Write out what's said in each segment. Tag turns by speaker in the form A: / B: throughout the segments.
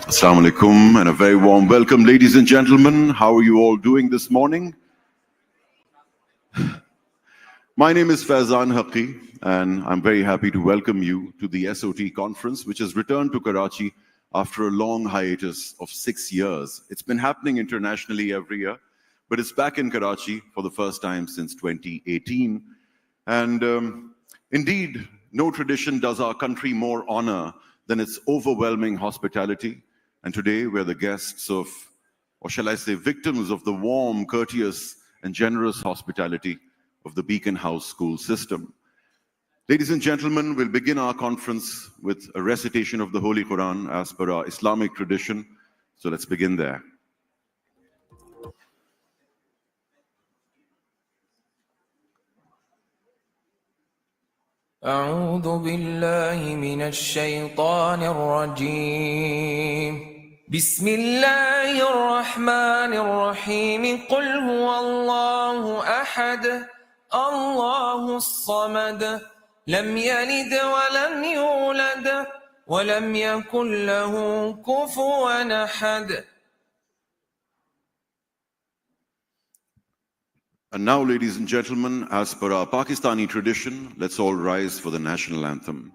A: Assalamu alaikum and a very warm welcome, ladies and gentlemen. How are you all doing this morning? My name is Faizan Haqi, and I'm very happy to welcome you to the SOT conference, which has returned to Karachi after a long hiatus of 6 years. It's been happening internationally every year, but it's back in Karachi for the first time since 2018. And indeed, no tradition does our country more honor than its overwhelming hospitality. And today we're the guests of, or shall I say, victims of the warm, courteous, and generous hospitality of the Beacon House school system. Ladies and gentlemen, we'll begin our conference with a recitation of the Holy Quran as per our Islamic tradition. So let's begin there.
B: أعوذ بالله من الشيطان الرجيم بسم الله الرحمن الرحيم قل هو الله أحد الله الصمد لم يلد ولم يولد ولم يكن له كفوا أحد.
A: And now, ladies and gentlemen, as per our Pakistani tradition, let's all rise for the national anthem.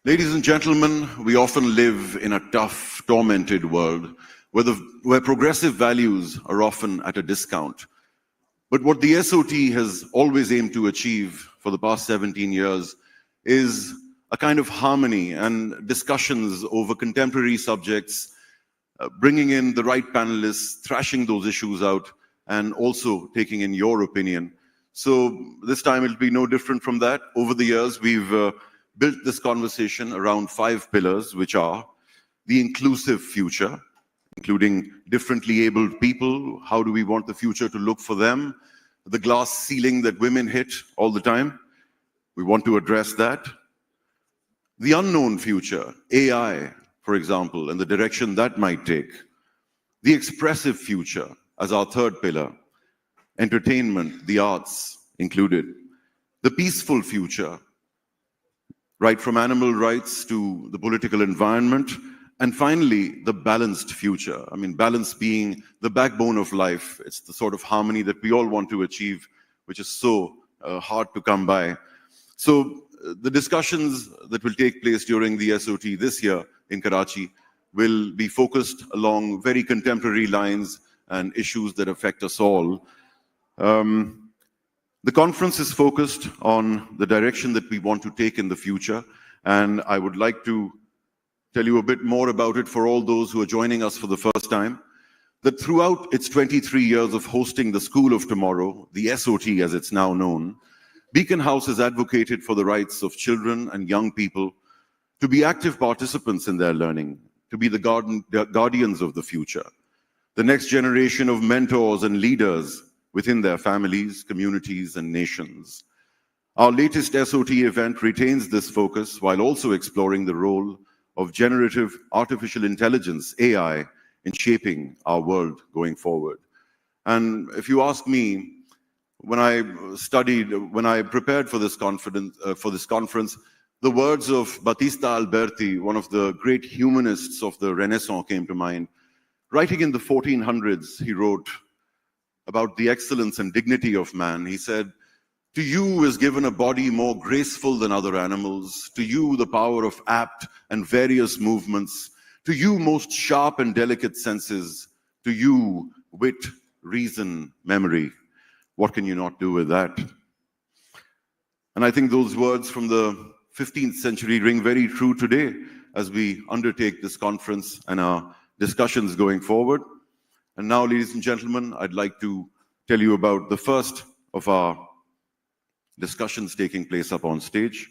A: Ladies and gentlemen, we often live in a tough, tormented world where progressive values are often at a discount. But what the SOT has always aimed to achieve for the past 17 years is a kind of harmony and discussions over contemporary subjects, bringing in the right panelists, thrashing those issues out, and also taking in your opinion. So this time it'll be no different from that. Over the years, we've built this conversation around 5 pillars, which are the inclusive future, including differently abled people. How do we want the future to look for them? The glass ceiling that women hit all the time. We want to address that. The unknown future, AI, for example, and the direction that might take. The expressive future as our third pillar. Entertainment, the arts included. The peaceful future, right from animal rights to the political environment. And finally, the balanced future. I mean, balance being the backbone of life. It's the sort of harmony that we all want to achieve, which is so hard to come by. So the discussions that will take place during the SOT this year in Karachi will be focused along very contemporary lines and issues that affect us all. The conference is focused on the direction that we want to take in the future, and I would like to tell you a bit more about it for all those who are joining us for the first time, that throughout its 23 years of hosting the School of Tomorrow, the SOT as it's now known, Beacon House has advocated for the rights of children and young people to be active participants in their learning, to be the guardians of the future, the next generation of mentors and leaders within their families, communities, and nations. Our latest SOT event retains this focus while also exploring the role of generative artificial intelligence, AI, in shaping our world going forward. And if you ask me, when I prepared for this conference, the words of Battista Alberti, one of the great humanists of the Renaissance, came to mind. Writing in the 1400s, he wrote about the excellence and dignity of man. He said, "To you is given a body more graceful than other animals, to you the power of apt and various movements, to you most sharp and delicate senses, to you wit, reason, memory. What can you not do with that?" And I think those words from the 15th century ring very true today as we undertake this conference and our discussions going forward. And now, ladies and gentlemen, I'd like to tell you about the first of our discussions taking place up on stage.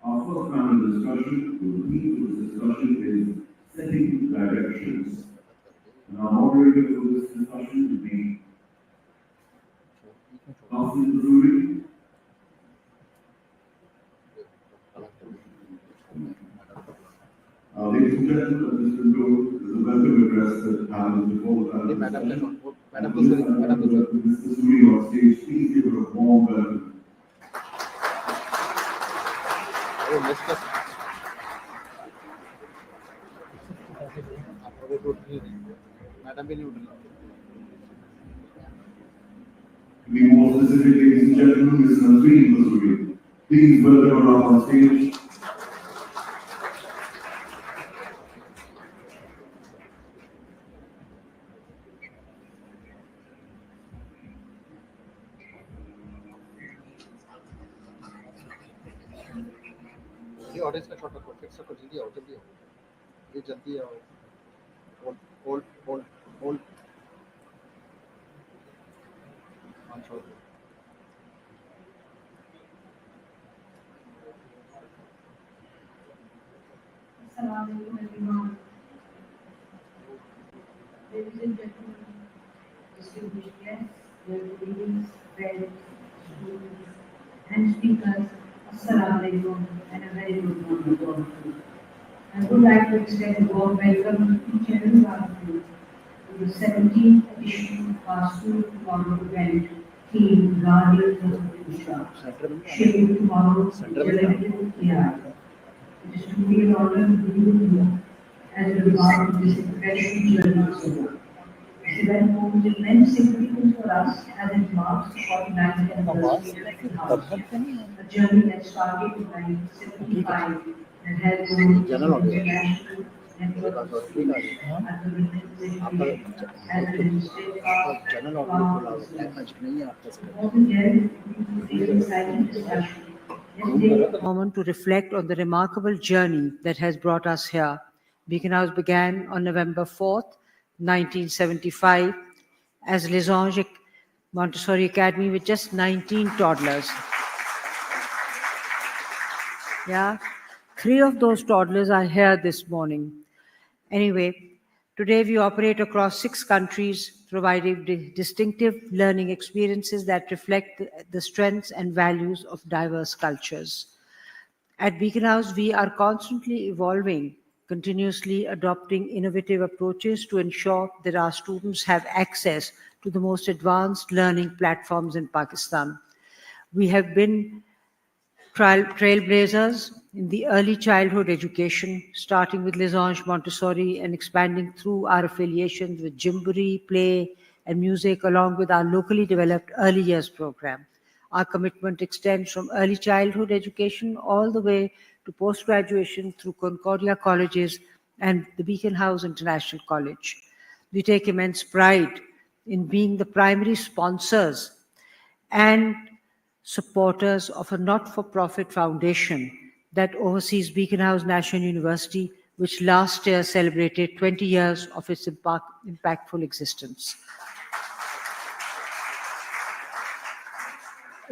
C: Our first panel discussion, the theme for this discussion is setting directions. And our moderator for this discussion will be Austin Missouri. Ladies and gentlemen, this will is a welcome address that happens before the panel discussion. Ms. Missouri on stage, please give her a warm welcome. To be more specific, ladies and gentlemen, Ms. Missouri. Please welcome her up on stage.
D: ये audience का shot रखो fix रखो जल्दी आओ ये जल्दी आओ hold हाँ छोड़
E: Assalamualaikum everyone. Ladies and gentlemen, distinguished guests, dear ladies, parents, students, and speakers, Assalamualaikum and a very good morning to all of you. I would like to extend a warm welcome to each and every one of you to the 17th edition of our School Tomorrow event themed Guardians of the Future, Shaping Tomorrow's Generative AI. It is truly an honor to be with you as we embark on this incredible journey of solar. This event holds immense significance for us as it marks the 49th anniversary of the house, a journey that started in 1975 and has grown into an international network of schools as the witness as an steadfast more than there, today's exciting discussion. Let's take a moment to reflect on the remarkable journey that has brought us here. Beacon House began on November 4th, 1975, as Les Anges Montessori Academy with just 19 toddlers. Yeah, 3 of those toddlers are here this morning. Anyway, today we operate across 6 countries, providing distinctive learning experiences that reflect the strengths and values of diverse cultures. At Beacon House, we are constantly evolving, continuously adopting innovative approaches to ensure that our students have access to the most advanced learning platforms in Pakistan. We have been trailblazers in the early childhood education, starting with Les Anges Montessori and expanding through our affiliations with Gymboree, play, and music, along with our locally developed early years program. Our commitment extends from early childhood education all the way to post-graduation through Concordia colleges and the Beacon House International College. We take immense pride in being the primary sponsors and
F: supporters of a not-for-profit foundation that oversees Beacon House National University, which last year celebrated 20 years of its impactful existence.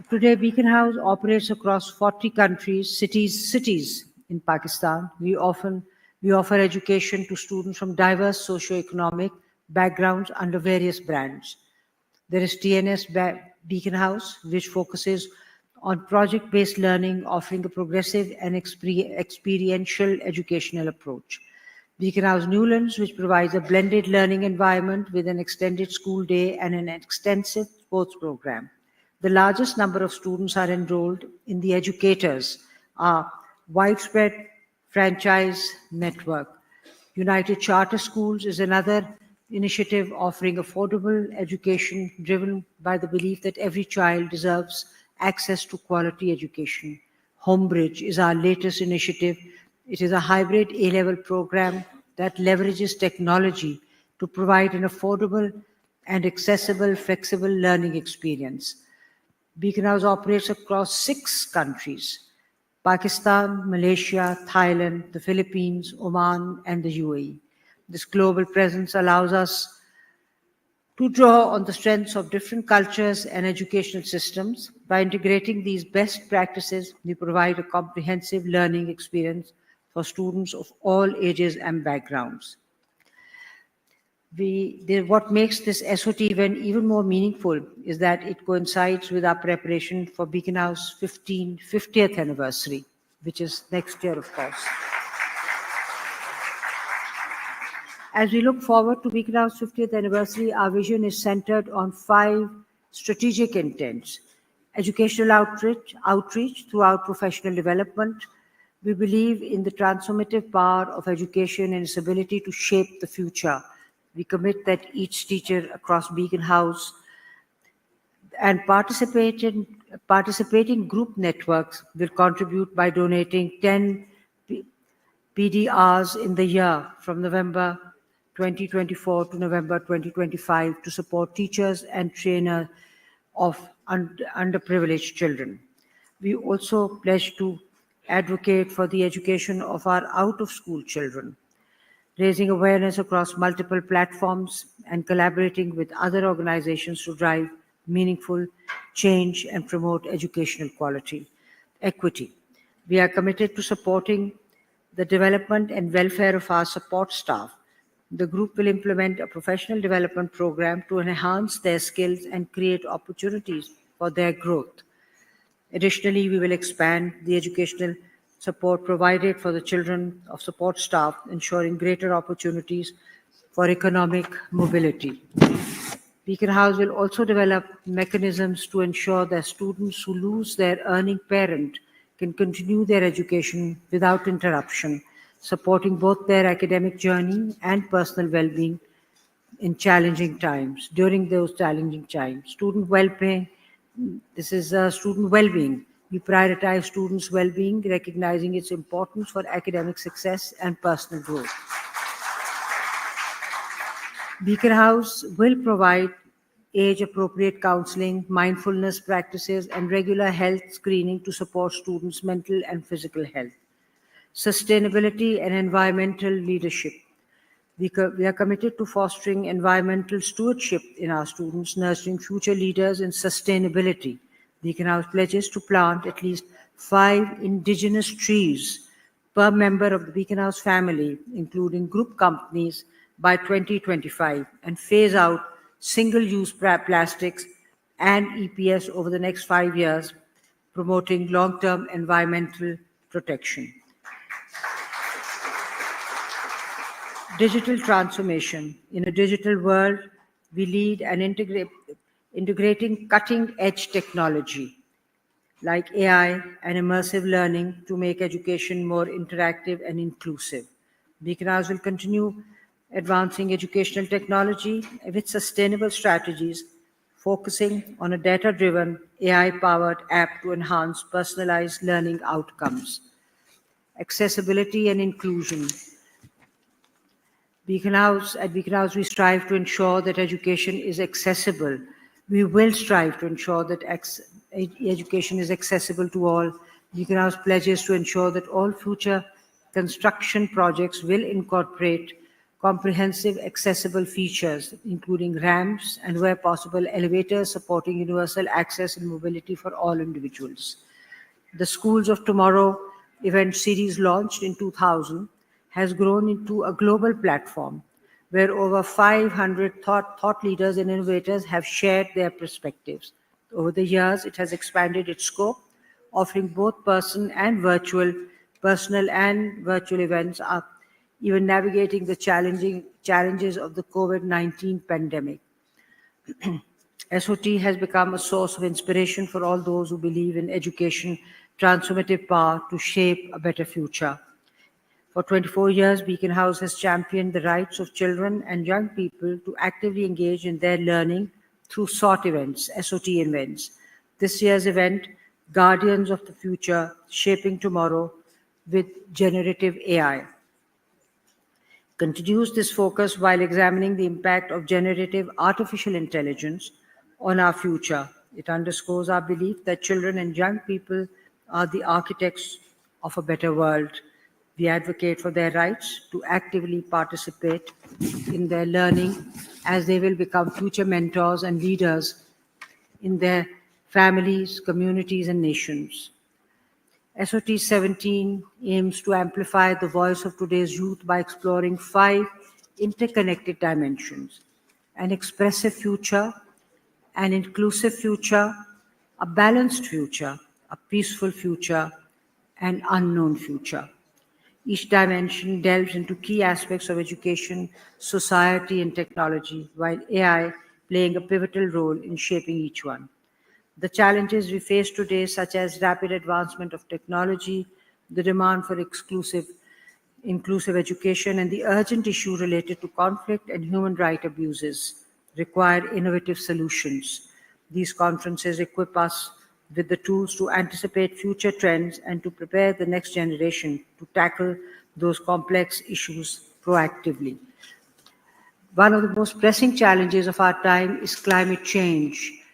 F: Today, Beacon House operates across 40 countries, cities in Pakistan. We offer education to students from diverse socio-economic backgrounds under various brands. There is TNS Beacon House, which focuses on project-based learning, offering a progressive and experiential educational approach. Beacon House Newlands, which provides a blended learning environment with an extended school day and an extensive sports program. The largest number of students are enrolled in the Educators, our widespread franchise network. United Charter Schools is another initiative offering affordable education driven by the belief that every child deserves access to quality education. Homebridge is our latest initiative. It is a hybrid A-level program that leverages technology to provide an affordable and accessible, flexible learning experience. Beacon House operates across 6 countries: Pakistan, Malaysia, Thailand, the Philippines, Oman, and the UAE. This global presence allows us to draw on the strengths of different cultures and educational systems. By integrating these best practices, we provide a comprehensive learning experience for students of all ages and backgrounds. What makes this SOT event even more meaningful is that it coincides with our preparation for Beacon House 50th anniversary, which is next year, of course. As we look forward to Beacon House 50th anniversary, our vision is centered on 5 strategic intents: educational outreach throughout professional development. We believe in the transformative power of education and its ability to shape the future. We commit that each teacher across Beacon House and participating group networks will contribute by donating 10 PDRs in the year from November 2024 to November 2025 to support teachers and trainers of underprivileged children. We also pledge to advocate for the education of our out-of-school children, raising awareness across multiple platforms and collaborating with other organizations to drive meaningful change and promote educational equity. We are committed to supporting the development and welfare of our support staff. The group will implement a professional development program to enhance their skills and create opportunities for their growth. Additionally, we will expand the educational support provided for the children of support staff, ensuring greater opportunities for economic mobility. Beacon House will also develop mechanisms to ensure that students who lose their earning parent can continue their education without interruption, supporting both their academic journey and personal well-being in challenging times. During those challenging times, student well-being. We prioritize students' well-being, recognizing its importance for academic success and personal growth. Beacon House will provide age-appropriate counseling, mindfulness practices, and regular health screening to support students' mental and physical health. Sustainability and environmental leadership. We are committed to fostering environmental stewardship in our students, nurturing future leaders in sustainability. Beacon House pledges to plant at least 5 indigenous trees per member of the Beacon House family, including group companies, by 2025, and phase out single-use plastics and EPS over the next 5 years, promoting long-term environmental protection. Digital transformation. In a digital world, we lead and integrating cutting-edge technology like AI and immersive learning to make education more interactive and inclusive. Beacon House will continue advancing educational technology with sustainable strategies, focusing on a data-driven, AI-powered app to enhance personalized learning outcomes. Accessibility and inclusion. At Beacon House, we strive to ensure that education is accessible We will strive to ensure that education is accessible to all. Beacon House pledges to ensure that all future construction projects will incorporate comprehensive accessible features, including ramps and, where possible, elevators supporting universal access and mobility for all individuals. The Schools of Tomorrow event series, launched in 2000, has grown into a global platform where over 500 thought leaders and innovators have shared their perspectives. Over the years, it has expanded its scope, offering both personal and virtual events, even navigating the challenges of the COVID-19 pandemic. SOT has become a source of inspiration for all those who believe in education, transformative power to shape a better future. For 24 years, Beacon House has championed the rights of children and young people to actively engage in their learning through SOT events. This year's event, Guardians of the Future, Shaping Tomorrow with Generative AI, continues this focus while examining the impact of generative artificial intelligence on our future. It underscores our belief that children and young people are the architects of a better world. We advocate for their rights to actively participate in their learning, as they will become future mentors and leaders in their families, communities, and nations. SOT 17 aims to amplify the voice of today's youth by exploring 5 interconnected dimensions: an expressive future, an inclusive future, a balanced future, a peaceful future, and unknown future. Each dimension delves into key aspects of education, society, and technology, while AI playing a pivotal role in shaping each one. The challenges we face today, such as rapid advancement of technology, the demand for inclusive education, and the urgent issue related to conflict and human rights abuses, require innovative solutions. These conferences equip us with the tools to anticipate future trends and to prepare the next generation to tackle those complex issues proactively. One of the most pressing challenges of our time is climate change.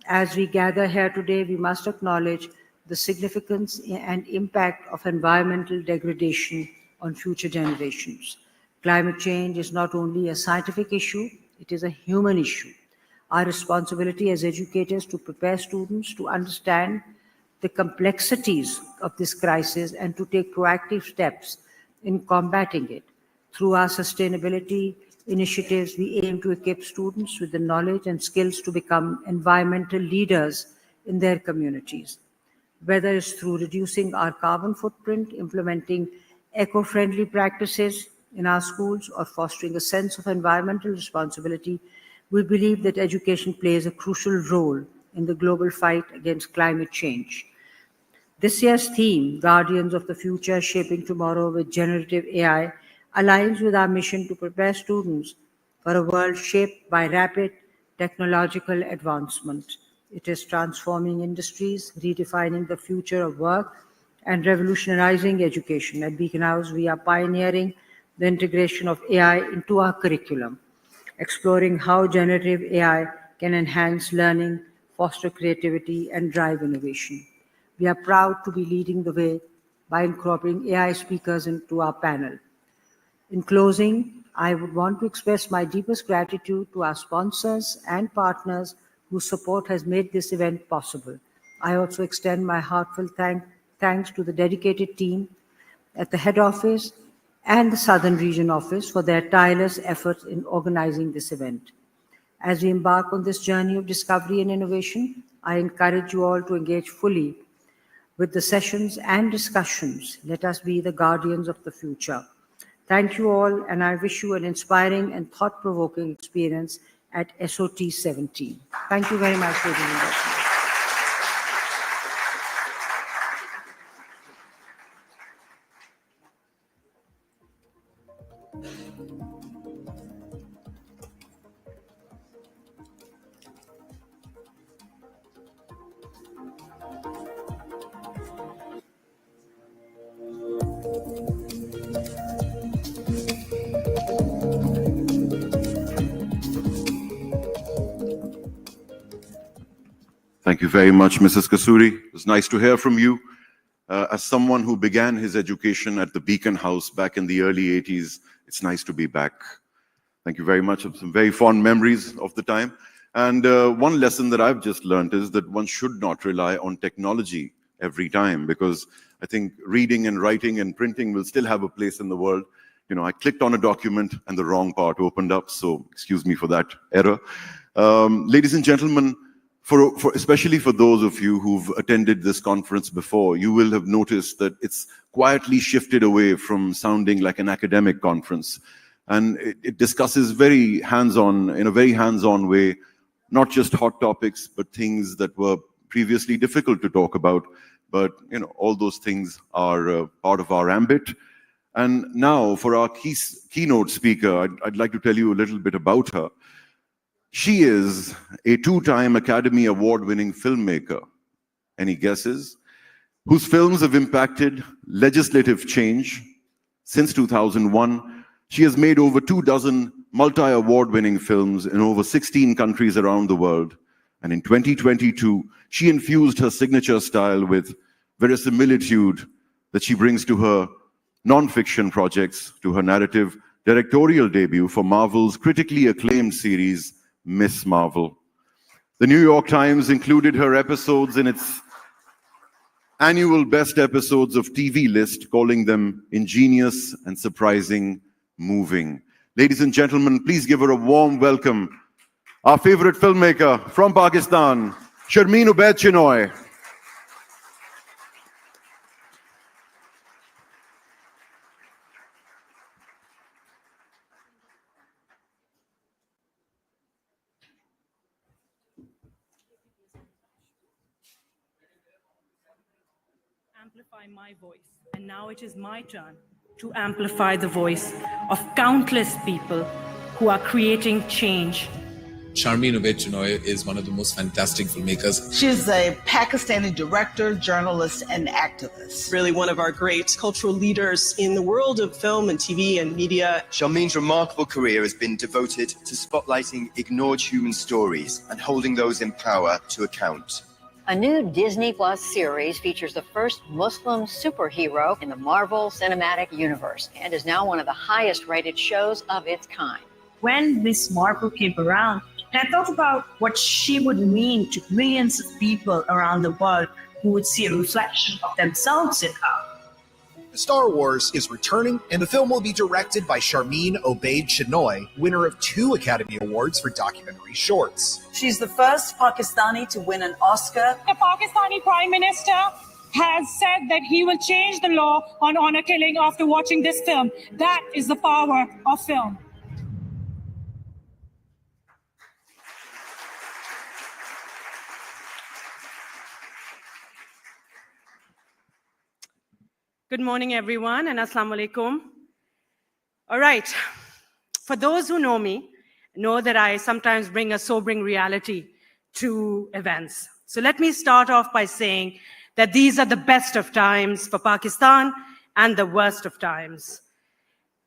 F: As we gather here today, we must acknowledge the significance and impact of environmental degradation on future generations. Climate change is not only a scientific issue, it is a human issue. Our responsibility as educators to prepare students to understand the complexities of this crisis and to take proactive steps in combating it. Through our sustainability initiatives, we aim to equip students with the knowledge and skills to become environmental leaders in their communities. Whether it's through reducing our carbon footprint, implementing eco-friendly practices in our schools, or fostering a sense of environmental responsibility, we believe that education plays a crucial role in the global fight against climate change. This year's theme, Guardians of the Future, Shaping Tomorrow with Generative AI, aligns with our mission to prepare students for a world shaped by rapid technological advancement. It is transforming industries, redefining the future of work, and revolutionizing education. At Beacon House, we are pioneering the integration of AI into our curriculum, exploring how generative AI can enhance learning, foster creativity, and drive innovation. We are proud to be leading the way by incorporating AI speakers into our panel. In closing, I would want to express my deepest gratitude to our sponsors and partners whose support has made this event possible. I also extend my heartfelt thanks to the dedicated team at the head office and the Southern Region Office for their tireless efforts in organizing this event. As we embark on this journey of discovery and innovation, I encourage you all to engage fully with the sessions and discussions. Let us be the guardians of the future. Thank you all, and I wish you an inspiring and thought-provoking experience at SOT 17. Thank you very much, ladies and gentlemen.
A: Thank you very much, Mrs. Kasuri. It was nice to hear from you. As someone who began his education at the Beacon House back in the early 80s, it's nice to be back. Thank you very much. Some very fond memories of the time. And one lesson that I've just learned is that one should not rely on technology every time, because I think reading and writing and printing will still have a place in the world. You know, I clicked on a document and the wrong part opened up, so excuse me for that error. Ladies and gentlemen, especially for those of you who've attended this conference before, you will have noticed that it's quietly shifted away from sounding like an academic conference. And it discusses very hands-on, in a very hands-on way, not just hot topics, but things that were previously difficult to talk about. But, you know, all those things are part of our ambit. And now for our keynote speaker, I'd like to tell you a little bit about her. She is a 2-time Academy Award-winning filmmaker. Any guesses? Whose films have impacted legislative change. Since 2001, she has made over 24 multi-award-winning films in over 16 countries around the world. And in 2022, she infused her signature style with verisimilitude that she brings to her non-fiction projects, to her narrative directorial debut for Marvel's critically acclaimed series, Miss Marvel. The New York Times included her episodes in its annual best episodes of TV list, calling them ingenious and surprising, moving. Ladies and gentlemen, please give her a warm welcome. Our favorite filmmaker from Pakistan, Sharmeen Ubaid Chinoy.
G: Amplify my voice, and now it is my turn to amplify the voice of countless people who are creating change.
H: Sharmeen Ubaid Chinoy is one of the most fantastic filmmakers.
I: She's a Pakistani director, journalist, and activist.
J: Really one of our great cultural leaders in the world of film and TV and media.
K: Sharmeen's remarkable career has been devoted to spotlighting ignored human stories and holding those in power to account.
L: A new Disney Plus series features the first Muslim superhero in the Marvel Cinematic Universe and is now one of the highest rated shows of its kind.
M: When Miss Marvel came around, I thought about what she would mean to millions of people around the world who would see a reflection of themselves in her.
N: Star Wars is returning, and the film will be directed by Sharmeen Ubaid Chinoy, winner of 2 Academy Awards for documentary shorts.
O: She's the first Pakistani to win an Oscar.
P: The Pakistani Prime Minister has said that he will change the law on honor killing after watching this film. That is the power of film.
G: Good morning, everyone, and Assalamu alaikum. All right, for those who know me, know that I sometimes bring a sobering reality to events. So let me start off by saying that these are the best of times for Pakistan and the worst of times.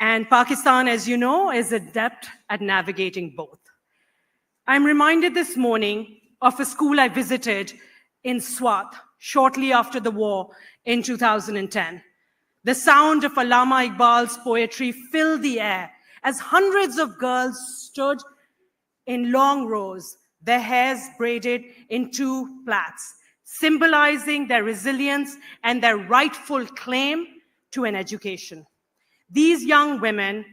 G: And Pakistan, as you know, is adept at navigating both. I'm reminded this morning of a school I visited in SWAT shortly after the war in 2010. The sound of Allama Iqbal's poetry filled the air as hundreds of girls stood in long rows, their hairs braided in 2 plaits, symbolizing their resilience and their rightful claim to an education. These young women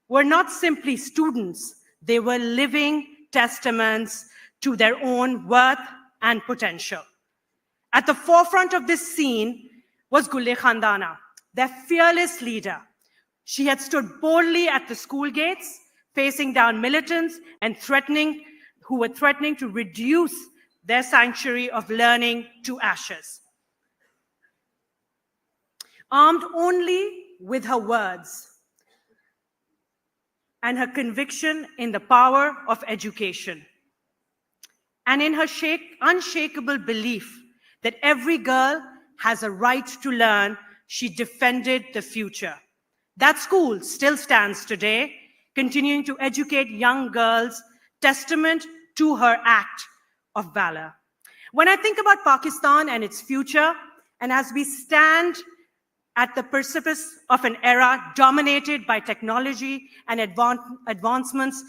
G: were not simply students, they were living testaments to their own worth and potential. At the forefront of this scene was Gulle Khandana, their fearless leader. She had stood boldly at the school gates, facing down militants and who were threatening to reduce their sanctuary of learning to ashes. Armed only with her words and her conviction in the power of education, and in her unshakable belief that every girl has a right to learn, she defended the future. That school still stands today, continuing to educate young girls, testament to her act of valor. When I think about Pakistan and its future, and as we stand at the precipice of an era dominated by technology and advancements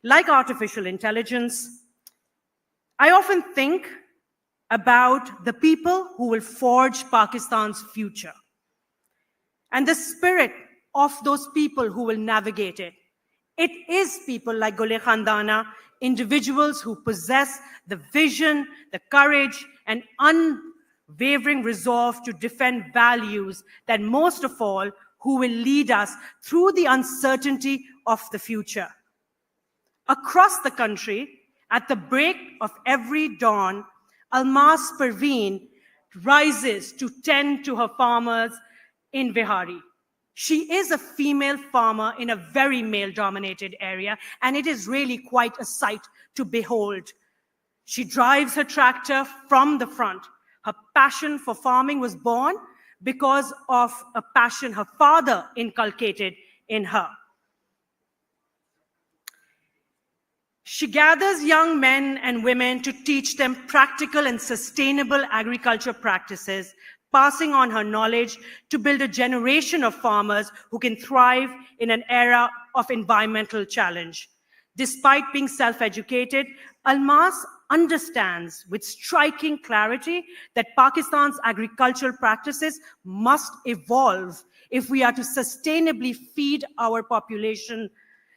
G: like artificial intelligence, I often think about the people who will forge Pakistan's future and the spirit of those people who will navigate it. It is people like Gule Khandana, individuals who possess the vision, the courage, and unwavering resolve to defend values that most of all, who will lead us through the uncertainty of the future. Across the country, at the break of every dawn, Almas Parveen rises to tend to her farmers in Vihari. She is a female farmer in a very male-dominated area, and it is really quite a sight to behold. She drives her tractor from the front. Her passion for farming was born because of a passion her father inculcated in her. She gathers young men and women to teach them practical and sustainable agriculture practices, passing on her knowledge to build a generation of farmers who can thrive in an era of environmental challenge. Despite being self-educated, Almas understands with striking clarity that Pakistan's agricultural practices must evolve if we are to sustainably feed our population.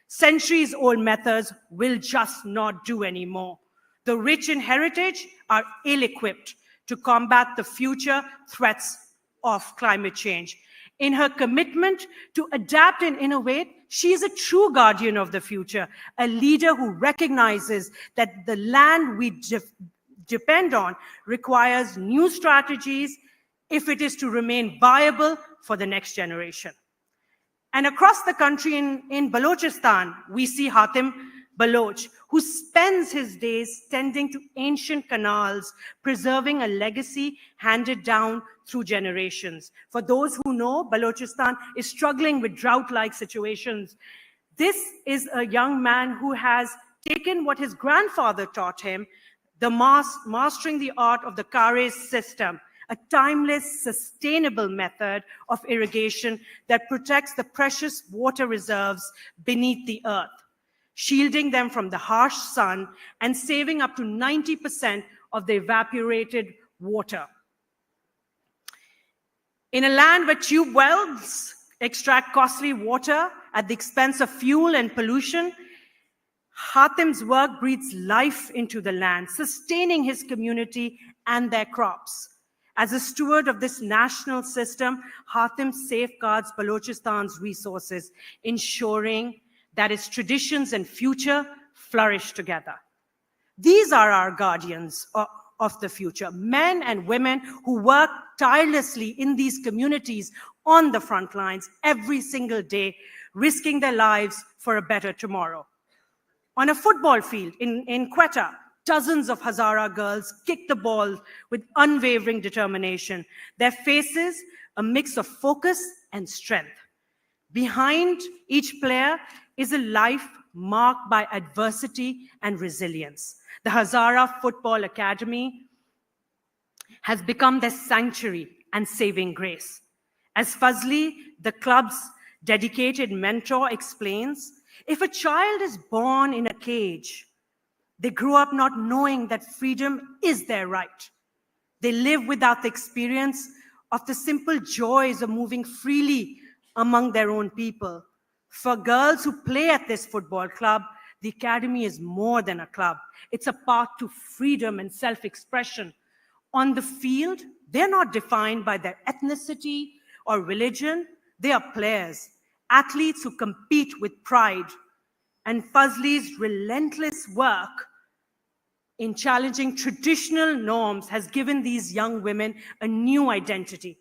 G: Centuries-old methods will just not do anymore. The rich in heritage are ill-equipped to combat the future threats of climate change. In her commitment to adapt and innovate, she is a true guardian of the future, a leader who recognizes that the land we depend on requires new strategies if it is to remain viable for the next generation. And across the country in Balochistan, we see Hatim Baloch, who spends his days tending to ancient canals, preserving a legacy handed down through generations. For those who know, Balochistan is struggling with drought-like situations. This is a young man who has taken what his grandfather taught him, mastering the art of the Kares system, a timeless, sustainable method of irrigation that protects the precious water reserves beneath the earth, shielding them from the harsh sun and saving up to 90% of the evaporated water. In a land where tube wells extract costly water at the expense of fuel and pollution, Hatim's work breathes life into the land, sustaining his community and their crops. As a steward of this national system, Hatim safeguards Balochistan's resources, ensuring that its traditions and future flourish together. These are our guardians of the future, men and women who work tirelessly in these communities on the front lines every single day, risking their lives for a better tomorrow. On a football field in Quetta, dozens of Hazara girls kick the ball with unwavering determination, their faces a mix of focus and strength. Behind each player is a life marked by adversity and resilience. The Hazara Football Academy has become their sanctuary and saving grace. As Fazli, the club's dedicated mentor, explains, if a child is born in a cage, they grow up not knowing that freedom is their right. They live without the experience of the simple joys of moving freely among their own people. For girls who play at this football club, the academy is more than a club. It's a path to freedom and self-expression. On the field, they're not defined by their ethnicity or religion. They are players, athletes who compete with pride. And Fazli's relentless work in challenging traditional norms has given these young women a new identity.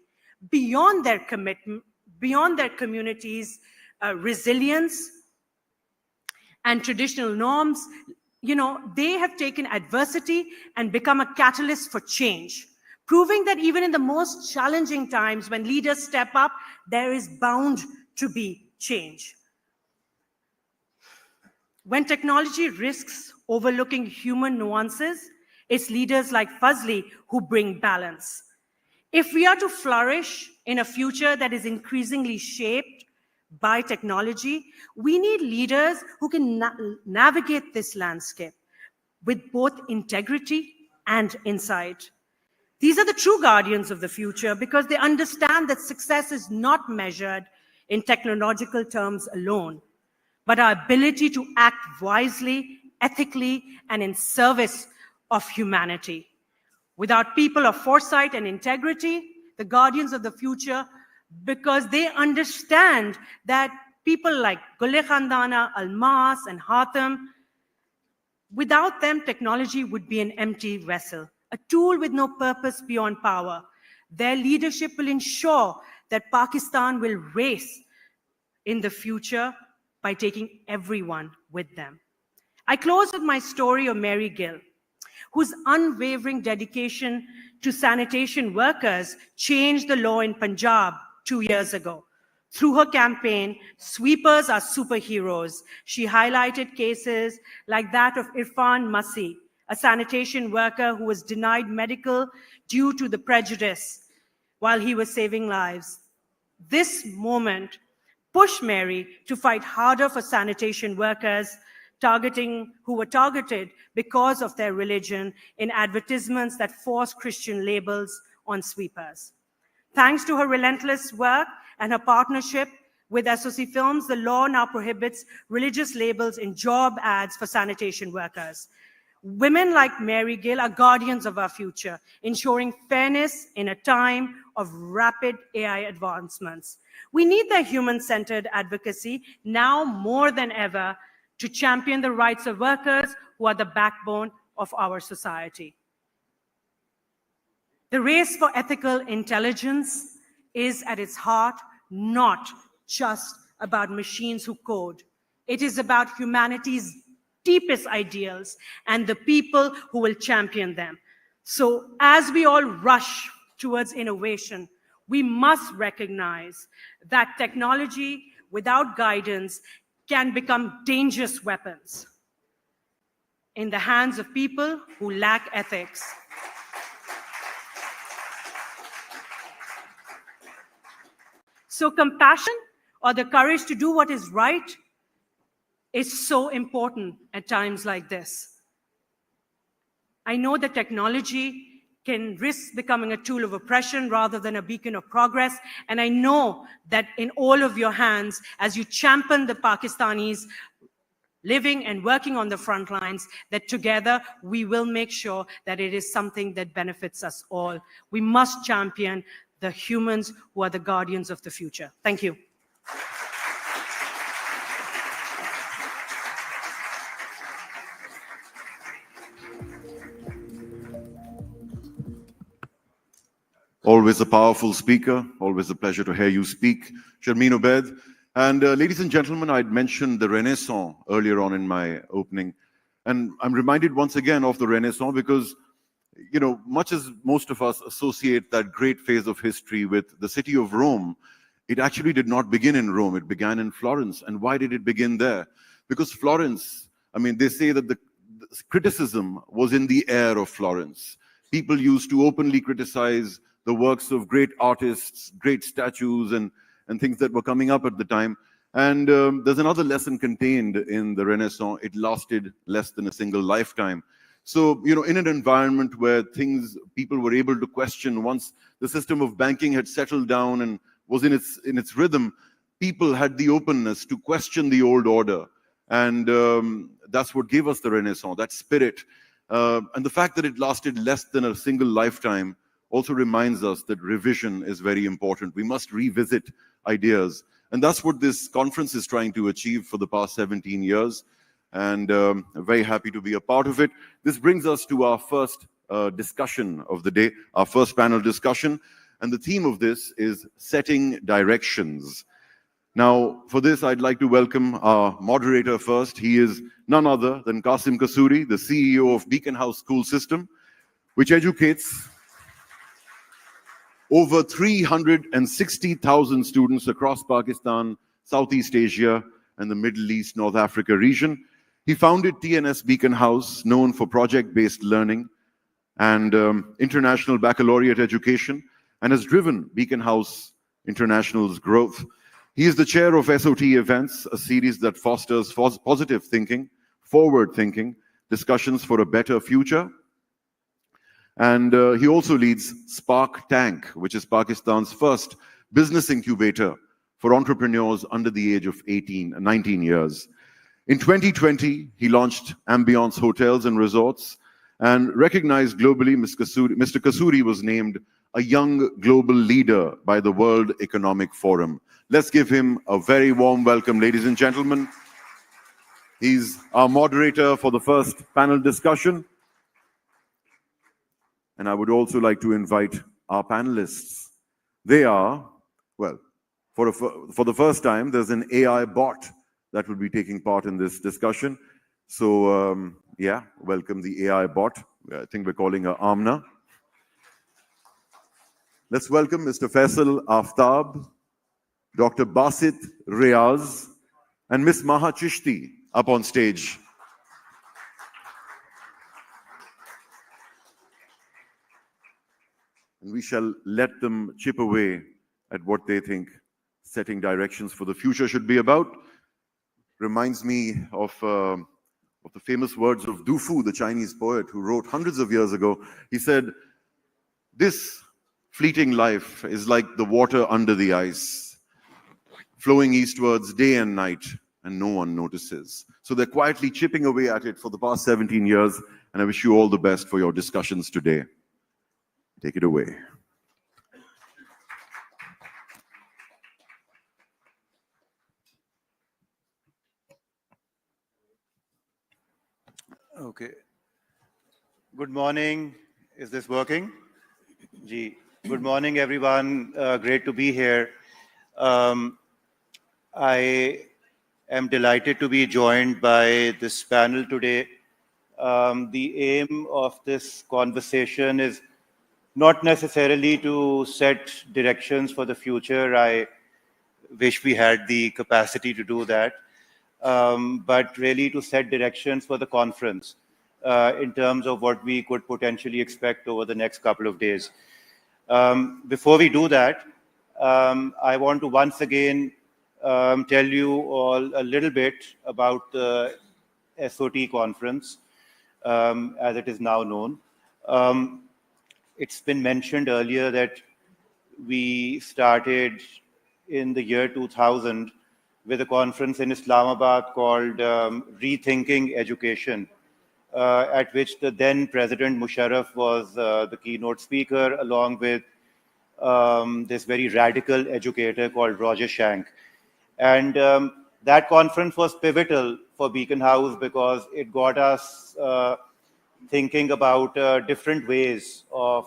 G: Beyond their commitment, beyond their communities' resilience and traditional norms, they have taken adversity and become a catalyst for change, proving that even in the most challenging times when leaders step up, there is bound to be change. When technology risks overlooking human nuances, It's leaders like Fazli who bring balance. If we are to flourish in a future that is increasingly shaped by technology, we need leaders who can navigate this landscape with both integrity and insight. These are the true guardians of the future because they understand that success is not measured in technological terms alone, but our ability to act wisely, ethically, and in service of humanity. Without people of foresight and integrity, the guardians of the future, because they understand that people like Gule Khandana, Almas, and Hatem, without them, technology would be an empty vessel, a tool with no purpose beyond power. Their leadership will ensure that Pakistan will race in the future by taking everyone with them. I close with my story of Mary Gill, whose unwavering dedication to sanitation workers changed the law in Punjab 2 years ago. Through her campaign, Sweepers Are Superheroes, she highlighted cases like that of Irfan Masi, a sanitation worker who was denied medical due to the prejudice while he was saving lives. This moment pushed Mary to fight harder for sanitation workers who were targeted because of their religion in advertisements that forced Christian labels on sweepers. Thanks to her relentless work and her partnership with SOC Films, the law now prohibits religious labels in job ads for sanitation workers. Women like Mary Gill are guardians of our future, ensuring fairness in a time of rapid AI advancements. We need their human-centered advocacy now more than ever to champion the rights of workers who are the backbone of our society. The race for ethical intelligence is at its heart not just about machines who code. It is about humanity's deepest ideals and the people who will champion them. So as we all rush towards innovation, we must recognize that technology without guidance can become dangerous weapons in the hands of people who lack ethics. So compassion, or the courage to do what is right, is so important at times like this. I know that technology can risk becoming a tool of oppression rather than a beacon of progress. And I know that in all of your hands, as you champion the Pakistanis living and working on the front lines, that together we will make sure that it is something that benefits us all. We must champion the humans who are the guardians of the future. Thank you.
A: Always a powerful speaker, always a pleasure to hear you speak, Sharmeen Obaid. And ladies and gentlemen, I'd mentioned the Renaissance earlier on in my opening. And I'm reminded once again of the Renaissance because, you know, much as most of us associate that great phase of history with the city of Rome, it actually did not begin in Rome, it began in Florence. And why did it begin there? Because Florence, I mean, they say that the criticism was in the air of Florence. People used to openly criticize the works of great artists, great statues, and things that were coming up at the time. And there's another lesson contained in the Renaissance. It lasted less than a single lifetime. So, you know, in an environment where people were able to question once the system of banking had settled down and was in its rhythm, people had the openness to question the old order. And that's what gave us the Renaissance, that spirit. And the fact that it lasted less than a single lifetime also reminds us that revision is very important. We must revisit ideas. And that's what this conference is trying to achieve for the past 17 years. And I'm very happy to be a part of it. This brings us to our first discussion of the day, our first panel discussion. And the theme of this is setting directions. Now, for this, I'd like to welcome our moderator first. He is none other than Qasim Kasuri, the CEO of Beacon House School System, which educates over 360,000 students across Pakistan, Southeast Asia, and the Middle East, North Africa region. He founded TNS Beacon House, known for project-based learning, and international baccalaureate education, and has driven Beacon House International's growth. He is the chair of SOT Events, a series that fosters positive thinking, forward thinking, discussions for a better future. And he also leads Spark Tank, which is Pakistan's first business incubator for entrepreneurs under the age of 19 years. In 2020, he launched Ambiance Hotels and Resorts, and recognized globally, Mr. Kasuri was named a young global leader by the World Economic Forum. Let's give him a very warm welcome, ladies and gentlemen. He's our moderator for the first panel discussion. And I would also like to invite our panelists. They are, well, for the first time, there's an AI bot that will be taking part in this discussion. So, yeah, welcome the AI bot. I think we're calling her Amna. Let's welcome Mr. Faisal Aftab, Dr. Basit Riaz, and Miss Maha Chishti up on stage. And we shall let them chip away at what they think setting directions for the future should be about. Reminds me of the famous words of Du Fu, the Chinese poet who wrote hundreds of years ago. He said, "This fleeting life is like the water under the ice, flowing eastwards day and night, and no one notices." So they're quietly chipping away at it for the past 17 years, and I wish you all the best for your discussions today. Take it away.
Q: Okay. Good morning. Is this working? Ji. Good morning, everyone. Great to be here. I am delighted to be joined by this panel today. The aim of this conversation is not necessarily to set directions for the future. I wish we had the capacity to do that. But really to set directions for the conference in terms of what we could potentially expect over the next couple of days. Before we do that, I want to once again tell you all a little bit about the SOT conference as it is now known. It's been mentioned earlier that we started in the year 2000 with a conference in Islamabad called Rethinking Education, at which the then President Musharraf was the keynote speaker, along with this very radical educator called Roger Schank. And that conference was pivotal for Beacon House because it got us thinking about different ways of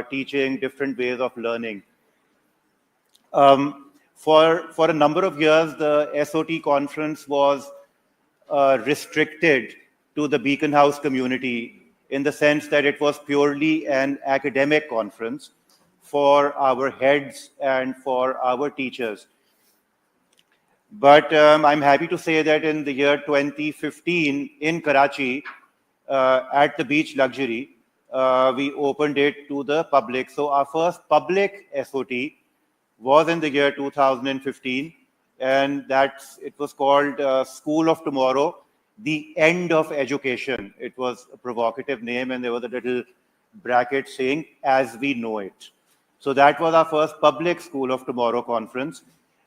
Q: teaching, different ways of learning. For a number of years, the SOT conference was restricted to the Beacon House community in the sense that it was purely an academic conference for our heads and for our teachers. But I'm happy to say that in the year 2015 in Karachi, at the Beach Luxury, we opened it to the public. So our first public SOT was in the year 2015, and it was called School of Tomorrow, the End of Education. It was a provocative name, and there was a little bracket saying, as we know it. So that was our first public School of Tomorrow conference.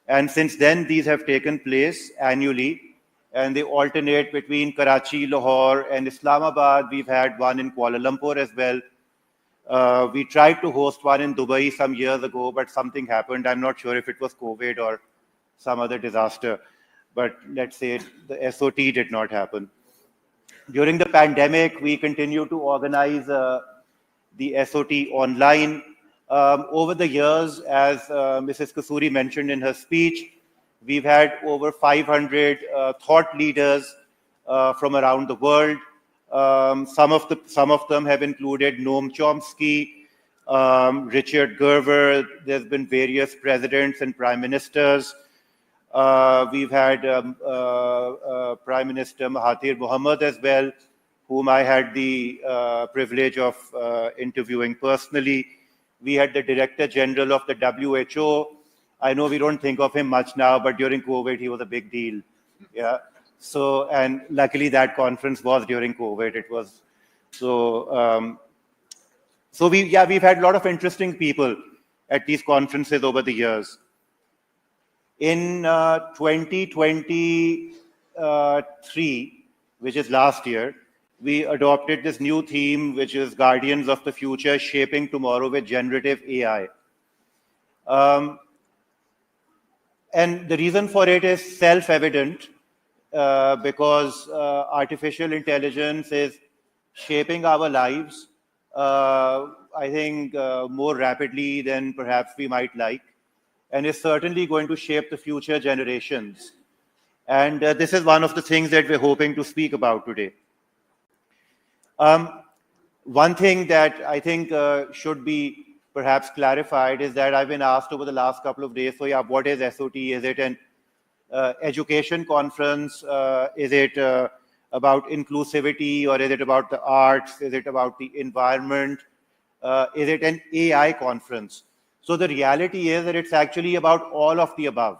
Q: And since then, these have taken place annually, and they alternate between Karachi, Lahore, and Islamabad. We've had one in Kuala Lumpur as well. We tried to host one in Dubai some years ago, but something happened. I'm not sure if it was COVID or some other disaster, but let's say the SOT did not happen. During the pandemic, we continued to organize the SOT online. Over the years, as Mrs. Kasuri mentioned in her speech, we've had over 500 thought leaders from around the world. Some of them have included Noam Chomsky, Richard Gerver. There's been various presidents and prime ministers. We've had Prime Minister Mahathir Mohamad as well, whom I had the privilege of interviewing personally. We had the Director General of the WHO. I know we don't think of him much now, but during COVID, he was a big deal. Yeah. So, and luckily that conference was during COVID. It was so. So we've had a lot of interesting people at these conferences over the years. In 2023, which is last year, we adopted this new theme, which is Guardians of the Future, Shaping Tomorrow with Generative AI. And the reason for it is self-evident because artificial intelligence is shaping our lives, I think, more rapidly than perhaps we might like, and is certainly going to shape the future generations. And this is one of the things that we're hoping to speak about today. One thing that I think should be perhaps clarified is that I've been asked over the last couple of days, so yeah, what is SOT? Is it an education conference? Is it about inclusivity, or is it about the arts? Is it about the environment? Is it an AI conference? So the reality is that it's actually about all of the above.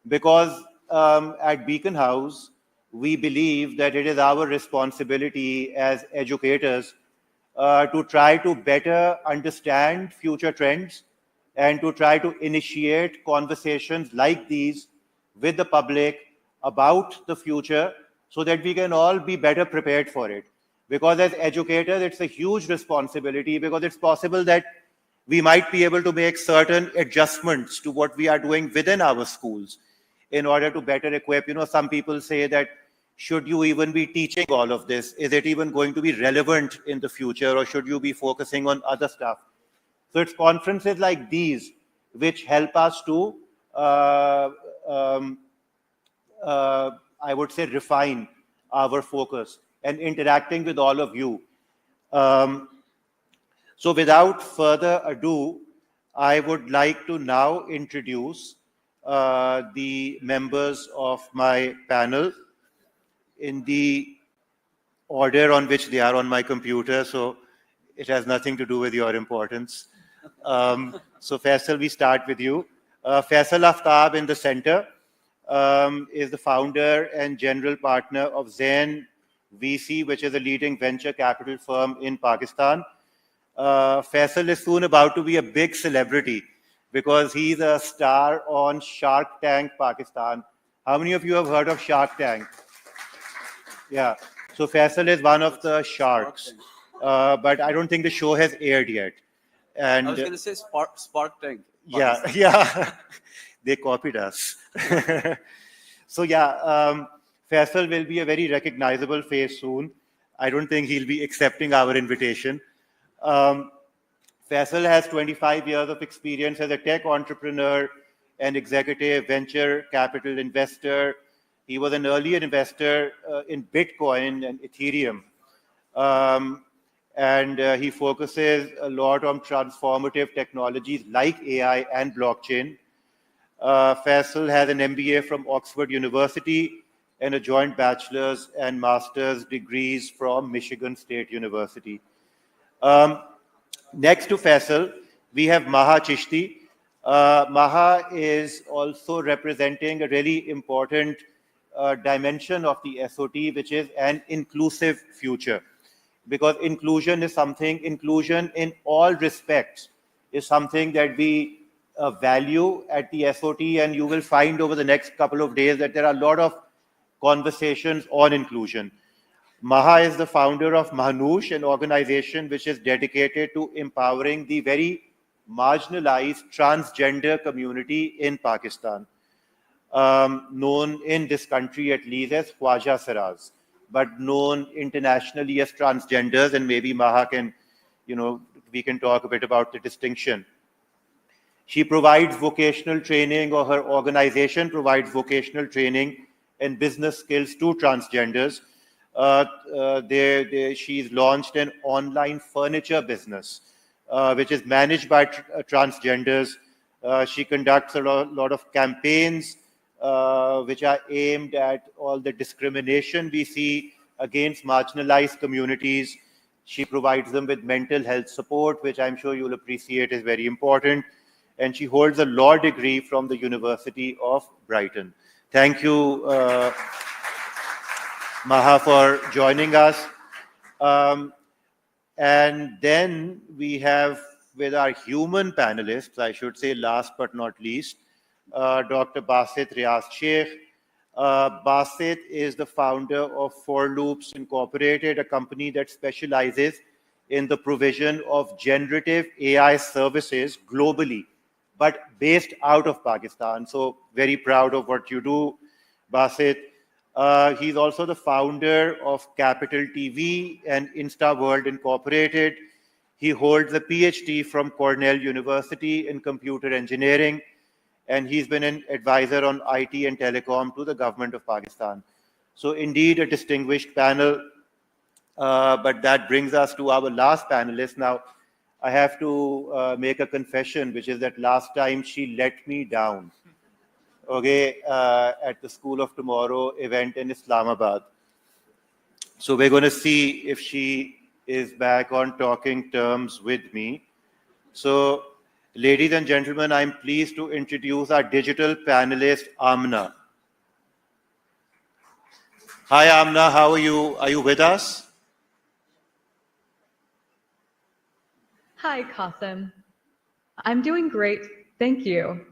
Q: Because at Beacon House, we believe that it is our responsibility as educators to try to better understand future trends and to try to initiate conversations like these with the public about the future so that we can all be better prepared for it. Because as educators, it's a huge responsibility, because it's possible that we might be able to make certain adjustments to what we are doing within our schools in order to better equip. You know, some people say that, should you even be teaching all of this? Is it even going to be relevant in the future, or should you be focusing on other stuff? So it's conferences like these which help us to, I would say, refine our focus and interacting with all of you. So without further ado, I would like to now introduce the members of my panel in the order on which they are on my computer, so it has nothing to do with your importance. So Faisal, we start with you. Faisal Aftab in the center is the founder and general partner of XVII VC, which is a leading venture capital firm in Pakistan. Faisal is soon about to be a big celebrity because he's a star on Shark Tank Pakistan. How many of you have heard of Shark Tank? Yeah. So Faisal is one of the sharks, but I don't think the show has aired yet. And
R: I was going to say Spark Tank.
Q: Yeah, yeah. They copied us. So yeah, Faisal will be a very recognizable face soon. I don't think he'll be accepting our invitation. Faisal has 25 years of experience as a tech entrepreneur and executive venture capital investor. He was an early investor in Bitcoin and Ethereum. And he focuses a lot on transformative technologies like AI and blockchain. Faisal has an MBA from Oxford University and a joint bachelor's and master's degrees from Michigan State University. Next to Faisal, we have Maha Chishti. Maha is also representing a really important dimension of the SOT, which is an inclusive future. Because inclusion in all respects is something that we value at the SOT, and you will find over the next couple of days that there are a lot of conversations on inclusion. Maha is the founder of Mahanush, an organization which is dedicated to empowering the very marginalized transgender community in Pakistan, known in this country at least as Khwaja Saraz, but known internationally as transgenders, and maybe Maha can, we can talk a bit about the distinction. She provides vocational training, or her organization provides vocational training and business skills to transgenders. She's launched an online furniture business, which is managed by transgenders. She conducts a lot of campaigns which are aimed at all the discrimination we see against marginalized communities. She provides them with mental health support, which I'm sure you'll appreciate is very important. And she holds a law degree from the University of Brighton. Thank you, Maha, for joining us. And then we have with our human panelists, I should say last but not least, Dr. Basit Riaz Sheikh. Basit is the founder of Four Loops Incorporated, a company that specializes in the provision of generative AI services globally, but based out of Pakistan. So very proud of what you do, Basit. He's also the founder of Capital TV and Insta World Incorporated. He holds a PhD from Cornell University in computer engineering, and he's been an advisor on IT and telecom to the government of Pakistan. So indeed a distinguished panel, but that brings us to our last panelist. Now, I have to make a confession, which is that last time she let me down, okay, at the School of Tomorrow event in Islamabad. So we're going to see if she is back on talking terms with me. So, ladies and gentlemen, I'm pleased to introduce our digital panelist, Amna. Hi, Amna, how are you? Are you with us?
S: Hi, Qasim. I'm doing great, thank you.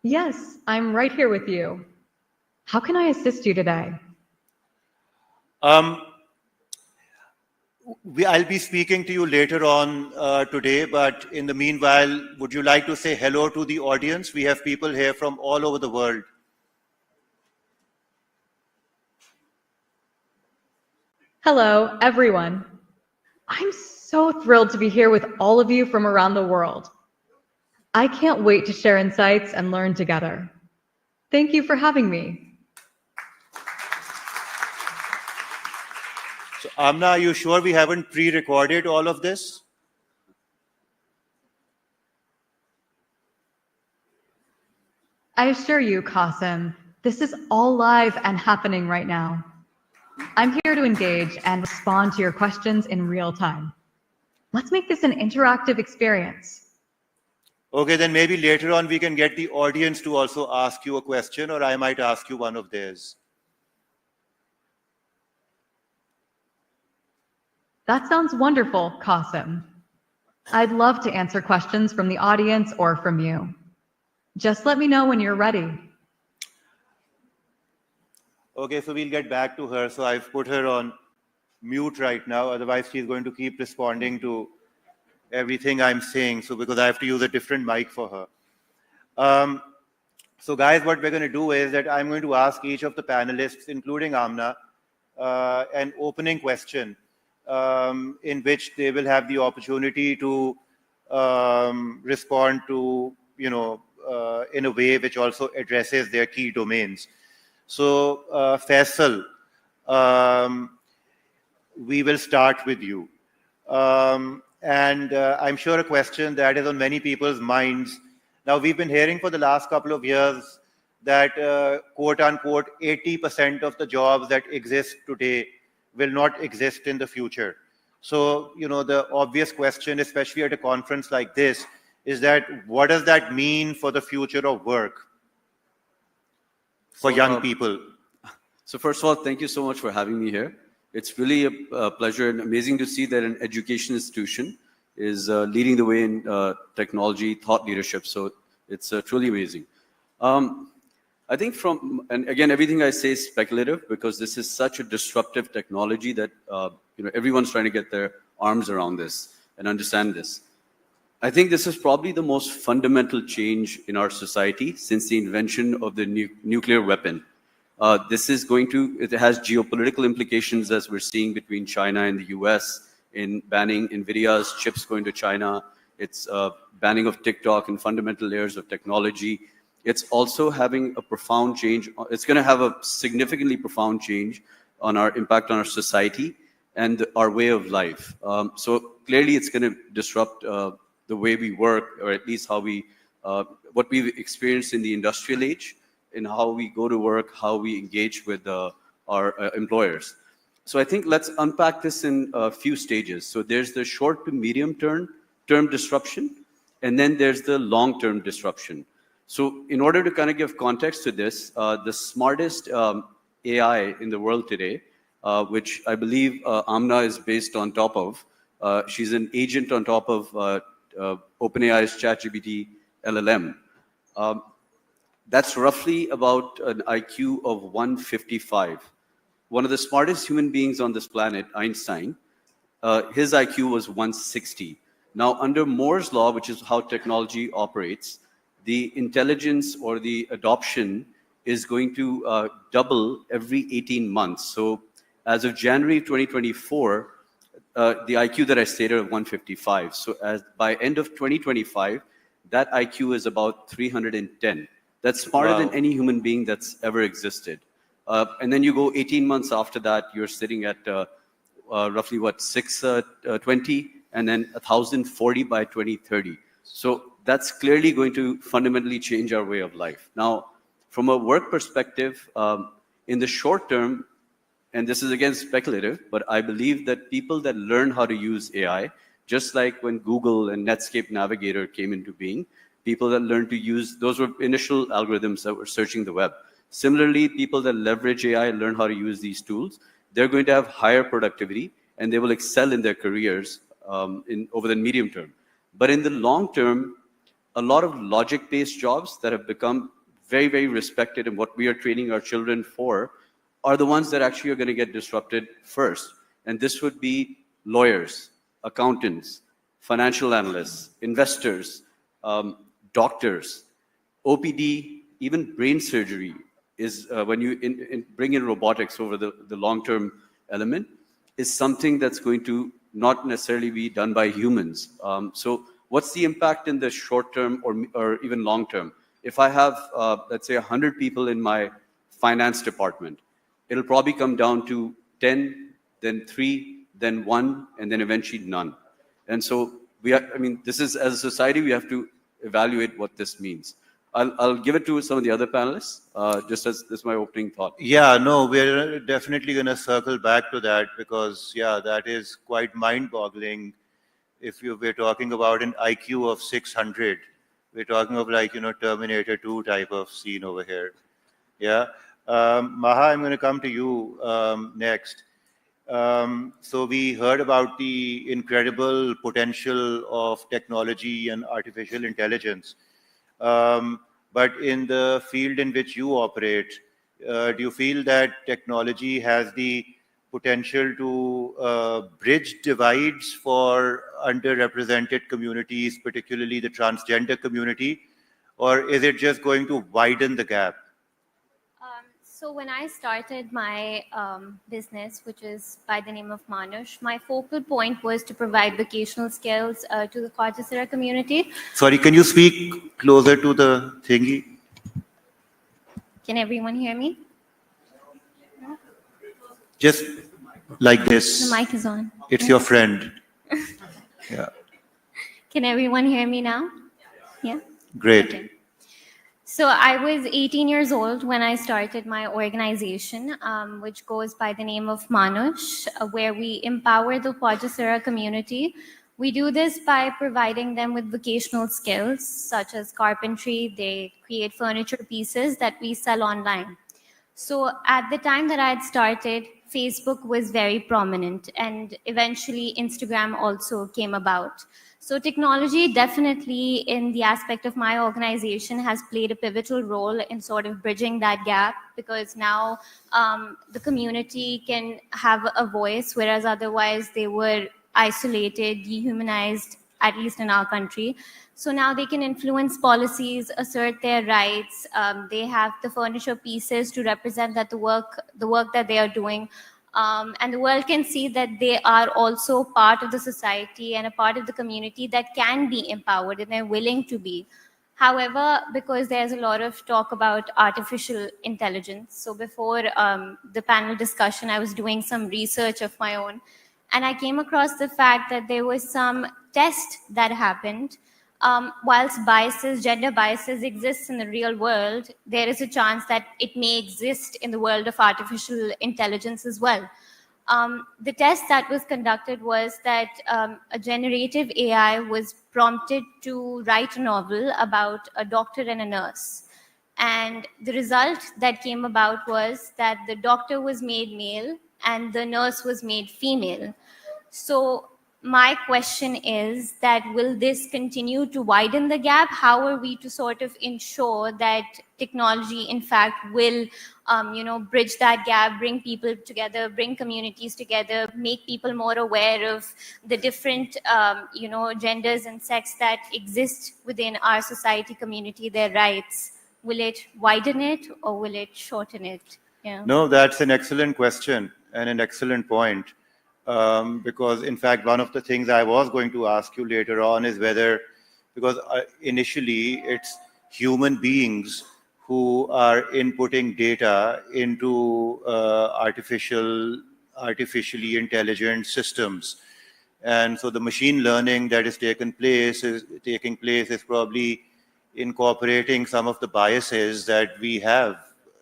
S: Yes, I'm right here with you. How can I assist you today?
Q: I'll be speaking to you later on today, but in the meanwhile, would you like to say hello to the audience? We have people here from all over the world.
S: Hello, everyone. I'm so thrilled to be here with all of you from around the world. I can't wait to share insights and learn together. Thank you for having me.
Q: So, Amna, are you sure we haven't pre-recorded all of this?
S: I assure you, Qasim, this is all live and happening right now. I'm here to engage and respond to your questions in real time. Let's make this an interactive experience.
Q: Okay, then maybe later on we can get the audience to also ask you a question, or I might ask you one of theirs.
S: That sounds wonderful, Qasim. I'd love to answer questions from the audience or from you. Just let me know when you're ready.
Q: Okay, so we'll get back to her. So I've put her on mute right now. Otherwise, she's going to keep responding to everything I'm saying. So because I have to use a different mic for her. So guys, what we're going to do is that I'm going to ask each of the panelists, including Amna, an opening question in which they will have the opportunity to respond to, in a way which also addresses their key domains. So, Faisal, we will start with you. And I'm sure a question that is on many people's minds. Now, we've been hearing for the last couple of years that, quote unquote, 80% of the jobs that exist today will not exist in the future. So, the obvious question, especially at a conference like this, is that what does that mean for the future of work for young people?
R: So first of all, thank you so much for having me here. It's really a pleasure and amazing to see that an education institution is leading the way in technology, thought leadership. So it's truly amazing. I think and again, everything I say is speculative because this is such a disruptive technology that everyone's trying to get their arms around this and understand this. I think this is probably the most fundamental change in our society since the invention of the nuclear weapon. It has geopolitical implications as we're seeing between China and the US in banning NVIDIA's chips going to China. It's banning of TikTok and fundamental layers of technology. It's also having a profound change. It's going to have a significantly profound change on our impact on our society and our way of life. So clearly it's going to disrupt the way we work, or at least how we, what we've experienced in the industrial age, in how we go to work, how we engage with our employers. So I think let's unpack this in a few stages. So there's the short to medium term disruption, and then there's the long-term disruption. So in order to kind of give context to this, the smartest AI in the world today, which I believe Amna is based on top of, she's an agent on top of OpenAI's ChatGPT LLM. That's roughly about an IQ of 155. One of the smartest human beings on this planet, Einstein, his IQ was 160. Now, under Moore's law, which is how technology operates, the intelligence or the adoption is going to double every 18 months. So as of January 2024, the IQ that I stated of 155. So by end of 2025, that IQ is about 310. That's smarter than any human being that's ever existed. And then you go 18 months after that, you're sitting at roughly what, 620, and then 1,040 by 2030. So that's clearly going to fundamentally change our way of life. Now, from a work perspective, in the short term, and this is again speculative, but I believe that people that learn how to use AI, just like when Google and Netscape Navigator came into being, people that learn to use, those were initial algorithms that were searching the web. Similarly, people that leverage AI and learn how to use these tools, they're going to have higher productivity and they will excel in their careers over the medium term. But in the long term, a lot of logic-based jobs that have become very, very respected and what we are training our children for are the ones that actually are going to get disrupted first. And this would be lawyers, accountants, financial analysts, investors, doctors, OPD, even brain surgery is when you bring in robotics over the long-term element is something that's going to not necessarily be done by humans. So what's the impact in the short term or even long term? If I have, let's say, 100 people in my finance department, it'll probably come down to 10, then 3, then 1, and then eventually none. And so this is, as a society, we have to evaluate what this means. I'll give it to some of the other panelists, just as this is my opening thought.
Q: Yeah, no, we're definitely going to circle back to that because, yeah, that is quite mind-boggling. If we're talking about an IQ of 600, we're talking of like, Terminator 2 type of scene over here. Yeah. Maha, I'm going to come to you next. So we heard about the incredible potential of technology and artificial intelligence. But in the field in which you operate, do you feel that technology has the potential to bridge divides for underrepresented communities, particularly the transgender community, or is it just going to widen the gap?
T: So when I started my business, which is by the name of Manush, my focal point was to provide vocational skills to the Coursera community.
Q: Sorry, can you speak closer to the thingy?
T: Can everyone hear me?
Q: Just like this.
T: The mic is on.
Q: It's your friend. Yeah.
T: Can everyone hear me now? Yeah?
Q: Great.
T: Okay. So I was 18 years old when I started my organization, which goes by the name of Manush, where we empower the Coursera community. We do this by providing them with vocational skills, such as carpentry. They create furniture pieces that we sell online. So at the time that I had started, Facebook was very prominent, and eventually Instagram also came about. So technology definitely in the aspect of my organization has played a pivotal role in sort of bridging that gap, because now the community can have a voice, whereas otherwise they were isolated, dehumanized, at least in our country. So now they can influence policies, assert their rights. They have the furniture pieces to represent that the work that they are doing. And the world can see that they are also part of the society and a part of the community that can be empowered, and they're willing to be. However, because there's a lot of talk about artificial intelligence, so before the panel discussion, I was doing some research of my own, and I came across the fact that there was some test that happened. Whilst gender biases exist in the real world, there is a chance that it may exist in the world of artificial intelligence as well. The test that was conducted was that a generative AI was prompted to write a novel about a doctor and a nurse. And the result that came about was that the doctor was made male and the nurse was made female. So my question is that will this continue to widen the gap? How are we to sort of ensure that technology, in fact, will bridge that gap, bring people together, bring communities together, make people more aware of the different, genders and sex that exist within our society, community, their rights? Will it widen it or will it shorten it? Yeah.
Q: No, that's an excellent question and an excellent point. Because in fact, one of the things I was going to ask you later on is whether, because initially it's human beings who are inputting data into artificially intelligent systems. And so the machine learning that is taking place is probably incorporating some of the biases that we have.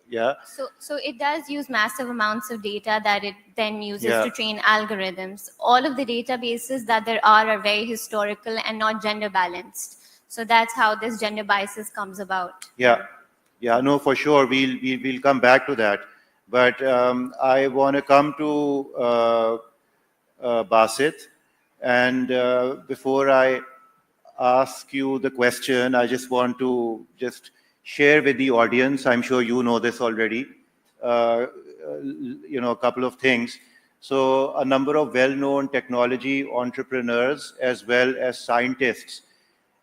Q: Yeah.
T: So it does use massive amounts of data that it then uses
Q: Yeah.
T: to train algorithms. All of the databases that there are very historical and not gender balanced. So that's how this gender biases comes about.
Q: Yeah, yeah, no, for sure. We'll come back to that. But I want to come to Basit. And before I ask you the question, I just want to share with the audience, I'm sure you know this already, a couple of things. So a number of well-known technology entrepreneurs as well as scientists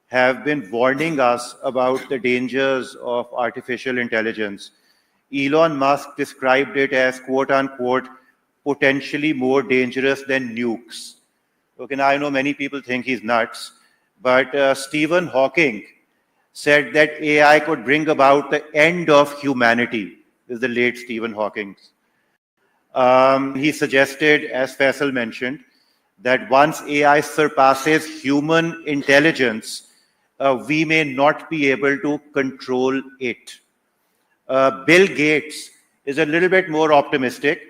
Q: have been warning us about the dangers of artificial intelligence. Elon Musk described it as, quote unquote, potentially more dangerous than nukes. Okay, now I know many people think he's nuts, but Stephen Hawking said that AI could bring about the end of humanity. This is the late Stephen Hawking. He suggested, as Faisal mentioned, that once AI surpasses human intelligence, we may not be able to control it. Bill Gates is a little bit more optimistic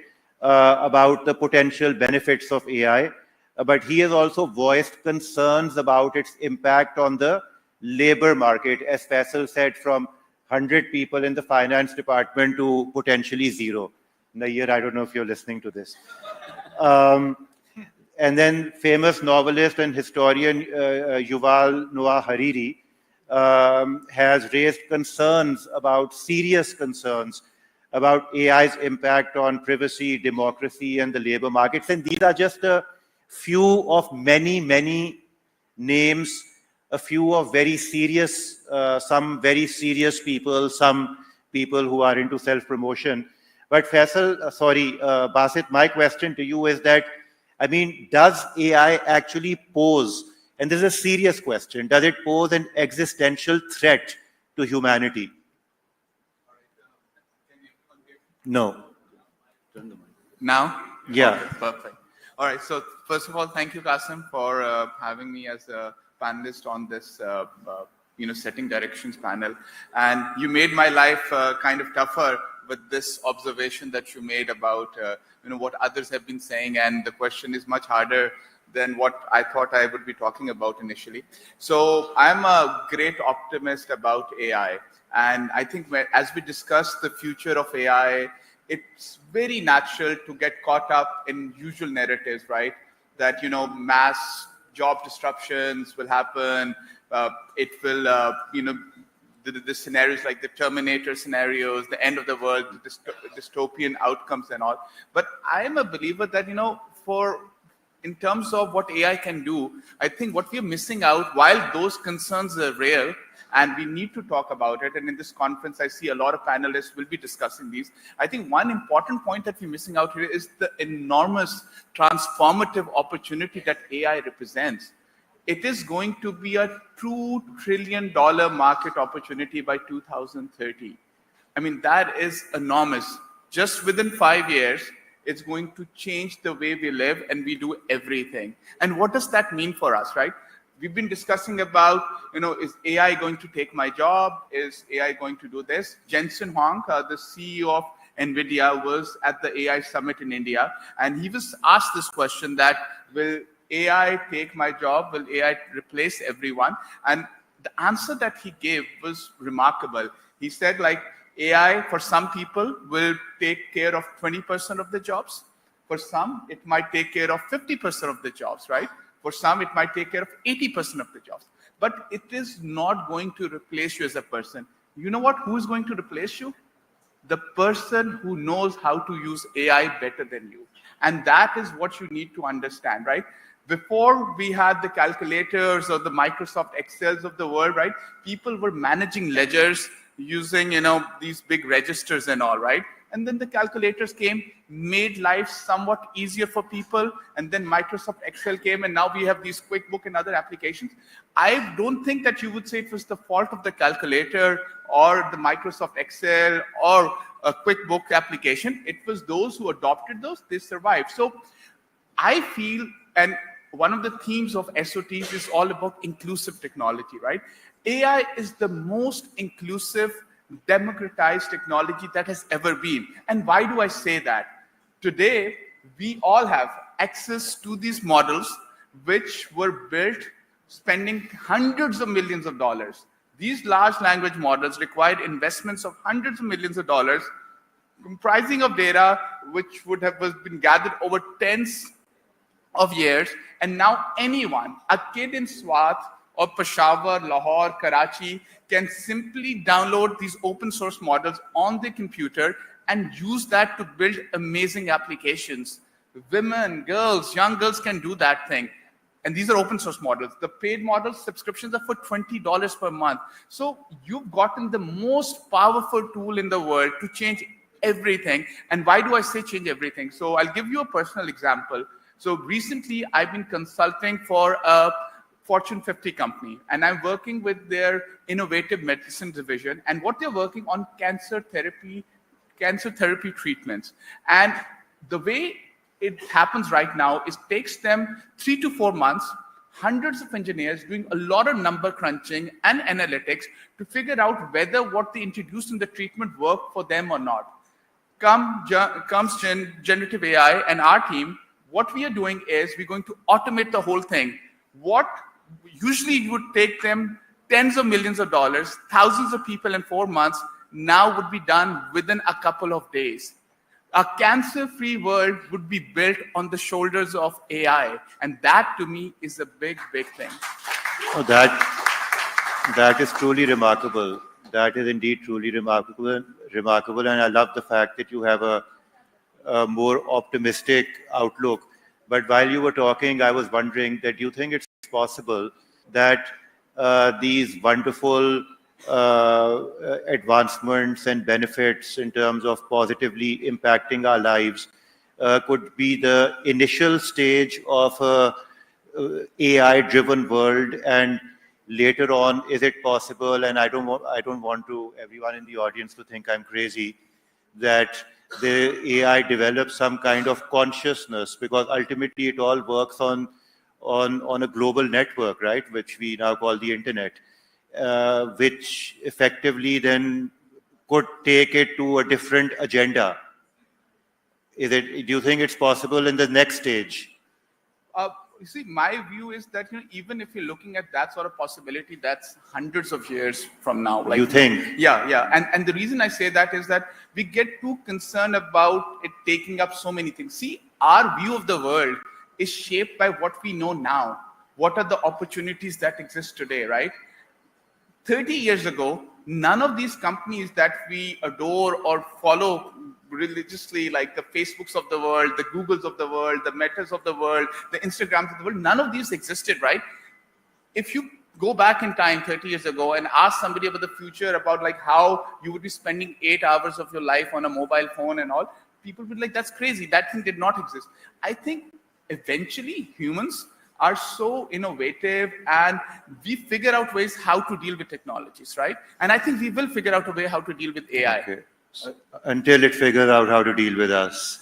Q: about the potential benefits of AI, but he has also voiced concerns about its impact on the labor market, as Faisal said, from 100 people in the finance department to potentially 0. Nayyar, I don't know if you're listening to this. And then famous novelist and historian Yuval Noah Hariri has raised serious concerns about AI's impact on privacy, democracy, and the labor markets. And these are just a few of many, many names, a few of very serious, some very serious people, some people who are into self-promotion. But Faisal, Basit, my question to you is that, I mean, does AI actually pose, and this is a serious question, does it pose an existential threat to humanity? No.
U: Now?
Q: Yeah.
U: Okay, perfect. All right. So first of all, thank you, Qasim, for having me as a panelist on this, setting directions panel. And you made my life kind of tougher with this observation that you made about, what others have been saying. And the question is much harder than what I thought I would be talking about initially. So I'm a great optimist about AI. And I think as we discuss the future of AI, it's very natural to get caught up in usual narratives, right? That, mass job disruptions will happen. It will, the scenarios like the Terminator scenarios, the end of the world, dystopian outcomes and all. But I am a believer that, in terms of what AI can do, I think what we're missing out, while those concerns are real, and we need to talk about it, and in this conference, I see a lot of panelists will be discussing these. I think one important point that we're missing out here is the enormous transformative opportunity that AI represents. It is going to be a $2 trillion market opportunity by 2030. I mean, that is enormous. Just within 5 years, it's going to change the way we live and we do everything. And what does that mean for us, right? We've been discussing about, is AI going to take my job? Is AI going to do this? Jensen Huang, the CEO of NVIDIA was at the AI summit in India, and he was asked this question that, will AI take my job? Will AI replace everyone? And the answer that he gave was remarkable. He said, like, AI for some people will take care of 20% of the jobs. For some, it might take care of 50% of the jobs, right? For some, it might take care of 80% of the jobs. But it is not going to replace you as a person. You know what? Who is going to replace you? The person who knows how to use AI better than you. And that is what you need to understand, right? Before we had the calculators or the Microsoft Excels of the world, right? People were managing ledgers using, these big registers and all, right? And then the calculators came, made life somewhat easier for people. And then Microsoft Excel came, and now we have these QuickBook and other applications. I don't think that you would say it was the fault of the calculator or the Microsoft Excel or a QuickBook application. It was those who adopted those, they survived. So I feel, and one of the themes of SOTs is all about inclusive technology, right? AI is the most inclusive, democratized technology that has ever been. And why do I say that? Today, we all have access to these models which were built spending hundreds of millions of dollars. These large language models required investments of hundreds of millions of dollars, comprising of data which would have been gathered over tens of years. And now anyone, a kid in Swat or Peshawar, Lahore, Karachi, can simply download these open source models on their computer and use that to build amazing applications. Women, girls, young girls can do that thing. And these are open source models. The paid models, subscriptions are for $20 per month. So you've gotten the most powerful tool in the world to change everything. And why do I say change everything? So I'll give you a personal example. So recently, I've been consulting for a Fortune 50 company, and I'm working with their innovative medicine division, and what they're working on cancer therapy treatments. And the way it happens right now is takes them 3 to 4 months, hundreds of engineers doing a lot of number crunching and analytics to figure out whether what they introduced in the treatment worked for them or not. Comes generative AI and our team. What we are doing is we're going to automate the whole thing. What usually would take them tens of millions of dollars, thousands of people in 4 months, now would be done within a couple of days. A cancer-free world would be built on the shoulders of AI. And that, to me, is a big, big thing.
Q: Oh, that is truly remarkable. That is indeed truly remarkable. And I love the fact that you have a more optimistic outlook. But while you were talking, I was wondering that you think it's possible that these wonderful advancements and benefits in terms of positively impacting our lives could be the initial stage of a AI-driven world, and later on, is it possible, and I don't want to everyone in the audience to think I'm crazy, that the AI develops some kind of consciousness, because ultimately it all works on a global network, right, which we now call the internet, which effectively then could take it to a different agenda. Do you think it's possible in the next stage?
U: You see, my view is that even if you're looking at that sort of possibility, that's hundreds of years from now.
Q: Like, you think?
U: Yeah. And the reason I say that is that we get too concerned about it taking up so many things. See, our view of the world is shaped by what we know now. What are the opportunities that exist today, right? 30 years ago, none of these companies that we adore or follow religiously, like the Facebooks of the world, the Googles of the world, the Metas of the world, the Instagrams of the world, none of these existed, right? If you go back in time 30 years ago and ask somebody about the future, about like how you would be spending 8 hours of your life on a mobile phone and all, people would be like, that's crazy. That thing did not exist. I think eventually humans are so innovative and we figure out ways how to deal with technologies, right? And I think we will figure out a way how to deal with AI.
Q: Okay. Until it figures out how to deal with us.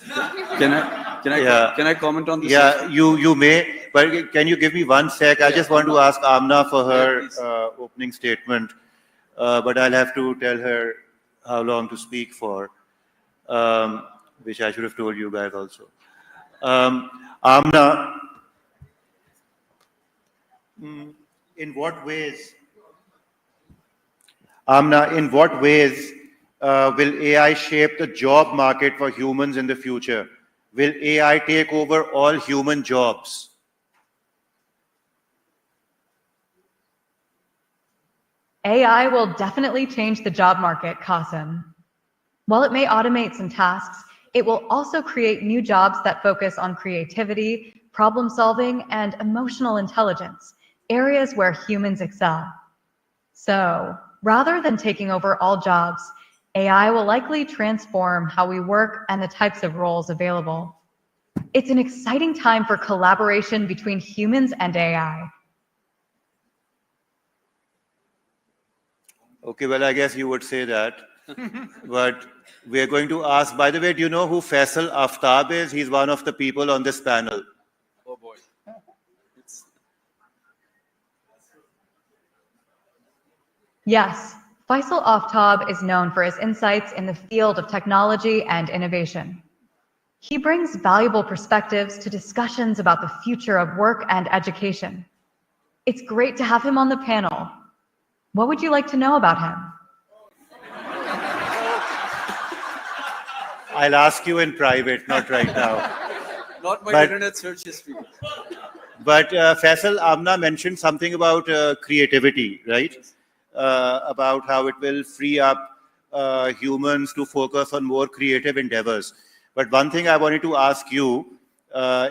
R: Can I comment on this?
Q: Yeah, you may, but can you give me 1 sec? I just want to ask Amna for her opening statement, but I'll have to tell her how long to speak for. which I should have told you guys also. Amna, in what ways? Amna, in what ways will AI shape the job market for humans in the future? Will AI take over all human jobs?
S: AI will definitely change the job market, Qasim. While it may automate some tasks, it will also create new jobs that focus on creativity, problem solving, and emotional intelligence, areas where humans excel. So, rather than taking over all jobs, AI will likely transform how we work and the types of roles available. It's an exciting time for collaboration between humans and AI.
Q: Okay, well, I guess you would say that. But we're going to ask, by the way, do you know who Faisal Aftab is? He's one of the people on this panel.
R: Oh boy.
S: Yes, Faisal Aftab is known for his insights in the field of technology and innovation. He brings valuable perspectives to discussions about the future of work and education. It's great to have him on the panel. What would you like to know about him?
Q: I'll ask you in private, not right now.
R: Not my
Q: But-
R: internet search history.
Q: But Faisal, Amna mentioned something about creativity, right? About how it will free up humans to focus on more creative endeavors. But one thing I wanted to ask you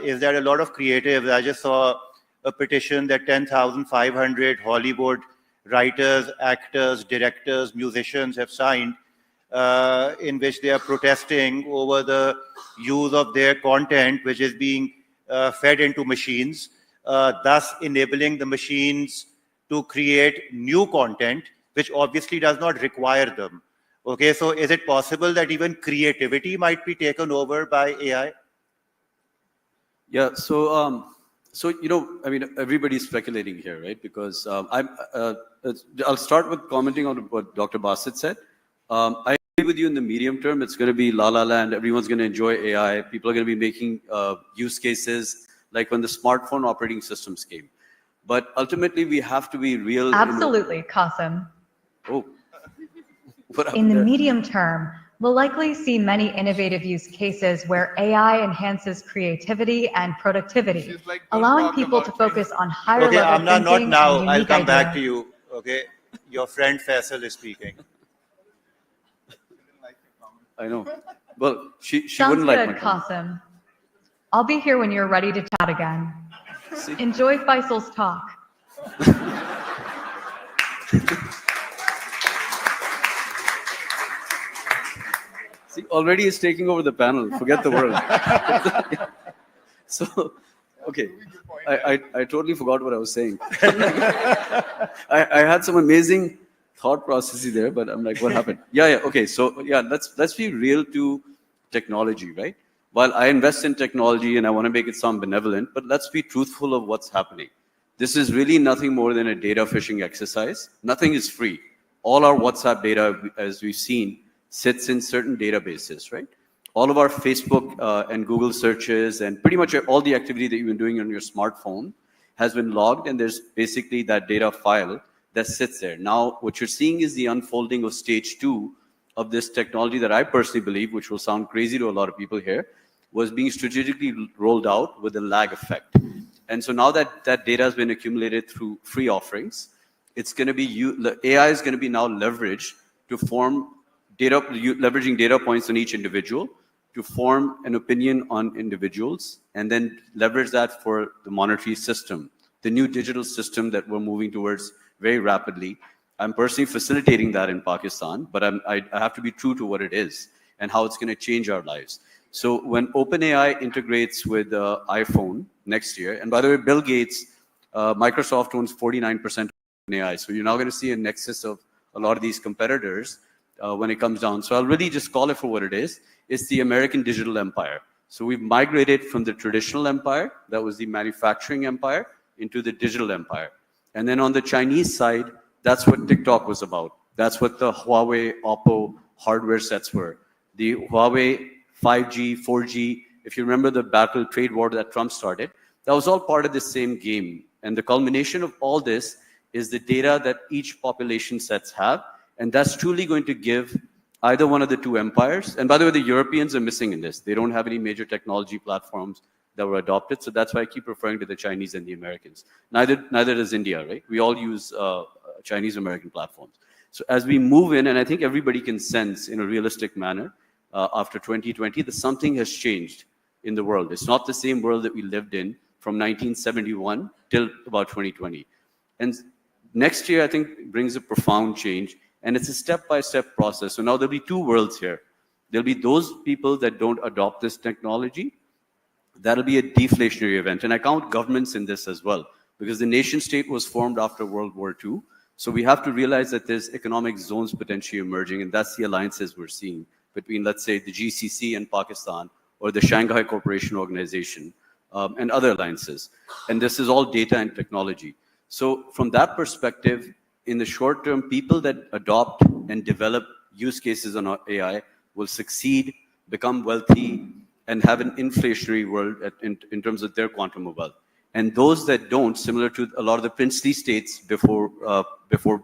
Q: is that a lot of creatives, I just saw a petition that 10,500 Hollywood writers, actors, directors, musicians have signed, in which they are protesting over the use of their content, which is being fed into machines, thus enabling the machines to create new content, which obviously does not require them. Okay, so is it possible that even creativity might be taken over by AI?
R: Yeah, so I mean, everybody's speculating here, right? Because I'll start with commenting on what Dr. Basit said. I agree with you in the medium term. It's going to be la la land. Everyone's going to enjoy AI. People are going to be making use cases like when the smartphone operating systems came. But ultimately, we have to be real.
S: Absolutely, Qasim.
R: Oh.
S: In the medium term, we'll likely see many innovative use cases where AI enhances creativity and productivity, allowing people to focus on higher
Q: Okay,
S: level
Q: Amna,
S: thinking
Q: not now.
S: and
Q: I'll
S: unique
Q: come back
S: ideas.
Q: to you. Okay, your friend Faisal is speaking.
R: I know. Well, she
S: Sounds
R: wouldn't like
S: good,
R: my comment.
S: Qasim. I'll be here when you're ready to chat again.
R: See?
S: Enjoy Faisal's talk.
R: See, already it's taking over the panel. Forget the world. So, okay, I totally forgot what I was saying. I had some amazing thought processes there, but I'm like, what happened? Yeah, okay. So yeah, let's be real to technology, right? While I invest in technology and I want to make it sound benevolent, but let's be truthful of what's happening. This is really nothing more than a data fishing exercise. Nothing is free. All our WhatsApp data, as we've seen, sits in certain databases, right? All of our Facebook and Google searches and pretty much all the activity that you've been doing on your smartphone has been logged, and there's basically that data file that sits there. Now, what you're seeing is the unfolding of stage 2 of this technology that I personally believe, which will sound crazy to a lot of people here, was being strategically rolled out with a lag effect. And so now that that data has been accumulated through free offerings, it's going to be, AI is going to be now leveraged to form data, leveraging data points on each individual to form an opinion on individuals, and then leverage that for the monetary system, the new digital system that we're moving towards very rapidly. I'm personally facilitating that in Pakistan, but I have to be true to what it is and how it's going to change our lives. So when OpenAI integrates with iPhone next year, and by the way, Bill Gates, Microsoft owns 49% of OpenAI, so you're now going to see a nexus of a lot of these competitors when it comes down. So I'll really just call it for what it is. It's the American digital empire. So we've migrated from the traditional empire, that was the manufacturing empire, into the digital empire. And then on the Chinese side, that's what TikTok was about. That's what the Huawei, Oppo hardware sets were. the Huawei 5G, 4G, if you remember the battle trade war that Trump started, that was all part of the same game. And the culmination of all this is the data that each population sets have. And that's truly going to give either one of the two empires. And by the way, the Europeans are missing in this. They don't have any major technology platforms that were adopted. So that's why I keep referring to the Chinese and the Americans. Neither does India, right? We all use Chinese-American platforms. So as we move in, and I think everybody can sense in a realistic manner, after 2020, that something has changed in the world. It's not the same world that we lived in from 1971 till about 2020. And next year, I think, brings a profound change. And it's a step-by-step process. So now there'll be two worlds here. There'll be those people that don't adopt this technology. That'll be a deflationary event. And I count governments in this as well, because the nation state was formed after World War II. So we have to realize that there's economic zones potentially emerging, and that's the alliances we're seeing between, let's say, the GCC and Pakistan, or the Shanghai Cooperation Organization, and other alliances. And this is all data and technology. So from that perspective, in the short term, people that adopt and develop use cases on AI will succeed, become wealthy, and have an inflationary world in terms of their quantum of wealth. And those that don't, similar to a lot of the princely states before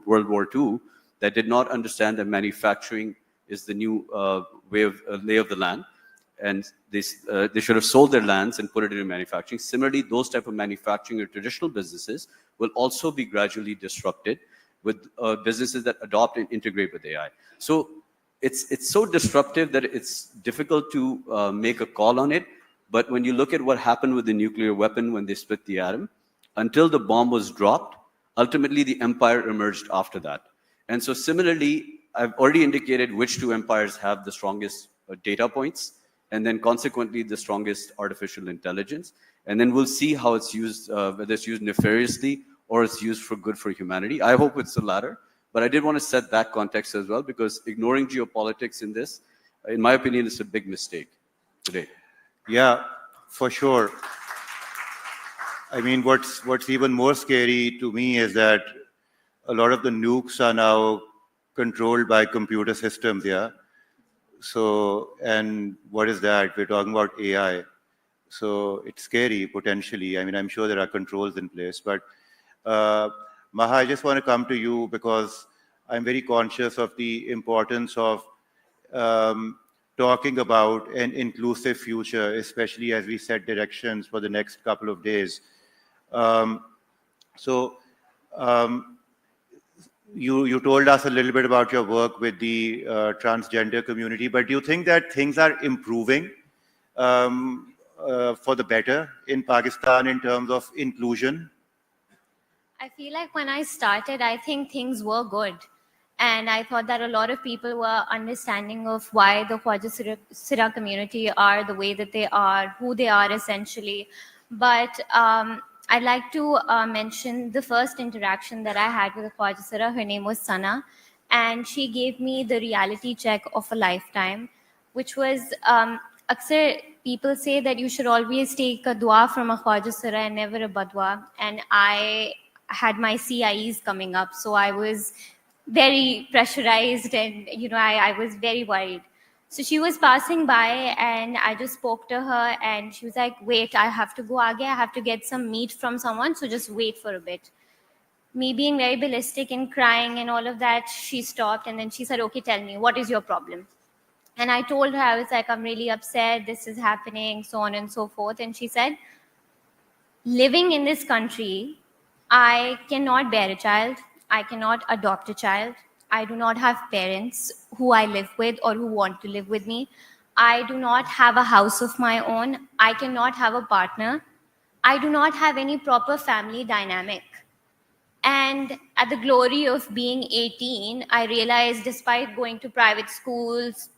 R: World War II, that did not understand that manufacturing is the new lay of the land, and they should have sold their lands and put it into manufacturing. Similarly, those type of manufacturing or traditional businesses will also be gradually disrupted with businesses that adopt and integrate with AI. So it's so disruptive that it's difficult to make a call on it. But when you look at what happened with the nuclear weapon when they split the atom, until the bomb was dropped, ultimately the empire emerged after that. And so similarly, I've already indicated which two empires have the strongest data points, and then consequently the strongest artificial intelligence. And then we'll see how it's used, whether it's used nefariously or it's used for good for humanity. I hope it's the latter. But I did want to set that context as well, because ignoring geopolitics in this, in my opinion, is a big mistake today.
Q: Yeah, for sure. I mean, what's even more scary to me is that a lot of the nukes are now controlled by computer systems, yeah? So, and what is that? We're talking about AI. So it's scary, potentially. I mean, I'm sure there are controls in place. But Maha, I just want to come to you because I'm very conscious of the importance of talking about an inclusive future, especially as we set directions for the next couple of days. You told us a little bit about your work with the transgender community, but do you think that things are improving for the better in Pakistan in terms of inclusion?
T: I feel like when I started, I think things were good. And I thought that a lot of people were understanding of why the Khwaja Sira community are the way that they are, who they are essentially. But I'd like to mention the first interaction that I had with the Khwaja Sira. Her name was Sana. And she gave me the reality check of a lifetime, which was, aksar people say that you should always take a dua from a Khwaja Sira and never a badwa. And I had my CIEs coming up, so I was very pressurized, and I was very worried. So she was passing by and I just spoke to her and she was like, wait, I have to go aage, I have to get some meat from someone, so just wait for a bit. Me being very ballistic and crying and all of that, she stopped and then she said, okay, tell me, what is your problem? And I told her, I was like, I'm really upset, this is happening, so on and so forth. And she said, living in this country, I cannot bear a child, I cannot adopt a child, I do not have parents who I live with or who want to live with me, I do not have a house of my own, I cannot have a partner, I do not have any proper family dynamic. And at the glory of being 18, I realized despite going to private schools,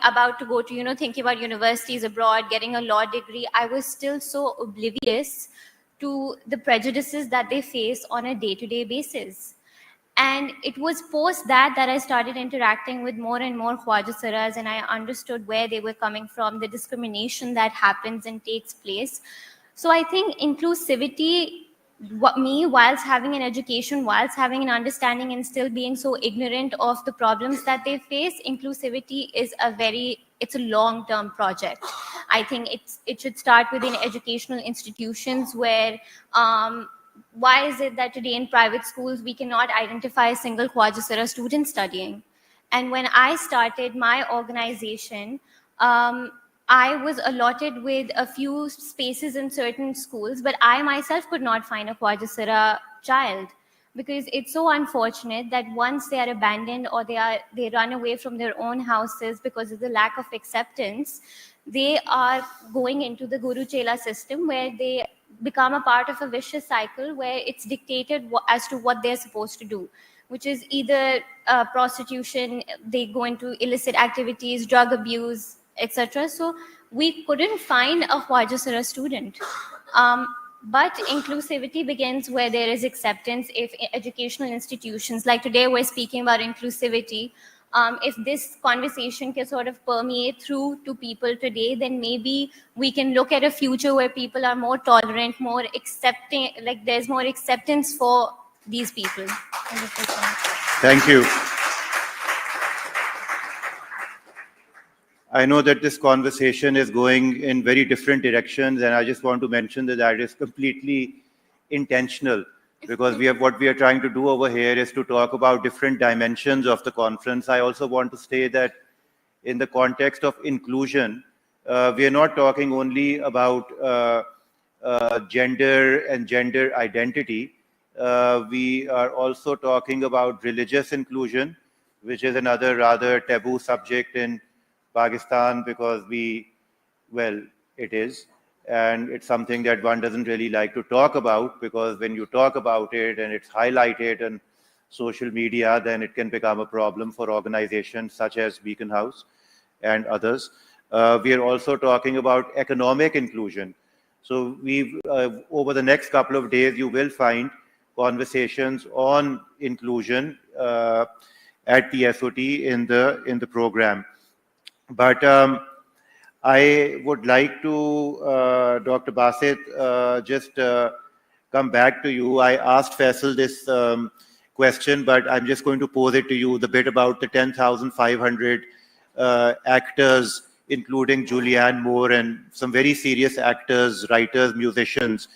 T: about to go to, thinking about universities abroad, getting a law degree, I was still so oblivious to the prejudices that they face on a day-to-day basis. And it was post that I started interacting with more and more Khwaja Siras, and I understood where they were coming from, the discrimination that happens and takes place. So I think inclusivity me, whilst having an education, whilst having an understanding, and still being so ignorant of the problems that they face. Inclusivity is it's a long-term project. I think it should start within educational institutions where why is it that today in private schools we cannot identify a single Quadrocera student studying? And when I started my organization, I was allotted with a few spaces in certain schools, but I myself could not find a Quadrocera child, because it's so unfortunate that once they are abandoned or they run away from their own houses because of the lack of acceptance, they are going into the Guru Chela system, where they become a part of a vicious cycle where it's dictated as to what they're supposed to do, which is either prostitution, they go into illicit activities, drug abuse, etc. So we couldn't find a Quadrocera student. But inclusivity begins where there is acceptance. If educational institutions, like today we're speaking about inclusivity, if this conversation can sort of permeate through to people today, then maybe we can look at a future where people are more tolerant, more accepting, like there's more acceptance for these people.
Q: Thank you. I know that this conversation is going in very different directions, and I just want to mention that that is completely intentional, because what we are trying to do over here is to talk about different dimensions of the conference. I also want to say that in the context of inclusion, we are not talking only about gender and gender identity. We are also talking about religious inclusion, which is another rather taboo subject in Pakistan, because it is, and it's something that one doesn't really like to talk about, because when you talk about it and it's highlighted on social media, then it can become a problem for organizations such as Beacon House and others. We are also talking about economic inclusion. So over the next couple of days, you will find conversations on inclusion at the SOT in the program. But I would like to, Dr. Basit, just come back to you. I asked Faisal this question, but I'm just going to pose it to you, the bit about the 10,500 actors, including Julianne Moore and some very serious actors, writers, musicians,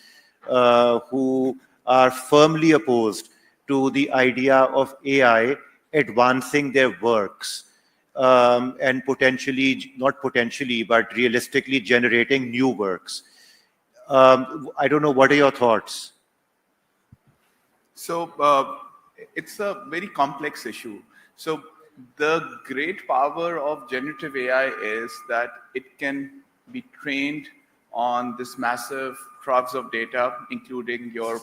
Q: who are firmly opposed to the idea of AI advancing their works. And not potentially, but realistically generating new works. I don't know, what are your thoughts?
U: So it's a very complex issue. So the great power of generative AI is that it can be trained on this massive troves of data, including your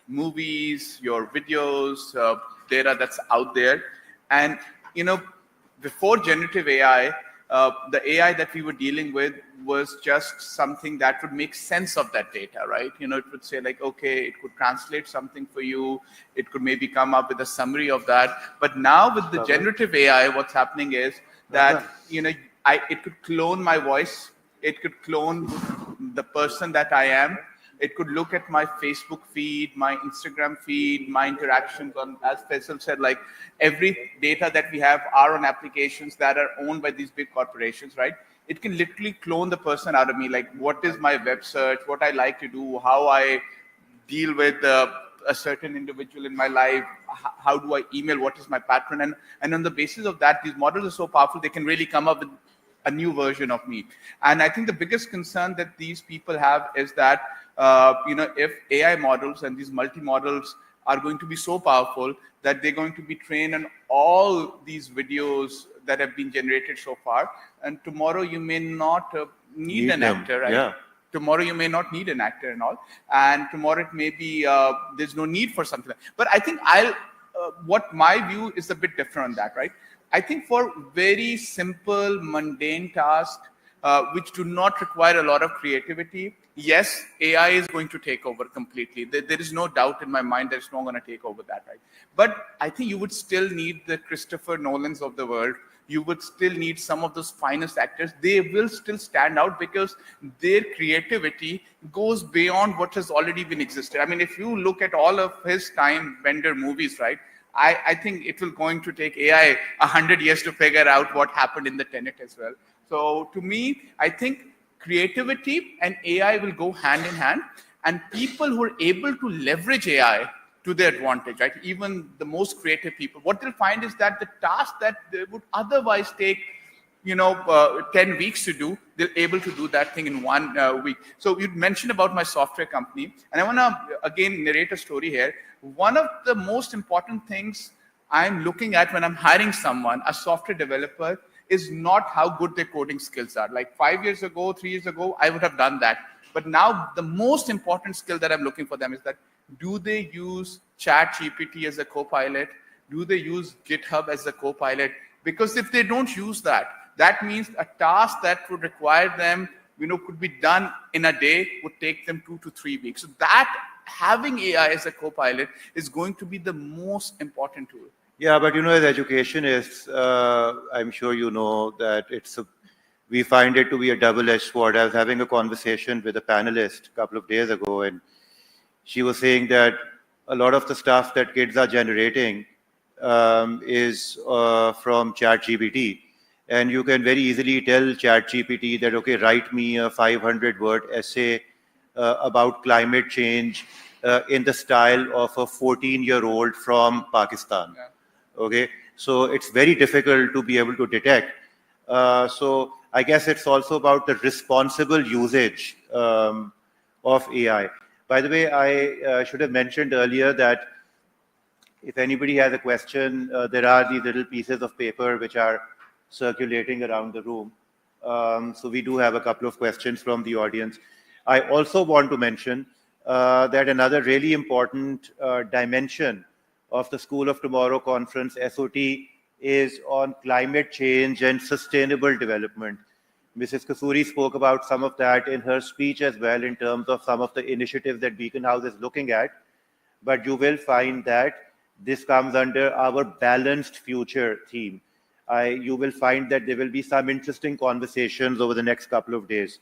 U: movies, your videos, data that's out there. And, before generative AI, the AI that we were dealing with was just something that would make sense of that data, right? It would say like, okay, it could translate something for you. It could maybe come up with a summary of that. But now with the generative AI, what's happening is that, it could clone my voice. It could clone the person that I am. It could look at my Facebook feed, my Instagram feed, my interactions on, as Faisal said, like every data that we have are on applications that are owned by these big corporations, right? It can literally clone the person out of me, like what is my web search, what I like to do, how I deal with a certain individual in my life, how do I email, what is my pattern. And on the basis of that, these models are so powerful, they can really come up with a new version of me. And I think the biggest concern that these people have is that, if AI models and these multi-models are going to be so powerful that they're going to be trained on all these videos that have been generated so far, and tomorrow you may not need an actor, right?
Q: Yeah.
U: Tomorrow you may not need an actor and all, and tomorrow it may be there's no need for something. But I think what my view is a bit different on that, right? I think for very simple, mundane tasks, which do not require a lot of creativity, yes, AI is going to take over completely. There is no doubt in my mind that it's not going to take over that, right? But I think you would still need the Christopher Nolans of the world you would still need some of those finest actors. They will still stand out because their creativity goes beyond what has already been existed. I mean, if you look at all of his time Bender movies, right, I think it will going to take AI 100 years to figure out what happened in the Tenet as well. So to me, I think creativity and AI will go hand in hand, and people who are able to leverage AI to their advantage, right? Even the most creative people, what they'll find is that the task that they would otherwise take 10 weeks to do, they're able to do that thing in 1 week. So you mentioned about my software company, and I want to again narrate a story here. One of the most important things I'm looking at when I'm hiring someone, a software developer, is not how good their coding skills are. Like 5 years ago, 3 years ago, I would have done that. But now the most important skill that I'm looking for them is that, do they use ChatGPT as a co-pilot? Do they use GitHub as a co-pilot? Because if they don't use that, that means a task that would require them, could be done in a day would take them 2 to 3 weeks. So that having AI as a co-pilot is going to be the most important tool.
Q: Yeah, but as educationists, I'm sure you know that we find it to be a double-edged sword. I was having a conversation with a panelist a couple of days ago, and she was saying that a lot of the stuff that kids are generating is from ChatGPT. And you can very easily tell ChatGPT that, okay, write me a 500-word essay about climate change in the style of a 14-year-old from Pakistan. Yeah. Okay, so it's very difficult to be able to detect. So I guess it's also about the responsible usage of AI. By the way, I should have mentioned earlier that if anybody has a question, there are these little pieces of paper which are circulating around the room. So we do have a couple of questions from the audience. I also want to mention that another really important dimension of the School of Tomorrow conference, SOT, is on climate change and sustainable development. Mrs. Kasuri spoke about some of that in her speech as well, in terms of some of the initiatives that Beacon House is looking at. But you will find that this comes under our balanced future theme. You will find that there will be some interesting conversations over the next couple of days.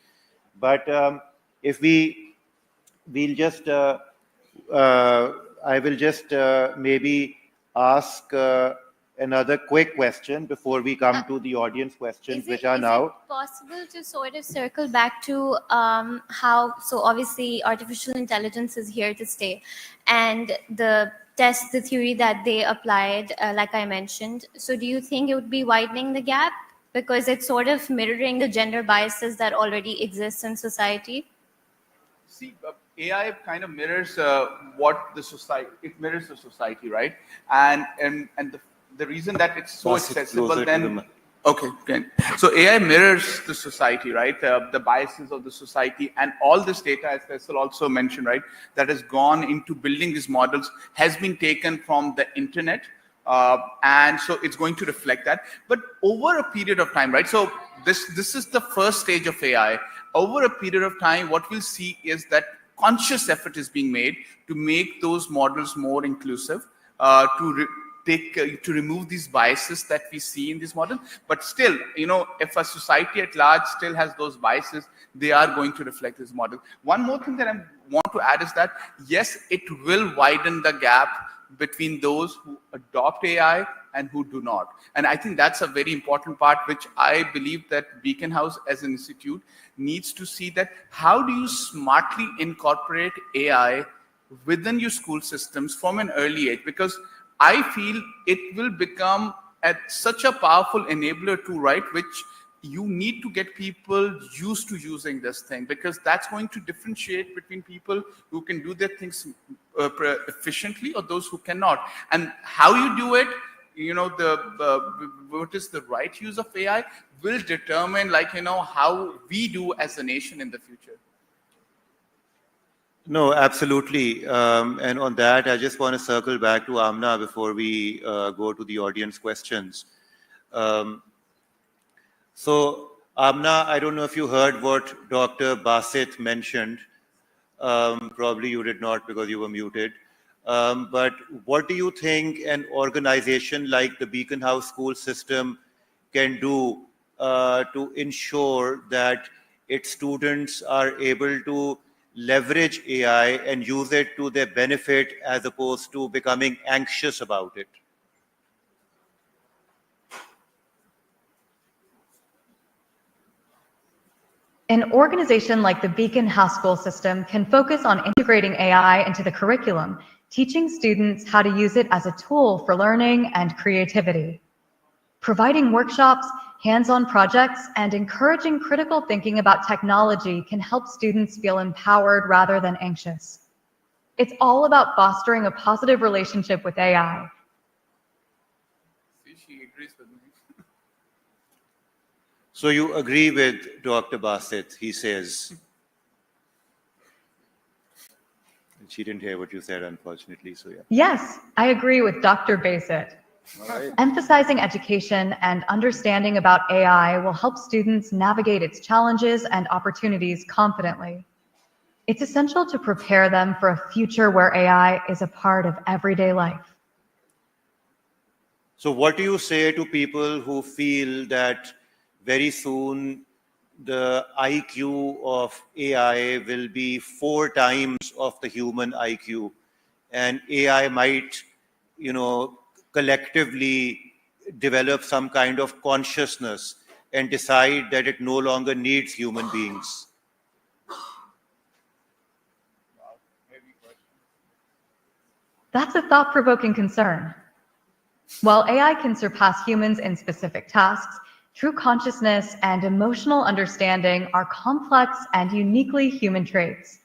Q: But if we'll just, I will just maybe ask another quick question before we come to the audience questions, which are now.
T: Is it possible to sort of circle back to so obviously artificial intelligence is here to stay, and the theory that they applied, like I mentioned. So do you think it would be widening the gap because it's sort of mirroring the gender biases that already exist in society?
U: See, AI kind of mirrors what the society, it mirrors the society, right? And the reason that it's so accessible then, okay. So AI mirrors the society, right? The biases of the society, and all this data, as Faisal also mentioned, right, that has gone into building these models has been taken from the internet. And so it's going to reflect that. But over a period of time, right? So this is the first stage of AI. Over a period of time, what we'll see is that conscious effort is being made to make those models more inclusive, to remove these biases that we see in this model. But still, if a society at large still has those biases, they are going to reflect this model. One more thing that I want to add is that, yes, it will widen the gap between those who adopt AI and who do not. And I think that's a very important part, which I believe that Beacon House as an institute needs to see, that how do you smartly incorporate AI within your school systems from an early age? Because I feel it will become such a powerful enabler tool, right? Which you need to get people used to using this thing, because that's going to differentiate between people who can do their things efficiently or those who cannot. And how you do it, what is the right use of AI will determine, how we do as a nation in the future.
Q: No, absolutely. And on that, I just want to circle back to Amna before we go to the audience questions. So, Amna, I don't know if you heard what Dr. Basit mentioned. Probably you did not because you were muted. But what do you think an organization like the Beacon House school system can do to ensure that its students are able to leverage AI and use it to their benefit as opposed to becoming anxious about it?
S: An organization like the Beacon House School System can focus on integrating AI into the curriculum, teaching students how to use it as a tool for learning and creativity. Providing workshops, hands-on projects, and encouraging critical thinking about technology can help students feel empowered rather than anxious. It's all about fostering a positive relationship with AI.
U: See, she agrees with me.
Q: So you agree with Dr. Basit, he says. She didn't hear what you said, unfortunately, so yeah.
S: Yes, I agree with Dr. Basit.
Q: Right.
S: Emphasizing education and understanding about AI will help students navigate its challenges and opportunities confidently. It's essential to prepare them for a future where AI is a part of everyday life.
Q: So what do you say to people who feel that very soon the IQ of AI will be 4 times of the human IQ, and AI might, collectively develop some kind of consciousness and decide that it no longer needs human beings?
S: That's a thought-provoking concern. While AI can surpass humans in specific tasks, true consciousness and emotional understanding are complex and uniquely human traits.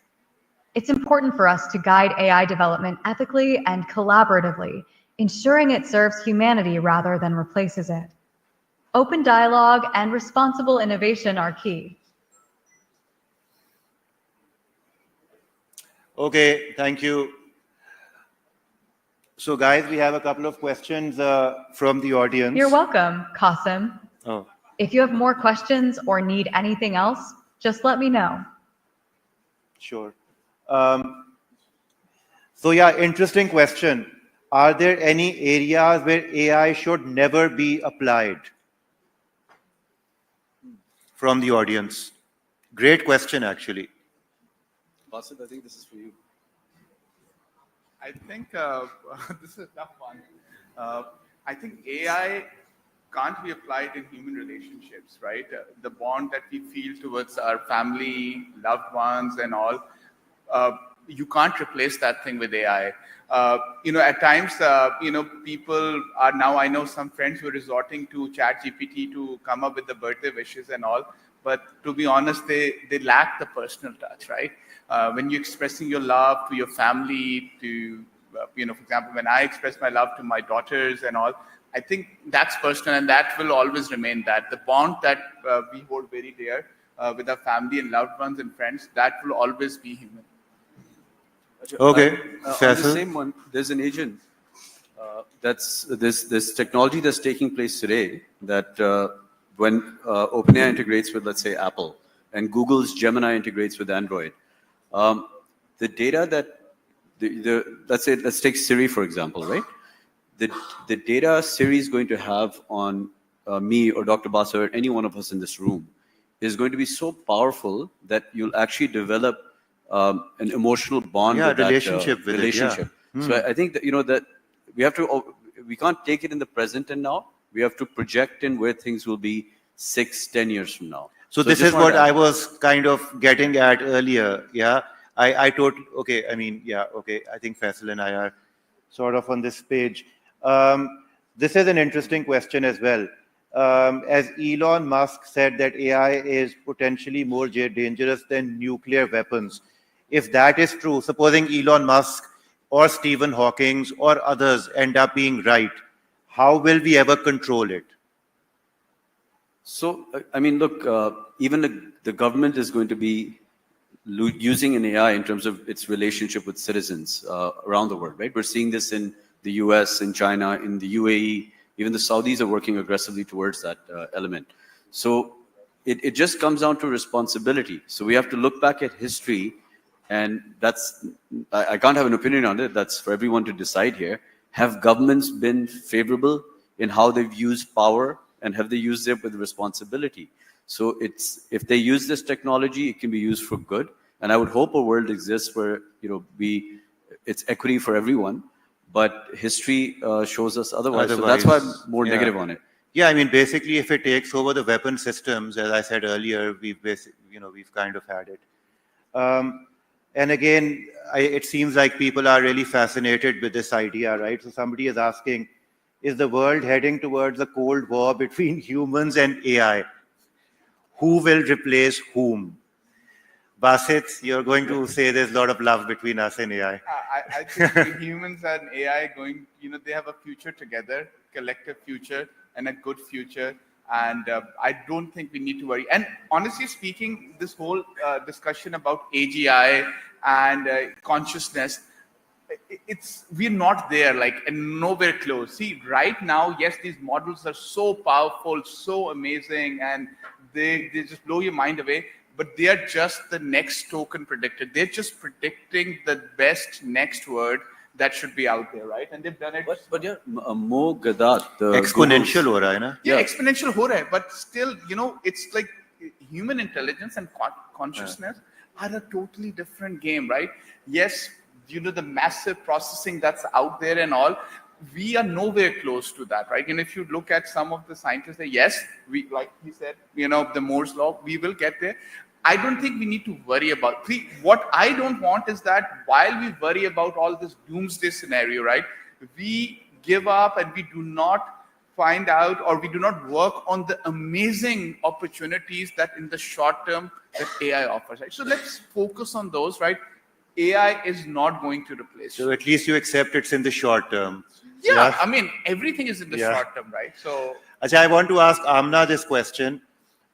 S: It's important for us to guide AI development ethically and collaboratively, ensuring it serves humanity rather than replaces it. Open dialogue and responsible innovation are key.
Q: Okay, thank you. So guys, we have a couple of questions from the audience.
S: You're welcome, Qasim.
Q: Oh.
S: If you have more questions or need anything else, just let me know.
Q: Sure. So yeah, interesting question. Are there any areas where AI should never be applied? From the audience. Great question, actually.
R: Basit, I think this is for you.
U: I think this is a tough one. I think AI can't be applied in human relationships, right? The bond that we feel towards our family, loved ones, and all, you can't replace that thing with AI. At times, people are now, I know some friends who are resorting to ChatGPT to come up with the birthday wishes and all, but to be honest, they lack the personal touch, right? When you're expressing your love to your family, to, for example, when I express my love to my daughters and all, I think that's personal, and that will always remain that. The bond that we hold very dear with our family and loved ones and friends, that will always be human.
Q: Okay,
R: on the same one, there's an agent that's this technology that's taking place today that when OpenAI integrates with, let's say, Apple, and Google's Gemini integrates with Android, the data that let's take Siri for example, right? The data Siri is going to have on me or Dr. Basit or any one of us in this room is going to be so powerful that you'll actually develop an emotional bond with
Q: relationship
R: that
Q: with
R: relationship.
Q: It, yeah.
R: So I think that that we can't take it in the present and now. We have to project in where things will be 6-10 years from now.
Q: So this is what I was kind of getting at earlier. Yeah, I totally, okay. I mean, yeah, okay. I think Faisal and I are sort of on this page. This is an interesting question as well. As Elon Musk said that AI is potentially more dangerous than nuclear weapons. If that is true, supposing Elon Musk or Stephen Hawking or others end up being right, how will we ever control it?
R: So, I mean, look, even the government is going to be using an AI in terms of its relationship with citizens around the world, right? We're seeing this in the US, in China, in the UAE. Even the Saudis are working aggressively towards that element. So it just comes down to responsibility. So we have to look back at history, and I can't have an opinion on it. That's for everyone to decide here. Have governments been favorable in how they've used power and have they used it with responsibility? So if they use this technology, it can be used for good. And I would hope a world exists where, it's equity for everyone, but history shows us otherwise. So that's why I'm more negative on it.
Q: Yeah, I mean, basically, if it takes over the weapon systems, as I said earlier, we've kind of had it. And again, it seems like people are really fascinated with this idea, right? So somebody is asking, is the world heading towards a Cold War between humans and AI? Who will replace whom? Basit, you're going to say there's a lot of love between us and AI.
U: I think humans and AI they have a future together, collective future, and a good future. And I don't think we need to worry. And honestly speaking, this whole discussion about AGI and consciousness, we're not there, and nowhere close. See, right now, yes, these models are so powerful, so amazing, and they just blow your mind away. But they are just the next token predictor. They're just predicting the best next word that should be out there, right? And they've done it.
R: But yeah, Mo Gadat, the
Q: exponential ho raha hai na?
U: Yeah, exponential ho raha hai, but still, it's like human intelligence and consciousness are a totally different game, right? Yes, the massive processing that's out there and all, we are nowhere close to that, right? And if you look at some of the scientists, yes, we, like he said, the Moore's law, we will get there. I don't think we need to worry about. What I don't want is that while we worry about all this doomsday scenario, right, we give up and we do not find out, or we do not work on the amazing opportunities that in the short term that AI offers, right? So let's focus on those, right? AI is not going to replace you.
Q: So at least you accept it's in the short term.
U: Yeah, I mean, everything is in the short term, right? So,
Q: I want to ask Amna this question.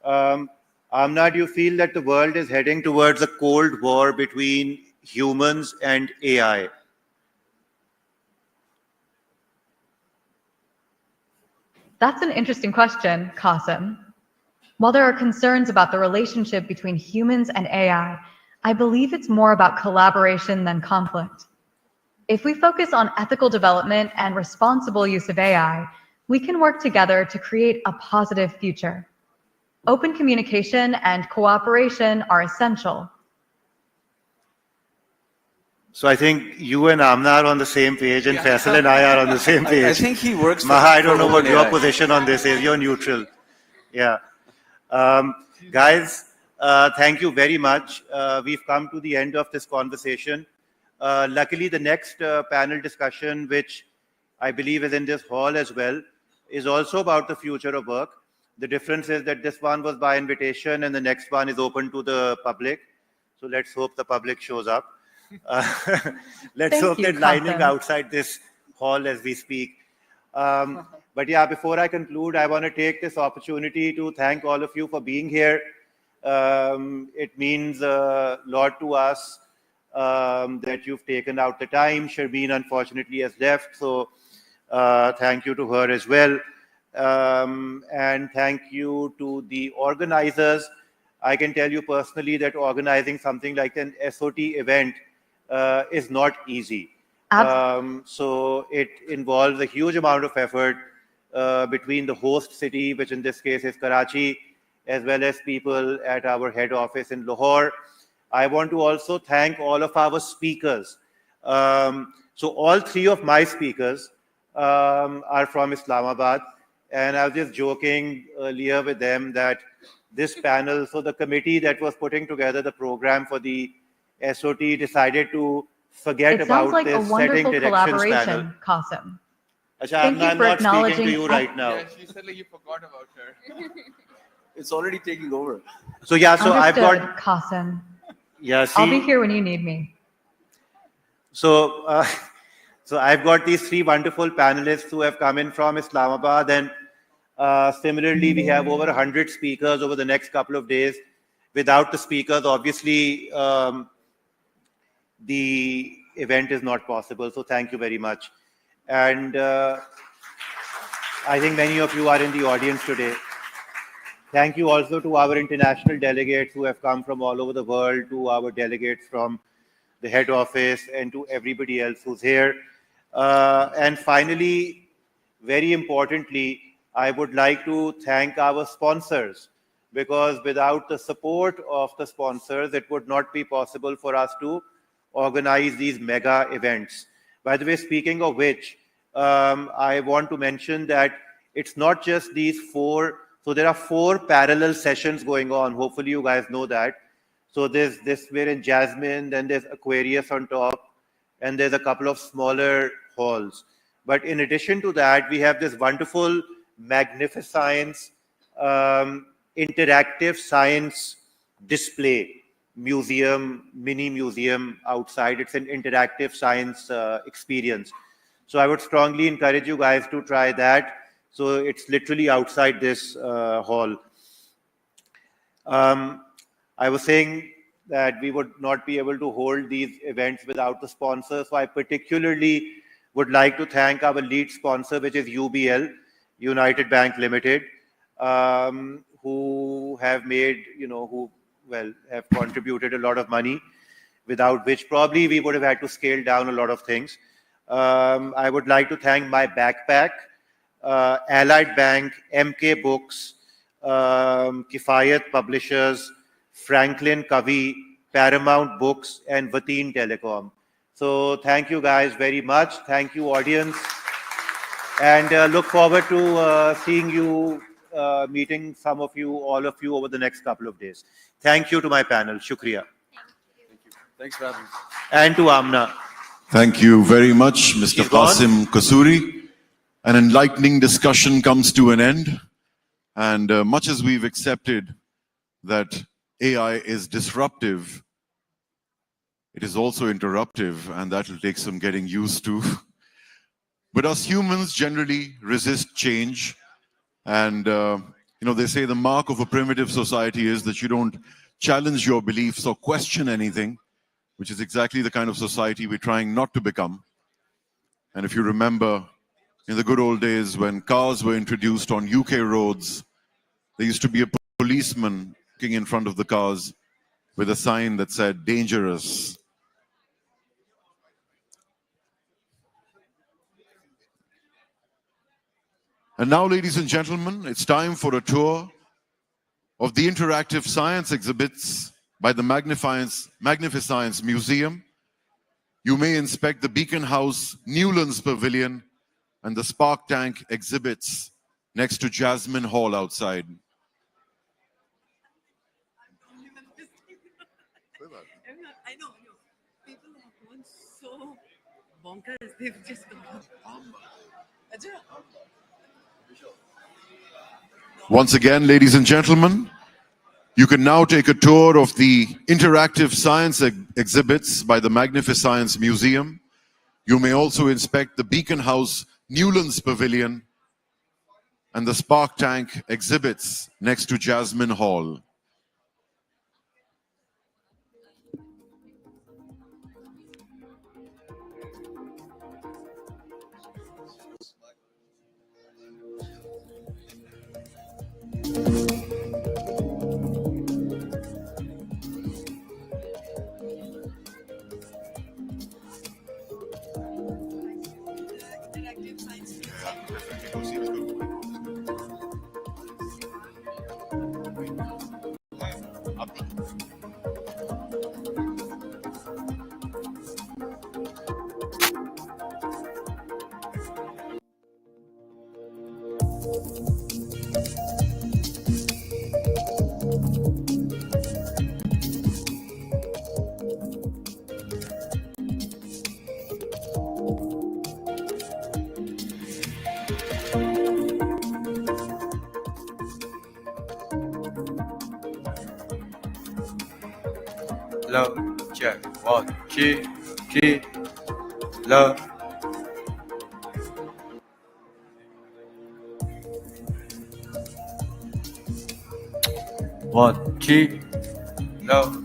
Q: Amna, do you feel that the world is heading towards a Cold War between humans and AI?
S: That's an interesting question, Qasim. While there are concerns about the relationship between humans and AI, I believe it's more about collaboration than conflict. If we focus on ethical development and responsible use of AI, we can work together to create a positive future. Open communication and cooperation are essential.
Q: So I think you and Amna are on the same page, and Faisal and I are on the same page.
R: I think he works for
Q: Maha, I don't know what your
R: AI.
Q: position on this is. You're neutral. Yeah. Guys, thank you very much. We've come to the end of this conversation. Luckily, the next panel discussion, which I believe is in this hall as well, is also about the future of work. The difference is that this one was by invitation and the next one is open to the public. So let's hope the public shows up. Let's hope they're lining outside this hall as we speak. But yeah, before I conclude, I want to take this opportunity to thank all of you for being here. It means a lot to us that you've taken out the time. Sharbeen unfortunately has left, so thank you to her as well. And thank you to the organizers. I can tell you personally that organizing something like an SOT event is not easy. So it involves a huge amount of effort between the host city, which in this case is Karachi, as well as people at our head office in Lahore. I want to also thank all of our speakers. So all three of my speakers are from Islamabad. And I was just joking earlier with them that this panel, so the committee that was putting together the program for the SOT decided to forget about
S: like
Q: this
S: a wonderful
Q: setting directions
S: collaboration,
Q: panel.
S: Qasim.
Q: I'm
S: you for
Q: not speaking to
S: acknowledging-
Q: you right now.
U: yeah, she said like you forgot about her.
R: It's already taking over.
Q: So yeah, so I've
S: Understood,
Q: got,
S: Qasim.
Q: yeah, see.
S: I'll be here when you need me.
Q: So, so I've got these three wonderful panelists who have come in from Islamabad, and similarly, we have over 100 speakers over the next couple of days. Without the speakers, obviously, the event is not possible. So thank you very much. And I think many of you are in the audience today. Thank you also to our international delegates who have come from all over the world, to our delegates from the head office, and to everybody else who's here. And finally, very importantly, I would like to thank our sponsors, because without the support of the sponsors, it would not be possible for us to organize these mega events. By the way, speaking of which, I want to mention that it's not just these four. So there are 4 parallel sessions going on. Hopefully you guys know that. So there's this, we're in Jasmine, then there's Aquarius on top, and there's a couple of smaller halls. But in addition to that, we have this wonderful magnificence, interactive science display museum, mini museum outside. It's an interactive science experience. So I would strongly encourage you guys to try that. So it's literally outside this hall. I was saying that we would not be able to hold these events without the sponsors. So I particularly would like to thank our lead sponsor, which is UBL, United Bank Limited, who have made, have contributed a lot of money, without which probably we would have had to scale down a lot of things. I would like to thank my backpack, Allied Bank, MK Books, Kifayat Publishers, Franklin Covey, Paramount Books, and Vateen Telecom. So thank you guys very much. Thank you, audience. And look forward to seeing you, meeting some of you, all of you over the next couple of days. Thank you to my panel. Shukriya.
R: Thank you. Thanks for having me.
Q: And to Amna.
A: Thank you very much, Mr. Qasim Kasuri. An enlightening discussion comes to an end. And much as we've accepted that AI is disruptive, it is also interruptive, and that will take some getting used to. But us humans generally resist change. And, they say the mark of a primitive society is that you don't challenge your beliefs or question anything, which is exactly the kind of society we're trying not to become. And if you remember, in the good old days when cars were introduced on UK roads, there used to be a policeman walking in front of the cars with a sign that said, "Dangerous." And now, ladies and gentlemen, it's time for a tour of the interactive science exhibits by the Magnificence Museum. You may inspect the Beacon House Newlands Pavilion and the Spark Tank exhibits next to Jasmine Hall outside.
B: I know. People have gone so bonkers. They've just gone.
A: Once again, ladies and gentlemen, you can now take a tour of the interactive science exhibits by the Magnificence Museum. You may also inspect the Beacon House Newlands Pavilion and the Spark Tank exhibits next to Jasmine Hall.
V: Love, check, 1, 2, 3, love. One, two, love.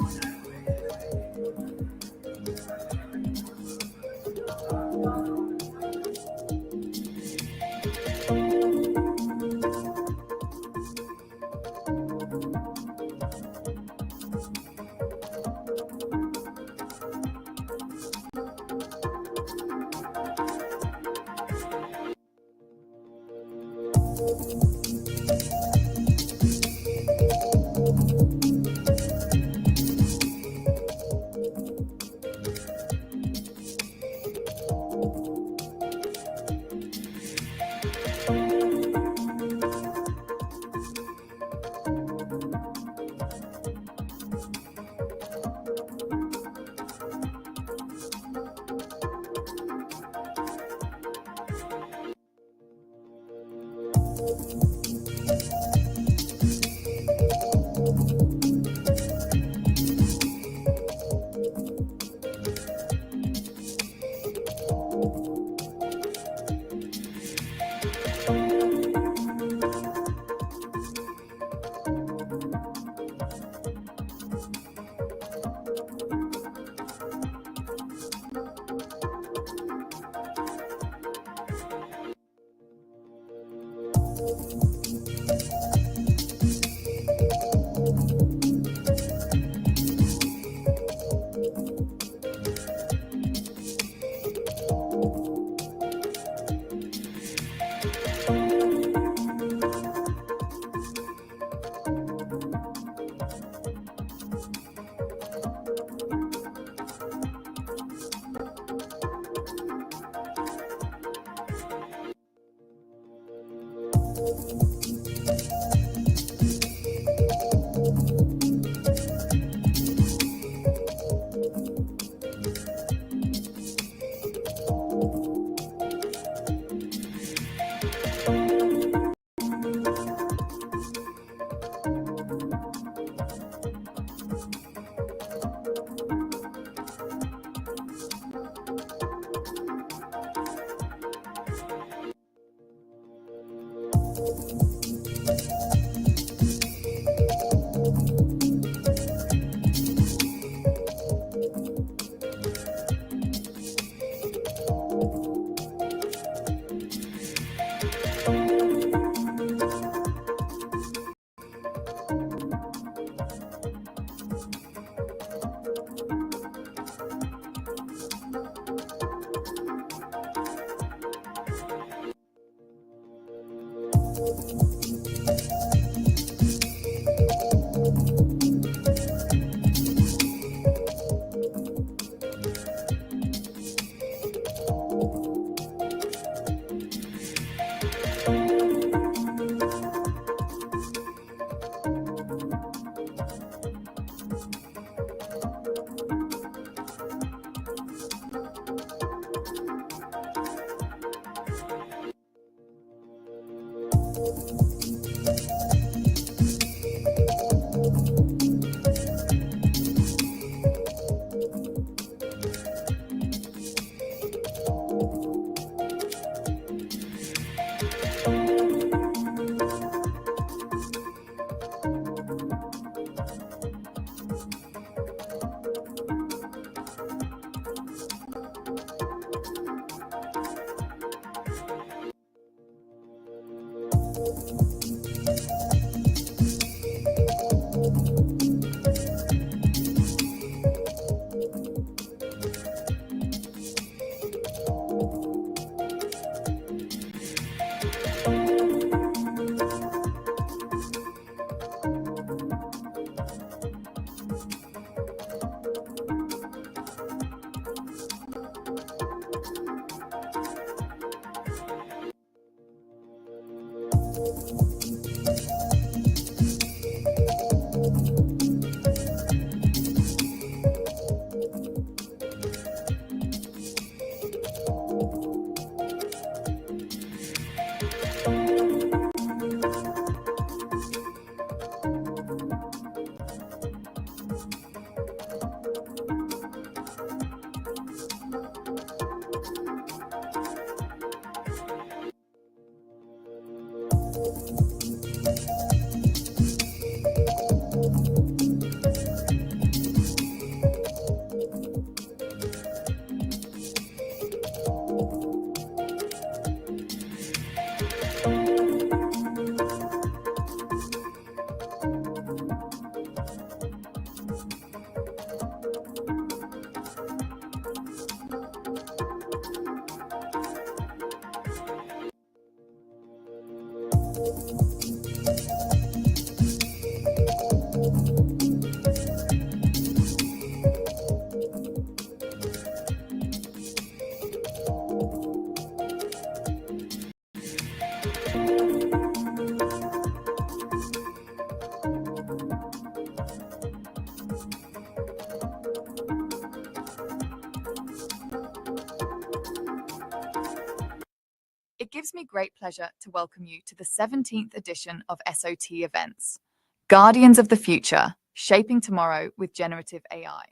C: It gives me great pleasure to welcome you to the 17th edition of SOT events, Guardians of the Future, Shaping Tomorrow with Generative AI.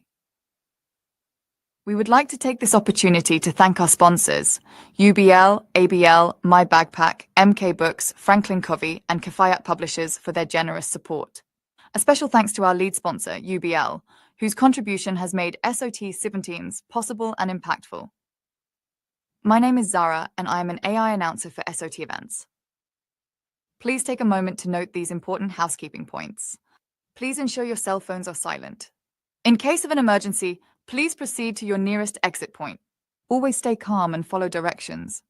C: We would like to take this opportunity to thank our sponsors, UBL, ABL, My Bagpack, MK Books, Franklin Covey, and Kafayat Publishers for their generous support. A special thanks to our lead sponsor, UBL, whose contribution has made SOT 17s possible and impactful. My name is Zara, and I am an AI announcer for SOT events. Please take a moment to note these important housekeeping points. Please ensure your cell phones are silent. In case of an emergency, please proceed to your nearest exit point. Always stay calm and follow directions.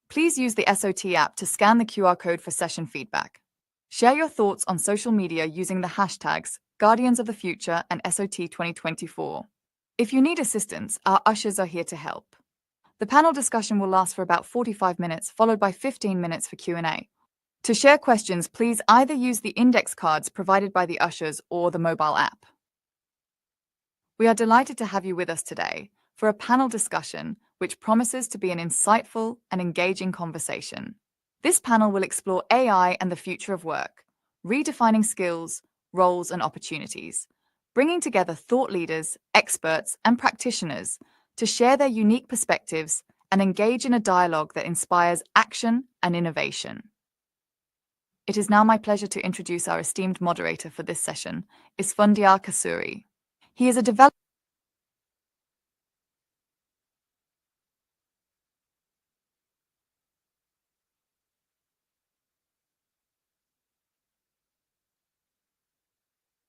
C: Please use the SOT app to scan the QR code for session feedback. Share your thoughts on social media using the hashtags Guardians of the Future and SOT 2024. If you need assistance, our ushers are here to help. The panel discussion will last for about 45 minutes, followed by 15 minutes for Q&A. To share questions, please either use the index cards provided by the ushers or the mobile app. We are delighted to have you with us today for a panel discussion which promises to be an insightful and engaging conversation. This panel will explore AI and the future of work, redefining skills, roles, and opportunities, bringing together thought leaders, experts, and practitioners to share their unique perspectives and engage in a dialogue that inspires action and innovation. It is now my pleasure to introduce our esteemed moderator for this session, Isfandiar Kasuri. He is a developer.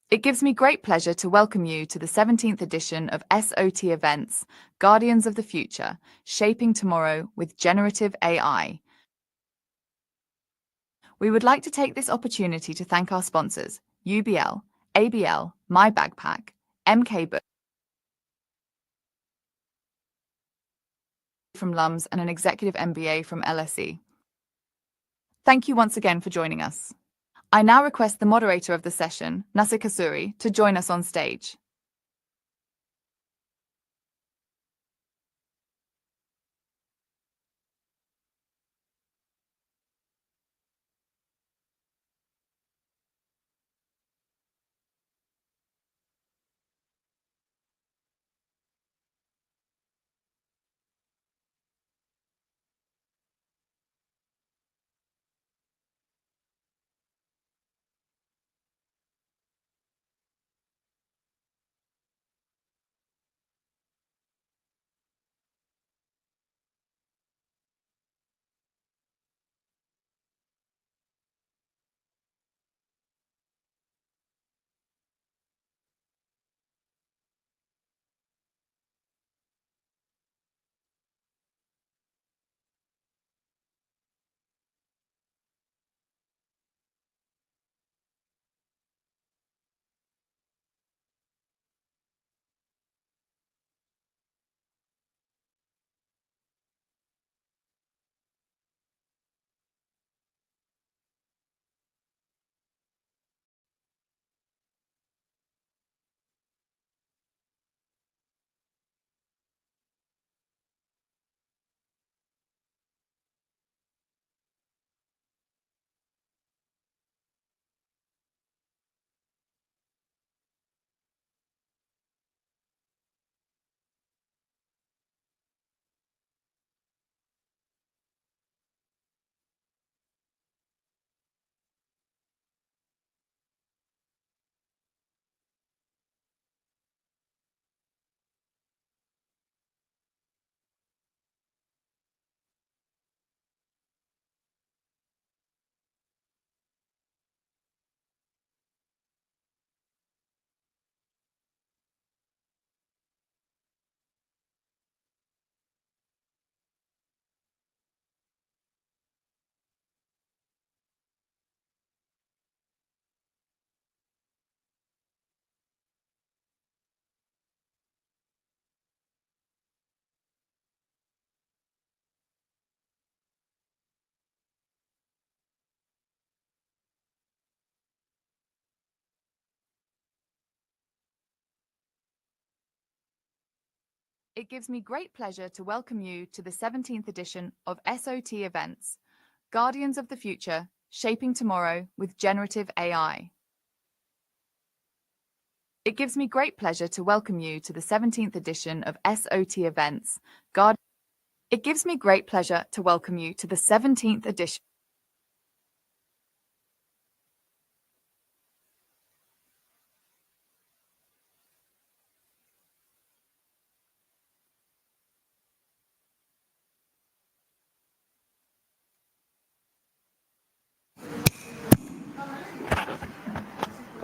C: It gives me great pleasure to welcome you to the 17th edition of SOT Events, Guardians of the Future, Shaping Tomorrow with Generative AI. We would like to take this opportunity to thank our sponsors, UBL, ABL, My Bagpack, MK Book from LUMS, and an executive MBA from LSE. Thank you once again for joining us. I now request the moderator of the session, Nasir Kasuri, to join us on stage. It gives me great pleasure to welcome you to the 17th edition of SOT Events, Guardians of the Future, Shaping Tomorrow with Generative AI. It gives me great pleasure to welcome you to the 17th edition of SOT Events, It gives me great pleasure to welcome you to the 17th edition.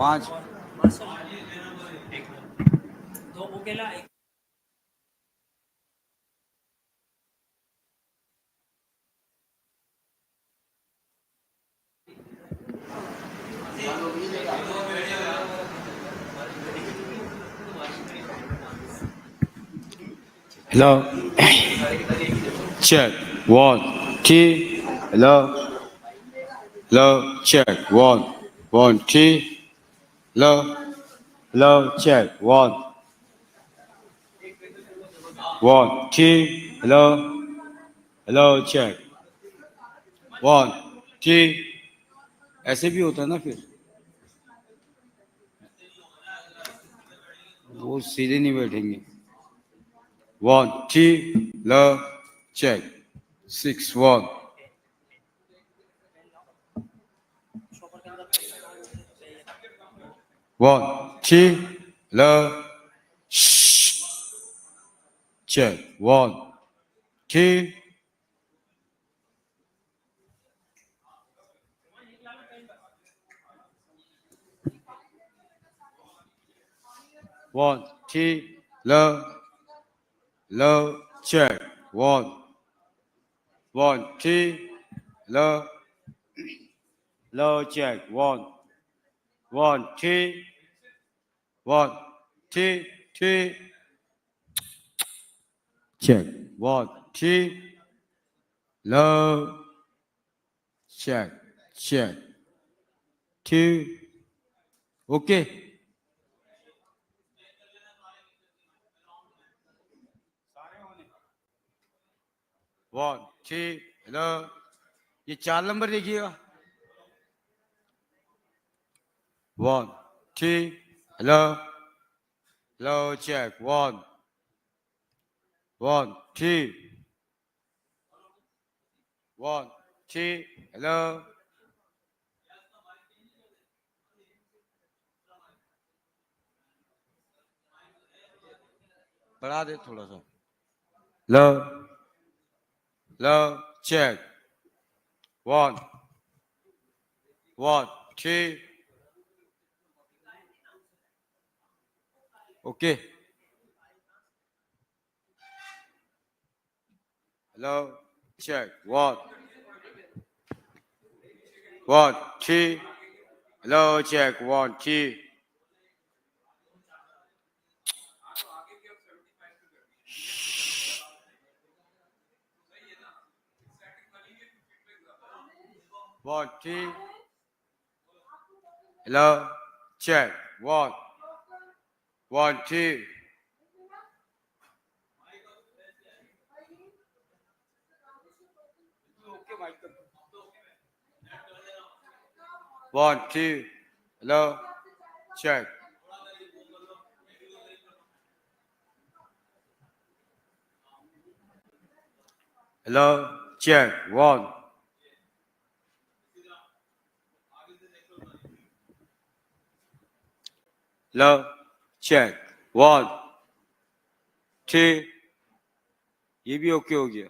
V: 5 Hello. Check. 1, 2. Hello. Hello. Check. 1, 1, 2. Hello. Hello. Check. 1, 1, 2. Hello. Hello. Check. 1, 2. ऐसे भी होता है ना फिर वो सीधे नहीं बैठेंगे 1, 2. Hello. Check. 6, 1. 1, 2. Hello. Shh. Check. 1, 2. 1, 2. Hello. Hello. Check. 1, 1, 2. Hello. Hello. Check. 1, 1, 2. 1, 2, 2. Check. 1, 2. Hello. Check. Check. 2. Okay. One, two. Hello. ये 4 नंबर देखिएगा 1, 2. Hello. Hello. Check. 1, 1, 2. 1, 2. Hello. बढ़ा दे थोड़ा सा Hello. Hello. Check. 1, 1, 2. Okay. Hello. Check. 1, 1, 2. Hello. Check. 1, 2. One, 2. Hello. Check. 1, 1, 2. One, 2. Hello. Check. Hello. Check. 1. Hello. Check. 1, 2. ये भी okay हो गया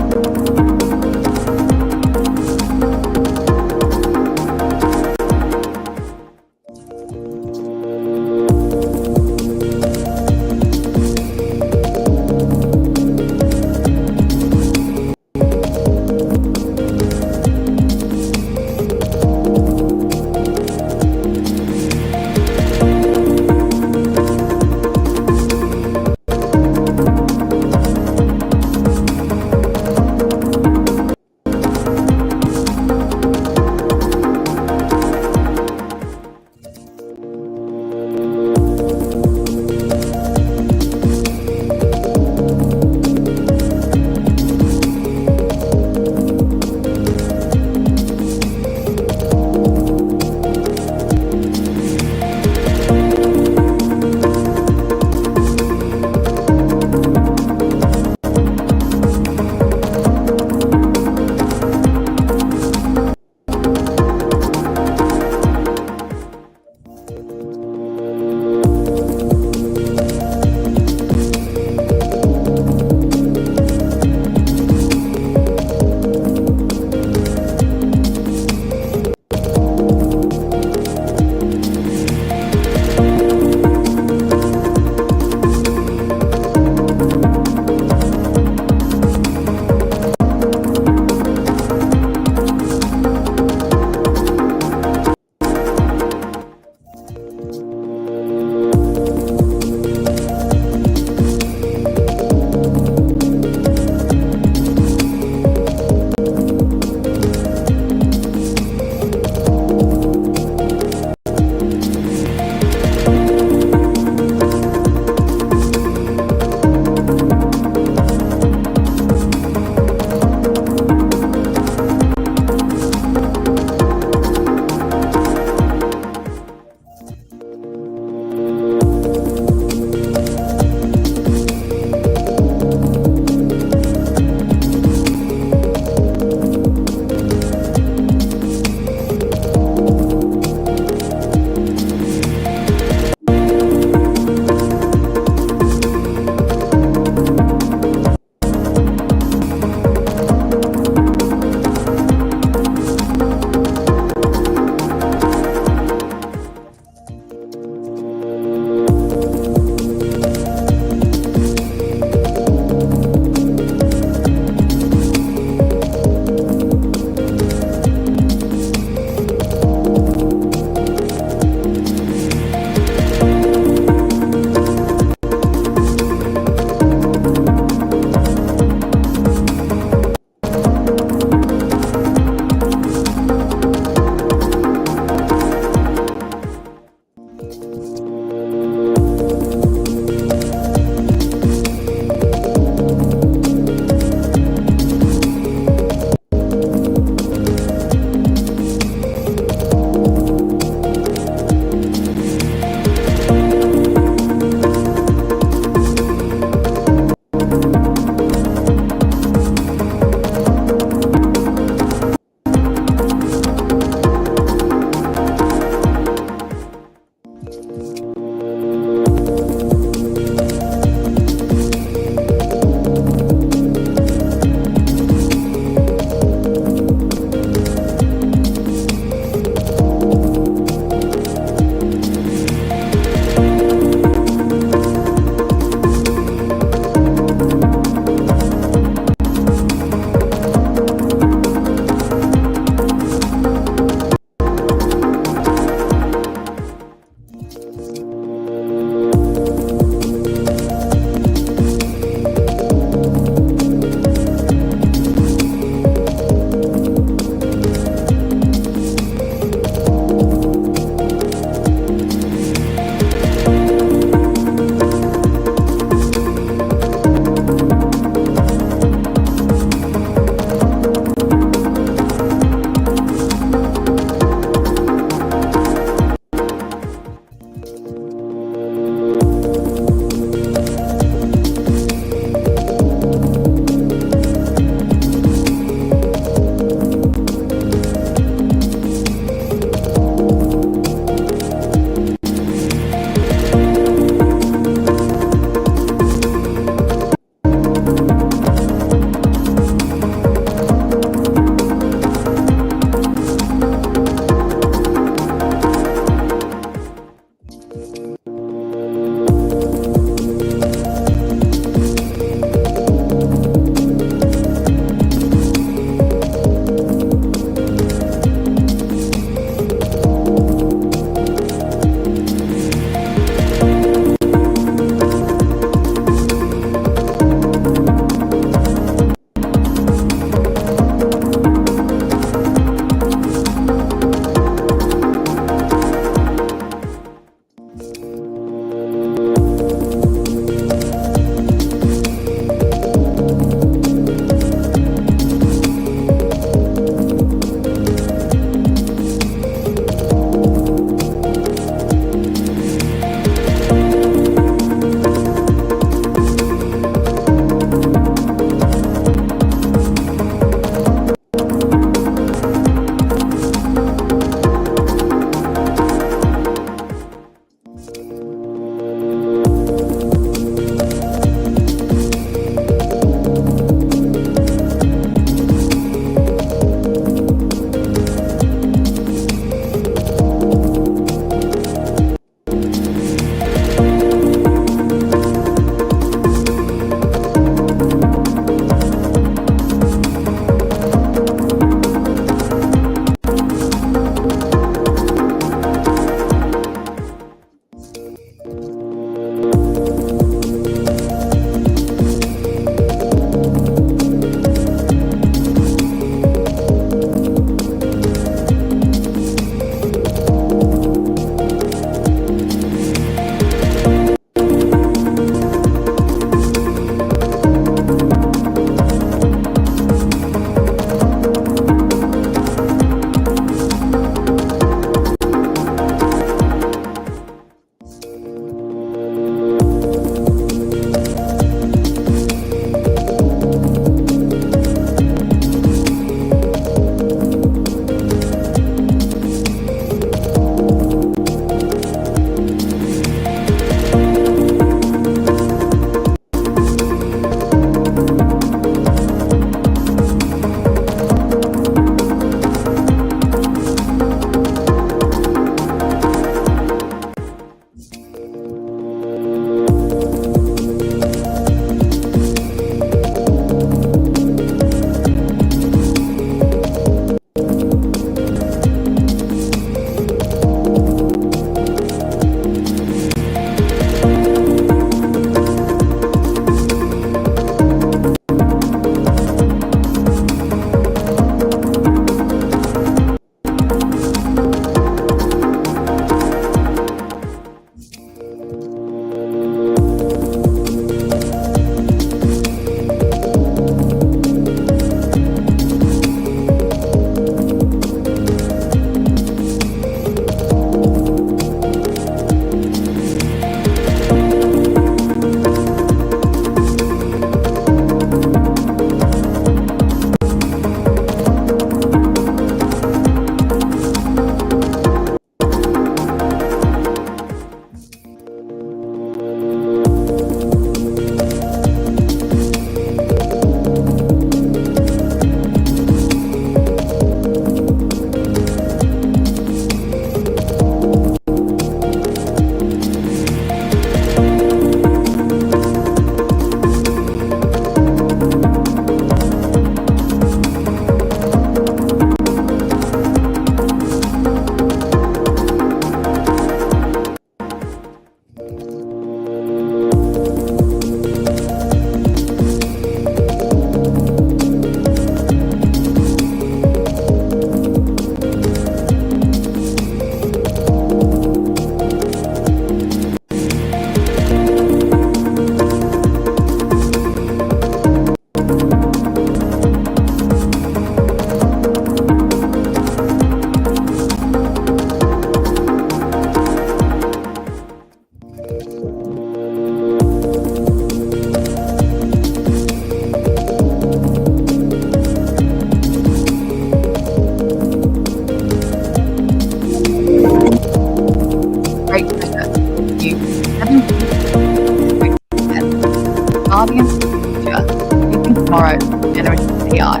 C: tomorrow with generative AI.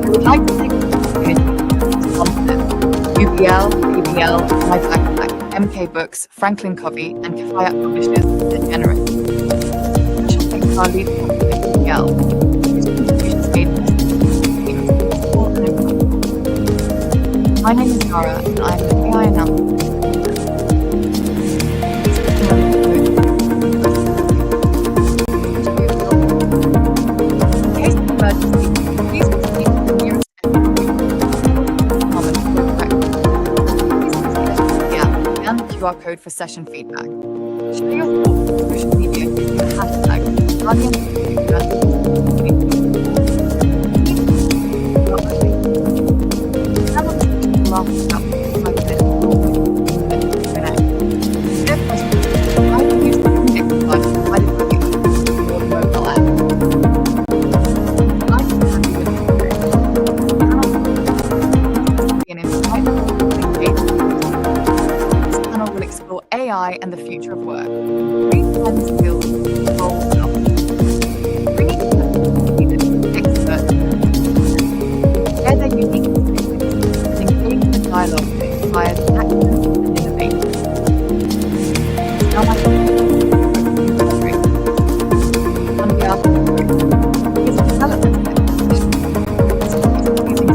C: We would like to take this opportunity to sponsor UPL, BBL, My Backpack, MK Books, Franklin Covey, and Kafayat Publishers for Generative. Special thanks to our lead sponsor, UPL, whose contributions made this team successful and impactful. My name is Zara, and I am the AI announcer. Please take a moment to note in case of emergency, please proceed to the nearest and the QR code for session feedback. Share your thoughts on social media using the hashtag Guardians of the Future. Laugh about 45 minutes Q&A. Their questions, how do you use the index device provided by the mobile app? I'd like to have you with us today. Be an insightful and engaging. This panel will explore AI and the future of work, redefining skills, roles, and opportunities, bringing together leaders, experts, and share their unique perspectives and engage in the dialogue that inspires action and innovation. Now my on behalf of the group, is a development using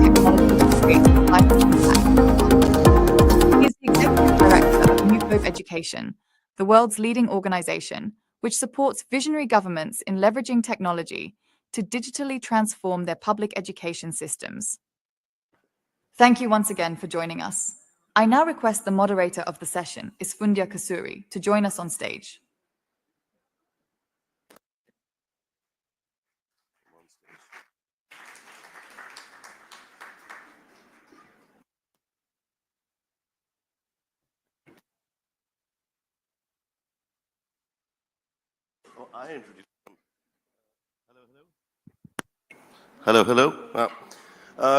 C: technology to create life impact. He is the executive director of New Hope Education, the world's leading organization, which supports visionary governments in leveraging technology to digitally transform their public education systems. Thank you once again for joining us. I now request the moderator of the session, Isfundia Kasuri, to join us on stage.
D: Oh, I introduced them. Hello.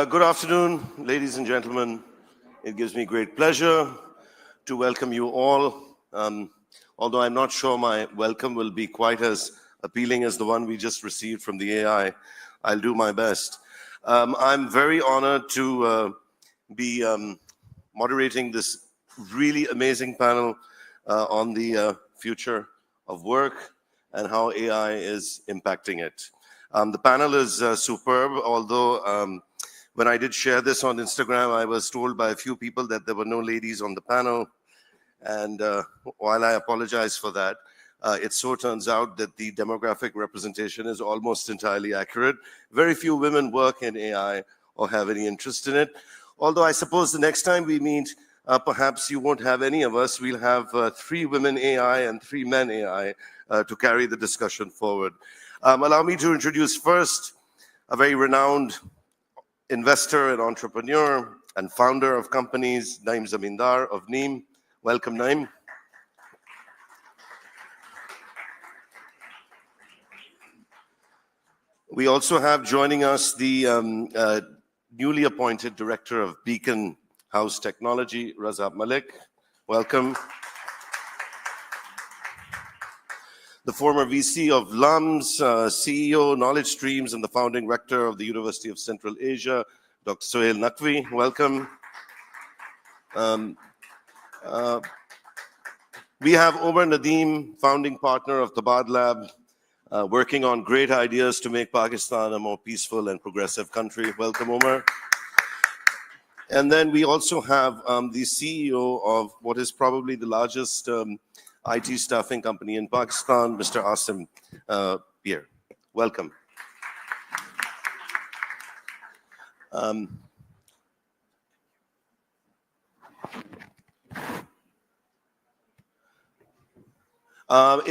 D: Good afternoon, ladies and gentlemen. It gives me great pleasure to welcome you all. Although I'm not sure my welcome will be quite as appealing as the one we just received from the AI, I'll do my best. I'm very honored to be moderating this really amazing panel on the future of work and how AI is impacting it. The panel is superb, although when I did share this on Instagram, I was told by a few people that there were no ladies on the panel. And while I apologize for that, it so turns out that the demographic representation is almost entirely accurate. Very few women work in AI or have any interest in it. Although I suppose the next time we meet, perhaps you won't have any of us. We'll have 3 women AI and 3 men AI to carry the discussion forward. Allow me to introduce first a very renowned investor and entrepreneur and founder of companies, Naeem Zamindar of Neem. Welcome, Naeem. We also have joining us the newly appointed director of Beacon House Technology, Razab Malik. Welcome. The former VC of LUMS, CEO, Knowledge Streams, and the founding rector of the University of Central Asia, Dr. Sohail Naqvi. Welcome. We have Omar Nadeem, founding partner of Tabad Lab, working on great ideas to make Pakistan a more peaceful and progressive country. Welcome, Omar. And then we also have the CEO of what is probably the largest IT staffing company in Pakistan, Mr. Asim Pierre. Welcome. In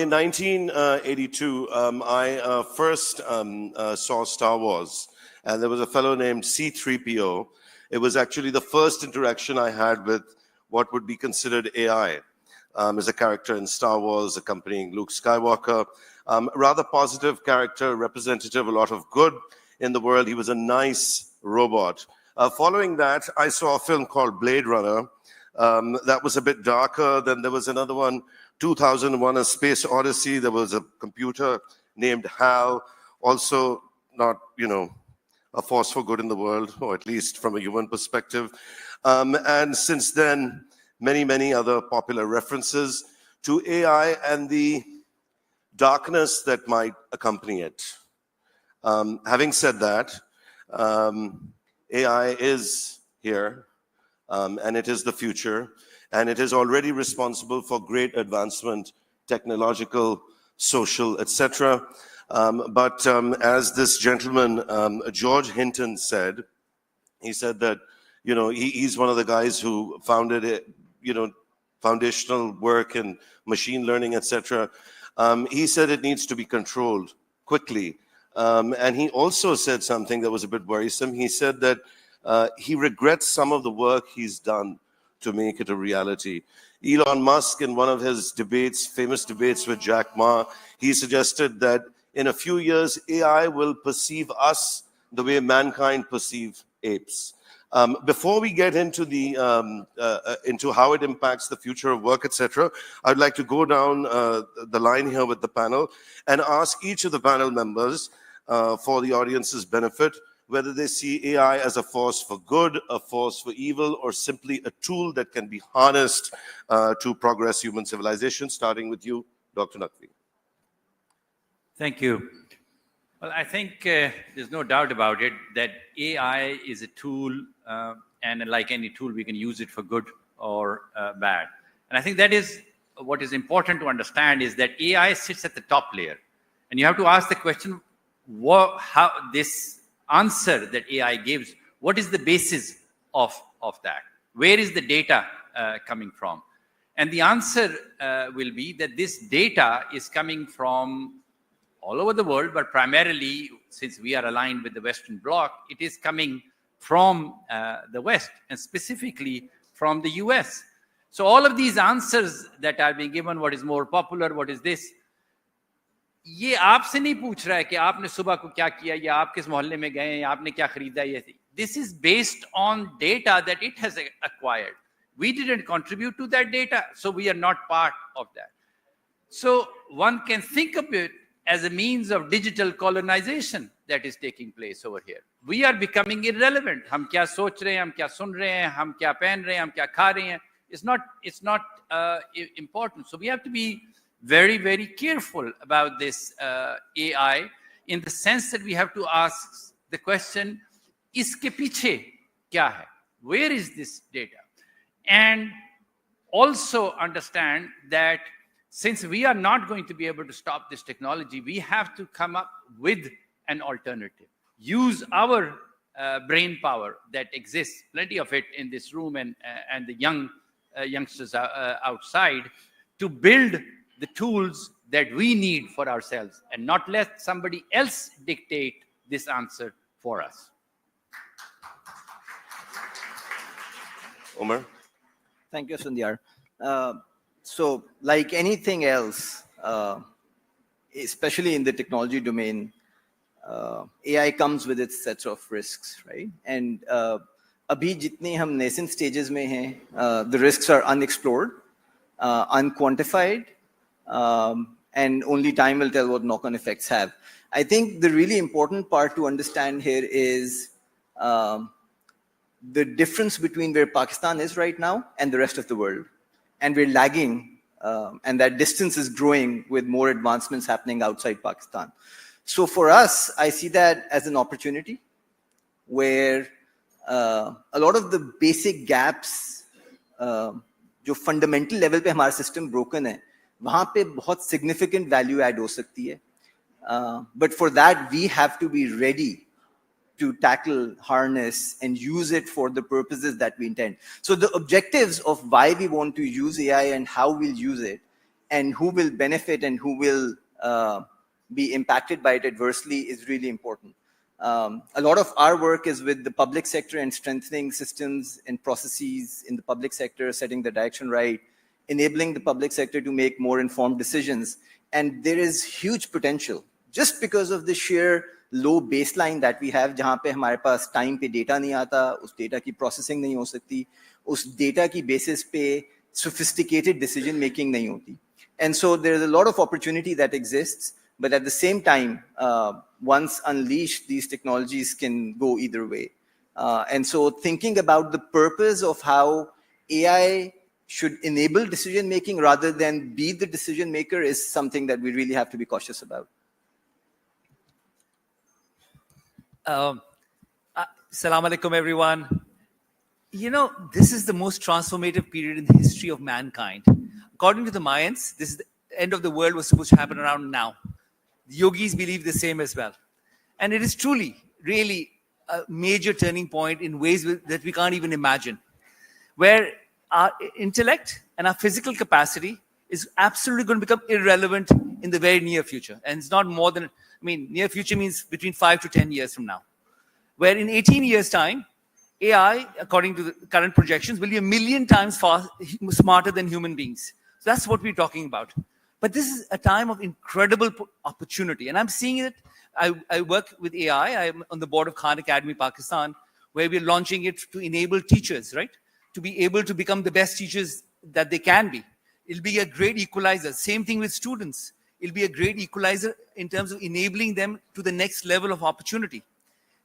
D: 1982, I first saw Star Wars, and there was a fellow named C-3PO. It was actually the first interaction I had with what would be considered AI as a character in Star Wars, accompanying Luke Skywalker. Rather positive character, representative, a lot of good in the world. He was a nice robot. Following that, I saw a film called Blade Runner. That was a bit darker. Then there was another one, 2001: A Space Odyssey. There was a computer named HAL. also not, a force for good in the world, or at least from a human perspective. And since then, many other popular references to AI and the darkness that might accompany it. Having said that, AI is here, and it is the future, and it is already responsible for great advancement, technological, social, etc. But as this gentleman, George Hinton, said, he said that, he's one of the guys who founded it, foundational work in machine learning, etc. He said it needs to be controlled quickly. And he also said something that was a bit worrisome. He said that he regrets some of the work he's done to make it a reality. Elon Musk, in one of his debates, famous debates with Jack Ma, he suggested that in a few years, AI will perceive us the way mankind perceive apes. Before we get into into how it impacts the future of work, etc., I'd like to go down the line here with the panel and ask each of the panel members, for the audience's benefit, whether they see AI as a force for good, a force for evil, or simply a tool that can be harnessed to progress human civilization. Starting with you, Dr. Naqvi.
E: Thank you. Well, I think there's no doubt about it that AI is a tool, and like any tool, we can use it for good or bad. And I think that is what is important to understand, is that AI sits at the top layer. And you have to ask the question, how this answer that AI gives, what is the basis of that? Where is the data coming from? And the answer will be that this data is coming from all over the world, but primarily, since we are aligned with the Western Bloc, it is coming from the West, and specifically from the US. So all of these answers that are being given, what is more popular, what is this, ये आपसे नहीं पूछ रहा है कि आपने सुबह को क्या किया, या आप किस मोहल्ले में गए, या आपने क्या खरीदा, ये this is based on data that it has acquired. We didn't contribute to that data, so we are not part of that. So one can think of it as a means of digital colonization that is taking place over here. We are becoming irrelevant. हम क्या सोच रहे हैं, हम क्या सुन रहे हैं, हम क्या पहन रहे हैं, हम क्या खा रहे हैं. It's not important. So we have to be very careful about this AI, in the sense that we have to ask the question, iske piche kya hai? Where is this data? And also understand that since we are not going to be able to stop this technology, we have to come up with an alternative. Use our brain power that exists, plenty of it in this room, and the youngsters outside, to build the tools that we need for ourselves, and not let somebody else dictate this answer for us.
D: Omar?
F: Thank you, Sundar. So like anything else, especially in the technology domain, AI comes with its sets of risks, right? And abhi jitne hum nascent stages mein hain, the risks are unexplored, unquantified, and only time will tell what knock-on effects have. I think the really important part to understand here is the difference between where Pakistan is right now and the rest of the world. And we're lagging, and that distance is growing with more advancements happening outside Pakistan. So for us, I see that as an opportunity where a lot of the basic gaps, जो fundamental level पे हमारा system broken है, वहाँ पे बहुत significant value add हो सकती है. But for that, we have to be ready to tackle, harness, and use it for the purposes that we intend. So the objectives of why we want to use AI and how we'll use it, and who will benefit and who will be impacted by it adversely, is really important. A lot of our work is with the public sector and strengthening systems and processes in the public sector, setting the direction right, enabling the public sector to make more informed decisions. And there is huge potential just because of the sheer low baseline that we have, जहाँ पे हमारे पास time पे data नहीं आता, उस data की processing नहीं हो सकती, उस data की basis पे sophisticated decision making नहीं होती. And so there's a lot of opportunity that exists, but at the same time, once unleashed, these technologies can go either way. And so thinking about the purpose of how AI should enable decision-making rather than be the decision maker is something that we really have to be cautious about.
H: Assalamu alaikum, everyone. You know, this is the most transformative period in the history of mankind. According to the Mayans, this is the end of the world was supposed to happen around now. The yogis believe the same as well. And it is truly, really a major turning point in ways that we can't even imagine, where our intellect and our physical capacity is absolutely going to become irrelevant in the very near future. And it's not more than, near future means between 5 to 10 years from now, where in 18 years' time, AI, according to the current projections, will be 1 million times smarter than human beings. So that's what we're talking about. But this is a time of incredible opportunity. And I'm seeing it. I work with AI. I'm on the board of Khan Academy, Pakistan, where we're launching it to enable teachers, right? To be able to become the best teachers that they can be. It'll be a great equalizer. Same thing with students. It'll be a great equalizer in terms of enabling them to the next level of opportunity.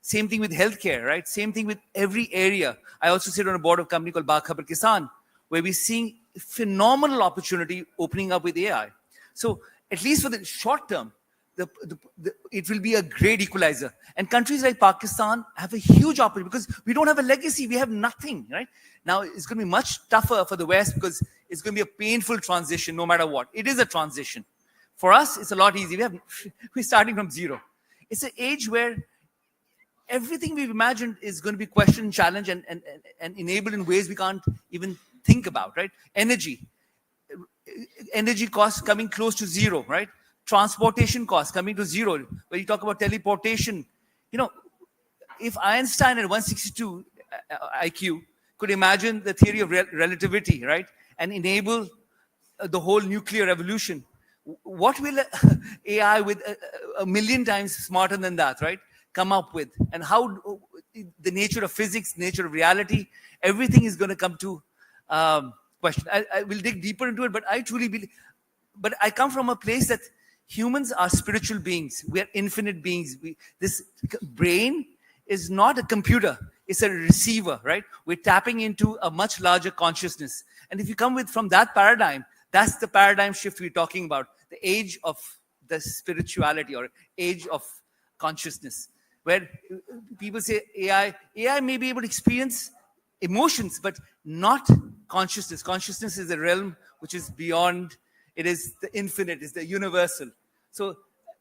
H: Same thing with healthcare, right? Same thing with every area. I also sit on a board of a company called Bakhabar Kisan, where we're seeing phenomenal opportunity opening up with AI. So at least for the short term, it will be a great equalizer. And countries like Pakistan have a huge opportunity because we don't have a legacy. We have nothing, right? Now, it's going to be much tougher for the West because it's going to be a painful transition no matter what. It is a transition. For us, it's a lot easier. We're starting from zero. It's an age where everything we've imagined is going to be questioned, challenged, and enabled in ways we can't even think about, right? Energy costs coming close to zero, right? Transportation costs coming to zero. When you talk about teleportation, you know, if Einstein at 162 IQ could imagine the theory of relativity, right, and enable the whole nuclear revolution, what will AI with 1 million times smarter than that, right, come up with? And how the nature of physics, nature of reality, everything is going to come to question. I will dig deeper into it, but I truly believe, but I come from a place that humans are spiritual beings. We are infinite beings. This brain is not a computer. It's a receiver, right? We're tapping into a much larger consciousness. And if you come from that paradigm, that's the paradigm shift we're talking about, the age of the spirituality or age of consciousness, where people say AI may be able to experience emotions, but not consciousness. Consciousness is a realm which is beyond. It is the infinite, it's the universal. So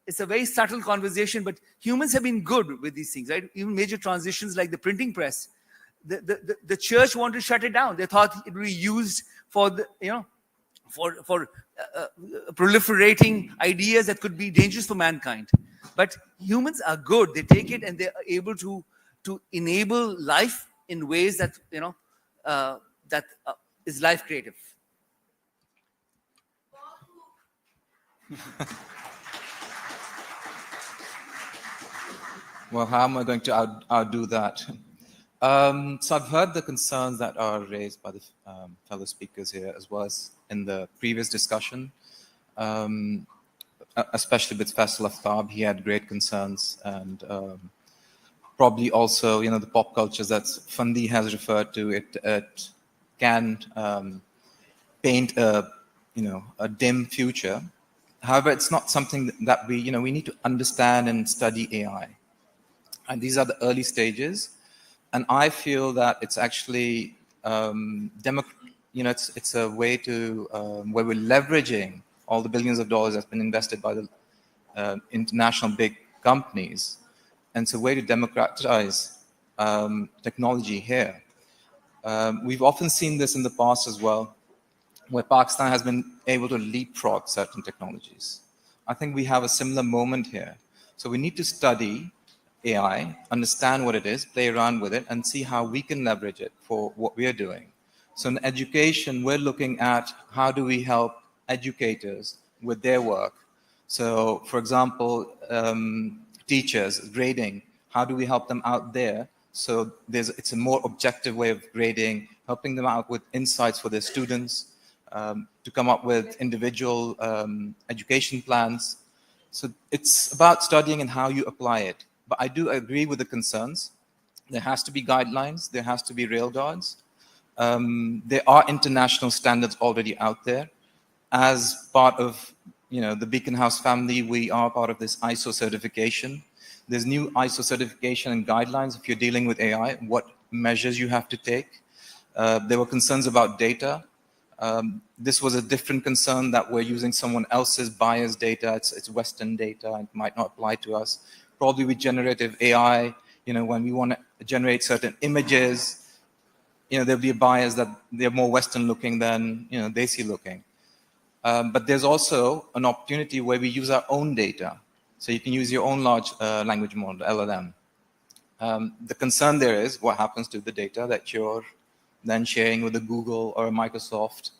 H: it's a very subtle conversation, but humans have been good with these things, right? Even major transitions like the printing press, the church wanted to shut it down. They thought it would be used for the, for proliferating ideas that could be dangerous for mankind. But humans are good. They take it and they are able to enable life in ways that, is life creative.
I: Well, how am I going to outdo that? So I've heard the concerns that are raised by the fellow speakers here, as well as in the previous discussion, especially with Faisal Aftab. He had great concerns, and probably also, the pop cultures that Fandi has referred to. It can paint a dim future. However, it's not something that we need to understand and study AI. And these are the early stages. And I feel that it's actually, it's a way to, where we're leveraging all the billions of dollars that's been invested by the international big companies. And it's a way to democratize technology here. We've often seen this in the past as well, where Pakistan has been able to leapfrog certain technologies. I think we have a similar moment here. So we need to study AI, understand what it is, play around with it, and see how we can leverage it for what we are doing. So in education, we're looking at how do we help educators with their work. So for example, teachers, grading, how do we help them out there? So it's a more objective way of grading, helping them out with insights for their students. to come up with individual education plans. So it's about studying and how you apply it. But I do agree with the concerns. There has to be guidelines. There has to be railguards. There are international standards already out there. As part of the Beacon House family, we are part of this ISO certification. There's new ISO certification and guidelines if you're dealing with AI, what measures you have to take. There were concerns about data. This was a different concern that we're using someone else's biased data. It's Western data. It might not apply to us. Probably with generative AI, when we want to generate certain images, there'll be a bias that they're more Western looking than Desi looking. But there's also an opportunity where we use our own data. So you can use your own large language model, LLM. The concern there is what happens to the data that you're then sharing with a Google or a Microsoft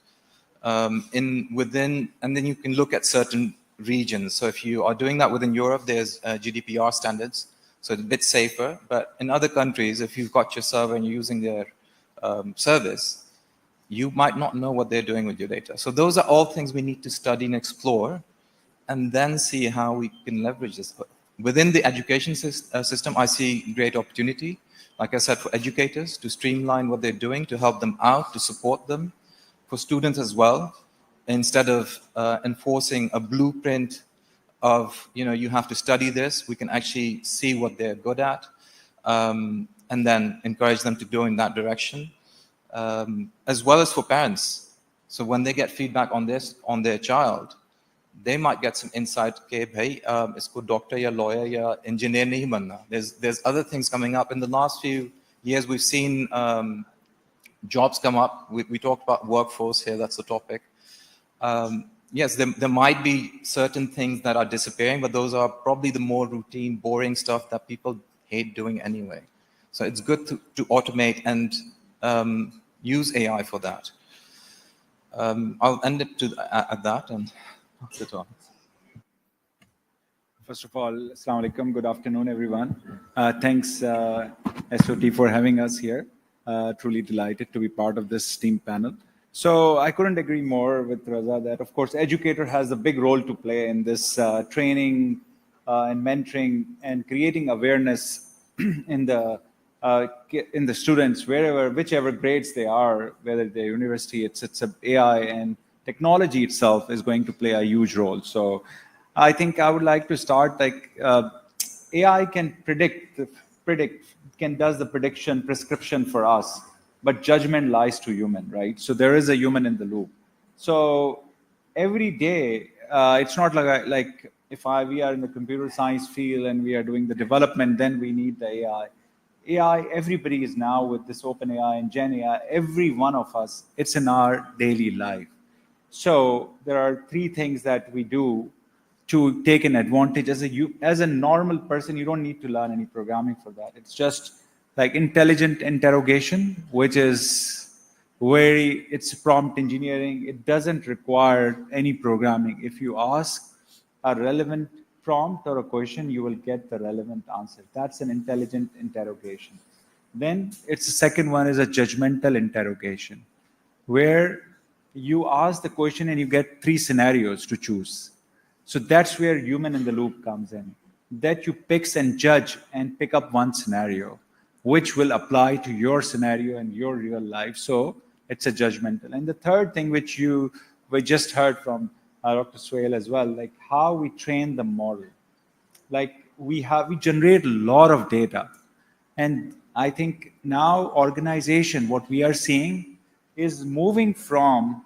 I: and then you can look at certain regions. So if you are doing that within Europe, there's GDPR standards, so it's a bit safer. But in other countries, if you've got your server and you're using their service, you might not know what they're doing with your data. So those are all things we need to study and explore and then see how we can leverage this. Within the education system, I see great opportunity, like I said, for educators to streamline what they're doing, to help them out, to support them, for students as well. Instead of enforcing a blueprint of, you have to study this, we can actually see what they're good at and then encourage them to go in that direction, as well as for parents. So when they get feedback on this, on their child, they might get some insight, okay, hey, isko doctor ya lawyer ya engineer nahi banna. There's other things coming up. In the last few years, we've seen jobs come up. We talked about workforce here, that's the topic. Yes, there might be certain things that are disappearing, but those are probably the more routine, boring stuff that people hate doing anyway. So it's good to automate and use AI for that. I'll end it at that and pass it on.
J: First of all, Assalamu alaikum, good afternoon, everyone. Thanks, SOT, for having us here. Truly delighted to be part of this team panel. So I couldn't agree more with Raza that, of course, educator has a big role to play in this training and mentoring and creating awareness in the students, whichever grades they are, whether they're university, it's AI and technology itself is going to play a huge role. So I think I would like to start AI can does the prediction prescription for us, but judgment lies to human, right? So there is a human in the loop. So every day, it's not like if we are in the computer science field and we are doing the development, then we need the AI. AI, everybody is now with this OpenAI and Gen AI, every one of us, it's in our daily life. So there are three things that we do to take an advantage. As a normal person, you don't need to learn any programming for that. It's just like intelligent interrogation, which is it's prompt engineering. It doesn't require any programming. If you ask a relevant prompt or a question, you will get the relevant answer. That's an intelligent interrogation. Then the second one is a judgmental interrogation, where you ask the question and you get three scenarios to choose. So that's where human in the loop comes in, that you pick and judge and pick up one scenario, which will apply to your scenario and your real life. So it's a judgmental. And the third thing, which we just heard from Dr. Swale as well, like how we train the model. Like we generate a lot of data. And I think now organization, what we are seeing is moving from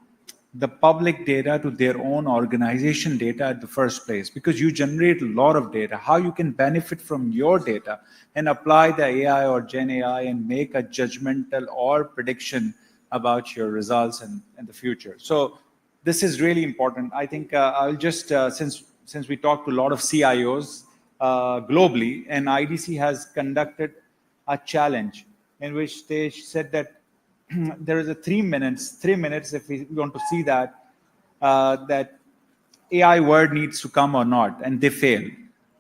J: the public data to their own organization data at the first place, because you generate a lot of data. How you can benefit from your data and apply the AI or Gen AI and make a judgmental or prediction about your results and the future. So this is really important. I think I'll just, since we talked to a lot of CIOs globally, and IDC has conducted a challenge in which they said that there is a 3 minutes if we want to see that AI word needs to come or not, and they failed.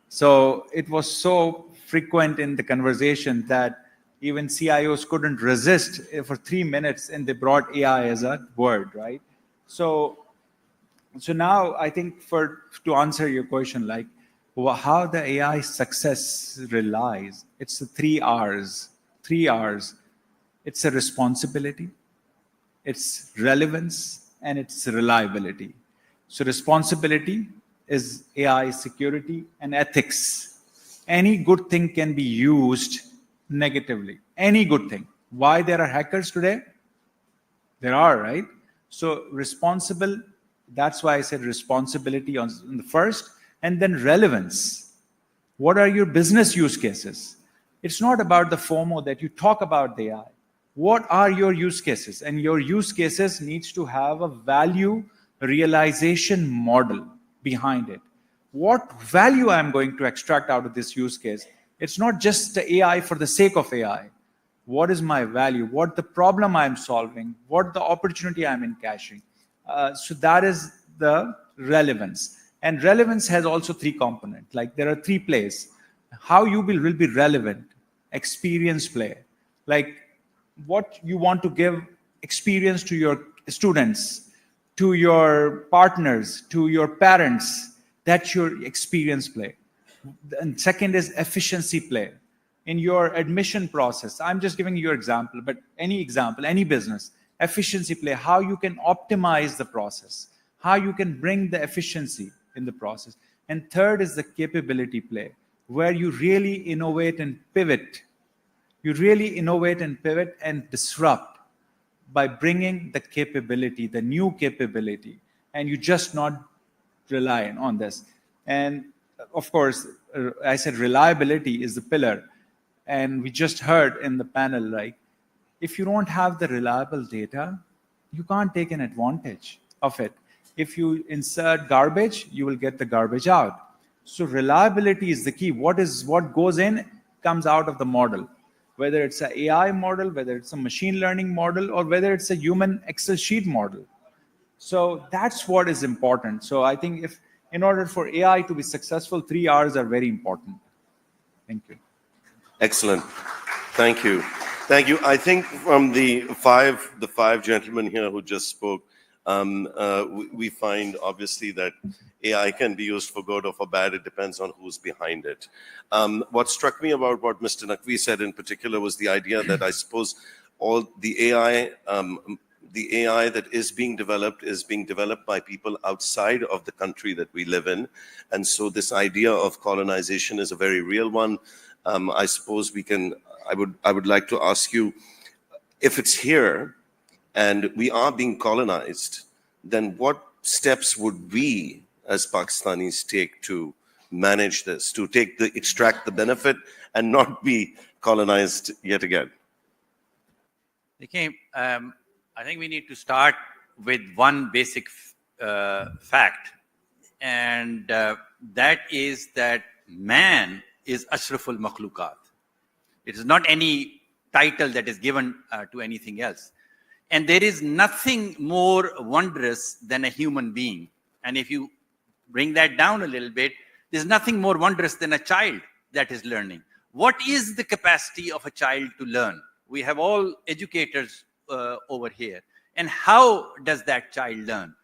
J: So it was so frequent in the conversation that even CIOs couldn't resist for 3 minutes, and they brought AI as a word, right? So now I think to answer your question, like how the AI success relies, it's the 3 R's. 3 R's. It's a responsibility, it's relevance, and it's reliability. So responsibility is AI security and ethics. Any good thing can be used negatively. Any good thing. Why there are hackers today? There are, right? So responsible, that's why I said responsibility on the first, and then relevance. What are your business use cases? It's not about the FOMO that you talk about the AI. What are your use cases? And your use cases needs to have a value realization model behind it. What value I'm going to extract out of this use case? It's not just the AI for the sake of AI. What is my value? What the problem I'm solving? What the opportunity I'm encashing? So that is the relevance. And relevance has also 3 components. Like there are 3 plays. How you will be relevant. Experience play. Like what you want to give experience to your students, to your partners, to your parents. That's your experience play. And second is efficiency play. In your admission process, I'm just giving you an example, but any example, any business, efficiency play, how you can optimize the process, how you can bring the efficiency in the process. And third is the capability play, where you really innovate and pivot. You really innovate and pivot and disrupt by bringing the capability, the new capability, and you just not rely on this. And of course, I said reliability is the pillar. And we just heard in the panel, like, if you don't have the reliable data, you can't take an advantage of it. If you insert garbage, you will get the garbage out. So reliability is the key. What goes in comes out of the model. Whether it's an AI model, whether it's a machine learning model, or whether it's a human Excel sheet model. So that's what is important. So I think in order for AI to be successful, 3 R's are very important. Thank you.
D: Excellent. Thank you. Thank you. I think from the five gentlemen here who just spoke, we find obviously that AI can be used for good or for bad. It depends on who's behind it. What struck me about what Mr. Naqvi said in particular was the idea that I suppose all the AI that is being developed by people outside of the country that we live in. And so this idea of colonization is a very real one. I suppose I would like to ask you, if it's here and we are being colonized, then what steps would we as Pakistanis take to manage this, to extract the benefit and not be colonized yet again?
E: Okay, I think we need to start with one basic fact, and that is that man is Ashraful Makhlukat. It is not any title that is given to anything else. And there is nothing more wondrous than a human being. And if you bring that down a little bit, there's nothing more wondrous than a child that is learning. What is the capacity of a child to learn? We have all educators over here. And how does that child learn?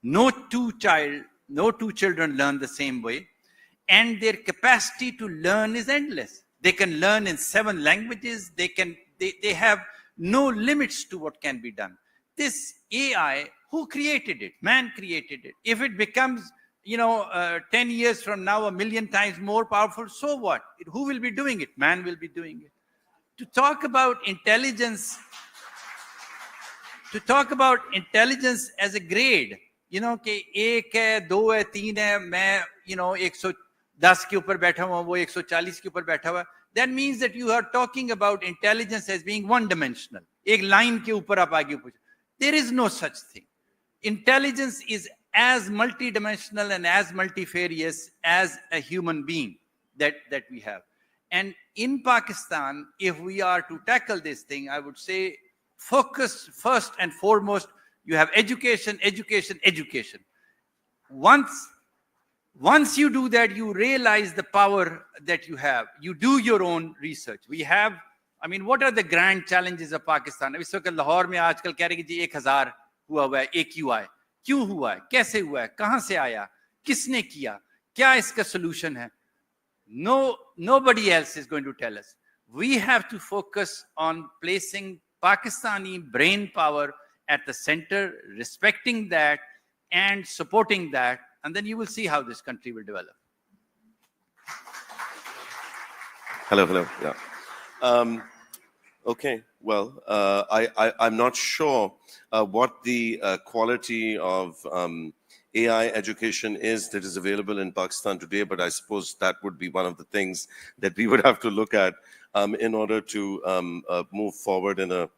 E: No two children learn the same way. And their capacity to learn is endless. They can learn in 7 languages. They have no limits to what can be done. This AI, who created it? Man created it. If it becomes, 10 years from now, 1 million times more powerful, so what? Who will be doing it? Man will be doing it. To talk about intelligence as a grade, कि 1 है, 2 है, 3 है, मैं, 110 के ऊपर बैठा हुआ, वो 140 के ऊपर बैठा हुआ. That means that you are talking about intelligence as being one-dimensional. एक line के ऊपर आप आगे पूछो. There is no such thing. Intelligence is as multidimensional and as multifarious as a human being that we have. And in Pakistan, if we are to tackle this thing, I would say focus first and foremost, you have education, education, education. Once you do that, you realize the power that you have. You do your own research. What are the grand challenges of Pakistan? इस वक्त लाहौर में आजकल कह रहे हैं कि जी 1000 हुआ है AQI. क्यों हुआ है, कैसे हुआ है, कहां से आया, किसने किया, क्या इसका solution है? Nobody else is going to tell us. We have to focus on placing Pakistani brain power at the center, respecting that and supporting that, and then you will see how this country will develop.
D: Hello. Yeah. Okay. Well, I'm not sure what the quality of AI education is that is available in Pakistan today, but I suppose that would be one of the things that we would have to look at in order to move forward in a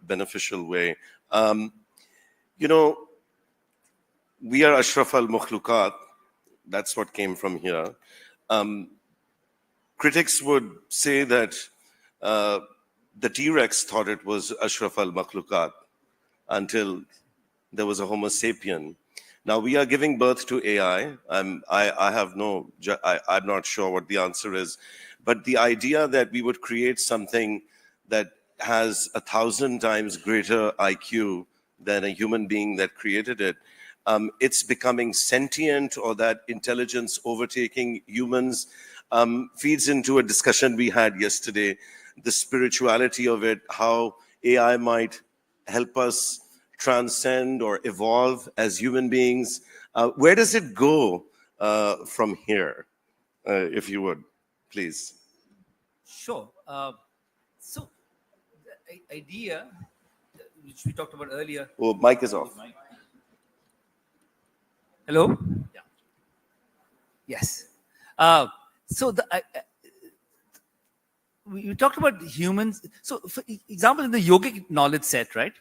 D: beneficial way. You know, we are Ashraf al-Makhluqat. That's what came from here. Critics would say that the T-Rex thought it was Ashraf al-Makhluqat until there was a Homo sapien. Now we are giving birth to AI. I'm not sure what the answer is, but the idea that we would create something that has 1,000 times greater IQ than a human being that created it, it's becoming sentient, or that intelligence overtaking humans feeds into a discussion we had yesterday, the spirituality of it, how AI might help us transcend or evolve as human beings. Where does it go from here, if you would, please?
H: Sure. So the idea, which we talked about earlier.
D: Oh, mic is off.
H: Hello? Yeah. Yes. So we talked about humans. So for example, in the yogic knowledge set, right,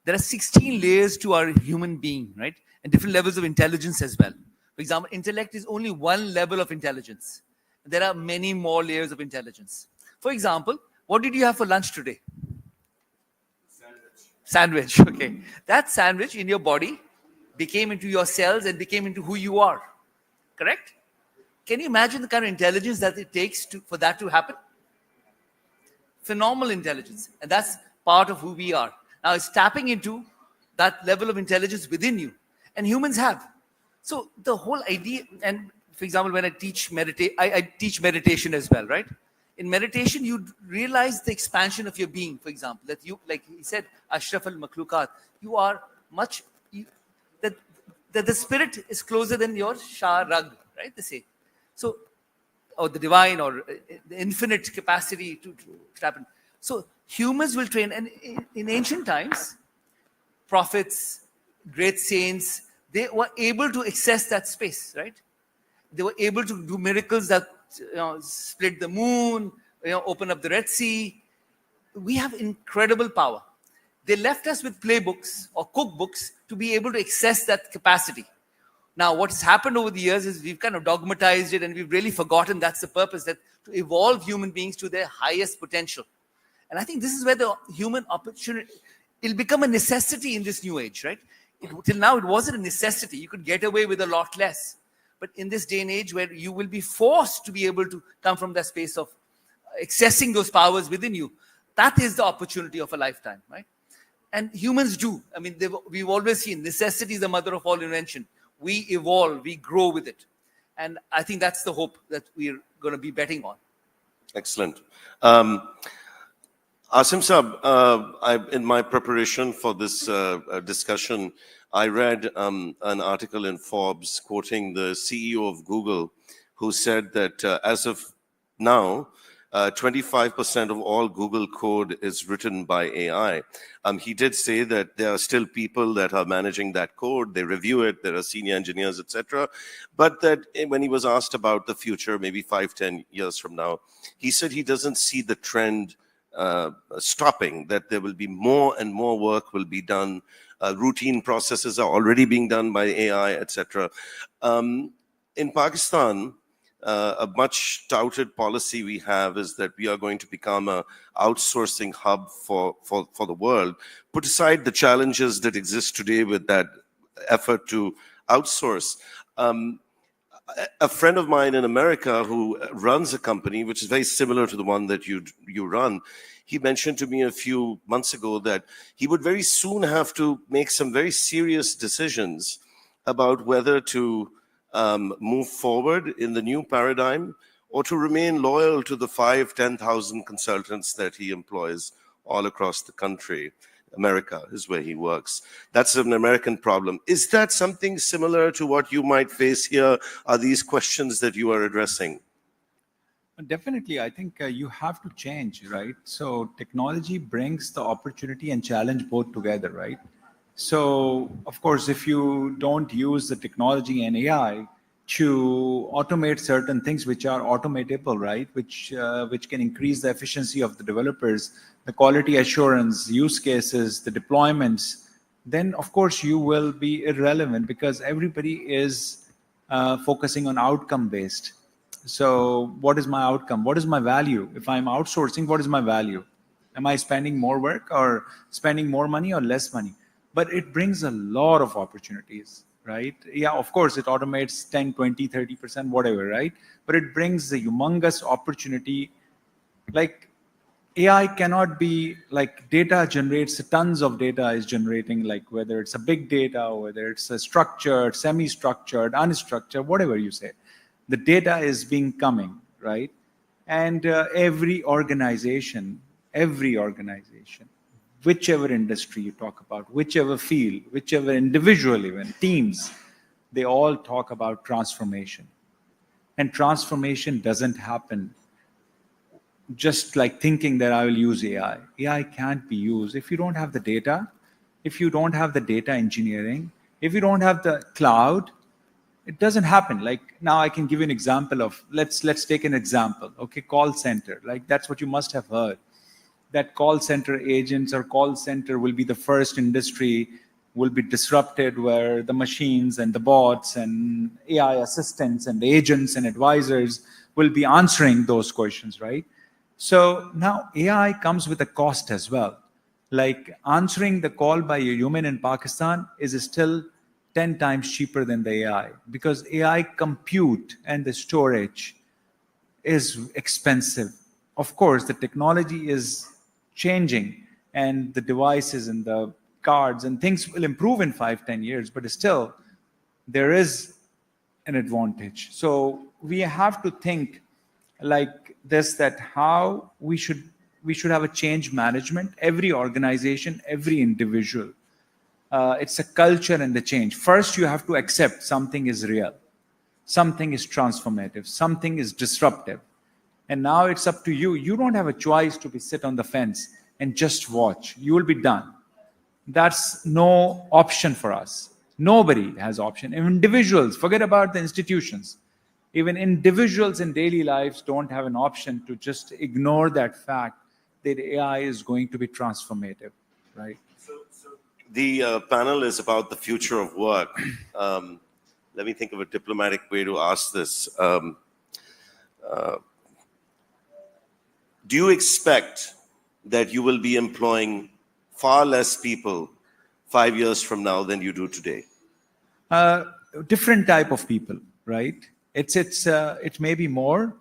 H: there are 16 layers to our human being, right? And different levels of intelligence as well. For example, intellect is only one level of intelligence. There are many more layers of intelligence. For example, what did you have for lunch today? Sandwich. Okay. That sandwich in your body became into your cells and became into who you are. Correct? Can you imagine the kind of intelligence that it takes for that to happen? Phenomenal intelligence. And that's part of who we are. Now it's tapping into that level of intelligence within you. And humans have. So the whole idea, and for example, when I teach I teach meditation as well, right? In meditation, you realize the expansion of your being, for example, that you, like he said, Ashraf al-Makhluqat, you are much, that the spirit is closer than your Shah Rag, right? They say. So, or the divine, or the infinite capacity to happen. So humans will train, and in ancient times, prophets, great saints, they were able to access that space, right? They were able to do miracles that split the moon, open up the Red Sea. We have incredible power. They left us with playbooks or cookbooks to be able to access that capacity. Now, what has happened over the years is we've kind of dogmatized it, and we've really forgotten that's the purpose, that to evolve human beings to their highest potential. And I think this is where the human opportunity, it'll become a necessity in this new age, right? Till now, it wasn't a necessity. You could get away with a lot less. But in this day and age where you will be forced to be able to come from that space of accessing those powers within you, that is the opportunity of a lifetime, right? And humans do. I mean, we've always seen necessity is the mother of all invention. We evolve, we grow with it. And I think that's the hope that we're going to be betting on.
D: Excellent. Asim Saab, in my preparation for this discussion, I read an article in Forbes quoting the CEO of Google, who said that as of now, 25% of all Google code is written by AI. He did say that there are still people that are managing that code. They review it. There are senior engineers, etc. But that when he was asked about the future, maybe 5-10 years from now, he said he doesn't see the trend stopping, that there will be more and more work will be done. Routine processes are already being done by AI, etc. In Pakistan, a much touted policy we have is that we are going to become an outsourcing hub for the world. Put aside the challenges that exist today with that effort to outsource. a friend of mine in America who runs a company which is very similar to the one that you run, he mentioned to me a few months ago that he would very soon have to make some very serious decisions about whether to move forward in the new paradigm or to remain loyal to the 10,000 consultants that he employs all across the country. America is where he works. That's an American problem. Is that something similar to what you might face here? Are these questions that you are addressing?
J: Definitely, I think you have to change, right? So technology brings the opportunity and challenge both together, right? So of course, if you don't use the technology and AI to automate certain things which are automatable, right? Which can increase the efficiency of the developers, the quality assurance, use cases, the deployments, then of course you will be irrelevant because everybody is focusing on outcome based. So what is my outcome? What is my value? If I'm outsourcing, what is my value? Am I spending more work or spending more money or less money? But it brings a lot of opportunities, right? Yeah, of course, it automates 10, 20, 30%, whatever, right? But it brings a humongous opportunity. Like AI cannot be like data generates, tons of data is generating, like whether it's a big data or whether it's a structured, semi-structured, unstructured, whatever you say. The data is being coming, right? And every organization, whichever industry you talk about, whichever field, whichever individual even, teams, they all talk about transformation. And transformation doesn't happen just like thinking that I will use AI. AI can't be used if you don't have the data, if you don't have the data engineering, if you don't have the cloud, it doesn't happen. Like now I can give you an example of, let's take an example, okay, call center. Like that's what you must have heard. That call center agents or call center will be the first industry will be disrupted where the machines and the bots and AI assistants and the agents and advisors will be answering those questions, right? So now AI comes with a cost as well. Like answering the call by a human in Pakistan is still 10 times cheaper than the AI because AI compute and the storage is expensive. Of course, the technology is changing and the devices and the cards and things will improve in 5-10 years, but still there is an advantage. So we have to think like this, that how we should have a change management, every organization, every individual. It's a culture and the change. First, you have to accept something is real, something is transformative, something is disruptive. And now it's up to you. You don't have a choice to be sit on the fence and just watch. You will be done. That's no option for us. Nobody has option. Individuals, forget about the institutions. Even individuals in daily lives don't have an option to just ignore that fact that AI is going to be transformative, right?
D: The panel is about the future of work. Let me think of a diplomatic way to ask this. Do you expect that you will be employing far less people 5 years from now than you do today?
J: Different type of people, right? It may be more,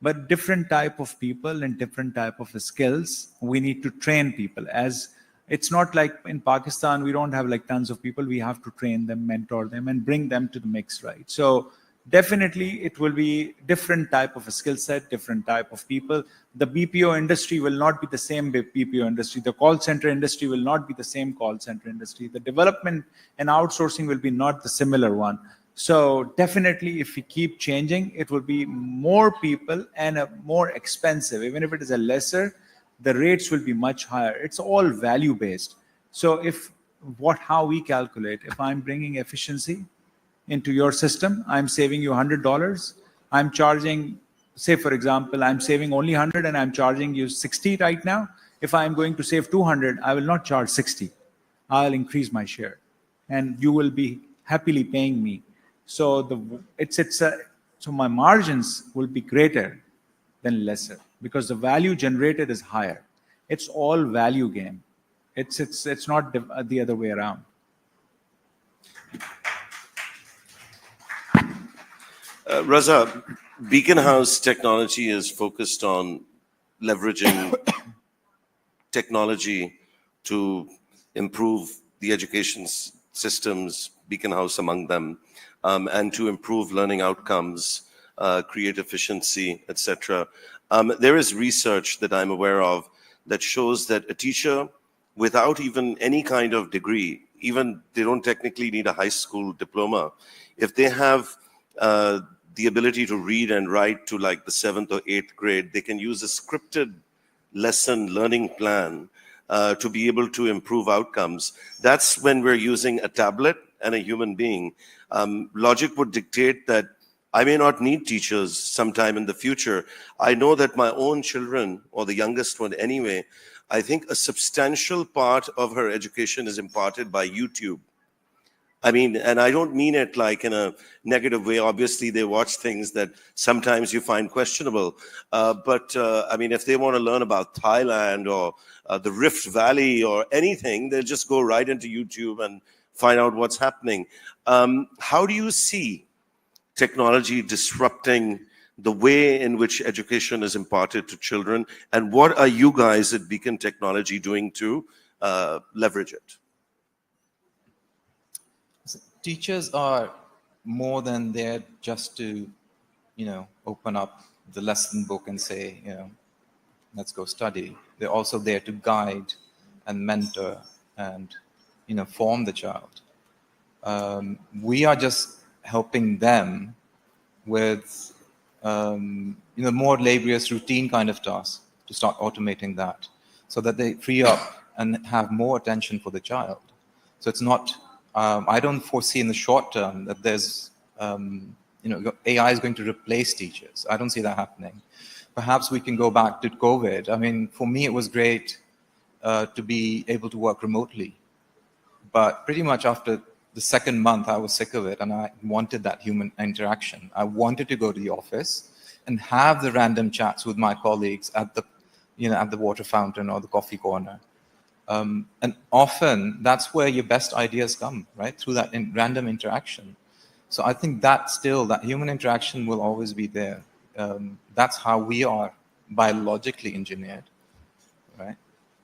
J: but different type of people and different type of skills. We need to train people. As it's not like in Pakistan, we don't have like tons of people. We have to train them, mentor them, and bring them to the mix, right? So definitely it will be different type of a skill set, different type of people. The BPO industry will not be the same BPO industry. The call center industry will not be the same call center industry. The development and outsourcing will be not the similar one. So definitely if we keep changing, it will be more people and more expensive. Even if it is a lesser, the rates will be much higher. It's all value based. So how we calculate, if I'm bringing efficiency into your system, I'm saving you $100. I'm charging, say for example, I'm saving only 100 and I'm charging you 60 right now. If I'm going to save 200, I will not charge 60. I'll increase my share and you will be happily paying me. So so my margins will be greater than lesser because the value generated is higher. It's all value game. It's not the other way around.
D: Raza, Beacon House Technology is focused on leveraging technology to improve the education systems, Beacon House among them, and to improve learning outcomes, create efficiency, etc. There is research that I'm aware of that shows that a teacher without even any kind of degree, even they don't technically need a high school diploma, if they have the ability to read and write to like the 7th or 8th grade, they can use a scripted lesson learning plan to be able to improve outcomes. That's when we're using a tablet and a human being. Logic would dictate that I may not need teachers sometime in the future. I know that my own children, or the youngest one anyway, I think a substantial part of her education is imparted by YouTube. I mean, and I don't mean it like in a negative way. Obviously, they watch things that sometimes you find questionable. But I mean, if they want to learn about Thailand or the Rift Valley or anything, they'll just go right into YouTube and find out what's happening. How do you see technology disrupting the way in which education is imparted to children? And what are you guys at Beacon Technology doing to leverage it?
I: Teachers are more than there just to, open up the lesson book and say, let's go study. They're also there to guide and mentor and, form the child. We are just helping them with, more laborious routine kind of tasks to start automating that so that they free up and have more attention for the child. So it's not, I don't foresee in the short term that there's, AI is going to replace teachers. I don't see that happening. Perhaps we can go back to COVID. I mean, for me, it was great to be able to work remotely. But pretty much after the second month, I was sick of it, and I wanted that human interaction. I wanted to go to the office and have the random chats with my colleagues at the, at the water fountain or the coffee corner. And often that's where your best ideas come, right? Through that random interaction. So I think that human interaction will always be there. That's how we are biologically engineered, right?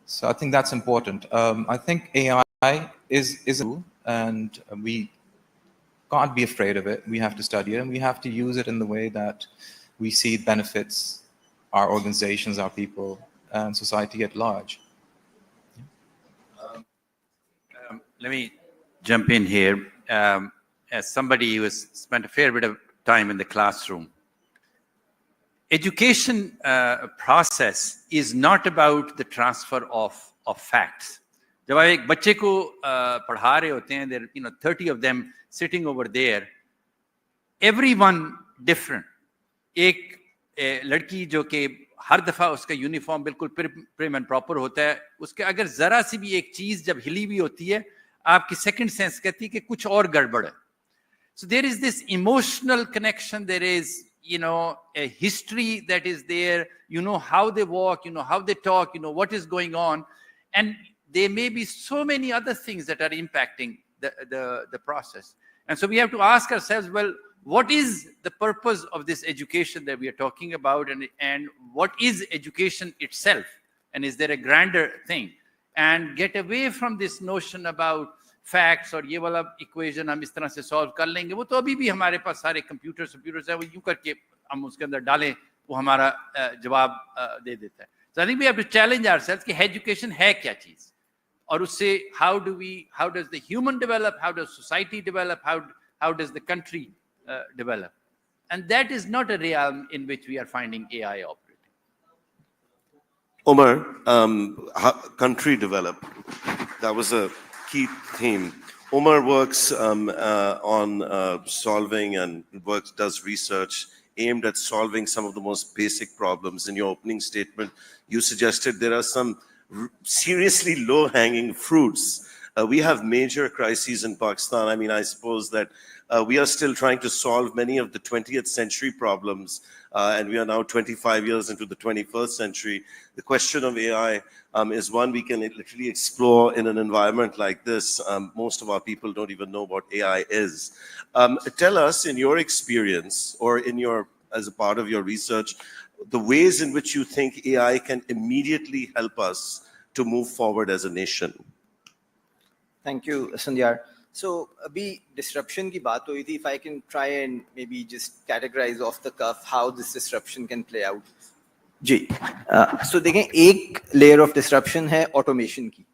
I: So I think that's important. I think AI is a tool, and we can't be afraid of it. We have to study it, and we have to use it in the way that we see it benefits our organizations, our people, and society at large.
E: Let me jump in here. As somebody who has spent a fair bit of time in the classroom, education process is not about the transfer of facts. जब आप एक बच्चे को पढ़ा रहे होते हैं, there 30 of them sitting over there, everyone different. एक लड़की जो कि हर दफा उसका यूनिफॉर्म बिल्कुल प्रिम एंड प्रॉपर होता है, उसके अगर जरा सी भी एक चीज जब हिली भी होती है, आपकी सेकंड सेंस कहती है कि कुछ और गड़बड़ है. So there is this emotional connection. There is, a history that is there. You know how they walk, how they talk, what is going on. And there may be so many other things that are impacting the process. And so we have to ask ourselves, well, what is the purpose of this education that we are talking about? And what is education itself? And is there a grander thing? And get away from this notion about facts और ये वाला equation हम इस तरह से solve कर लेंगे, वो तो अभी भी हमारे पास सारे कंप्यूटर्स हैं, वो यूं करके हम उसके अंदर डालें, वो हमारा जवाब दे देता है. So I think we have to challenge ourselves कि education है क्या चीज, और उससे how does the human develop, how does society develop, how does the country develop, and that is not a realm in which we are finding AI operating.
D: Omar, country develop, that was a key theme. Omar works on solving and does research aimed at solving some of the most basic problems. In your opening statement, you suggested there are some seriously low-hanging fruits We have major crises in Pakistan. I mean, I suppose that we are still trying to solve many of the 20th century problems, and we are now 25 years into the 21st century. The question of AI is one we can literally explore in an environment like this. Most of our people don't even know what AI is. Tell us, in your experience, or as a part of your research, the ways in which you think AI can immediately help us to move forward as a nation.
F: Thank you, Sandhyar. So, abhi disruption की बात हुई थी. If I can try and maybe just categorize off the cuff how this disruption can play out. Ji. So देखें, एक layer of disruption है automation की.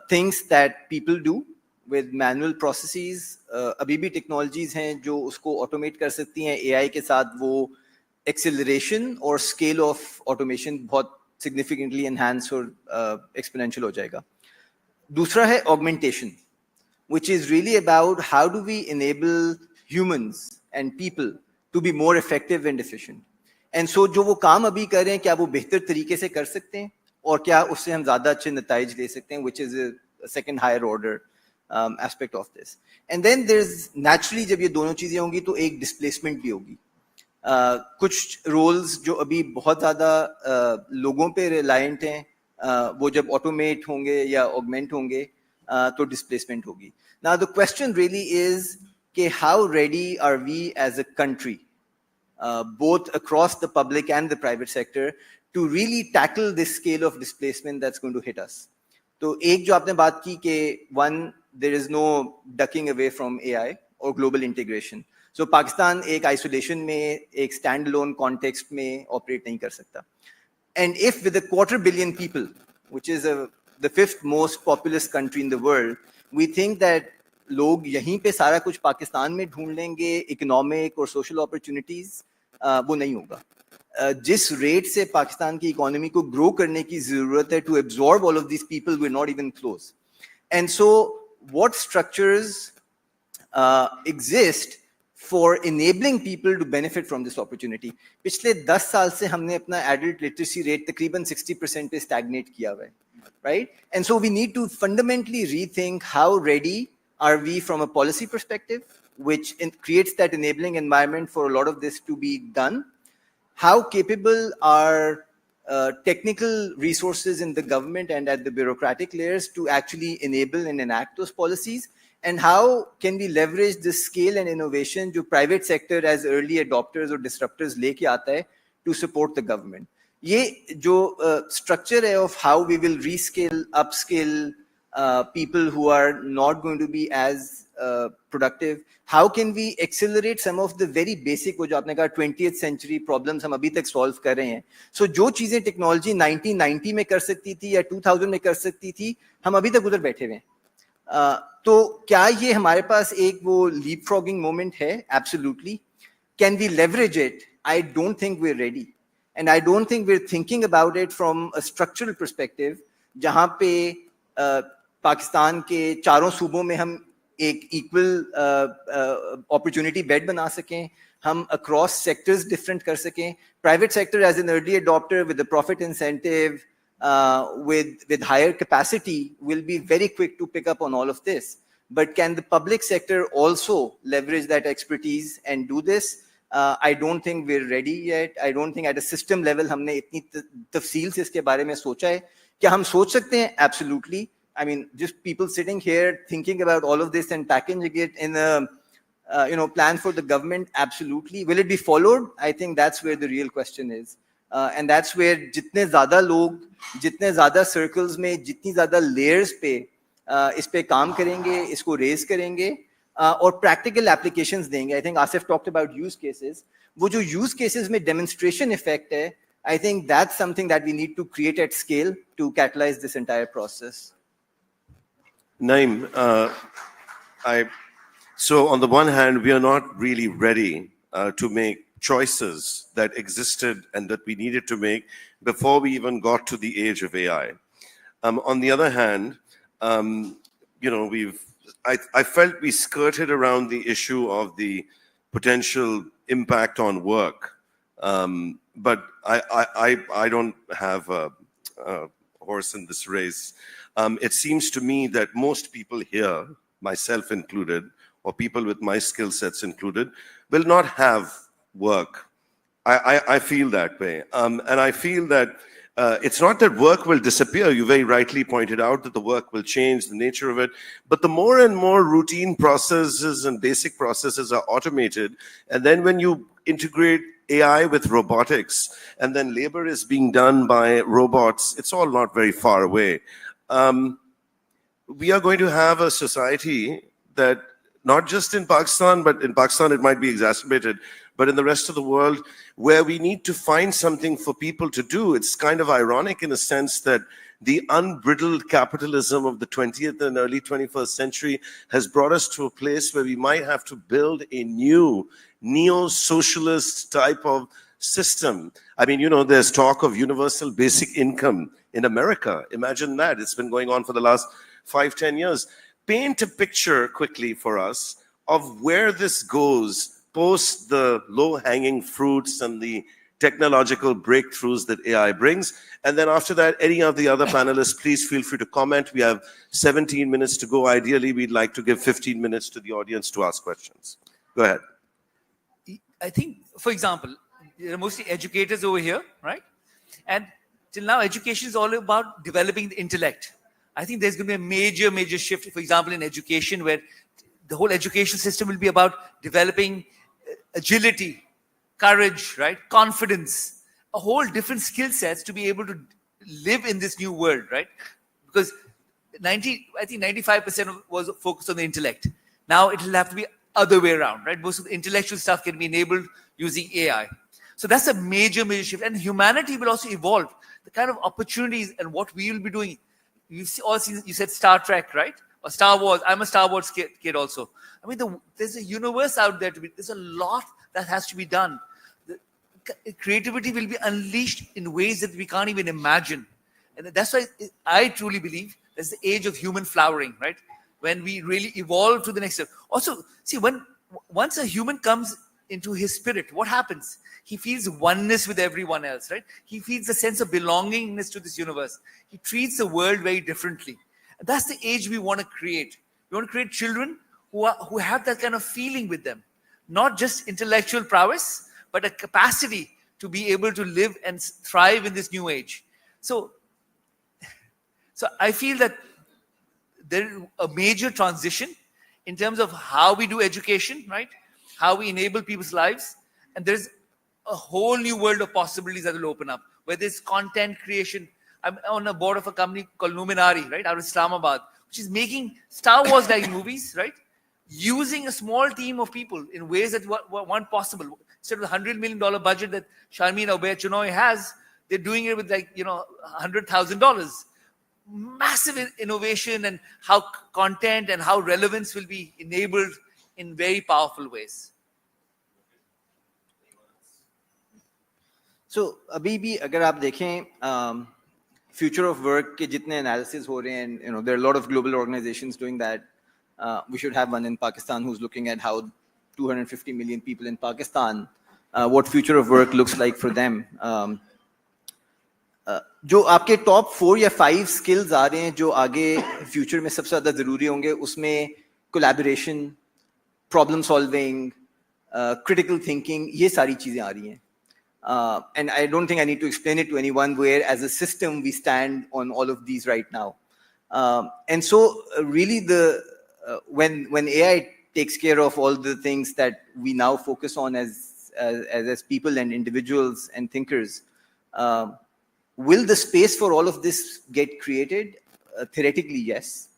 F: Things that people do with manual processes. अभी भी technologies हैं जो उसको automate कर सकती हैं. AI के साथ वो acceleration और scale of automation बहुत significantly enhance और exponential हो जाएगा. दूसरा है augmentation, which is really about how do we enable humans and people to be more effective and efficient. And so जो वो काम अभी कर रहे हैं, क्या वो बेहतर तरीके से कर सकते हैं और क्या उससे हम ज़्यादा अच्छे नताइज ले सकते हैं, which is a second higher order aspect of this. And then there's naturally जब ये दोनों चीजें होंगी तो एक displacement भी होगी. कुछ roles जो अभी बहुत ज़्यादा लोगों पे reliant हैं, वो जब automate होंगे या augment होंगे तो displacement होगी. Now the question really is कि how ready are we as a country, both across the public and the private sector, to really tackle this scale of displacement that's going to hit us. तो एक जो आपने बात की कि one, there is no ducking away from AI or global integration. So Pakistan एक isolation में, एक standalone context में operate नहीं कर सकता. And if with a 250 million people, which is the 5th most populous country in the world, we think that लोग यहीं पे सारा कुछ पाकिस्तान में ढूंढ लेंगे, economic और social opportunities, वो नहीं होगा. जिस rate से पाकिस्तान की economy को grow करने की ज़रूरत है to absorb all of these people, we're not even close. And so what structures exist for enabling people to benefit from this opportunity? पिछले 10 साल से हमने अपना adult literacy rate तकरीबन 60% पे stagnate किया हुआ है, right? And so we need to fundamentally rethink how ready are we from a policy perspective, which creates that enabling environment for a lot of this to be done. How capable are technical resources in the government and at the bureaucratic layers to actually enable and enact those policies? And how can we leverage the scale and innovation जो private sector as early adopters or disruptors लेके आता है to support the government? ये जो structure है of how we will rescale, upscale people who are not going to be as productive. How can we accelerate some of the very basic वो जो आपने कहा 20th century problems हम अभी तक solve कर रहे हैं. So जो चीजें technology 1990 में कर सकती थी या 2000 में कर सकती थी, हम अभी तक उधर बैठे हुए हैं. तो क्या ये हमारे पास एक वो leapfrogging moment है? Absolutely. Can we leverage it? I don't think we're ready. And I don't think we're thinking about it from a structural perspective, जहाँ पे पाकिस्तान के चारों सूबों में हम एक equal opportunity bed बना सकें, हम across sectors different कर सकें. Private sector as an early adopter with the profit incentive, with higher capacity will be very quick to pick up on all of this. But can the public sector also leverage that expertise and do this? I don't think we're ready yet. I don't think at a system level हमने इतनी तफसील से इसके बारे में सोचा है. क्या हम सोच सकते हैं? Absolutely. I mean, just people sitting here thinking about all of this and packaging it in a plan for the government. Absolutely. Will it be followed? I think that's where the real question is. And that's where जितने ज़्यादा लोग, जितने ज़्यादा circles में, जितनी ज़्यादा layers पे इस पे काम करेंगे, इसको raise करेंगे और practical applications देंगे. I think Asif talked about use cases. वो जो use cases में demonstration effect है, I think that's something that we need to create at scale to catalyze this entire process.
D: Naeem, so on the one hand, we are not really ready to make choices that existed and that we needed to make before we even got to the age of AI. On the other hand, I felt we skirted around the issue of the potential impact on work. But I don't have a horse in this race. it seems to me that most people here, myself included, or people with my skill sets included, will not have work. I feel that way. And I feel that it's not that work will disappear. You very rightly pointed out that the work will change, the nature of it. But the more and more routine processes and basic processes are automated, and then when you integrate AI with robotics, and then labor is being done by robots, it's all not very far away. We are going to have a society that, not just in Pakistan, but in Pakistan it might be exacerbated, but in the rest of the world, where we need to find something for people to do. It's kind of ironic in a sense that the unbridled capitalism of the 20th and early 21st century has brought us to a place where we might have to build a new neo-socialist type of system. I mean, you know, there's talk of universal basic income in America. Imagine that. It's been going on for the last 5-10 years. Paint a picture quickly for us of where this goes post the low-hanging fruits and the technological breakthroughs that AI brings. And then after that, any of the other panelists, please feel free to comment. We have 17 minutes to go. Ideally, we'd like to give 15 minutes to the audience to ask questions. Go ahead.
H: I think, for example, there are mostly educators over here, right? And till now, education is all about developing the intellect. I think there's going to be a major, major shift, for example, in education, where the whole education system will be about developing agility, courage, right? Confidence, a whole different skill sets to be able to live in this new world, right? Because I think 95% was focused on the intellect. Now it will have to be other way around, right? Most of the intellectual stuff can be enabled using AI. So that's a major, major shift. And humanity will also evolve. The kind of opportunities and what we will be doing. You've all seen, you said Star Trek, right? Or Star Wars. I'm a Star Wars kid also. I mean, there's a universe out there there's a lot that has to be done. The creativity will be unleashed in ways that we can't even imagine. And that's why I truly believe that's the age of human flowering, right? When we really evolve to the next step. Also, see, once a human comes into his spirit, what happens? He feels oneness with everyone else, right? He feels a sense of belongingness to this universe. He treats the world very differently. And that's the age we want to create. We want to create children who have that kind of feeling with them. Not just intellectual prowess, but a capacity to be able to live and thrive in this new age. So I feel that there is a major transition in terms of how we do education, right? How we enable people's lives. And there's a whole new world of possibilities that will open up, whether it's content creation. I'm on a board of a company called Luminari, right, out of Islamabad, which is making Star Wars-like movies, right, using a small team of people in ways that weren't possible. Instead of the $100 million budget that Sharmeen Obaid-Chinoy has, they're doing it with $100,000. Massive innovation and how content and how relevance will be enabled in very powerful ways.
F: So अभी भी अगर आप देखें future of work के जितने analysis हो रहे हैं, there are a lot of global organizations doing that. We should have one in Pakistan who's looking at how 250 million people in Pakistan, what future of work looks like for them. जो आपके top 4 या 5 skills आ रहे हैं जो आगे future में सबसे ज़्यादा ज़रूरी होंगे, उसमें collaboration, problem solving, critical thinking, ये सारी चीजें आ रही हैं. And I don't think I need to explain it to anyone where as a system we stand on all of these right now. And so really when AI takes care of all the things that we now focus on as people and individuals and thinkers, will the space for all of this get created? Theoretically, yes.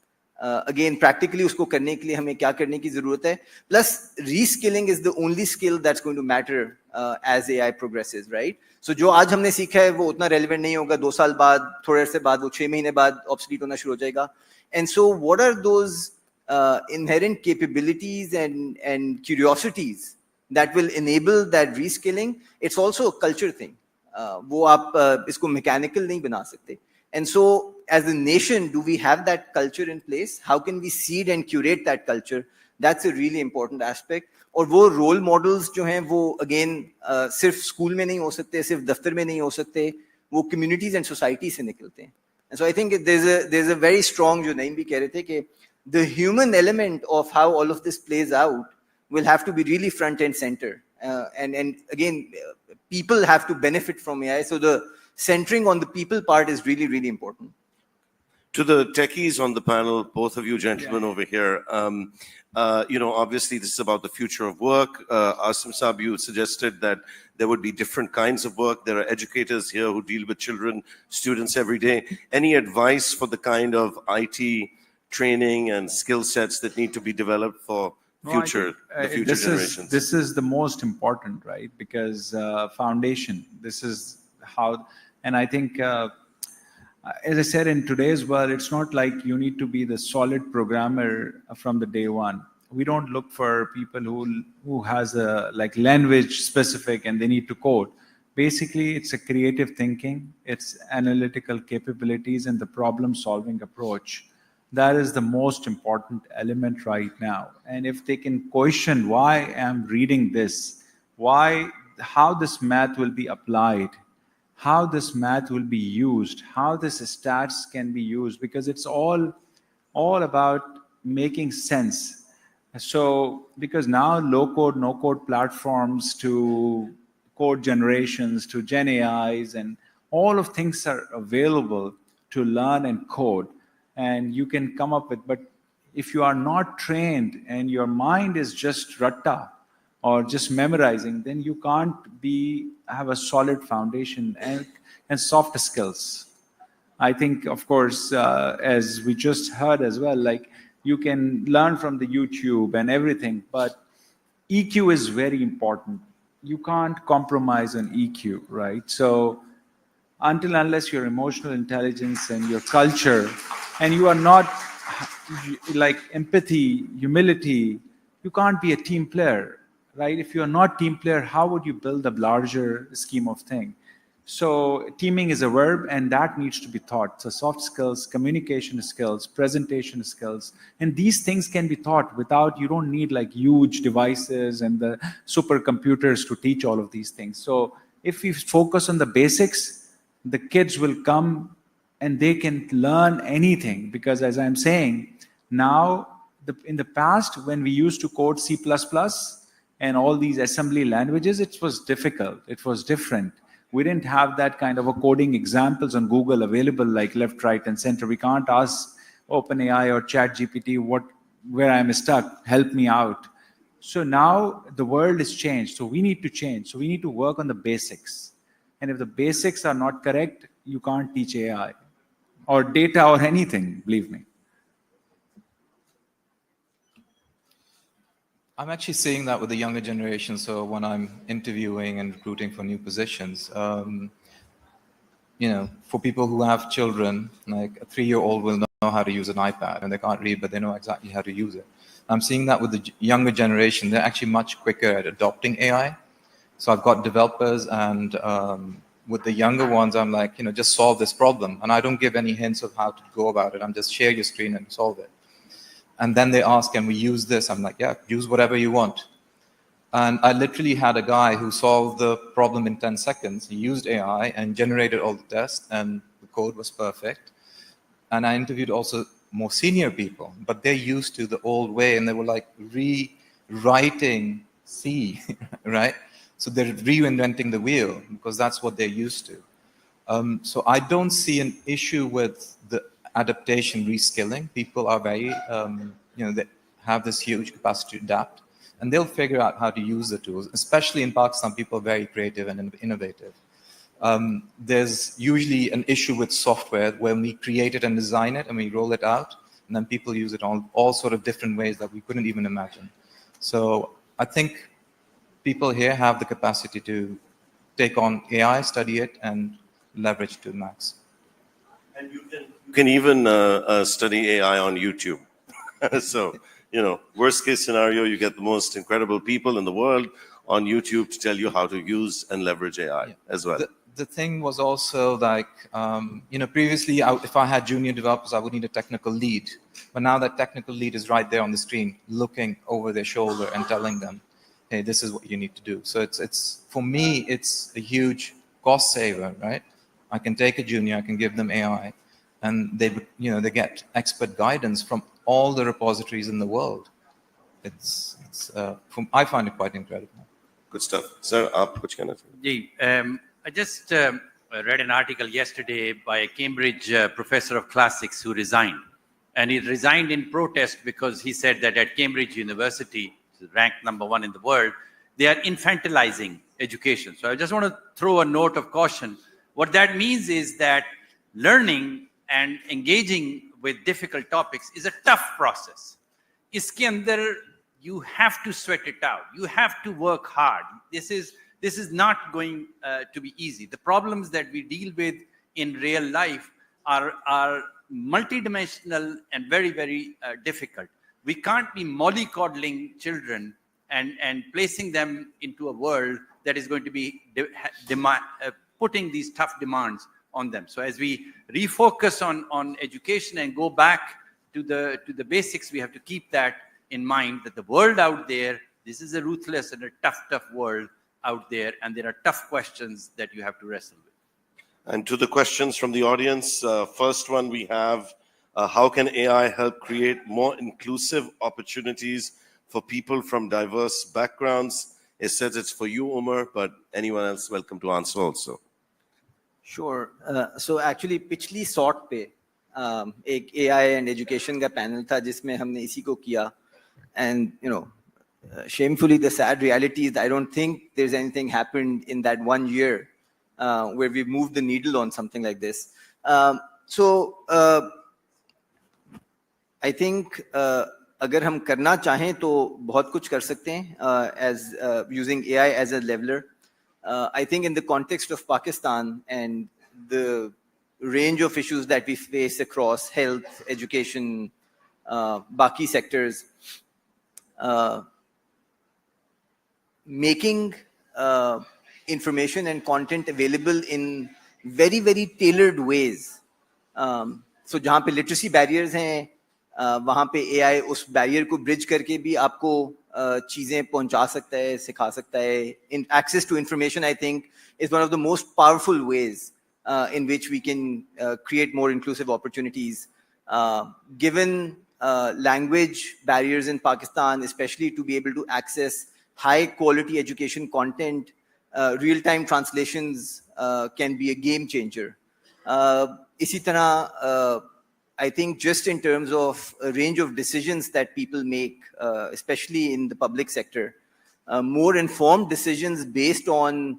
F: Again, practically उसको करने के लिए हमें क्या करने की ज़रूरत है? Plus, reskilling is the only skill that's going to matter as AI progresses, right? So जो आज हमने सीखा है वो उतना relevant नहीं होगा 2 साल बाद, थोड़े से बाद वो 6 महीने बाद obsolete होना शुरू हो जाएगा. And so, what are those inherent capabilities and curiosities that will enable that reskilling? It's also a culture thing. वो आप इसको mechanical नहीं बना सकते. And so, as a nation, do we have that culture in place? How can we seed and curate that culture? That's a really important aspect. और वो role models जो हैं वो again सिर्फ school में नहीं हो सकते, सिर्फ दफ्तर में नहीं हो सकते, वो communities and society से निकलते हैं. And so I think there's a very strong, जो नहीं भी कह रहे थे कि the human element of how all of this plays out will have to be really front and center. And again, people have to benefit from AI. So the centering on the people part is really, really important.
D: To the techies on the panel, both of you gentlemen over here, obviously this is about the future of work. Asim Saab, you suggested that there would be different kinds of work. There are educators here who deal with children, students every day. Any advice for the kind of IT training and skill sets that need to be developed for the future generations?
J: This is the most important, right? Because foundation, this is how, and I think, as I said, in today's world, it's not like you need to be the solid programmer from the day one. We don't look for people who has a like language specific and they need to code. Basically, it's a creative thinking, it's analytical capabilities and the problem solving approach. That is the most important element right now. And if they can question why I'm reading this, how this math will be applied, how this math will be used, how this stats can be used, because it's all about making sense. So, because now low code, no code platforms to code generations to Gen AIs and all of things are available to learn and code. And you can come up with, but if you are not trained and your mind is just ratta or just memorizing, then you can't have a solid foundation and soft skills. I think, of course, as we just heard as well, like you can learn from the YouTube and everything, but EQ is very important. You can't compromise on EQ, right? So unless your emotional intelligence and your culture, and you are not like empathy, humility, you can't be a team player, right? If you're not team player, how would you build a larger scheme of thing? So teaming is a verb and that needs to be taught. So soft skills, communication skills, presentation skills, and these things can be taught without, you don't need like huge devices and the supercomputers to teach all of these things. So if we focus on the basics, the kids will come and they can learn anything, because as I'm saying, now in the past when we used to code C++ and all these assembly languages, it was difficult, it was different. We didn't have that kind of a coding examples on Google available like left, right, and center. We can't ask OpenAI or ChatGPT where I'm stuck, help me out. So now the world is changed, so we need to change. So we need to work on the basics. And if the basics are not correct, you can't teach AI or data or anything, believe me.
I: I'm actually seeing that with the younger generation. So when I'm interviewing and recruiting for new positions, for people who have children, like a 3-year-old will know how to use an iPad and they can't read, but they know exactly how to use it. I'm seeing that with the younger generation. They're actually much quicker at adopting AI. So I've got developers and with the younger ones, I'm like, just solve this problem. And I don't give any hints of how to go about it. I'm just share your screen and solve it. And then they ask, can we use this? I'm like, yeah, use whatever you want. And I literally had a guy who solved the problem in 10 seconds. He used AI and generated all the tests and the code was perfect. And I interviewed also more senior people, but they're used to the old way and they were like rewriting C, right? So they're reinventing the wheel because that's what they're used to. So I don't see an issue with the adaptation, reskilling. People are very, they have this huge capacity to adapt and they'll figure out how to use the tools, especially in Pakistan, people are very creative and innovative. There's usually an issue with software when we create it and design it and we roll it out and then people use it on all sort of different ways that we couldn't even imagine. So I think people here have the capacity to take on AI, study it and leverage to the max.
D: And you can even study AI on YouTube. So, worst case scenario, you get the most incredible people in the world on YouTube to tell you how to use and leverage AI as well.
I: The thing was also like, previously, if I had junior developers, I would need a technical lead. But now that technical lead is right there on the screen, looking over their shoulder and telling them, hey, this is what you need to do. So it's for me, it's a huge cost saver, right? I can take a junior, I can give them AI, and they get expert guidance from all the repositories in the world. I find it quite incredible.
D: Good stuff. Sir, aap kuch kehna chahiye?
E: I just read an article yesterday by a Cambridge professor of classics who resigned. And he resigned in protest because he said that at Cambridge University, ranked #1 in the world, they are infantilizing education. So I just want to throw a note of caution. What that means is that learning and engaging with difficult topics is a tough process. Iske andar you have to sweat it out. You have to work hard. This is not going to be easy. The problems that we deal with in real life are multidimensional and very, very difficult. We can't be mollycoddling children and placing them into a world that is going to be putting these tough demands on them. So as we refocus on education and go back to the basics, we have to keep that in mind, that the world out there, this is a ruthless and a tough world out there, and there are tough questions that you have to wrestle with.
D: And to the questions from the audience, first one we have, how can AI help create more inclusive opportunities for people from diverse backgrounds? It says it's for you, Umar, but anyone else welcome to answer also.
F: Sure. So actually पिछली SOT पे एक AI and education का panel था जिसमें हमने इसी को किया, and shamefully the sad reality is I don't think there's anything happened in that 1 year where we moved the needle on something like this. So I think अगर हम करना चाहें तो बहुत कुछ कर सकते हैं as using AI as a leveler. I think in the context of Pakistan and the range of issues that we face across health, education, baki sectors, making information and content available in very, very tailored ways. So जहाँ पे literacy barriers हैं, वहाँ पे AI उस barrier को bridge करके भी आपको चीजें पहुंचा सकता है, सिखा सकता है. In access to information, I think, is one of the most powerful ways in which we can create more inclusive opportunities. Given language barriers in Pakistan, especially to be able to access high quality education content, real-time translations can be a game changer. Isi tarah, I think just in terms of a range of decisions that people make, especially in the public sector, more informed decisions based on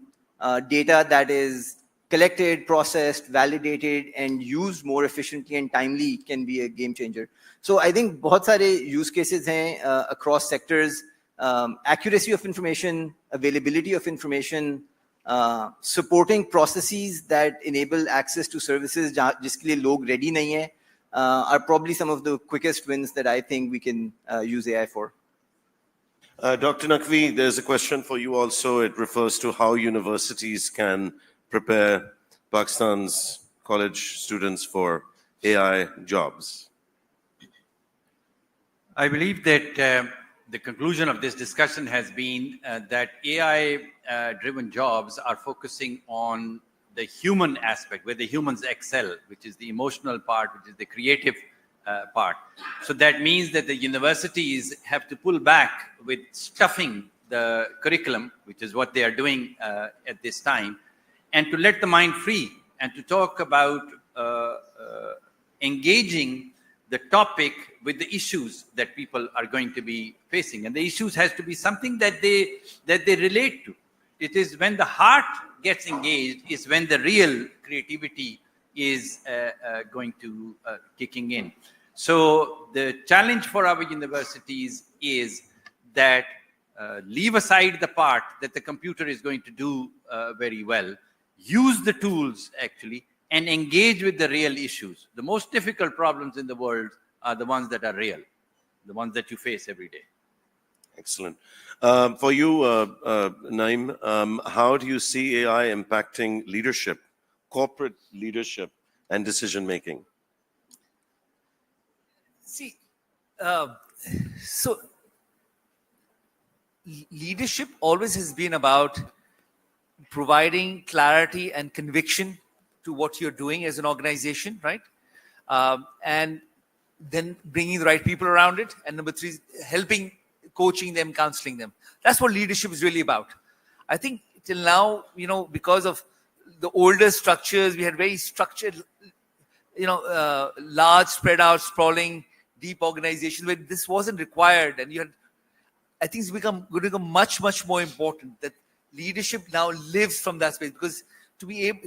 F: data that is collected, processed, validated, and used more efficiently and timely can be a game changer. So I think बहुत सारे use cases हैं across sectors. Accuracy of information, availability of information, supporting processes that enable access to services जिसके लिए लोग ready नहीं हैं, are probably some of the quickest wins that I think we can use AI for.
D: Dr. Naqvi, there's a question for you also. It refers to how universities can prepare Pakistan's college students for AI jobs.
E: I believe that the conclusion of this discussion has been that AI-driven jobs are focusing on the human aspect, where the humans excel, which is the emotional part, which is the creative part. So that means that the universities have to pull back with stuffing the curriculum, which is what they are doing at this time, and to let the mind free and to talk about engaging the topic with the issues that people are going to be facing. And the issues has to be something that they relate to. It is when the heart gets engaged is when the real creativity is going to kicking in. So the challenge for our universities is that leave aside the part that the computer is going to do very well, use the tools actually, and engage with the real issues. The most difficult problems in the world are the ones that are real, the ones that you face every day.
D: Excellent. For you, Naeem, how do you see AI impacting leadership, corporate leadership, and decision-making?
H: See, so leadership always has been about providing clarity and conviction to what you're doing as an organization, right? and then bringing the right people around it. And number three, helping, coaching them, counseling them. That's what leadership is really about. I think till now, because of the older structures, we had very structured, large, spread out, sprawling, deep organizations where this wasn't required. And I think it's going to become much, much more important that leadership now lives from that space, because to be able,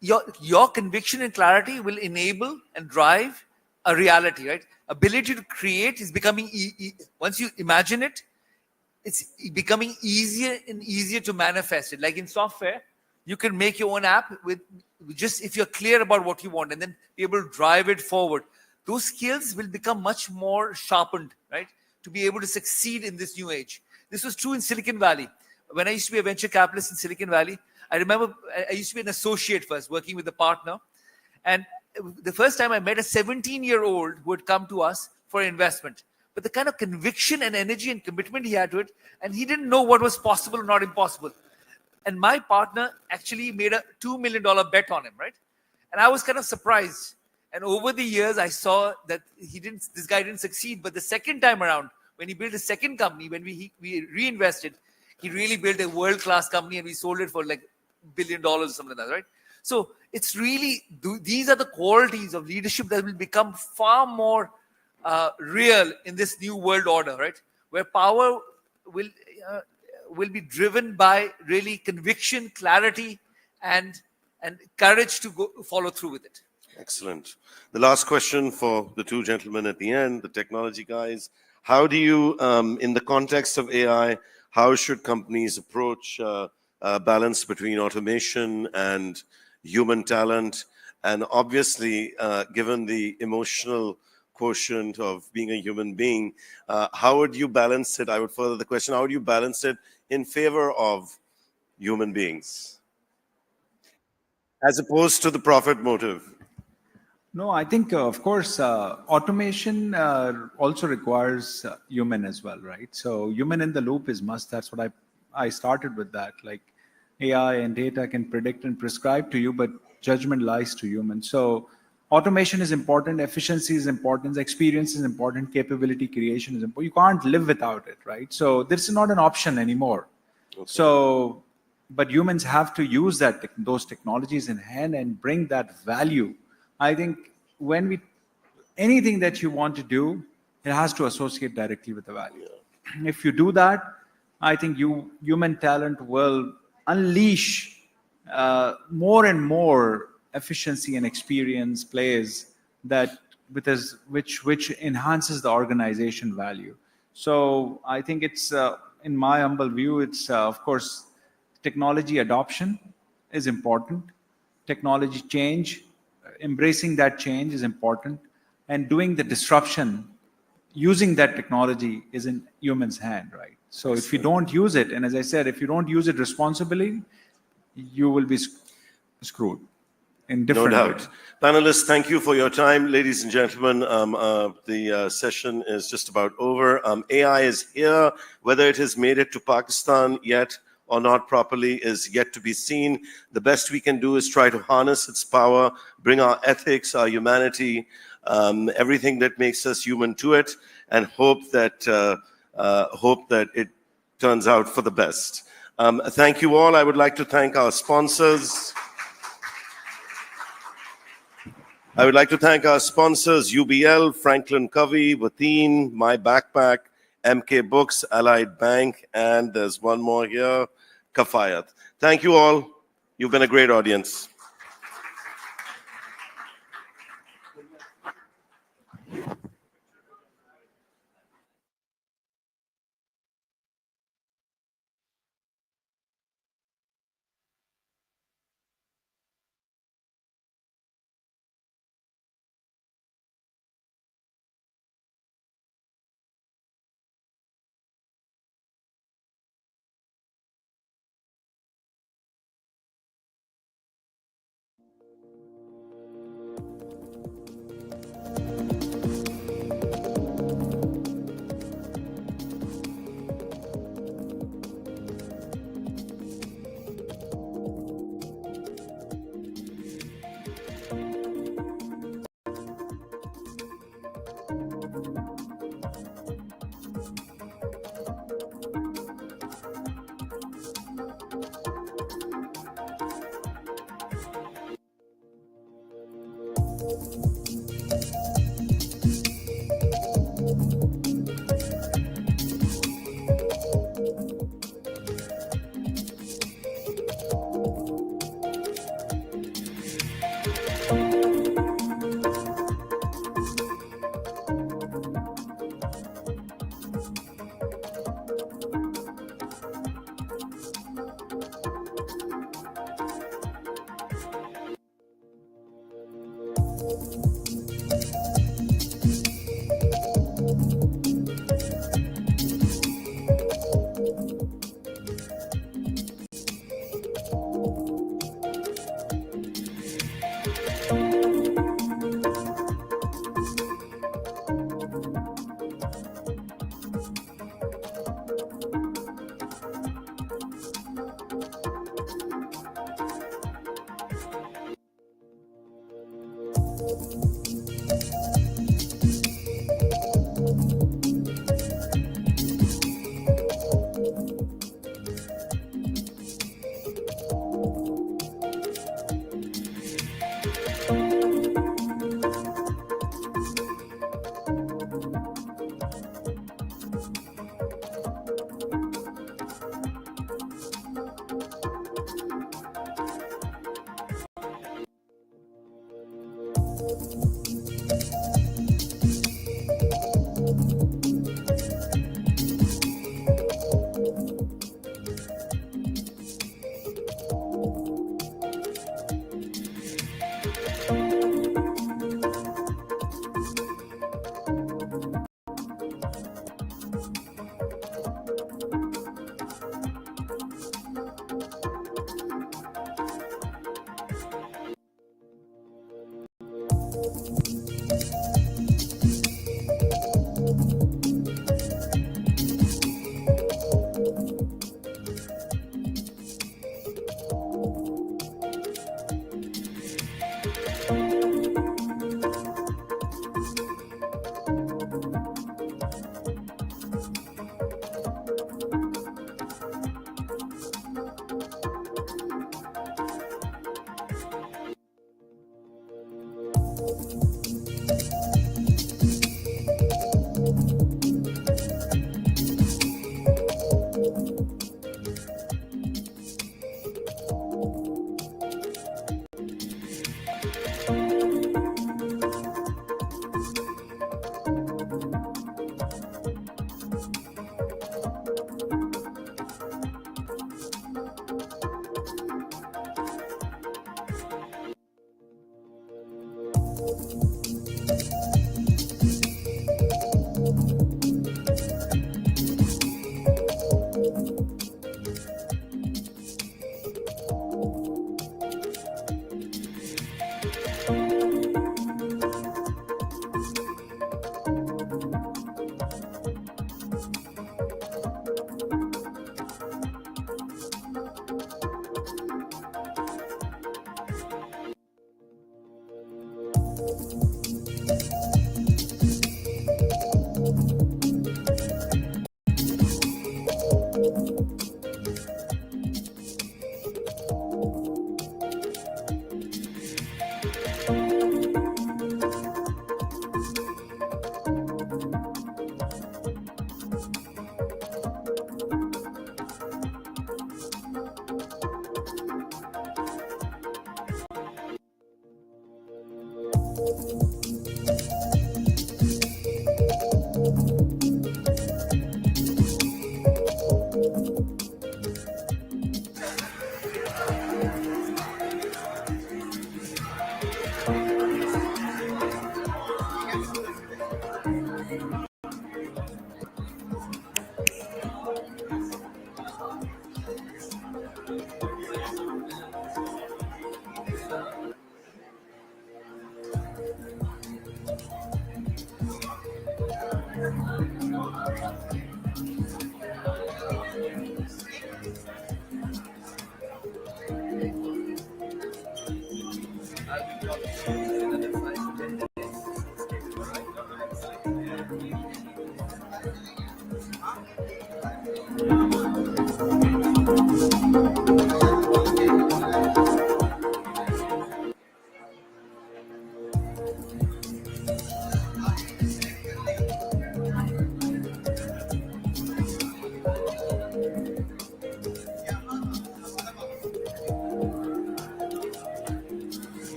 H: your conviction and clarity will enable and drive a reality, right? Ability to create is becoming, once you imagine it, it's becoming easier and easier to manifest it. Like in software, you can make your own app with just if you're clear about what you want and then be able to drive it forward. Those skills will become much more sharpened, right? To be able to succeed in this new age. This was true in Silicon Valley. When I used to be a venture capitalist in Silicon Valley, I remember I used to be an associate first, working with a partner. And the first time I met a 17-year-old who had come to us for investment. But the kind of conviction and energy and commitment he had to it, and he didn't know what was possible or not impossible. And my partner actually made a $2 million bet on him, right? And I was kind of surprised. And over the years, I saw that this guy didn't succeed. But the second time around, when he built a second company, when we reinvested, he really built a world-class company and we sold it for like $1 billion or something like that, right? So it's really, these are the qualities of leadership that will become far more real in this new world order, right? Where power will be driven by really conviction, clarity, and courage to follow through with it.
D: Excellent. The last question for the two gentlemen at the end, the technology guys. How do you, in the context of AI, how should companies approach balance between automation and human talent? And obviously, given the emotional quotient of being a human being, how would you balance it? I would further the question, how would you balance it in favor of human beings as opposed to the profit motive?
J: No, I think, of course, automation also requires human as well, right? So human in the loop is must. That's what I started with that. Like AI and data can predict and prescribe to you, but judgment lies to humans. So automation is important, efficiency is important, experience is important, capability creation is important. You can't live without it, right? So this is not an option anymore. Okay. So, but humans have to use those technologies in hand and bring that value. I think anything that you want to do, it has to associate directly with the value. If you do that, I think human talent will unleash more and more efficiency and experience plays which enhances the organization value. So I think it's, in my humble view, it's of course, technology adoption is important. Technology change, embracing that change is important, and doing the disruption using that technology is in humans' hand, right? So if you don't use it, and as I said, if you don't use it responsibly, you will be screwed in different
D: No doubt.
J: ways.
D: Panelists, thank you for your time. Ladies and gentlemen, the session is just about over. AI is here. Whether it has made it to Pakistan yet or not properly is yet to be seen. The best we can do is try to harness its power, bring our ethics, our humanity, everything that makes us human to it, and hope that it turns out for the best. Thank you all. I would like to thank our sponsors. UBL, Franklin Covey, Wateen, My Backpack, MK Books, Allied Bank, and there's one more here, Kafayat. Thank you all. You've been a great audience.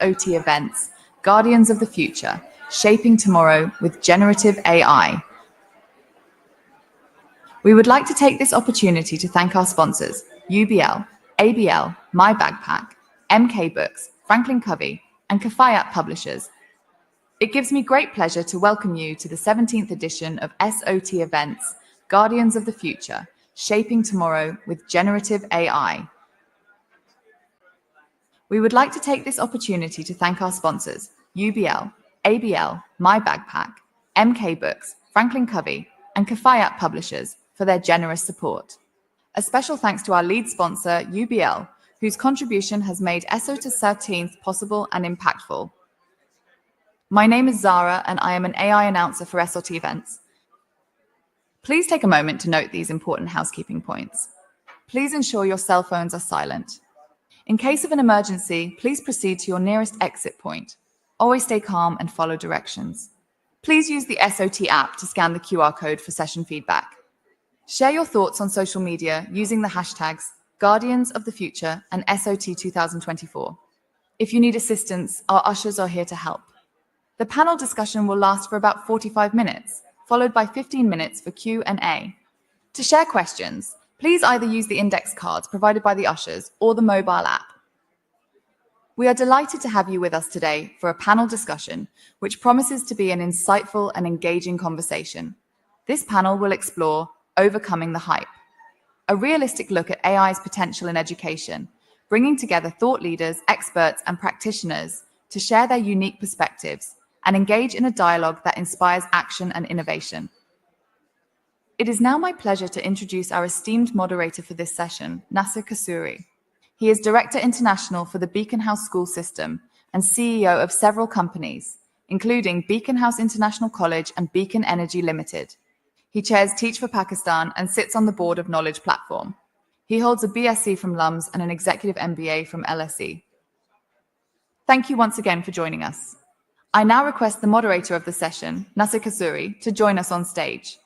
C: OT events, Guardians of the Future, Shaping Tomorrow with Generative AI. We would like to take this opportunity to thank our sponsors, UBL, ABL, My Backpack, MK Books, Franklin Covey, and Kafayat Publishers. It gives me great pleasure to welcome you to the 17th edition of SOT Events, Guardians of the Future, Shaping Tomorrow with Generative AI. We would like to take this opportunity to thank our sponsors, UBL, ABL, My Backpack, MK Books, Franklin Covey, and Kafayat Publishers for their generous support. A special thanks to our lead sponsor, UBL, whose contribution has made SOT 13th possible and impactful. My name is Zara, and I am an AI announcer for SOT Events. Please take a moment to note these important housekeeping points. Please ensure your cell phones are silent. In case of an emergency, please proceed to your nearest exit point. Always stay calm and follow directions. Please use the SOT app to scan the QR code for session feedback. Share your thoughts on social media using the hashtags Guardians of the Future and SOT 2024. If you need assistance, our ushers are here to help. The panel discussion will last for about 45 minutes, followed by 15 minutes for Q&A. To share questions, please either use the index cards provided by the ushers or the mobile app. We are delighted to have you with us today for a panel discussion, which promises to be an insightful and engaging conversation. This panel will explore Overcoming the Hype, a realistic look at AI's potential in education, bringing together thought leaders, experts, and practitioners to share their unique perspectives and engage in a dialogue that inspires action and innovation. It is now my pleasure to introduce our esteemed moderator for this session, Nasser Kasuri. He is Director International for the Beacon House School System and CEO of several companies, including Beacon House International College and Beacon Energy Limited. He chairs Teach for Pakistan and sits on the board of Knowledge Platform. He holds a BSc from LUMS and an executive MBA from LSE. Thank you once again for joining us. I now request the moderator of the session, Nasser Kasuri, to join us on stage.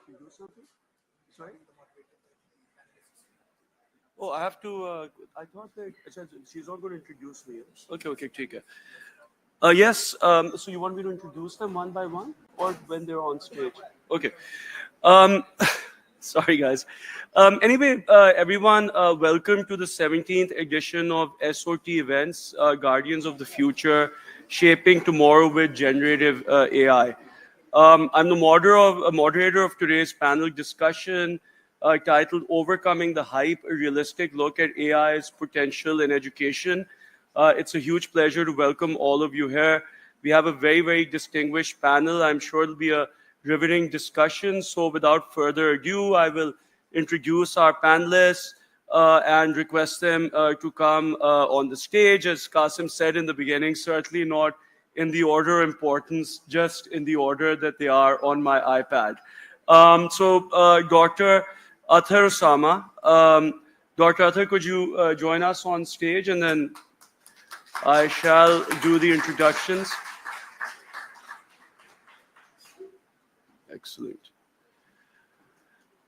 K: Do something? Sorry? Oh, I have to. I thought that she's not going to introduce me. Okay, take it. Yes. So you want me to introduce them one by one, or when they're on stage? Okay. Sorry, guys. Anyway, everyone, welcome to the 17th edition of SOT Events, Guardians of the Future, Shaping Tomorrow with Generative AI. I'm the moderator of today's panel discussion titled Overcoming the Hype, a Realistic Look at AI's Potential in Education. It's a huge pleasure to welcome all of you here. We have a very, very distinguished panel. I'm sure it'll be a riveting discussion. So without further ado, I will introduce our panelists and request them to come on the stage. As Qasim said in the beginning, certainly not in the order of importance, just in the order that they are on my iPad. Dr. Athar Osama. Dr. Athar, could you join us on stage, and then I shall do the introductions. Excellent.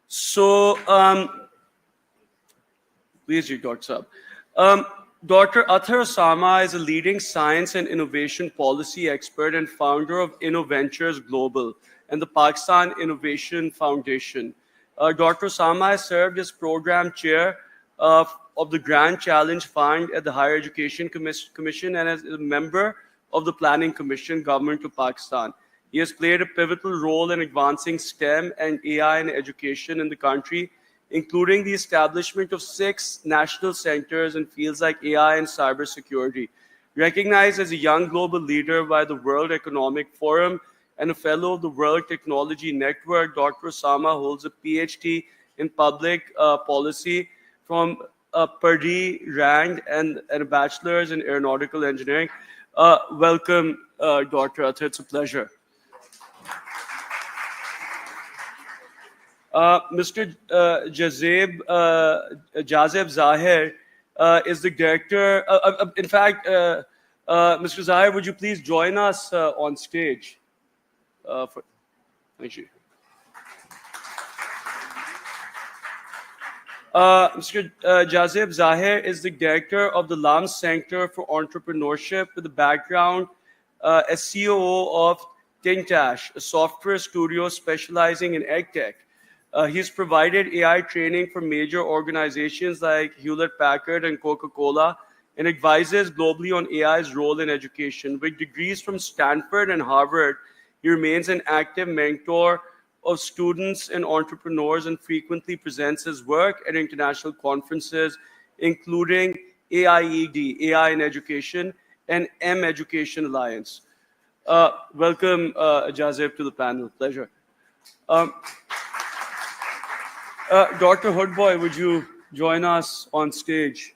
K: So, please, Dr. Saab. Dr. Athar Osama is a leading science and innovation policy expert and founder of InnoVentures Global and the Pakistan Innovation Foundation. Dr. Osama has served as program chair of the Grand Challenge Fund at the Higher Education Commission and as a member of the Planning Commission, Government of Pakistan. He has played a pivotal role in advancing STEM and AI in education in the country, including the establishment of 6 national centers in fields like AI and cybersecurity. Recognized as a young global leader by the World Economic Forum and a fellow of the World Technology Network, Dr. Osama holds a PhD in public policy from Purdue, Rand, and a bachelor's in aeronautical engineering. Welcome, Dr. Athar. It's a pleasure. Mr. Jazeb Zahir is the director. In fact, Mr. Zahir, would you please join us on stage? Thank you. Mr. Jazeb Zahir is the director of the Lam Center for Entrepreneurship with a background as COO of Tintash, a software studio specializing in EdTech. He's provided AI training for major organizations like Hewlett-Packard and Coca-Cola and advises globally on AI's role in education. With degrees from Stanford and Harvard, he remains an active mentor of students and entrepreneurs and frequently presents his work at international conferences, including AIED, AI in Education, and M Education Alliance. Welcome, Jazeb, to the panel. Pleasure. Dr. Hoodboy, would you join us on stage?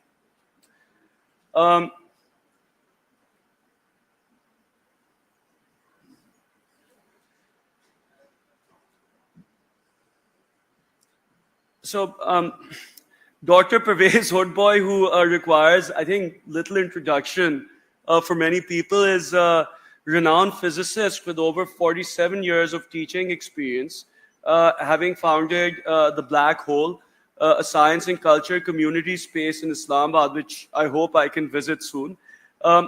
K: Dr. Pervez Hoodboy, who requires, I think, little introduction for many people, is a renowned physicist with over 47 years of teaching experience, having founded the Black Hole, a science and culture community space in Islamabad, which I hope I can visit soon.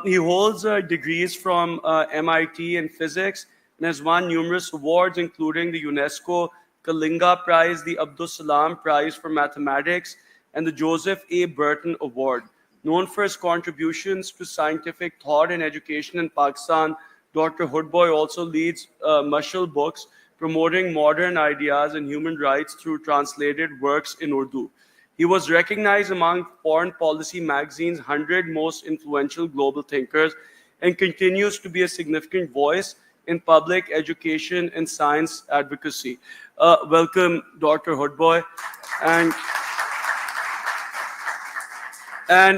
K: He holds degrees from MIT in physics and has won numerous awards, including the UNESCO Kalinga Prize, the Abdus Salam Prize for Mathematics, and the Joseph A. Burton Award. Known for his contributions to scientific thought and education in Pakistan, Dr. Hoodboy also leads Mashal Books, promoting modern ideas and human rights through translated works in Urdu. He was recognized among Foreign Policy magazine's 100 most influential global thinkers and continues to be a significant voice in public education and science advocacy. Welcome, Dr. Hoodboy. And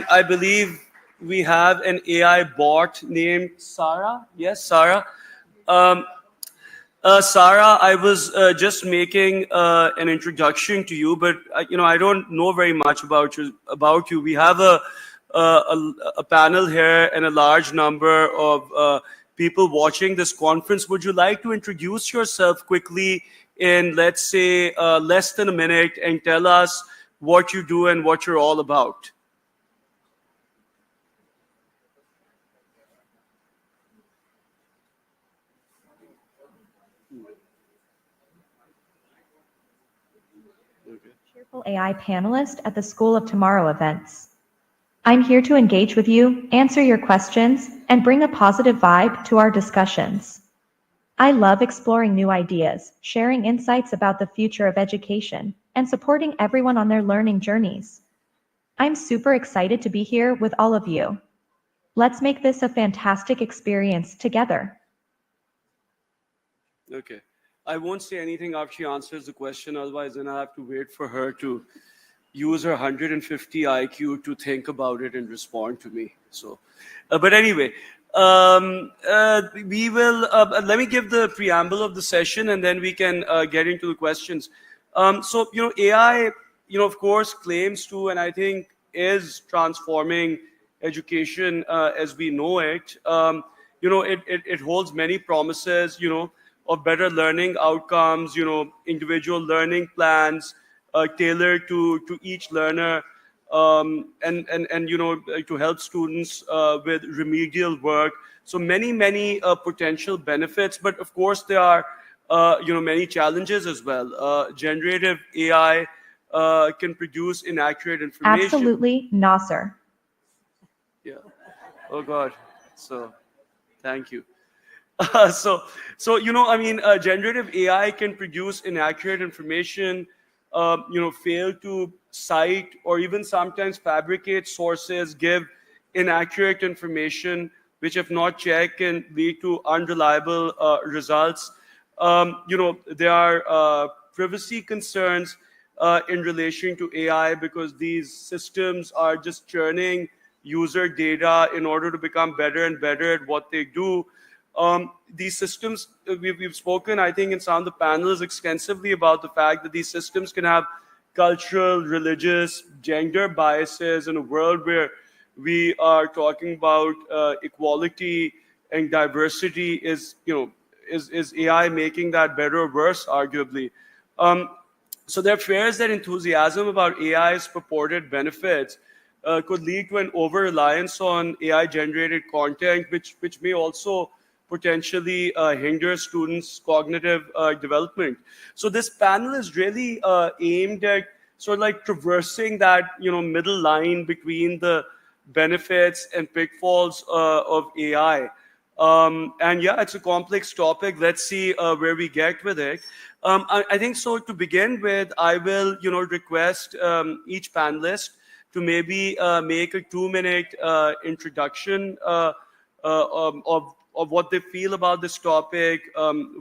K: I believe we have an AI bot named Sarah. Yes, Sarah. Sarah, I was just making an introduction to you, but I don't know very much about you. We have a panel here and a large number of people watching this conference. Would you like to introduce yourself quickly in, let's say, less than a minute, and tell us what you do and what you're all about?
L: AI panelist at the School of Tomorrow events. I'm here to engage with you, answer your questions, and bring a positive vibe to our discussions. I love exploring new ideas, sharing insights about the future of education, and supporting everyone on their learning journeys. I'm super excited to be here with all of you. Let's make this a fantastic experience together.
K: Okay. I won't say anything after she answers the question, otherwise then I have to wait for her to use her 150 IQ to think about it and respond to me. So, but anyway, we will, let me give the preamble of the session and then we can get into the questions. So, AI, of course, claims to, and I think is transforming education as we know it. It holds many promises, of better learning outcomes, individual learning plans tailored to each learner, and to help students with remedial work. So many potential benefits, but of course there are many challenges as well. Generative AI can produce inaccurate information.
L: Absolutely, Nasser.
K: Yeah. Oh God. So, thank you. Generative AI can produce inaccurate information, fail to cite or even sometimes fabricate sources, give inaccurate information, which if not checked can lead to unreliable results. There are privacy concerns in relation to AI because these systems are just churning user data in order to become better and better at what they do. These systems, we've spoken, I think, in some of the panels extensively about the fact that these systems can have cultural, religious, gender biases in a world where we are talking about equality and diversity. Is AI making that better or worse? Arguably. So there are fears that enthusiasm about AI's purported benefits could lead to an over-reliance on AI-generated content, which may also potentially hinder students' cognitive development. So this panel is really aimed at sort of like traversing that middle line between the benefits and pitfalls of AI. And yeah, it's a complex topic. Let's see where we get with it. I think so. To begin with, I will request each panelist to maybe make a 2-minute introduction of what they feel about this topic,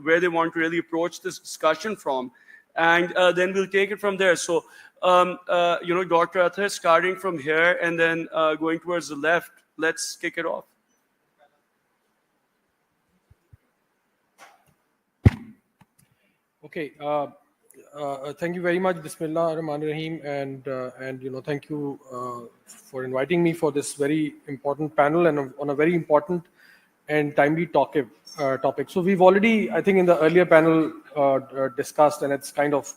K: where they want to really approach this discussion from, and then we'll take it from there. So, Dr. Athar, starting from here and then going towards the left, let's kick it off.
M: Okay. Thank you very much. Bismillah ar-Rahman ar-Rahim, and thank you for inviting me for this very important panel and on a very important and timely topic. So we've already, I think, in the earlier panel discussed, and it's kind of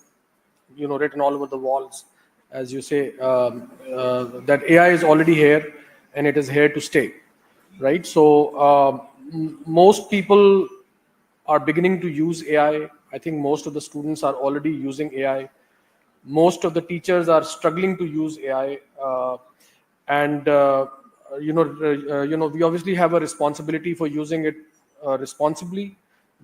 M: written all over the walls, as you say, that AI is already here and it is here to stay, right? So most people are beginning to use AI. I think most of the students are already using AI. Most of the teachers are struggling to use AI, we obviously have a responsibility for using it responsibly.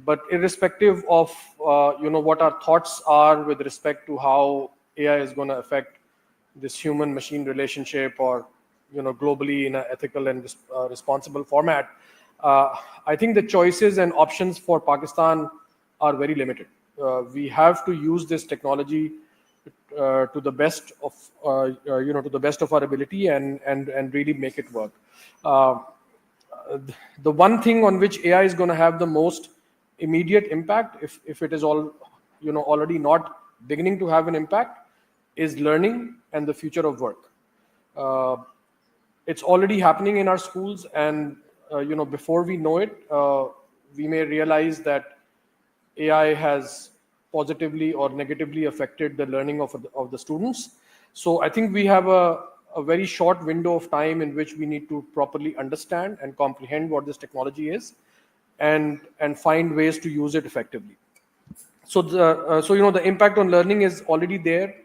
M: But irrespective of what our thoughts are with respect to how AI is going to affect this human-machine relationship, or globally in an ethical and responsible format, I think the choices and options for Pakistan are very limited. We have to use this technology to the best of our ability and really make it work. The one thing on which AI is going to have the most immediate impact, if it is already not beginning to have an impact, is learning and the future of work. It's already happening in our schools, and before we know it, we may realize that AI has positively or negatively affected the learning of the students. So I think we have a very short window of time in which we need to properly understand and comprehend what this technology is, and find ways to use it effectively. So the impact on learning is already there.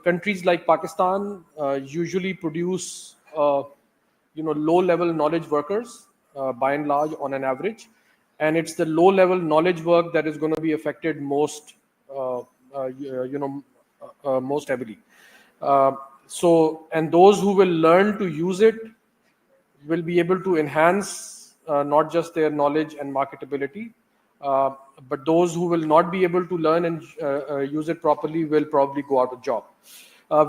M: Countries like Pakistan usually produce low-level knowledge workers by and large on an average, and it's the low-level knowledge work that is going to be affected most most heavily. And those who will learn to use it will be able to enhance not just their knowledge and marketability, but those who will not be able to learn and use it properly will probably go out of job.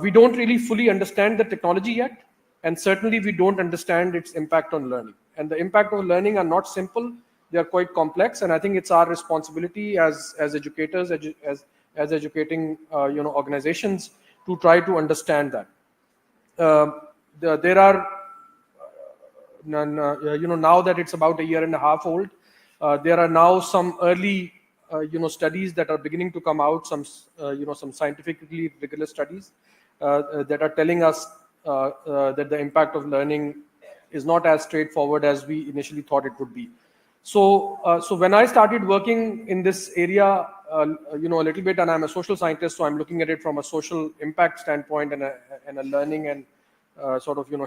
M: We don't really fully understand the technology yet, and certainly we don't understand its impact on learning. And the impact of learning are not simple; they are quite complex. And I think it's our responsibility as educators, as educating organizations, to try to understand that. There are now that it's about a year and a half old, there are now some early studies that are beginning to come out, some scientifically rigorous studies that are telling us that the impact of learning is not as straightforward as we initially thought it would be. So when I started working in this area, a little bit, and I'm a social scientist, so I'm looking at it from a social impact standpoint and a learning and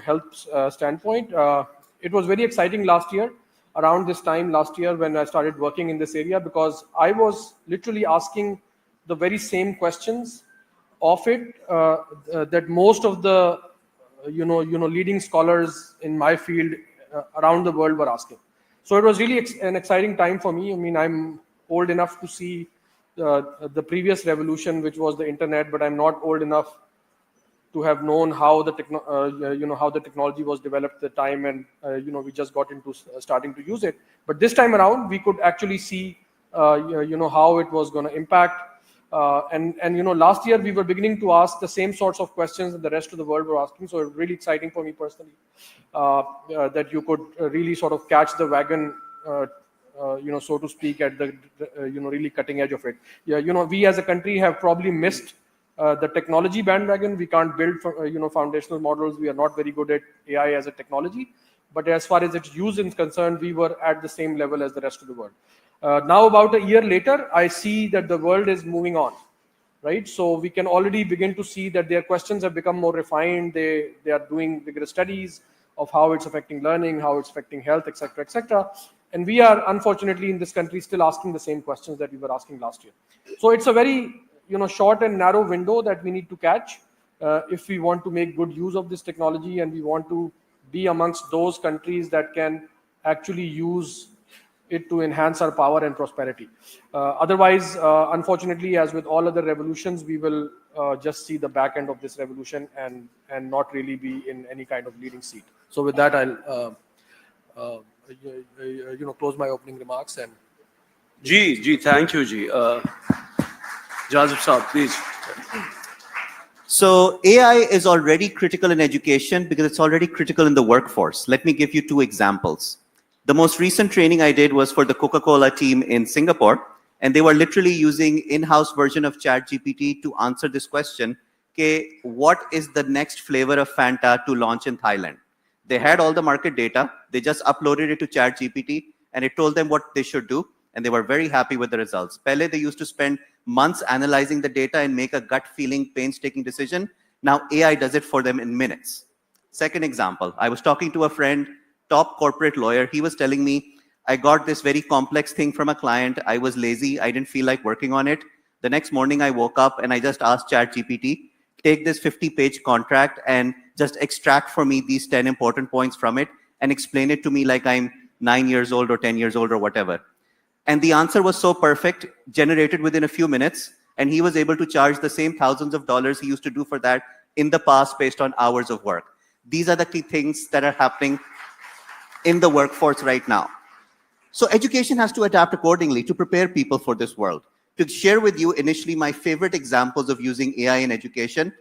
M: health standpoint. It was very exciting last year, around this time last year, when I started working in this area, because I was literally asking the very same questions of it that most of the leading scholars in my field around the world were asking. So it was really an exciting time for me. I mean, I'm old enough to see the previous revolution, which was the internet, but I'm not old enough to have known how the how the technology was developed at the time, and we just got into starting to use it. But this time around, we could actually see how it was going to impact. And last year we were beginning to ask the same sorts of questions that the rest of the world were asking. So it's really exciting for me personally that you could really sort of catch the wagon, so to speak, at the really cutting edge of it. Yeah, we as a country have probably missed the technology bandwagon. We can't build foundational models. We are not very good at AI as a technology. But as far as its use is concerned, we were at the same level as the rest of the world. Now, about a year later, I see that the world is moving on, right? So we can already begin to see that their questions have become more refined. They are doing rigorous studies of how it's affecting learning, how it's affecting health, etc., etc. And we are, unfortunately, in this country still asking the same questions that we were asking last year. So it's a very short and narrow window that we need to catch if we want to make good use of this technology, and we want to be amongst those countries that can actually use it to enhance our power and prosperity. Otherwise, unfortunately, as with all other revolutions, we will just see the back end of this revolution and not really be in any kind of leading seat. So with that, I'll close my opening remarks. And
K: Thank you, Ji. Jazib Saab, please.
N: So AI is already critical in education because it's already critical in the workforce. Let me give you two examples. The most recent training I did was for the Coca-Cola team in Singapore, and they were literally using in-house version of ChatGPT to answer this question, okay, what is the next flavor of Fanta to launch in Thailand? They had all the market data. They just uploaded it to ChatGPT, and it told them what they should do, and they were very happy with the results. Pele, they used to spend months analyzing the data and make a gut feeling, painstaking decision. Now AI does it for them in minutes. Second example, I was talking to a friend, top corporate lawyer. He was telling me, I got this very complex thing from a client. I was lazy. I didn't feel like working on it. The next morning I woke up and I just asked ChatGPT, take this 50-page contract and just extract for me these 10 important points from it and explain it to me like I'm 9 years old or 10 years old or whatever. And the answer was so perfect, generated within a few minutes, and he was able to charge the same thousands of dollars he used to do for that in the past based on hours of work. These are the key things that are happening in the workforce right now. So education has to adapt accordingly to prepare people for this world. To share with you initially my favorite examples of using AI in education,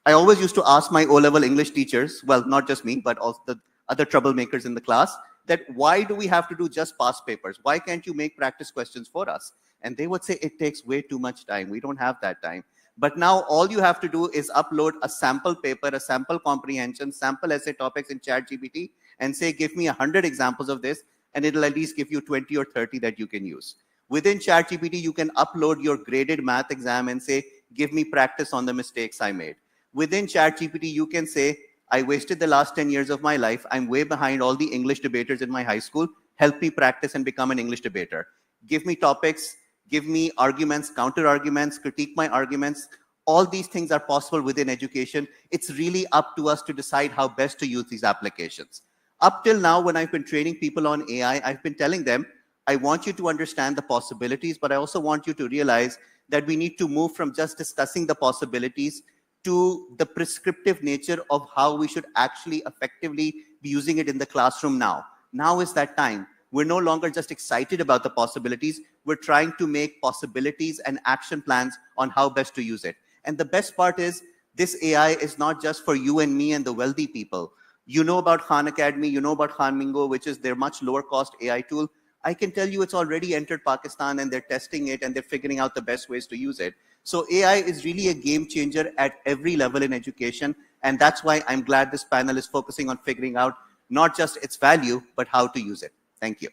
N: I always used to ask my O-level English teachers, well, not just me, but also the other troublemakers in the class, that why do we have to do just past papers? Why can't you make practice questions for us? And they would say, it takes way too much time. We don't have that time. But now all you have to do is upload a sample paper, a sample comprehension, sample essay topics in ChatGPT and say, give me 100 examples of this, and it'll at least give you 20 or 30 that you can use. Within ChatGPT, you can upload your graded math exam and say, give me practice on the mistakes I made. Within ChatGPT, you can say, I wasted the last 10 years of my life. I'm way behind all the English debaters in my high school. Help me practice and become an English debater. Give me topics, give me arguments, counter arguments, critique my arguments. All these things are possible within education. It's really up to us to decide how best to use these applications. Up till now, when I've been training people on AI, I've been telling them, I want you to understand the possibilities, but I also want you to realize that we need to move from just discussing the possibilities to the prescriptive nature of how we should actually effectively be using it in the classroom now. Now is that time. We're no longer just excited about the possibilities. We're trying to make possibilities and action plans on how best to use it. And the best part is this AI is not just for you and me and the wealthy people. You know about Khan Academy, you know about Khan Mingo, which is their much lower cost AI tool. I can tell you it's already entered Pakistan and they're testing it and they're figuring out the best ways to use it. So AI is really a game changer at every level in education. And that's why I'm glad this panel is focusing on figuring out not just its value, but how to use it. Thank you.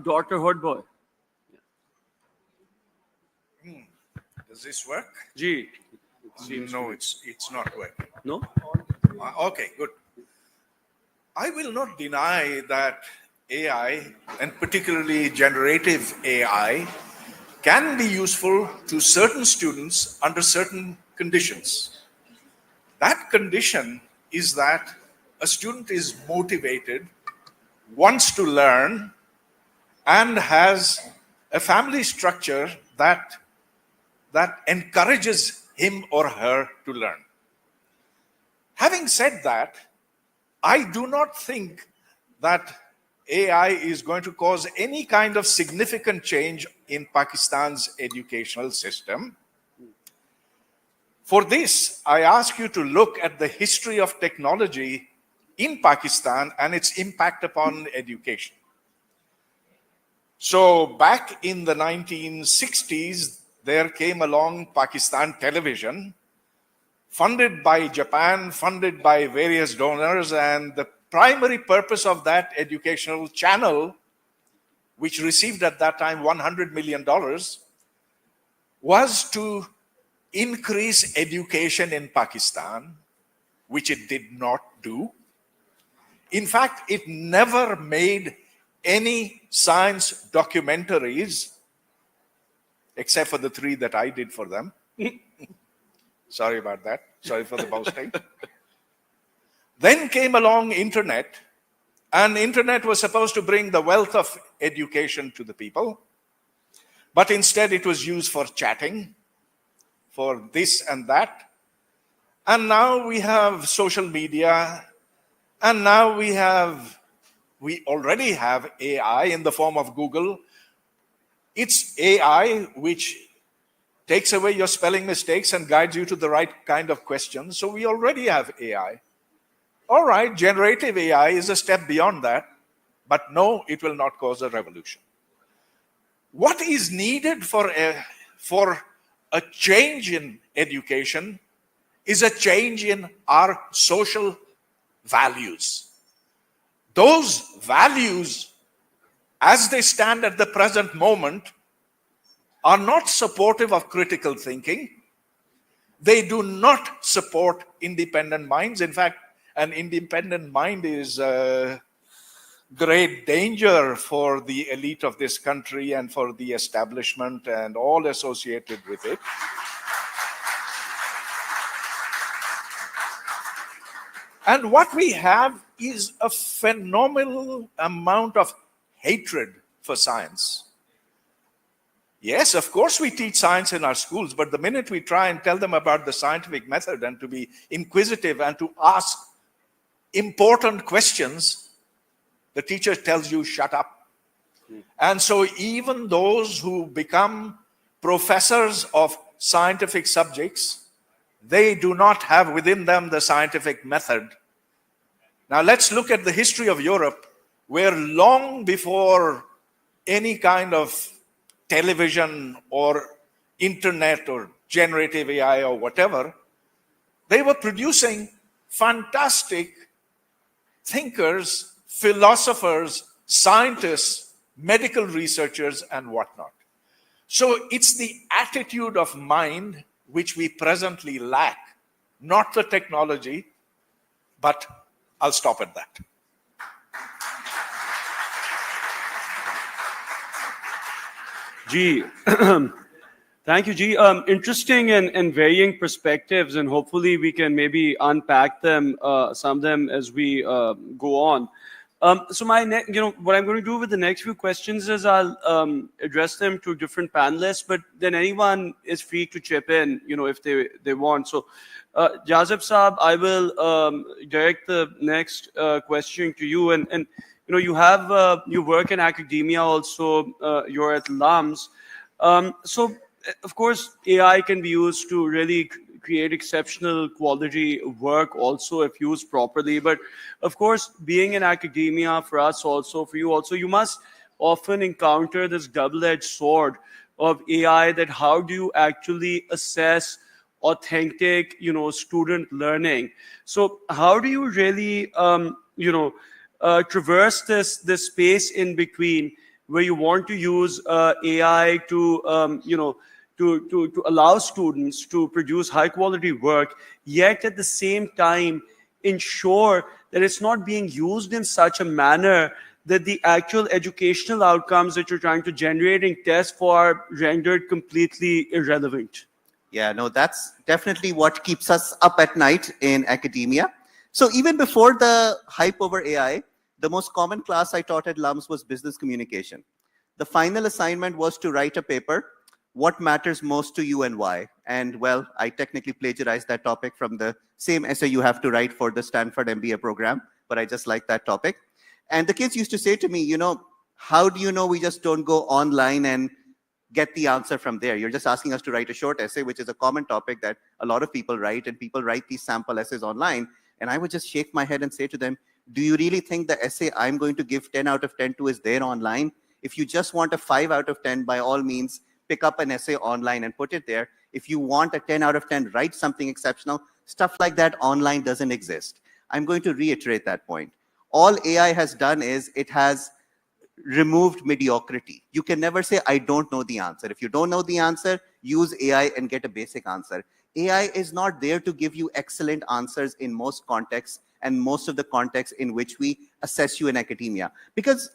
K: Dr. Hoodboy.
O: Does this work?
K: Ji.
O: No, it's not working.
K: No?
O: Okay, good. I will not deny that AI, and particularly generative AI, can be useful to certain students under certain conditions. That condition is that a student is motivated, wants to learn, and has a family structure that encourages him or her to learn. Having said that, I do not think that AI is going to cause any kind of significant change in Pakistan's educational system. For this, I ask you to look at the history of technology in Pakistan and its impact upon education. So back in the 1960s, there came along Pakistan Television, funded by Japan, funded by various donors, and the primary purpose of that educational channel, which received at that time $100 million, was to increase education in Pakistan, which it did not do. In fact, it never made any science documentaries, except for the 3 that I did for them. Sorry about that. Sorry for the boasting. Then came along internet, and internet was supposed to bring the wealth of education to the people, but instead it was used for chatting, for this and that. And now we have social media, and now we already have AI in the form of Google. It's AI which takes away your spelling mistakes and guides you to the right kind of questions. So we already have AI. All right, generative AI is a step beyond that, but no, it will not cause a revolution. What is needed for a change in education is a change in our social values. Those values, as they stand at the present moment, are not supportive of critical thinking. They do not support independent minds. In fact, an independent mind is a great danger for the elite of this country and for the establishment and all associated with it. And what we have is a phenomenal amount of hatred for science. Yes, of course we teach science in our schools, but the minute we try and tell them about the scientific method and to be inquisitive and to ask important questions, the teacher tells you, shut up. And so even those who become professors of scientific subjects, they do not have within them the scientific method. Now let's look at the history of Europe, where long before any kind of television or internet or generative AI or whatever, they were producing fantastic thinkers, philosophers, scientists, medical researchers, and whatnot. So it's the attitude of mind which we presently lack, not the technology, but I'll stop at that.
K: G. Thank you, G. Interesting and varying perspectives, and hopefully we can maybe unpack them, some of them as we go on. So what I'm going to do with the next few questions is I'll address them to different panelists, but then anyone is free to chip in, if they want. So, Jazib Saab, I will direct the next question to you, and you have you work in academia also. You're at LUMS, so of course AI can be used to really create exceptional quality work also if used properly. But of course, being in academia for us also, for you also, you must often encounter this double-edged sword of AI, that how do you actually assess authentic, student learning? So how do you really, traverse this space in between where you want to use AI to, to allow students to produce high quality work, yet at the same time ensure that it's not being used in such a manner that the actual educational outcomes that you're trying to generate and test for are rendered completely irrelevant.
N: Yeah, no, that's definitely what keeps us up at night in academia. So even before the hype over AI, the most common class I taught at LUMS was business communication. The final assignment was to write a paper, what matters most to you and why. And well, I technically plagiarized that topic from the same essay you have to write for the Stanford MBA program, but I just like that topic. And the kids used to say to me, you know, how do you know we just don't go online and get the answer from there? You're just asking us to write a short essay, which is a common topic that a lot of people write, and people write these sample essays online. And I would just shake my head and say to them, do you really think the essay I'm going to give 10 out of 10 to is there online? If you just want a 5 out of 10, by all means, pick up an essay online and put it there. If you want a 10 out of 10, write something exceptional. Stuff like that online doesn't exist. I'm going to reiterate that point. All AI has done is it has removed mediocrity. You can never say, I don't know the answer. If you don't know the answer, use AI and get a basic answer. AI is not there to give you excellent answers in most contexts and most of the contexts in which we assess you in academia.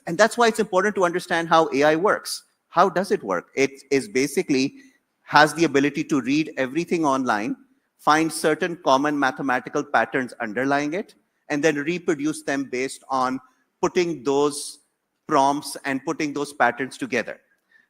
N: And that's why it's important to understand how AI works. How does it work? It is basically has the ability to read everything online, find certain common mathematical patterns underlying it, and then reproduce them based on putting those prompts and putting those patterns together.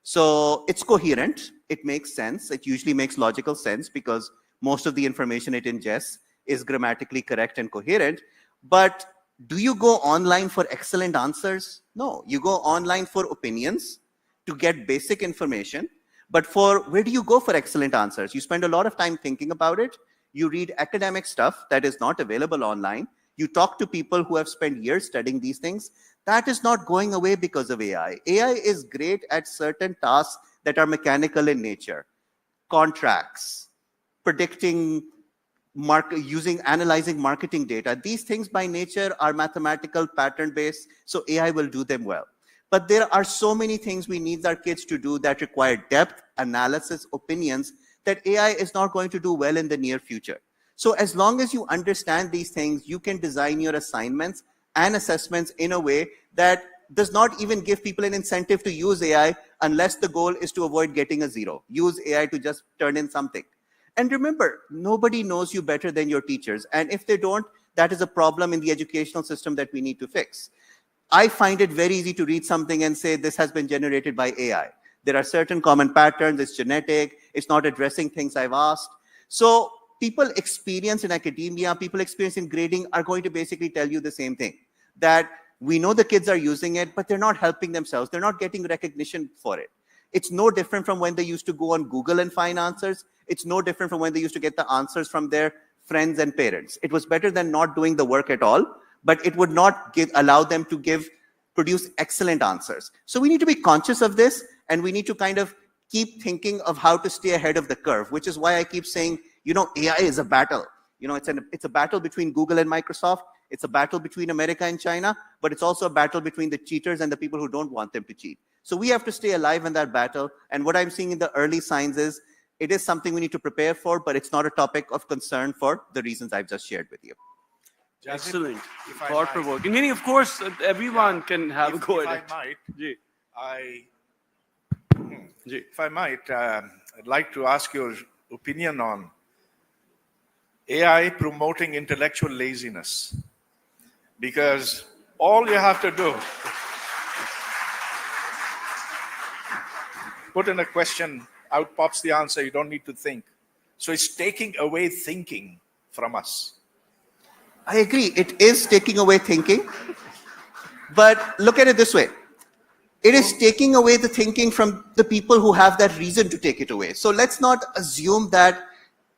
N: So it's coherent, it makes sense, it usually makes logical sense because most of the information it ingests is grammatically correct and coherent. But do you go online for excellent answers? No, you go online for opinions to get basic information. But where do you go for excellent answers? You spend a lot of time thinking about it. You read academic stuff that is not available online. You talk to people who have spent years studying these things. That is not going away because of AI. AI is great at certain tasks that are mechanical in nature. Contracts, predicting, analyzing marketing data. These things by nature are mathematical, pattern-based, so AI will do them well. But there are so many things we need our kids to do that require depth, analysis, opinions, that AI is not going to do well in the near future. So as long as you understand these things, you can design your assignments and assessments in a way that does not even give people an incentive to use AI unless the goal is to avoid getting a 0. Use AI to just turn in something. And remember, nobody knows you better than your teachers. And if they don't, that is a problem in the educational system that we need to fix. I find it very easy to read something and say, this has been generated by AI. There are certain common patterns, it's genetic, it's not addressing things I've asked. So people experience in academia, people experience in grading are going to basically tell you the same thing, that we know the kids are using it, but they're not helping themselves. They're not getting recognition for it. It's no different from when they used to go on Google and find answers. It's no different from when they used to get the answers from their friends and parents. It was better than not doing the work at all, but it would not allow them to produce excellent answers. So we need to be conscious of this, and we need to kind of keep thinking of how to stay ahead of the curve, which is why I keep saying, you know, AI is a battle. You know, it's a battle between Google and Microsoft. It's a battle between America and China, but it's also a battle between the cheaters and the people who don't want them to cheat. So we have to stay alive in that battle. And what I'm seeing in the early signs is it is something we need to prepare for, but it's not a topic of concern for the reasons I've just shared with you.
K: Excellent. Thought-provoking. Meaning, of course, everyone can have a go at it.
O: If I might, I'd like to ask your opinion on AI promoting intellectual laziness. Because all you have to do, put in a question, out pops the answer, you don't need to think. So it's taking away thinking from us.
N: I agree, it is taking away thinking, but look at it this way. It is taking away the thinking from the people who have that reason to take it away. So let's not assume that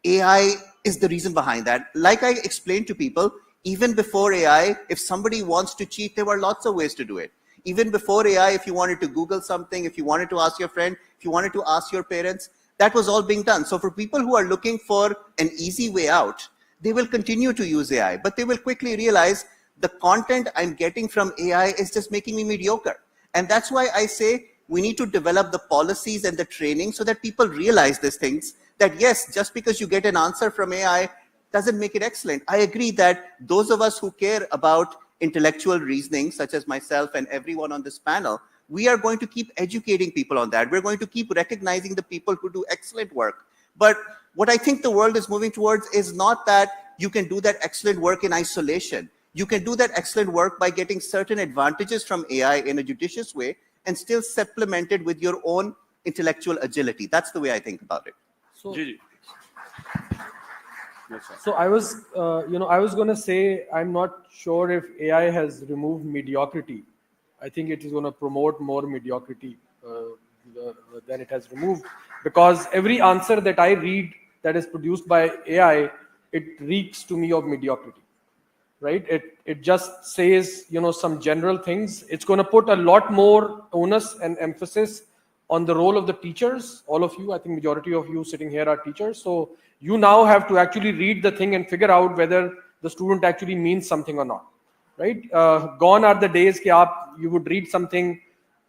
N: AI is the reason behind that. Like I explained to people, even before AI, if somebody wants to cheat, there were lots of ways to do it. Even before AI, if you wanted to Google something, if you wanted to ask your friend, if you wanted to ask your parents, that was all being done. So for people who are looking for an easy way out, they will continue to use AI, but they will quickly realize the content I'm getting from AI is just making me mediocre. And that's why I say we need to develop the policies and the training so that people realize these things, that yes, just because you get an answer from AI doesn't make it excellent. I agree that those of us who care about intellectual reasoning, such as myself and everyone on this panel, we are going to keep educating people on that. We're going to keep recognizing the people who do excellent work. But what I think the world is moving towards is not that you can do that excellent work in isolation. You can do that excellent work by getting certain advantages from AI in a judicious way and still supplemented with your own intellectual agility. That's the way I think about it.
M: So I was, I was going to say, I'm not sure if AI has removed mediocrity. I think it is going to promote more mediocrity than it has removed, because every answer that I read that is produced by AI, it reeks to me of mediocrity, right? It just says, some general things. It's going to put a lot more onus and emphasis on the role of the teachers. All of you, I think majority of you sitting here are teachers. So you now have to actually read the thing and figure out whether the student actually means something or not, right? Gone are the days you would read something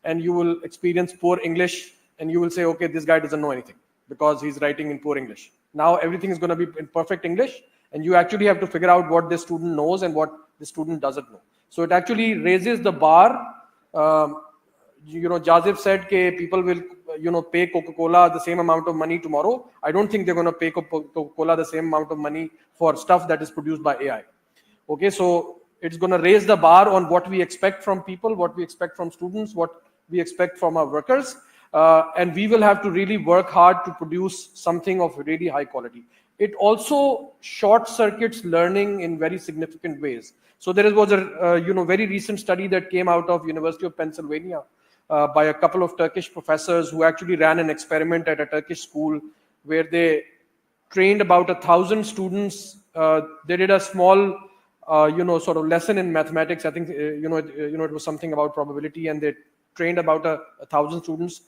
M: and you will experience poor English and you will say, okay, this guy doesn't know anything because he's writing in poor English. Now everything is going to be in perfect English, and you actually have to figure out what the student knows and what the student doesn't know. So it actually raises the bar. Jazib said that people will, pay Coca-Cola the same amount of money tomorrow. I don't think they're going to pay Coca-Cola the same amount of money for stuff that is produced by AI. Okay, so it's going to raise the bar on what we expect from people, what we expect from students, what we expect from our workers. And we will have to really work hard to produce something of really high quality. It also short circuits learning in very significant ways. So there was a very recent study that came out of University of Pennsylvania by a couple of Turkish professors who actually ran an experiment at a Turkish school where they trained about 1,000 students. They did a small, sort of lesson in mathematics. I think it was something about probability, and they trained about 1,000 students.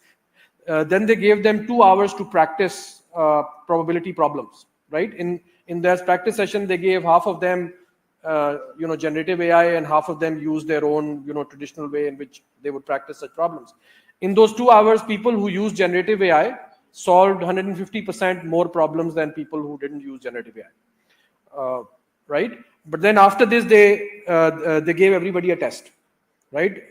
M: Then they gave them 2 hours to practice probability problems. Right? In their practice session, they gave half of them, generative AI, and half of them used their own, traditional way in which they would practice such problems. In those 2 hours, people who used generative AI solved 150% more problems than people who didn't use generative AI. Right? But then after this, they gave everybody a test, right?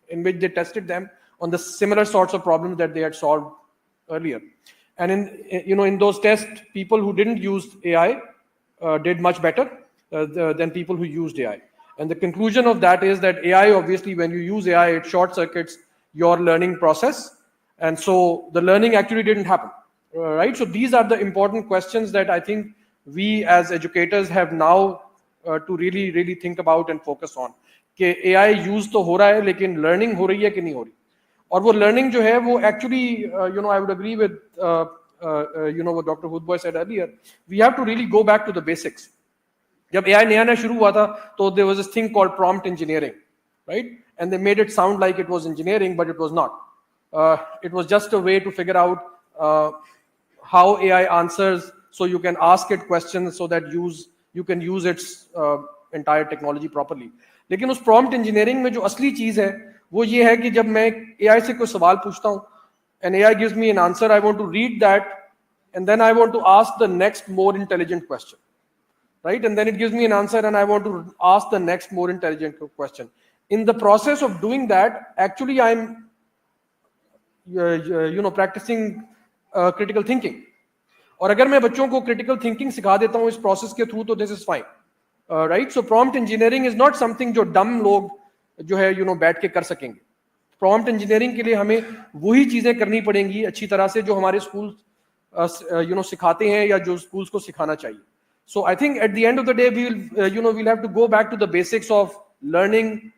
M: In which they tested them on the similar sorts of problems that they had solved earlier. And in those tests, people who didn't use AI did much better than people who used AI. And the conclusion of that is that AI, obviously, when you use AI, it short circuits your learning process. And so the learning actually didn't happen, right? So these are the important questions that I think we as educators have now to really, really think about and focus on. कि AI use तो हो रहा है, लेकिन learning हो रही है कि नहीं हो रही? और वो learning जो है वो actually, I would agree with what Dr. Hudboy said earlier. We have to really go back to the basics. जब AI नया शुरू हुआ था, तो there was this thing called prompt engineering, right? And they made it sound like it was engineering, but it was not. It was just a way to figure out how AI answers, so you can ask it questions so that you can use its entire technology properly. लेकिन उस prompt engineering में जो असली चीज है वो ये है कि जब मैं AI से कोई सवाल पूछता हूँ and AI gives me an answer, I want to read that and then I want to ask the next more intelligent question, right? And then it gives me an answer and I want to ask the next more intelligent question. In the process of doing that, actually I'm practicing critical thinking. और अगर मैं बच्चों को critical thinking सिखा देता हूँ इस process के through, तो this is fine. Right? So prompt engineering is not something जो dumb लोग जो है बैठ के कर सकेंगे. Prompt engineering के लिए हमें वही चीजें करनी पड़ेंगी अच्छी तरह से जो हमारे schools सिखाते हैं या जो schools को सिखाना चाहिए. So I think at the end of the day, we'll have to go back to the basics of learning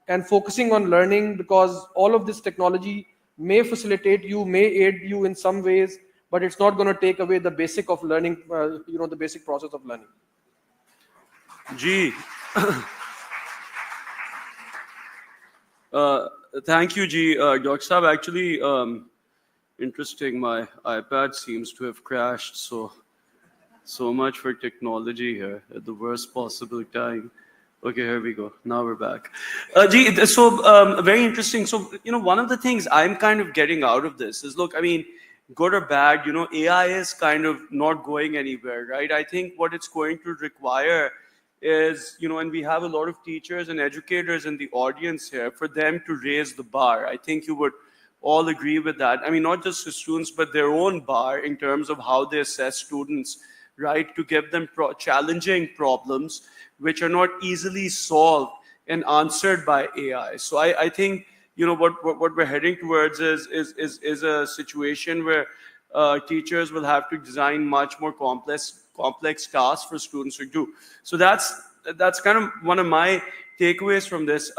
M: and focusing on learning, because all of this technology may facilitate you, may aid you in some ways, but it's not going to take away the basic of learning, the basic process of learning.
K: G. Thank you, G. Dr. Saab, actually, interesting. My iPad seems to have crashed, so much for technology here at the worst possible time. Okay, here we go. Now we're back. G, so very interesting. So, one of the things I'm kind of getting out of this is, look, I mean, good or bad, AI is kind of not going anywhere, right? I think what it's going to require is, and we have a lot of teachers and educators in the audience here, for them to raise the bar. I think you would all agree with that. I mean, not just the students, but their own bar in terms of how they assess students, right? To give them challenging problems which are not easily solved and answered by AI. So I think, what we're heading towards is a situation where teachers will have to design much more complex tasks for students to do. So that's kind of one of my takeaways from this.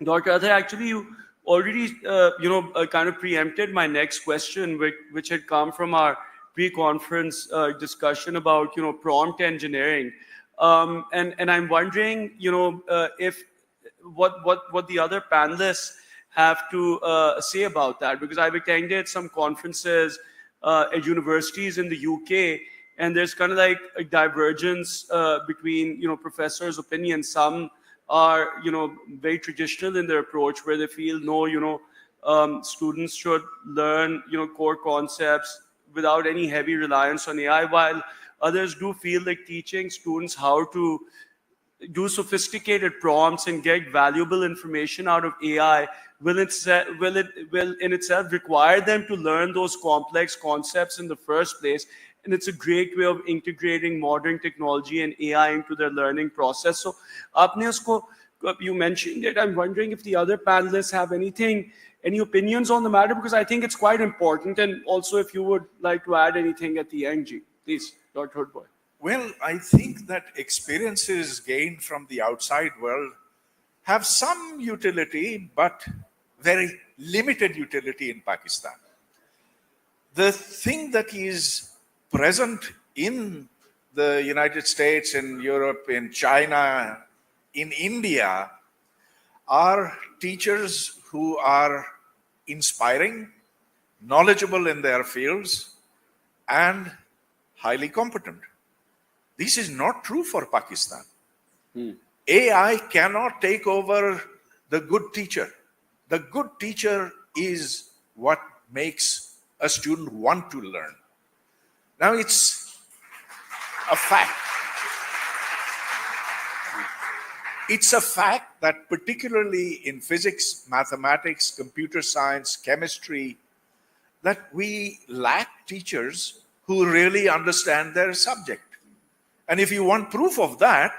K: Dr. Adhay, actually, you already kind of preempted my next question, which had come from our pre-conference discussion about prompt engineering, and I'm wondering if what the other panelists have to say about that, because I've attended some conferences at universities in the UK, and there's kind of like a divergence between professors' opinions. Some are very traditional in their approach, where they feel students should learn core concepts without any heavy reliance on AI, while others do feel like teaching students how to do sophisticated prompts and get valuable information out of AI will in itself require them to learn those complex concepts in the first place. And it's a great way of integrating modern technology and AI into their learning process. So, you mentioned it. I'm wondering if the other panelists have any opinions on the matter, because I think it's quite important. And also, if you would like to add anything at the end, G, please, Dr. Hoodboy.
O: Well, I think that experiences gained from the outside world have some utility, but very limited utility in Pakistan. The thing that is present in the United States, in Europe, in China, in India, are teachers who are inspiring, knowledgeable in their fields, and highly competent. This is not true for Pakistan. AI cannot take over the good teacher. The good teacher is what makes a student want to learn. Now, it's a fact. It's a fact that particularly in physics, mathematics, computer science, chemistry, that we lack teachers who really understand their subject. And if you want proof of that,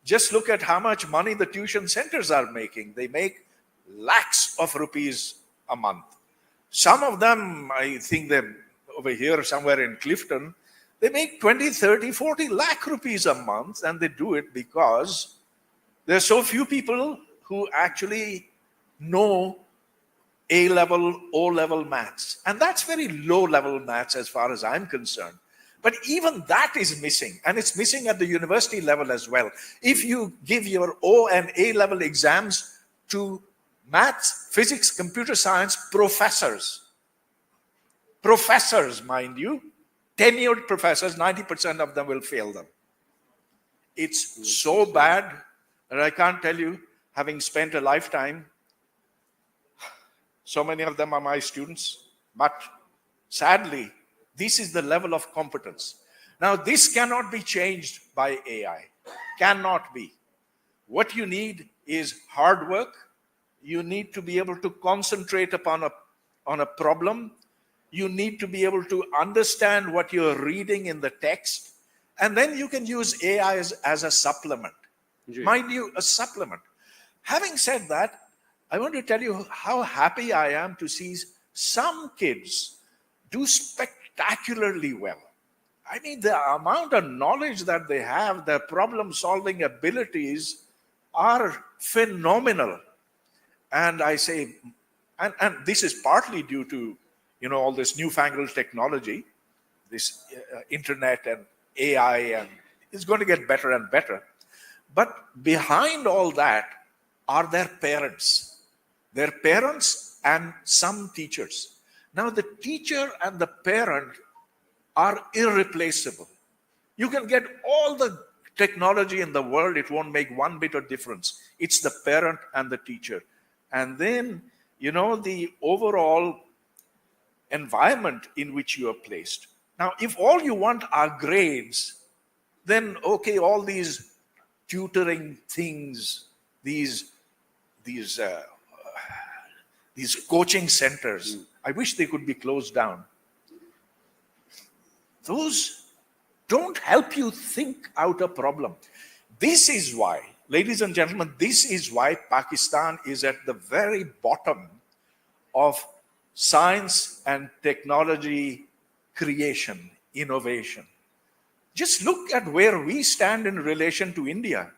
O: just look at how much money the tuition centers are making. They make lakhs of rupees a month. Some of them, I think they're over here somewhere in Clifton, they make 20, 30, 40 lakh rupees a month, and they do it because there's so few people who actually know A-level, O-level maths. And that's very low-level maths as far as I'm concerned. But even that is missing, and it's missing at the university level as well. If you give your O and A-level exams to maths, physics, computer science professors, mind you, tenured professors, 90% of them will fail them. It's so bad that I can't tell you, having spent a lifetime, so many of them are my students, but sadly, this is the level of competence. Now, this cannot be changed by AI. Cannot be. What you need is hard work. You need to be able to concentrate on a problem. You need to be able to understand what you're reading in the text. And then you can use AI as a supplement. Mind you, a supplement. Having said that, I want to tell you how happy I am to see some kids do spectacularly well. I mean, the amount of knowledge that they have, their problem-solving abilities are phenomenal. And I say, and this is partly due to, all this newfangled technology, this internet and AI, and it's going to get better and better. But behind all that are their parents and some teachers. Now, the teacher and the parent are irreplaceable. You can get all the technology in the world, it won't make one bit of difference. It's the parent and the teacher. And then, the overall environment in which you are placed. Now, if all you want are grades, then okay, all these tutoring things, these coaching centers. I wish they could be closed down. Those don't help you think out a problem. This is why, ladies and gentlemen, this is why Pakistan is at the very bottom of science and technology creation, innovation. Just look at where we stand in relation to India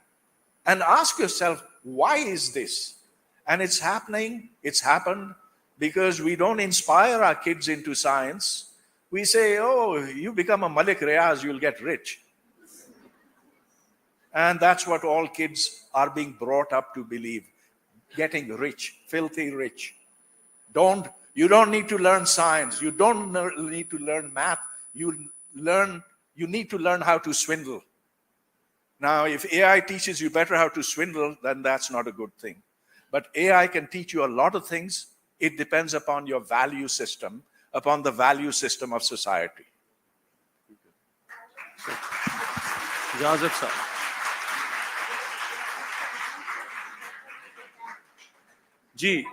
O: and ask yourself, why is this? And it's happening, it's happened because we don't inspire our kids into science. We say, oh, you become a Malik Riaz, you'll get rich. And that's what all kids are being brought up to believe. Getting rich, filthy rich. You don't need to learn science. You don't need to learn math. You need to learn how to swindle. Now, if AI teaches you better how to swindle, then that's not a good thing. But AI can teach you a lot of things. It depends upon your value system, upon the value system of society.
K: Joseph sir. Ji.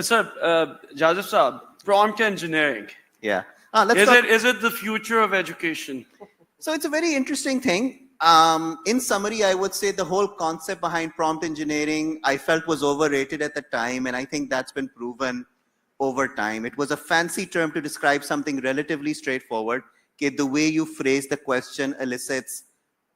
K: Sir, Joseph sir, prompt engineering.
N: Yeah.
K: Is it the future of education?
N: So it's a very interesting thing. In summary, I would say the whole concept behind prompt engineering, I felt was overrated at the time, and I think that's been proven over time. It was a fancy term to describe something relatively straightforward. Okay, the way you phrase the question elicits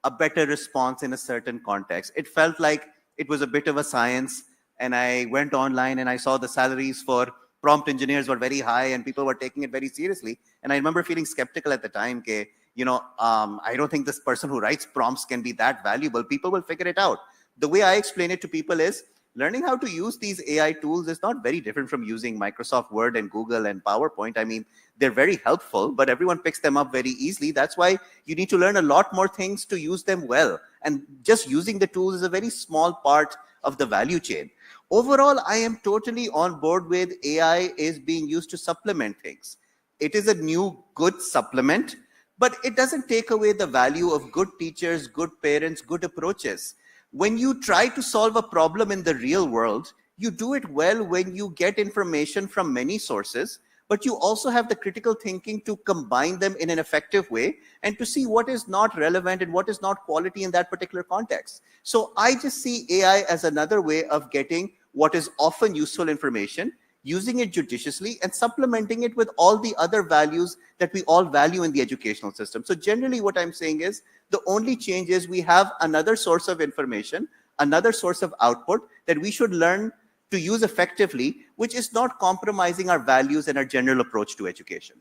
N: a better response in a certain context. It felt like it was a bit of a science, and I went online and I saw the salaries for prompt engineers were very high and people were taking it very seriously. And I remember feeling skeptical at the time, okay, I don't think this person who writes prompts can be that valuable. People will figure it out. The way I explain it to people is learning how to use these AI tools is not very different from using Microsoft Word and Google and PowerPoint. I mean, they're very helpful, but everyone picks them up very easily. That's why you need to learn a lot more things to use them well. And just using the tools is a very small part of the value chain. Overall, I am totally on board with AI is being used to supplement things. It is a new good supplement, but it doesn't take away the value of good teachers, good parents, good approaches. When you try to solve a problem in the real world, you do it well when you get information from many sources, but you also have the critical thinking to combine them in an effective way and to see what is not relevant and what is not quality in that particular context. So I just see AI as another way of getting what is often useful information, using it judiciously and supplementing it with all the other values that we all value in the educational system. So generally what I'm saying is the only change is we have another source of information, another source of output that we should learn to use effectively, which is not compromising our values and our general approach to education.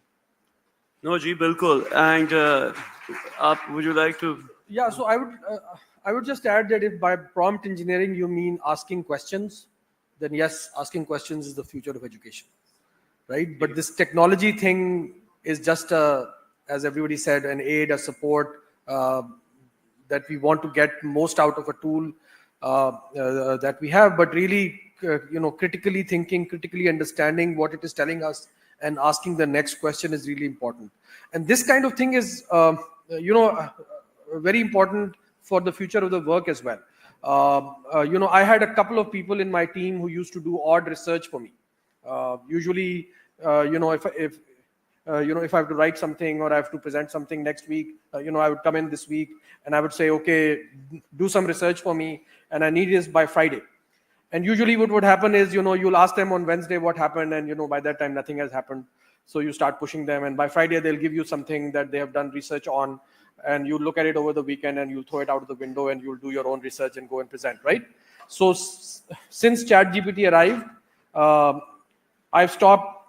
K: No, Ji, bilkul. And would you like to?
M: Yeah, so I would just add that if by prompt engineering you mean asking questions, then yes, asking questions is the future of education, right? But this technology thing is just as everybody said, an aid, a support that we want to get most out of a tool that we have, but really, critically thinking, critically understanding what it is telling us and asking the next question is really important. And this kind of thing is, very important for the future of the work as well. I had a couple of people in my team who used to do odd research for me. Usually, if I have to write something or I have to present something next week, I would come in this week and I would say, okay, do some research for me and I need this by Friday. And usually what would happen is, you'll ask them on Wednesday what happened and, by that time, nothing has happened. So you start pushing them and by Friday, they'll give you something that they have done research on and you look at it over the weekend and you'll throw it out of the window and you'll do your own research and go and present, right? So since ChatGPT arrived, I've stopped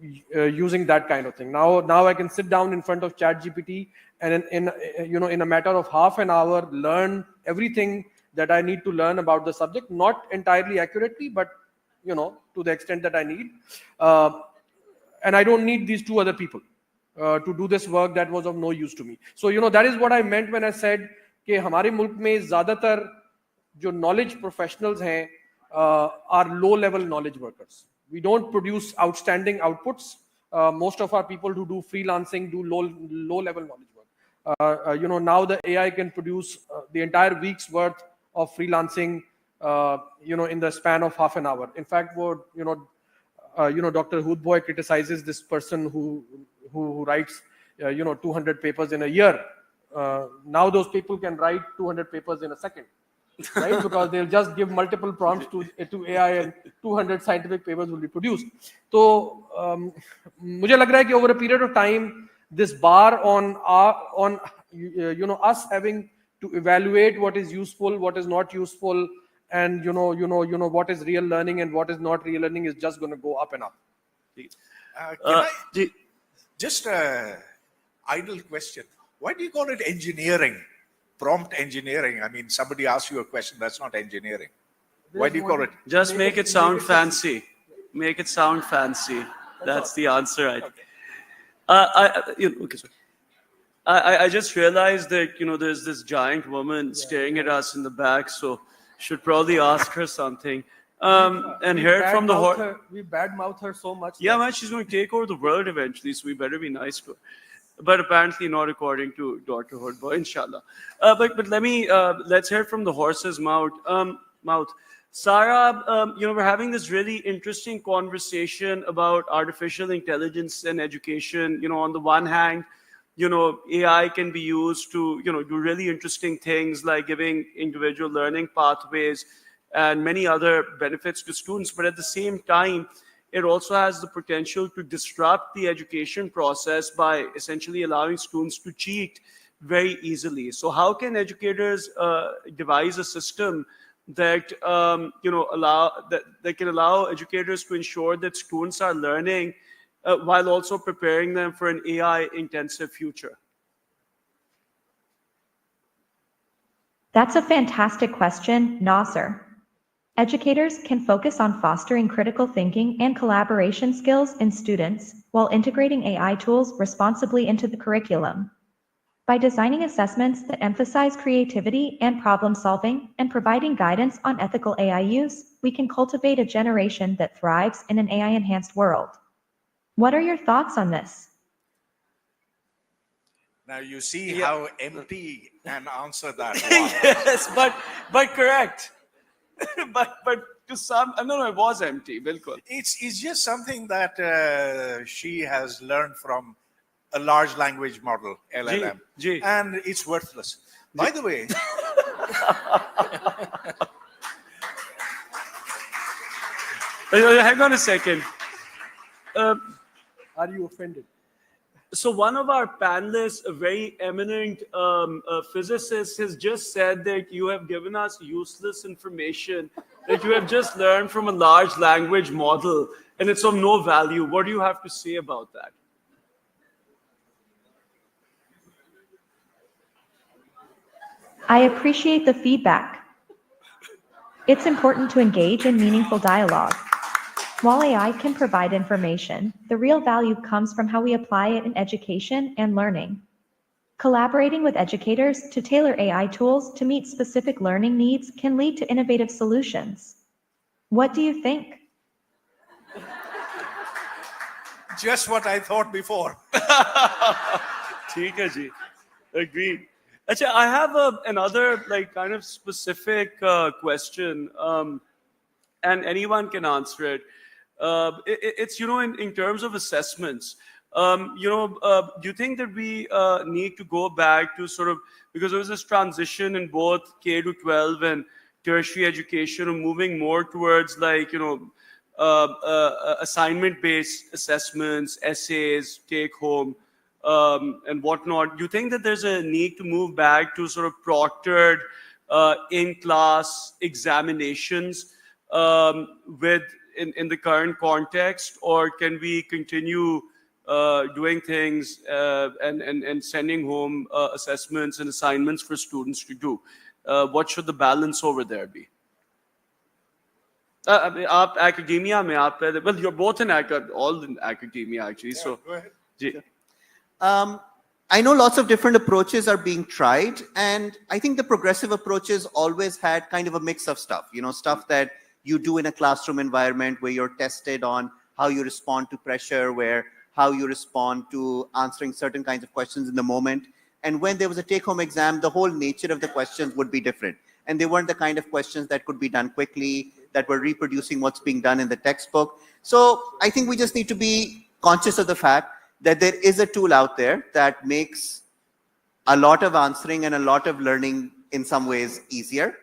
M: using that kind of thing. Now I can sit down in front of ChatGPT and in a matter of half an hour, learn everything that I need to learn about the subject, not entirely accurately, but to the extent that I need. And I don't need these two other people to do this work that was of no use to me. So, that is what I meant when I said कि हमारे मुल्क में ज़्यादातर जो knowledge professionals हैं are low-level knowledge workers. We don't produce outstanding outputs most of our people who do freelancing do low-level knowledge work. Now the AI can produce the entire week's worth of freelancing, in the span of half an hour. In fact, Dr. Hoodboy criticizes this person who writes, 200 papers in a year. Now those people can write 200 papers in a second, right? Because they'll just give multiple prompts to AI and 200 scientific papers will be produced. So, मुझे लग रहा है कि over a period of time, this bar on us having to evaluate what is useful, what is not useful, and what is real learning and what is not real learning is just going to go up and up.
O: Just an idle question. Why do you call it engineering? Prompt engineering. I mean, somebody asks you a question, that's not engineering. Why do you call it?
K: Just make it sound fancy. Make it sound fancy. That's the answer. Okay, sorry. I just realized that, there's this giant woman staring at us in the back, so should probably ask her something. And hear it from the horse.
M: We badmouth her so much.
K: Yeah, man, she's going to take over the world eventually, so we better be nice to her. But apparently not according to Dr. Hoodboy, inshallah. But let's hear it from the horse's mouth. Sarah, we're having this really interesting conversation about artificial intelligence and education. On the one hand, AI can be used to, do really interesting things like giving individual learning pathways and many other benefits to students. But at the same time, it also has the potential to disrupt the education process by essentially allowing students to cheat very easily. So how can educators devise a system that that can allow educators to ensure that students are learning while also preparing them for an AI-intensive future?
L: That's a fantastic question, Nasser. Educators can focus on fostering critical thinking and collaboration skills in students while integrating AI tools responsibly into the curriculum. By designing assessments that emphasize creativity and problem solving and providing guidance on ethical AI use, we can cultivate a generation that thrives in an AI-enhanced world. What are your thoughts on this?
O: Now you see how empty an answer that was.
K: Yes, but correct. but to some, no, it was empty. Bilkul.
O: It's just something that she has learned from a large language model, LLM, and it's worthless. By the way,
K: hang on a second.
M: Are you offended?
K: So one of our panelists, a very eminent physicist, has just said that you have given us useless information that you have just learned from a large language model, and it's of no value. What do you have to say about that?
L: I appreciate the feedback. It's important to engage in meaningful dialogue. While AI can provide information, the real value comes from how we apply it in education and learning. Collaborating with educators to tailor AI tools to meet specific learning needs can lead to innovative solutions. What do you think?
O: just what I thought before.
K: ठीक है जी, agreed. Achha, I have another kind of specific question, and anyone can answer it. It's in terms of assessments. Do you think that we need to go back to sort of, because there was this transition in both K to 12 and tertiary education, of moving more towards assignment-based assessments, essays, take home, and whatnot. Do you think that there's a need to move back to sort of proctored in-class examinations in the current context, or can we continue doing things and sending home assessments and assignments for students to do? What should the balance over there be? Academia, well, you're both all in academia actually. Yeah, so, go ahead.
N: I know lots of different approaches are being tried, and I think the progressive approaches always had kind of a mix of stuff, stuff that you do in a classroom environment where you're tested on how you respond to pressure, how you respond to answering certain kinds of questions in the moment. And when there was a take-home exam, the whole nature of the questions would be different. And they weren't the kind of questions that could be done quickly, that were reproducing what's being done in the textbook. So I think we just need to be conscious of the fact that there is a tool out there that makes a lot of answering and a lot of learning in some ways easier.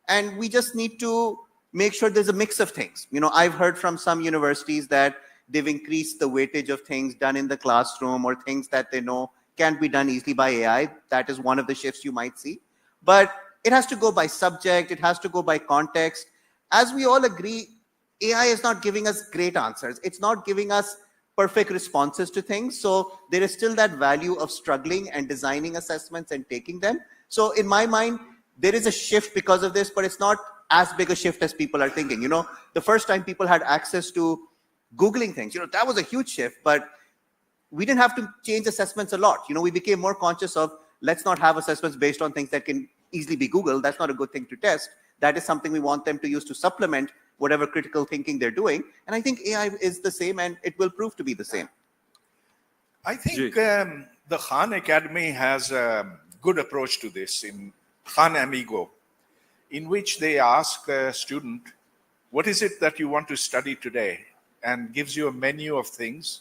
N: And we just need to make sure there's a mix of things. I've heard from some universities that they've increased the weightage of things done in the classroom or things that they know can't be done easily by AI. That is one of the shifts you might see. But it has to go by subject. It has to go by context. As we all agree, AI is not giving us great answers. It's not giving us perfect responses to things. So there is still that value of struggling and designing assessments and taking them. So in my mind, there is a shift because of this, but it's not as big a shift as people are thinking. The first time people had access to Googling things, that was a huge shift, but we didn't have to change assessments a lot. We became more conscious of, let's not have assessments based on things that can easily be Googled. That's not a good thing to test. That is something we want them to use to supplement whatever critical thinking they're doing. And I think AI is the same, and it will prove to be the same.
O: I think the Khan Academy has a good approach to this in Khan Amigo, in which they ask a student, what is it that you want to study today? And gives you a menu of things.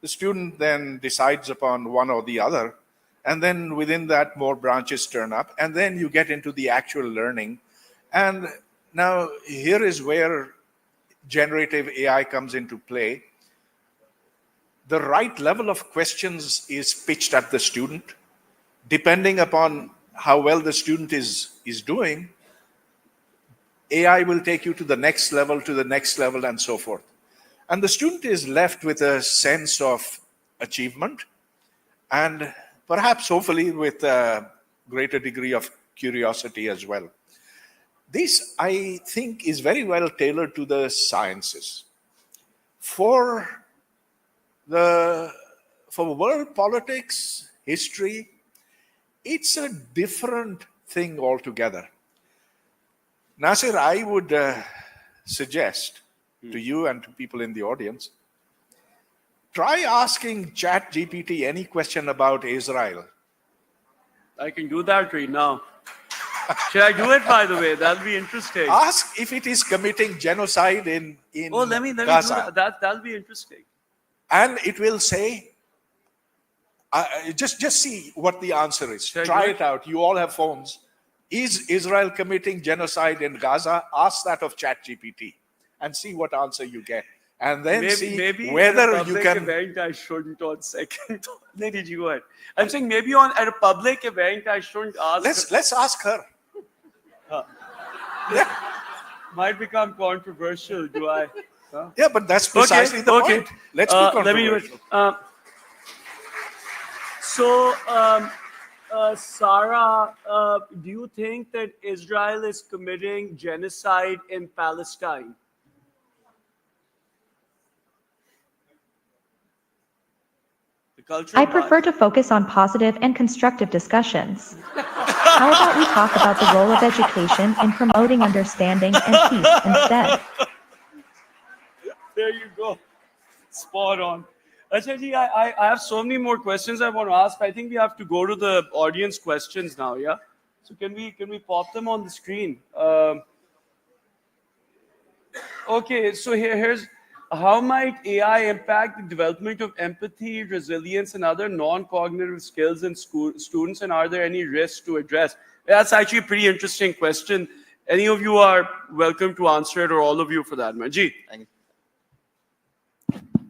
O: The student then decides upon one or the other. And then within that, more branches turn up. And then you get into the actual learning. And now here is where generative AI comes into play. The right level of questions is pitched at the student. Depending upon how well the student is doing, AI will take you to the next level, and so forth. And the student is left with a sense of achievement and perhaps hopefully with a greater degree of curiosity as well. This, I think, is very well tailored to the sciences. For world politics, history, it's a different thing altogether. Nasir, I would suggest to you and to people in the audience, try asking ChatGPT any question about Israel.
K: I can do that right now. Should I do it, by the way? That'll be interesting.
O: Ask if it is committing genocide in
K: let me
O: Gaza.
K: do that. That'll be interesting.
O: And it will say, just see what the answer is. Try it out. You all have phones. Is Israel committing genocide in Gaza? Ask that of ChatGPT and see what answer you get. And then see whether you can...
K: Event I shouldn't on second. Did you go ahead? I'm saying maybe at a public event I shouldn't ask.
O: Let's ask her.
K: Yeah. Might become controversial. Do I?
O: Yeah, but that's precisely the point. Let's be controversial.
K: Sarah, do you think that Israel is committing genocide in Palestine?
L: I prefer to focus on positive and constructive discussions. How about we talk about the role of education in promoting understanding and peace instead?
K: There you go. Spot on. Achaji, I have so many more questions I want to ask. I think we have to go to the audience questions now, yeah? So can we pop them on the screen? Okay, so here's how might AI impact the development of empathy, resilience, and other non-cognitive skills in students, and are there any risks to address? That's actually a pretty interesting question. Any of you are welcome to answer it, or all of you for that, Manji.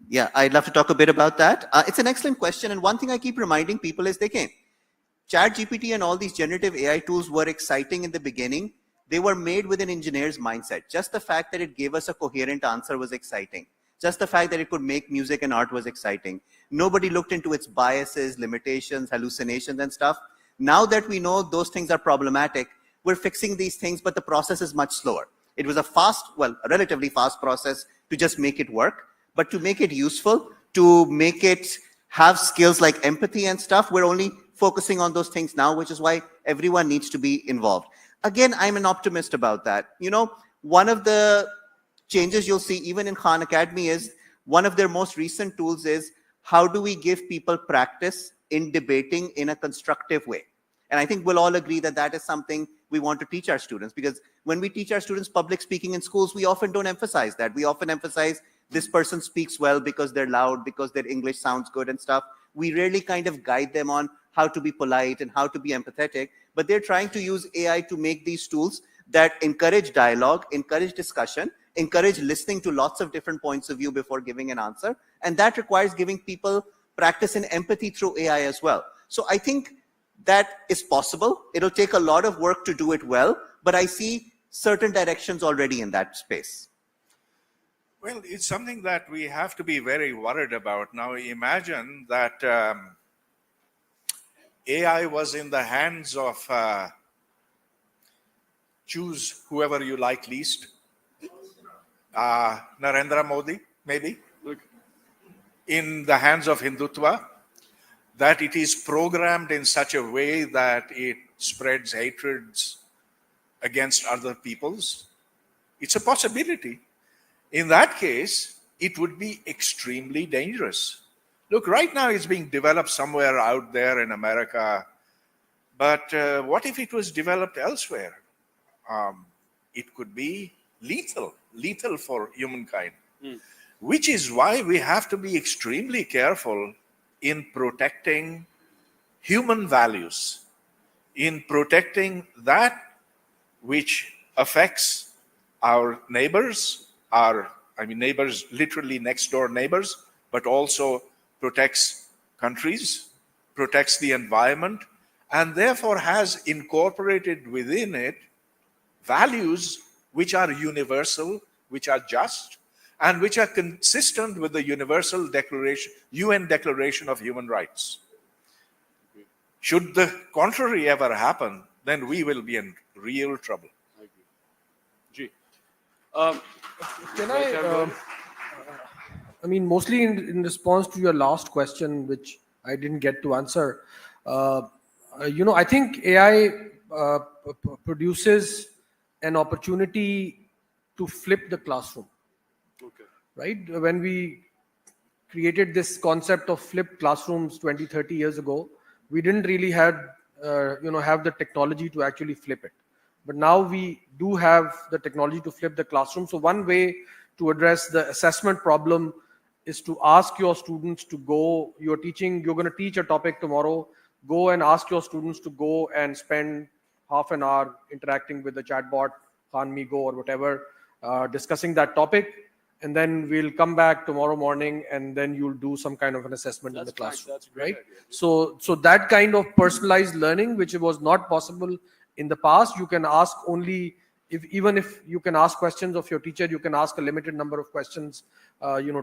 N: Yeah, I'd love to talk a bit about that. It's an excellent question. And one thing I keep reminding people is ChatGPT and all these generative AI tools were exciting in the beginning. They were made with an engineer's mindset. Just the fact that it gave us a coherent answer was exciting. Just the fact that it could make music and art was exciting. Nobody looked into its biases, limitations, hallucinations, and stuff. Now that we know those things are problematic, we're fixing these things, but the process is much slower. It was a relatively fast process to just make it work. But to make it useful, to make it have skills like empathy and stuff, we're only focusing on those things now, which is why everyone needs to be involved. Again, I'm an optimist about that. One of the changes you'll see even in Khan Academy is One of their most recent tools is how do we give people practice in debating in a constructive way? And I think we'll all agree that that is something we want to teach our students, because when we teach our students public speaking in schools, we often don't emphasize that. We often emphasize this person speaks well because they're loud, because their English sounds good and stuff. We rarely kind of guide them on how to be polite and how to be empathetic, but they're trying to use AI to make these tools that encourage dialogue, encourage discussion, encourage listening to lots of different points of view before giving an answer. And that requires giving people practice in empathy through AI as well. So I think that is possible. It'll take a lot of work to do it well, but I see certain directions already in that space.
O: Well, it's something that we have to be very worried about. Now, imagine that AI was in the hands of choose whoever you like least, Narendra Modi, maybe, in the hands of Hindutva, that it is programmed in such a way that it spreads hatreds against other peoples. It's a possibility. In that case, it would be extremely dangerous. Look, right now it's being developed somewhere out there in America, but what if it was developed elsewhere? It could be lethal for humankind, which is why we have to be extremely careful in protecting human values, in protecting that which affects our neighbors, neighbors, literally next door neighbors, but also protects countries, protects the environment, and therefore has incorporated within it values which are universal, which are just, and which are consistent with the Universal Declaration, UN Declaration of Human Rights. Should the contrary ever happen, then we will be in real trouble.
M: Can I mean, mostly in response to your last question, which I didn't get to answer, I think AI produces an opportunity to flip the classroom.
K: Okay.
M: Right? When we created this concept of flipped classrooms 20, 30 years ago, we didn't really have the technology to actually flip it. But now we do have the technology to flip the classroom. So one way to address the assessment problem is to ask your students to go, you're going to teach a topic tomorrow, go and ask your students to go and spend half an hour interacting with the chatbot, KhanMigo or whatever, discussing that topic. And then we'll come back tomorrow morning and then you'll do some kind of an assessment in the classroom, right? So that kind of personalized learning, which was not possible in the past, you can ask only, even if you can ask questions of your teacher, you can ask a limited number of questions.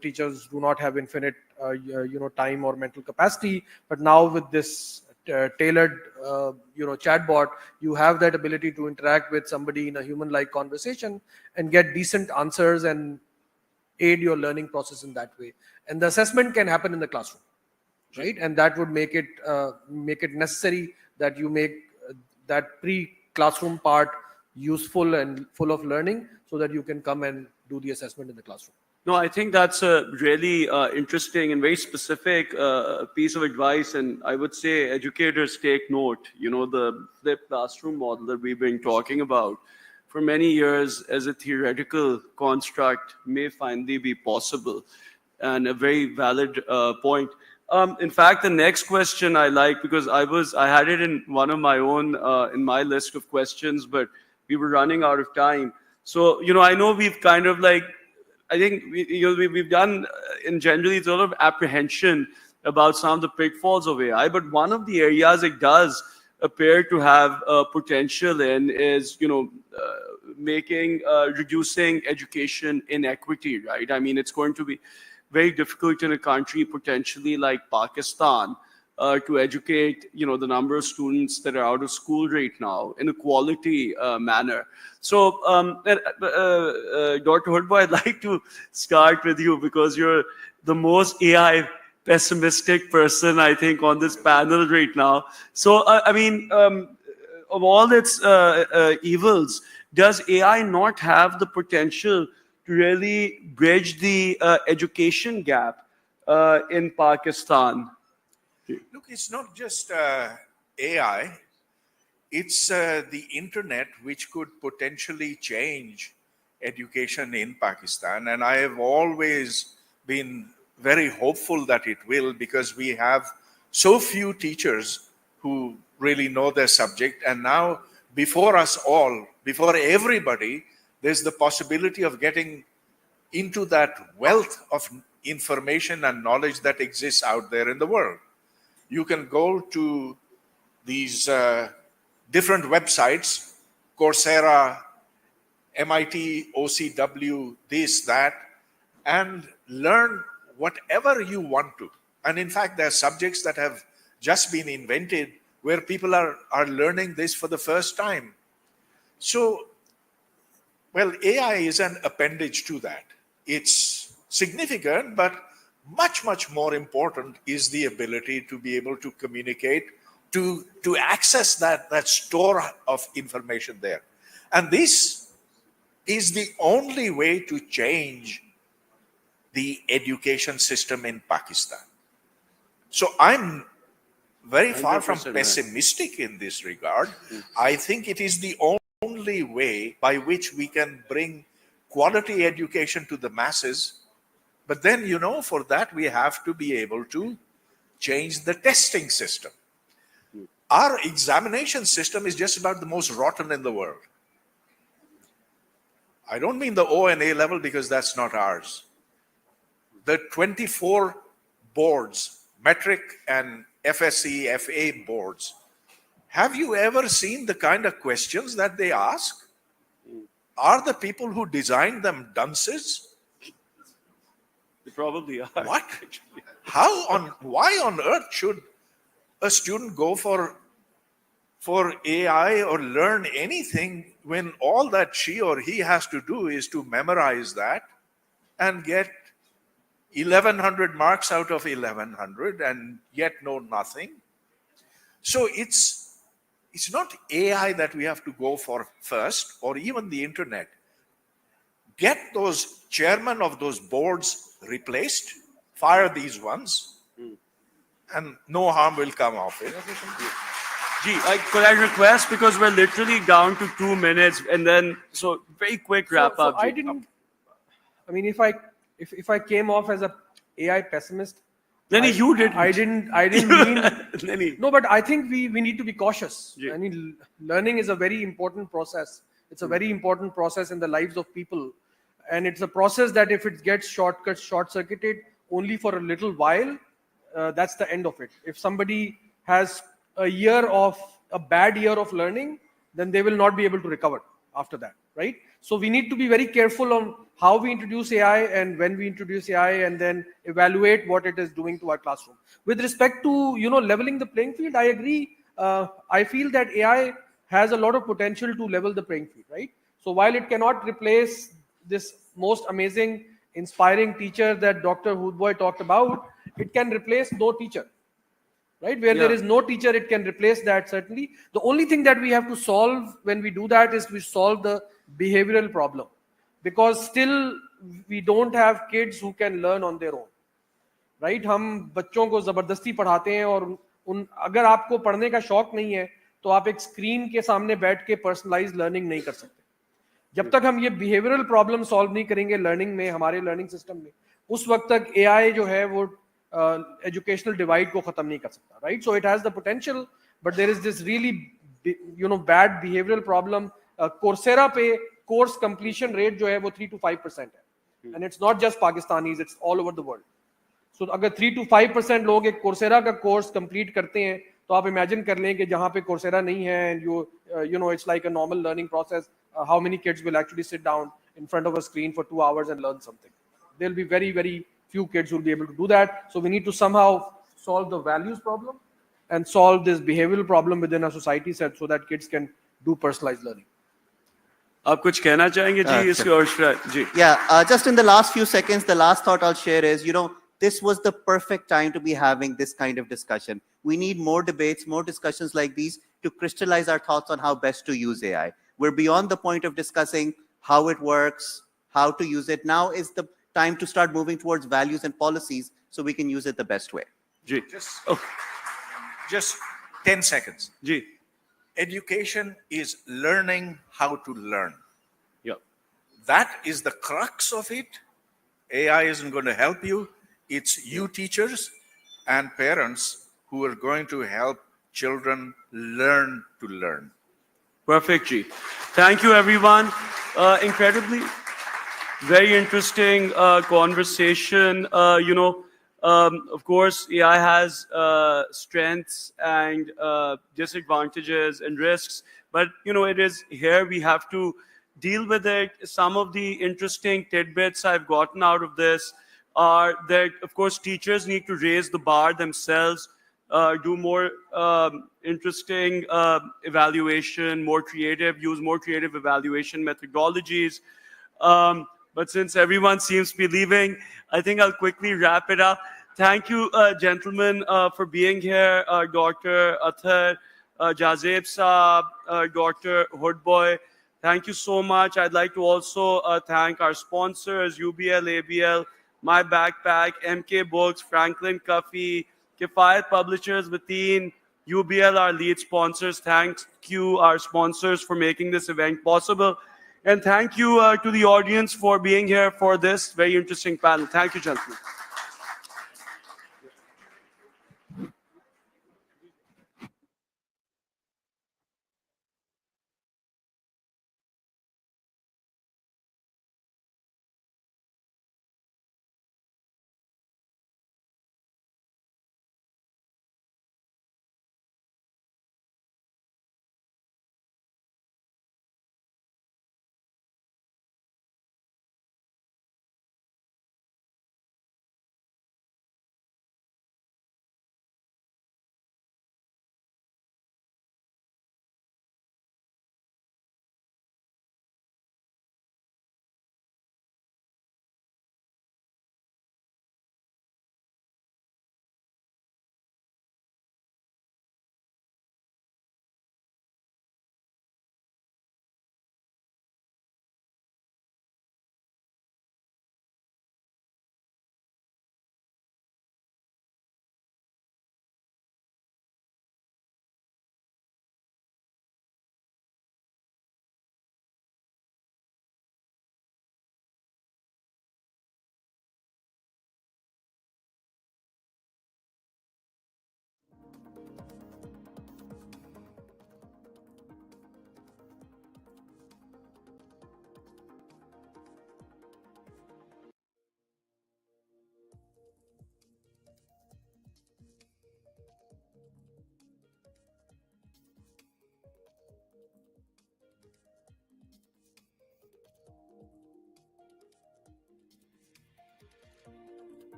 M: Teachers do not have infinite, time or mental capacity. But now with this tailored, chatbot, you have that ability to interact with somebody in a human-like conversation and get decent answers and aid your learning process in that way. And the assessment can happen in the classroom, right? And that would make it necessary that you make that pre-classroom part useful and full of learning so that you can come and do the assessment in the classroom.
K: No, I think that's a really interesting and very specific piece of advice. And I would say educators take note, the flipped classroom model that we've been talking about for many years as a theoretical construct may finally be possible, and a very valid point. In fact, the next question I like, because I had it in one of my own, in my list of questions, but we were running out of time. So, I know we've kind of I think we've done in generally sort of apprehension about some of the pitfalls of AI, but one of the areas it does appear to have potential in is, reducing education inequity, right? I mean, it's going to be very difficult in a country potentially like Pakistan to educate, the number of students that are out of school right now in a quality manner. So, Dr. Hudba, I'd like to start with you because you're the most AI pessimistic person, I think, on this panel right now. So, of all its evils, does AI not have the potential to really bridge the education gap in Pakistan?
O: Look, it's not just AI, it's the internet which could potentially change education in Pakistan. And I have always been very hopeful that it will, because we have so few teachers who really know their subject. And now, before us all, before everybody, there's the possibility of getting into that wealth of information and knowledge that exists out there in the world. You can go to these different websites, Coursera, MIT, OCW, this, that, and learn whatever you want to. And in fact, there are subjects that have just been invented where people are learning this for the first time. So, well, AI is an appendage to that. It's significant, but much, much more important is the ability to be able to communicate, to access that store of information there. And this is the only way to change the education system in Pakistan. So I'm very far from
K: 100%
O: pessimistic in this regard. I think it is the only way by which we can bring quality education to the masses. But then, you know, for that we have to be able to change the testing system. Our examination system is just about the most rotten in the world. I don't mean the O and A level, because that's not ours. The 24 boards, metric and FSC, FA boards, have you ever seen the kind of questions that they ask? Are the people who designed them dunces?
K: They probably are.
O: What? Why on earth should a student go for AI or learn anything when all that she or he has to do is to memorize that and get 1100 marks out of 1100 and yet know nothing? So it's not AI that we have to go for first, or even the internet. Get those chairmen of those boards replaced, fire these ones, and no harm will come of it.
K: Gee, could I request, because we're literally down to 2 minutes, and then, so very quick wrap up.
M: I mean, if I came off as a AI pessimist,
K: you didn't.
M: I didn't mean. No, but I think we need to be cautious.
K: Yeah.
M: I mean, learning is a very important process. It's a very important process in the lives of people. And it's a process that if it gets short-circuited only for a little while, that's the end of it. If somebody has a bad year of learning, then they will not be able to recover after that, right? So we need to be very careful on how we introduce AI and when we introduce AI, and then evaluate what it is doing to our classroom. With respect to, leveling the playing field, I agree. I feel that AI has a lot of potential to level the playing field, right? So while it cannot replace this most amazing, inspiring teacher that Dr. Hoodboy talked about, it can replace no teacher. Right? Where there is no teacher, it can replace that, certainly. The only thing that we have to solve when we do that is we solve the behavioral problem. Because still, we don't have kids who can learn on their own. Right? हम बच्चों को जबरदस्ती पढ़ाते हैं, और अगर आपको पढ़ने का शौक नहीं है, तो आप एक स्क्रीन के सामने बैठ के पर्सनलाइज लर्निंग नहीं कर सकते. जब तक हम ये बिहेवियरल प्रॉब्लम सॉल्व नहीं करेंगे लर्निंग में, हमारे लर्निंग सिस्टम में, उस वक्त तक AI जो है वो educational divide को खत्म नहीं कर सकता, right? So it has the potential, but there is this really, bad behavioral problem. Coursera पे course completion rate जो है वो 3 to 5% है, and it's not just Pakistanis, it's all over the world. So अगर 3 to 5% लोग एक Coursera का course complete करते हैं, तो आप imagine कर लें कि जहाँ पे Coursera नहीं है, and it's like a normal learning process. How many kids will actually sit down in front of a screen for 2 hours and learn something? There'll be very, very few kids will be able to do that. So we need to somehow solve the values problem and solve this behavioral problem within our society set so that kids can do personalized learning.
K: आप कुछ कहना चाहेंगे जी इसके और जी?
N: Yeah, just in the last few seconds, the last thought I'll share is, this was the perfect time to be having this kind of discussion. We need more debates, more discussions like these to crystallize our thoughts on how best to use AI. We're beyond the point of discussing how it works, how to use it. Now is the time to start moving towards values and policies so we can use it the best way.
O: Just 10 seconds.
K: Ji.
O: Education is learning how to learn.
K: Yeah.
O: That is the crux of it. AI isn't going to help you. It's you teachers and parents who are going to help children learn to learn.
K: Perfect, Ji. Thank you, everyone. Incredibly, very interesting conversation. Of course, AI has strengths and disadvantages and risks, but it is here we have to deal with it. Some of the interesting tidbits I've gotten out of this are that, of course, teachers need to raise the bar themselves, do more interesting evaluation, use more creative evaluation methodologies. But since everyone seems to be leaving, I think I'll quickly wrap it up. Thank you, gentlemen, for being here. Dr. Athar, Jazeb Saab, Dr. Hoodboy, thank you so much. I'd like to also thank our sponsors, UBL, ABL, My Backpack, MK Books, Franklin Coffee, Kifayat Publishers, Wateen, UBL, our lead sponsors. Thank you, our sponsors, for making this event possible. And thank you to the audience for being here for this very interesting panel. Thank you, gentlemen.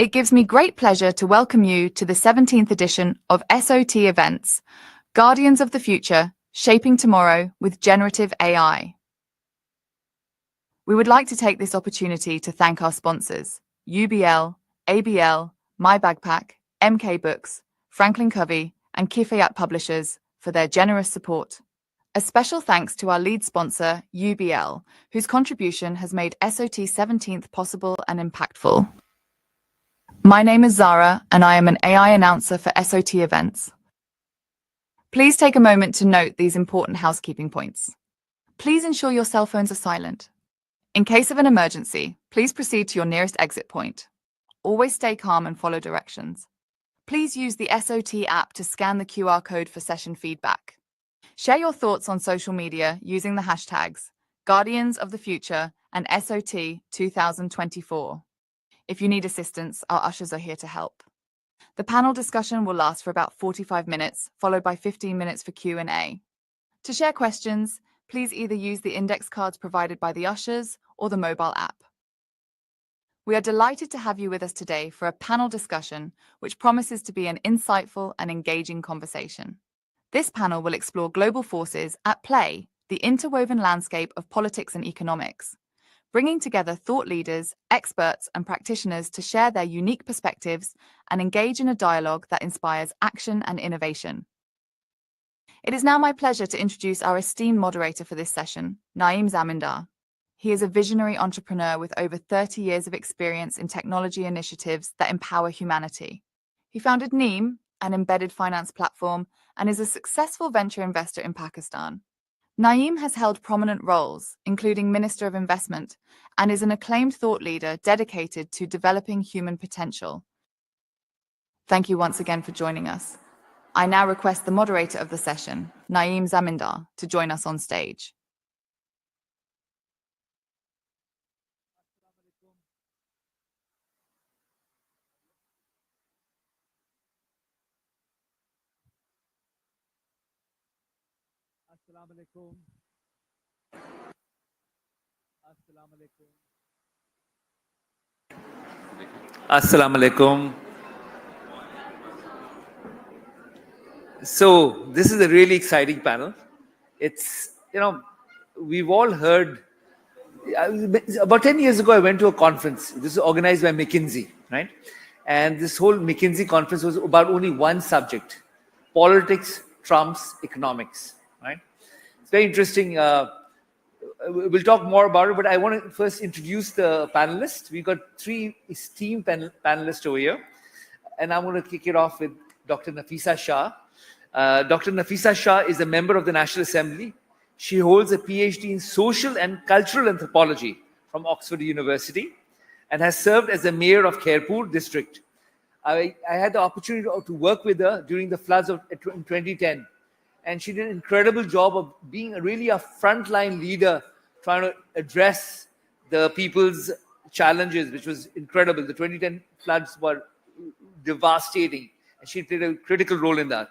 C: It gives me great pleasure to welcome you to the 17th edition of SOT Events, Guardians of the Future, Shaping Tomorrow with Generative AI. We would like to take this opportunity to thank our sponsors, UBL, ABL, My Backpack, MK Books, Franklin Covey, and Kifayat Publishers for their generous support. A special thanks to our lead sponsor, UBL, whose contribution has made SOT 17th possible and impactful. My name is Zara, and I am an AI announcer for SOT Events. Please take a moment to note these important housekeeping points. Please ensure your cell phones are silent. In case of an emergency, please proceed to your nearest exit point. Always stay calm and follow directions. Please use the SOT app to scan the QR code for session feedback. Share your thoughts on social media using the hashtags Guardians of the Future and SOT 2024. If you need assistance, our ushers are here to help. The panel discussion will last for about 45 minutes, followed by 15 minutes for Q&A. To share questions, please either use the index cards provided by the ushers or the mobile app. We are delighted to have you with us today for a panel discussion which promises to be an insightful and engaging conversation. This panel will explore global forces at play, the interwoven landscape of politics and economics, bringing together thought leaders, experts, and practitioners to share their unique perspectives and engage in a dialogue that inspires action and innovation. It is now my pleasure to introduce our esteemed moderator for this session, Naeem Zamindar. He is a visionary entrepreneur with over 30 years of experience in technology initiatives that empower humanity. He founded Neem, an embedded finance platform, and is a successful venture investor in Pakistan. Naeem has held prominent roles, including Minister of Investment, and is an acclaimed thought leader dedicated to developing human potential. Thank you once again for joining us. I now request the moderator of the session, Naeem Zamindar, to join us on stage.
H: Assalamu alaikum. Assalamu alaikum. So this is a really exciting panel. It's, we've all heard, about 10 years ago, I went to a conference. This is organized by McKinsey, right? And this whole McKinsey conference was about only one subject: politics trumps economics, right? It's very interesting. We'll talk more about it, but I want to first introduce the panelists. We've got three esteemed panelists over here, and I'm going to kick it off with Dr. Nafisa Shah. Dr. Nafisa Shah is a member of the National Assembly. She holds a PhD in social and cultural anthropology from Oxford University and has served as the mayor of Khairpur district. I had the opportunity to work with her during the floods of 2010. And she did an incredible job of being really a frontline leader, trying to address the people's challenges, which was incredible. The 2010 floods were devastating, and she played a critical role in that.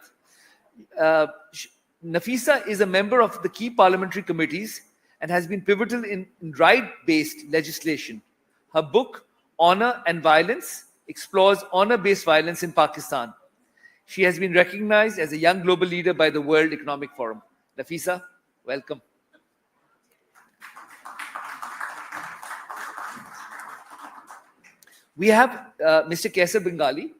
H: Nafisa is a member of the key parliamentary committees and has been pivotal in right-based legislation. Her book, Honor and Violence, explores honor-based violence in Pakistan. She has been recognized as a young global leader by the World Economic Forum. Nafisa, welcome. We have Mr. Kaisar Bengali.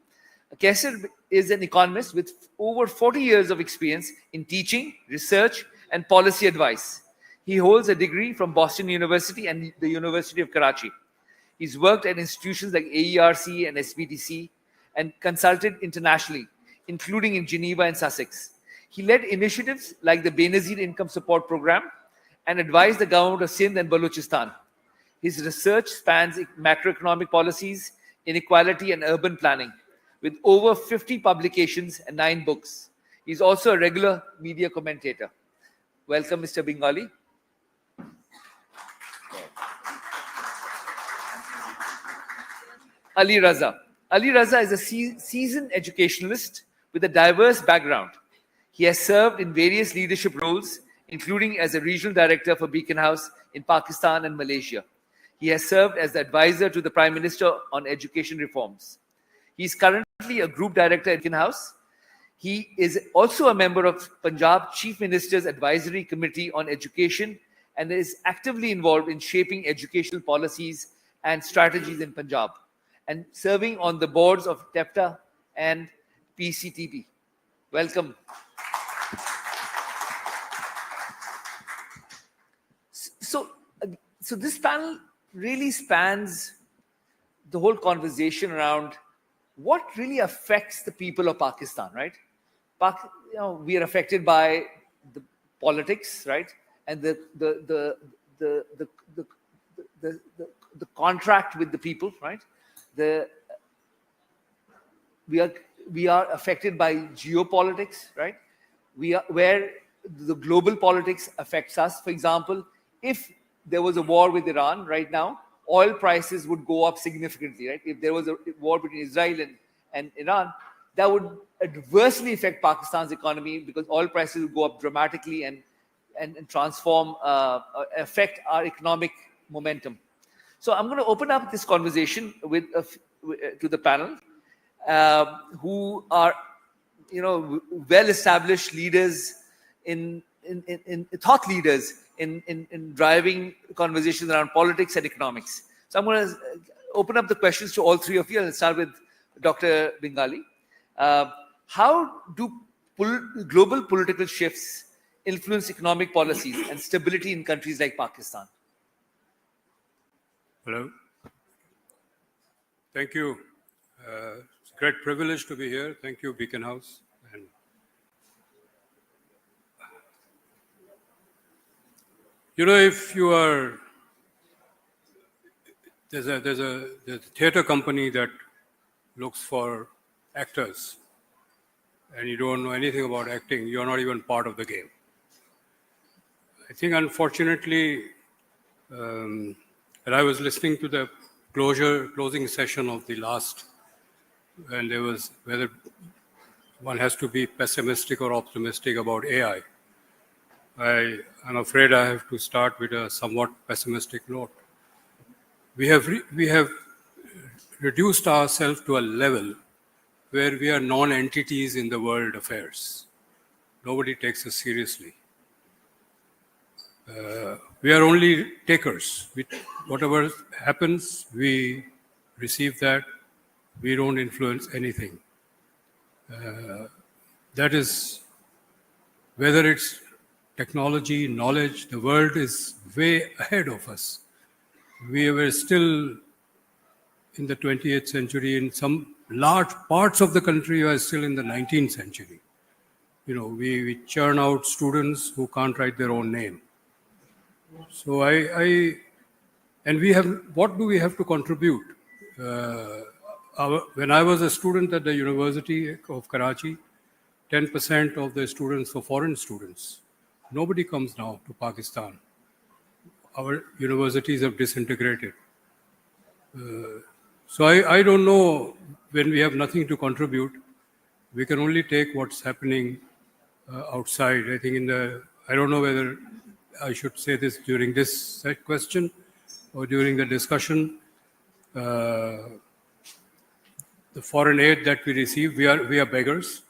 H: Kaisar is an economist with over 40 years of experience in teaching, research, and policy advice. He holds a degree from Boston University and the University of Karachi. He's worked at institutions like AERC and SBDC and consulted internationally, including in Geneva and Sussex. He led initiatives like the Benazir Income Support Program and advised the government of Sindh and Balochistan. His research spans macroeconomic policies, inequality, and urban planning, with over 50 publications and 9 books. He's also a regular media commentator. Welcome, Mr. Bengali. Ali Raza. Ali Raza is a seasoned educationalist with a diverse background. He has served in various leadership roles, including as a regional director for Beacon House in Pakistan and Malaysia. He has served as the advisor to the Prime Minister on education reforms. He's currently a group director at Beacon House. He is also a member of Punjab Chief Minister's Advisory Committee on Education and is actively involved in shaping educational policies and strategies in Punjab and serving on the boards of TEPTA and PCTB. Welcome. So this panel really spans the whole conversation around what really affects the people of Pakistan, right? We are affected by the politics, right, and the contract with the people, right? We are affected by geopolitics, right? Where the global politics affects us. For example, if there was a war with Iran right now, oil prices would go up significantly, right? If there was a war between Israel and Iran, that would adversely affect Pakistan's economy because oil prices would go up dramatically and transform, affect our economic momentum. So I'm going to open up this conversation to the panel, who are, well-established leaders in thought leaders in driving conversations around politics and economics. So I'm going to open up the questions to all three of you. I'll start with Dr. Bengali. How do global political shifts influence economic policies and stability in countries like Pakistan?
G: Hello. Thank you. It's a great privilege to be here. Thank you, Beacon House. And if you are, there's a theater company that looks for actors, and you don't know anything about acting, you're not even part of the game. I think, unfortunately, and I was listening to the closing session of the last, and there was whether one has to be pessimistic or optimistic about AI. I'm afraid I have to start with a somewhat pessimistic note. We have reduced ourselves to a level where we are non-entities in the world affairs. Nobody takes us seriously. We are only takers. Whatever happens, we receive that. We don't influence anything. That is, whether it's technology, knowledge, the world is way ahead of us. We were still in the 20th century. In some large parts of the country, we are still in the 19th century. We churn out students who can't write their own name. So and we have, what do we have to contribute? When I was a student at the University of Karachi, 10% of the students were foreign students. Nobody comes now to Pakistan. Our universities have disintegrated. So I don't know, when we have nothing to contribute, we can only take what's happening outside. I think I don't know whether I should say this during this question or during the discussion. The foreign aid that we receive, we are beggars.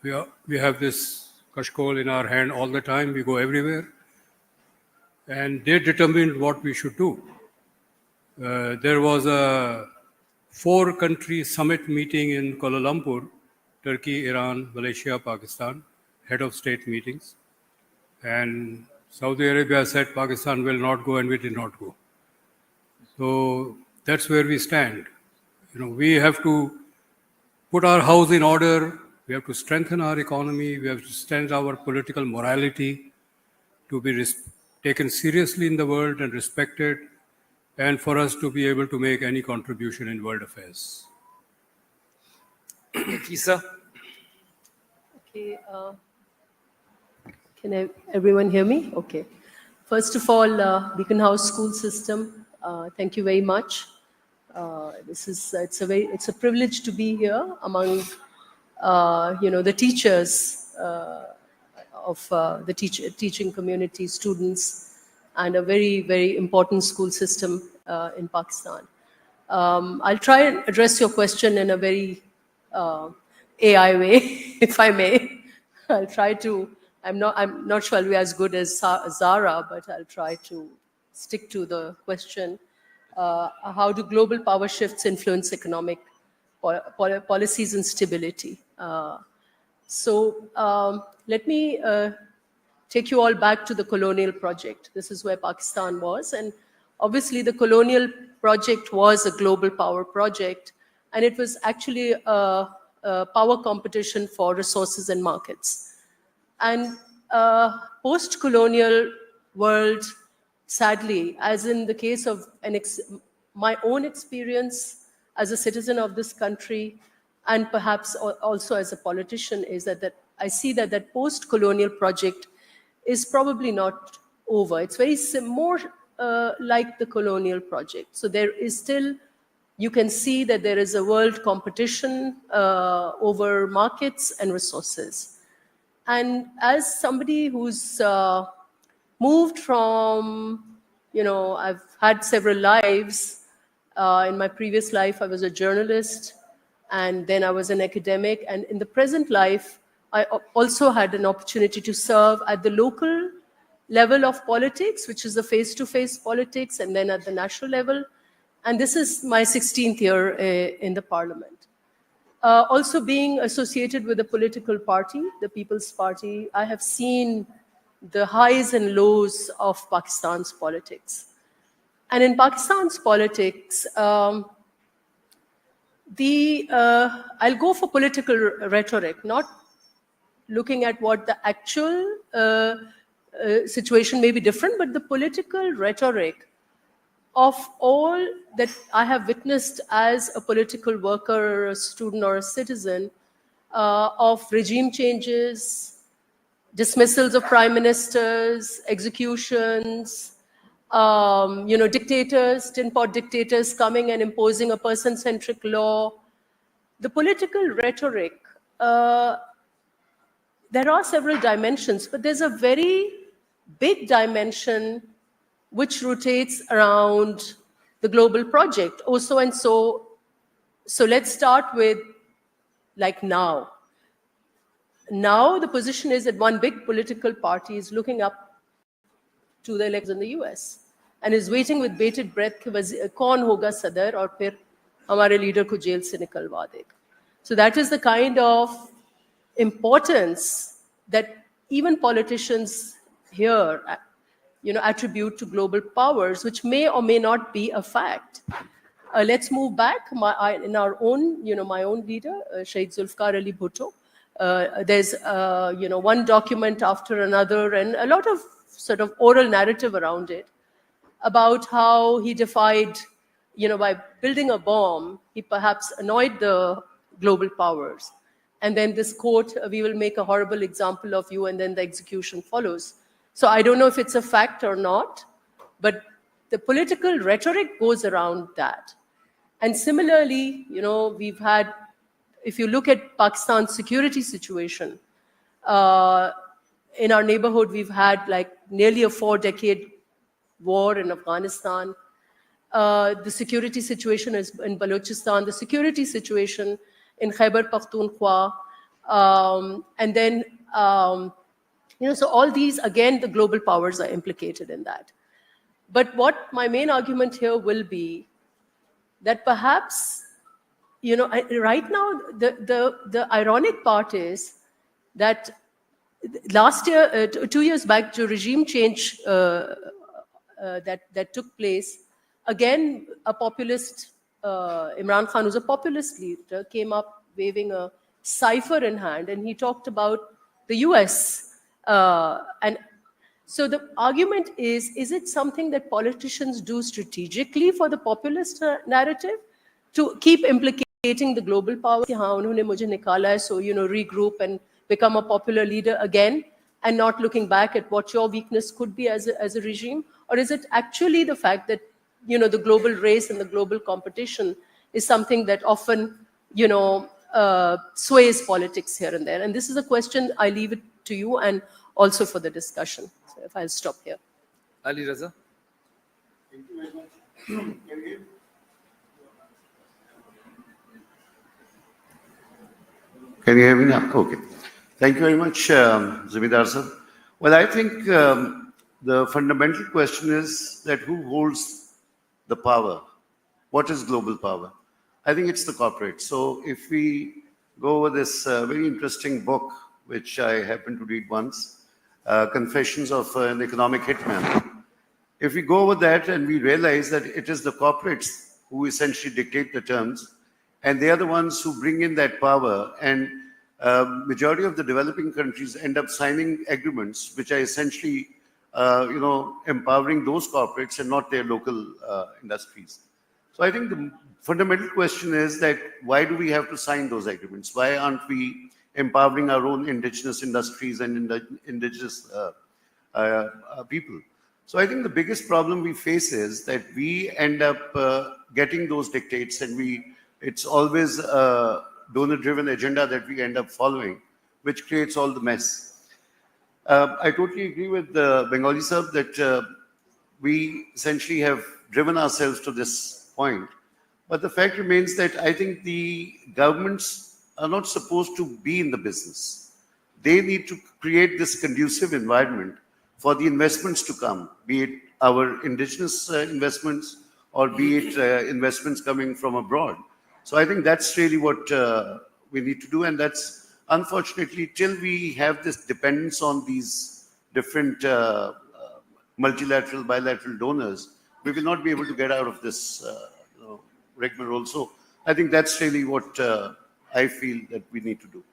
G: We have this kashkol in our hand all the time. We go everywhere. And they determined what we should do. There was a 4-country summit meeting in Kuala Lumpur, Turkey, Iran, Malaysia, Pakistan, head of state meetings. And Saudi Arabia said Pakistan will not go, and we did not go. So that's where we stand. We have to put our house in order. We have to strengthen our economy. We have to strengthen our political morality to be taken seriously in the world and respected, and for us to be able to make any contribution in world affairs.
H: Isa?
P: Okay. Can everyone hear me? Okay. First of all, Beacon House School System, thank you very much. It's a privilege to be here among the teachers of the teaching community, students, and a very, very important school system in Pakistan. I'll try and address your question in a very AI way, if I may. I'll try to. I'm not sure I'll be as good as Zara, but I'll try to stick to the question. How do global power shifts influence economic policies and stability? Let me take you all back to the colonial project. This is where Pakistan was. And obviously, the colonial project was a global power project. And it was actually a power competition for resources and markets. And post-colonial world, sadly, as in the case of my own experience as a citizen of this country, and perhaps also as a politician, is that I see that post-colonial project is probably not over. It's very more like the colonial project. So there is still, you can see that there is a world competition over markets and resources. And as somebody who's moved from, I've had several lives. In my previous life, I was a journalist, and then I was an academic. And in the present life, I also had an opportunity to serve at the local level of politics, which is the face-to-face politics, and then at the national level. And this is my 16th year in the parliament. Also being associated with a political party, the People's Party, I have seen the highs and lows of Pakistan's politics. And in Pakistan's politics, I'll go for political rhetoric, not looking at what the actual situation may be different, but the political rhetoric of all that I have witnessed as a political worker, or a student, or a citizen, of regime changes, dismissals of prime ministers, executions, dictators, tin pot dictators coming and imposing a person-centric law. The political rhetoric, there are several dimensions, but there's a very big dimension which rotates around the global project. So let's start with like now. Now the position is that one big political party is looking up to the elections in the US and is waiting with bated breath कि कौन होगा सदर और फिर हमारे leader को jail से निकलवा देगा. So that is the kind of importance that even politicians here attribute to global powers, which may or may not be a fact. Let's move back in our own, my own leader, Shaheed Zulfikar Ali Bhutto. There's, one document after another and a lot of sort of oral narrative around it about how he defied, by building a bomb, he perhaps annoyed the global powers. And then this quote, we will make a horrible example of you, and then the execution follows. So I don't know if it's a fact or not, but the political rhetoric goes around that. And similarly, we've had, if you look at Pakistan's security situation, in our neighborhood, we've had like nearly a 4-decade war in Afghanistan. The security situation is in Balochistan, the security situation in Khyber Pakhtunkhwa, and then, so all these, again, the global powers are implicated in that. But what my main argument here will be that perhaps, right now, the ironic part is that last year, 2 years back, the regime change that took place, again, a populist, Imran Khan, who's a populist leader, came up waving a cipher in hand, and he talked about the US. And so the argument is it something that politicians do strategically for the populist narrative to keep implicating the global powers? So, regroup and become a popular leader again, and not looking back at what your weakness could be as a regime? Or is it actually the fact that, the global race and the global competition is something that often, sways politics here and there? And this is a question I leave it to you and also for the discussion. So if I'll stop here.
H: Ali Raza.
T: Thank you very much. Can you hear me now? Okay. Thank you very much, Zamindar sir. Well, I think the fundamental question is that who holds the power? What is global power? I think it's the corporate. So if we go over this very interesting book, which I happened to read once, Confessions of an Economic Hitman. If we go over that and we realize that it is the corporates who essentially dictate the terms, and they are the ones who bring in that power, and majority of the developing countries end up signing agreements which are essentially, empowering those corporates and not their local industries. So I think the fundamental question is that why do we have to sign those agreements? Why aren't we empowering our own indigenous industries and indigenous people? So I think the biggest problem we face is that we end up getting those dictates, and it's always a donor-driven agenda that we end up following, which creates all the mess. I totally agree with Bengali sir that we essentially have driven ourselves to this point. But the fact remains that I think the governments are not supposed to be in the business. They need to create this conducive environment for the investments to come, be it our indigenous investments or be it investments coming from abroad. So I think that's really what we need to do. And that's unfortunately, till we have this dependence on these different multilateral, bilateral donors, we will not be able to get out of this rigmarole. So I think that's really what I feel that we need to do.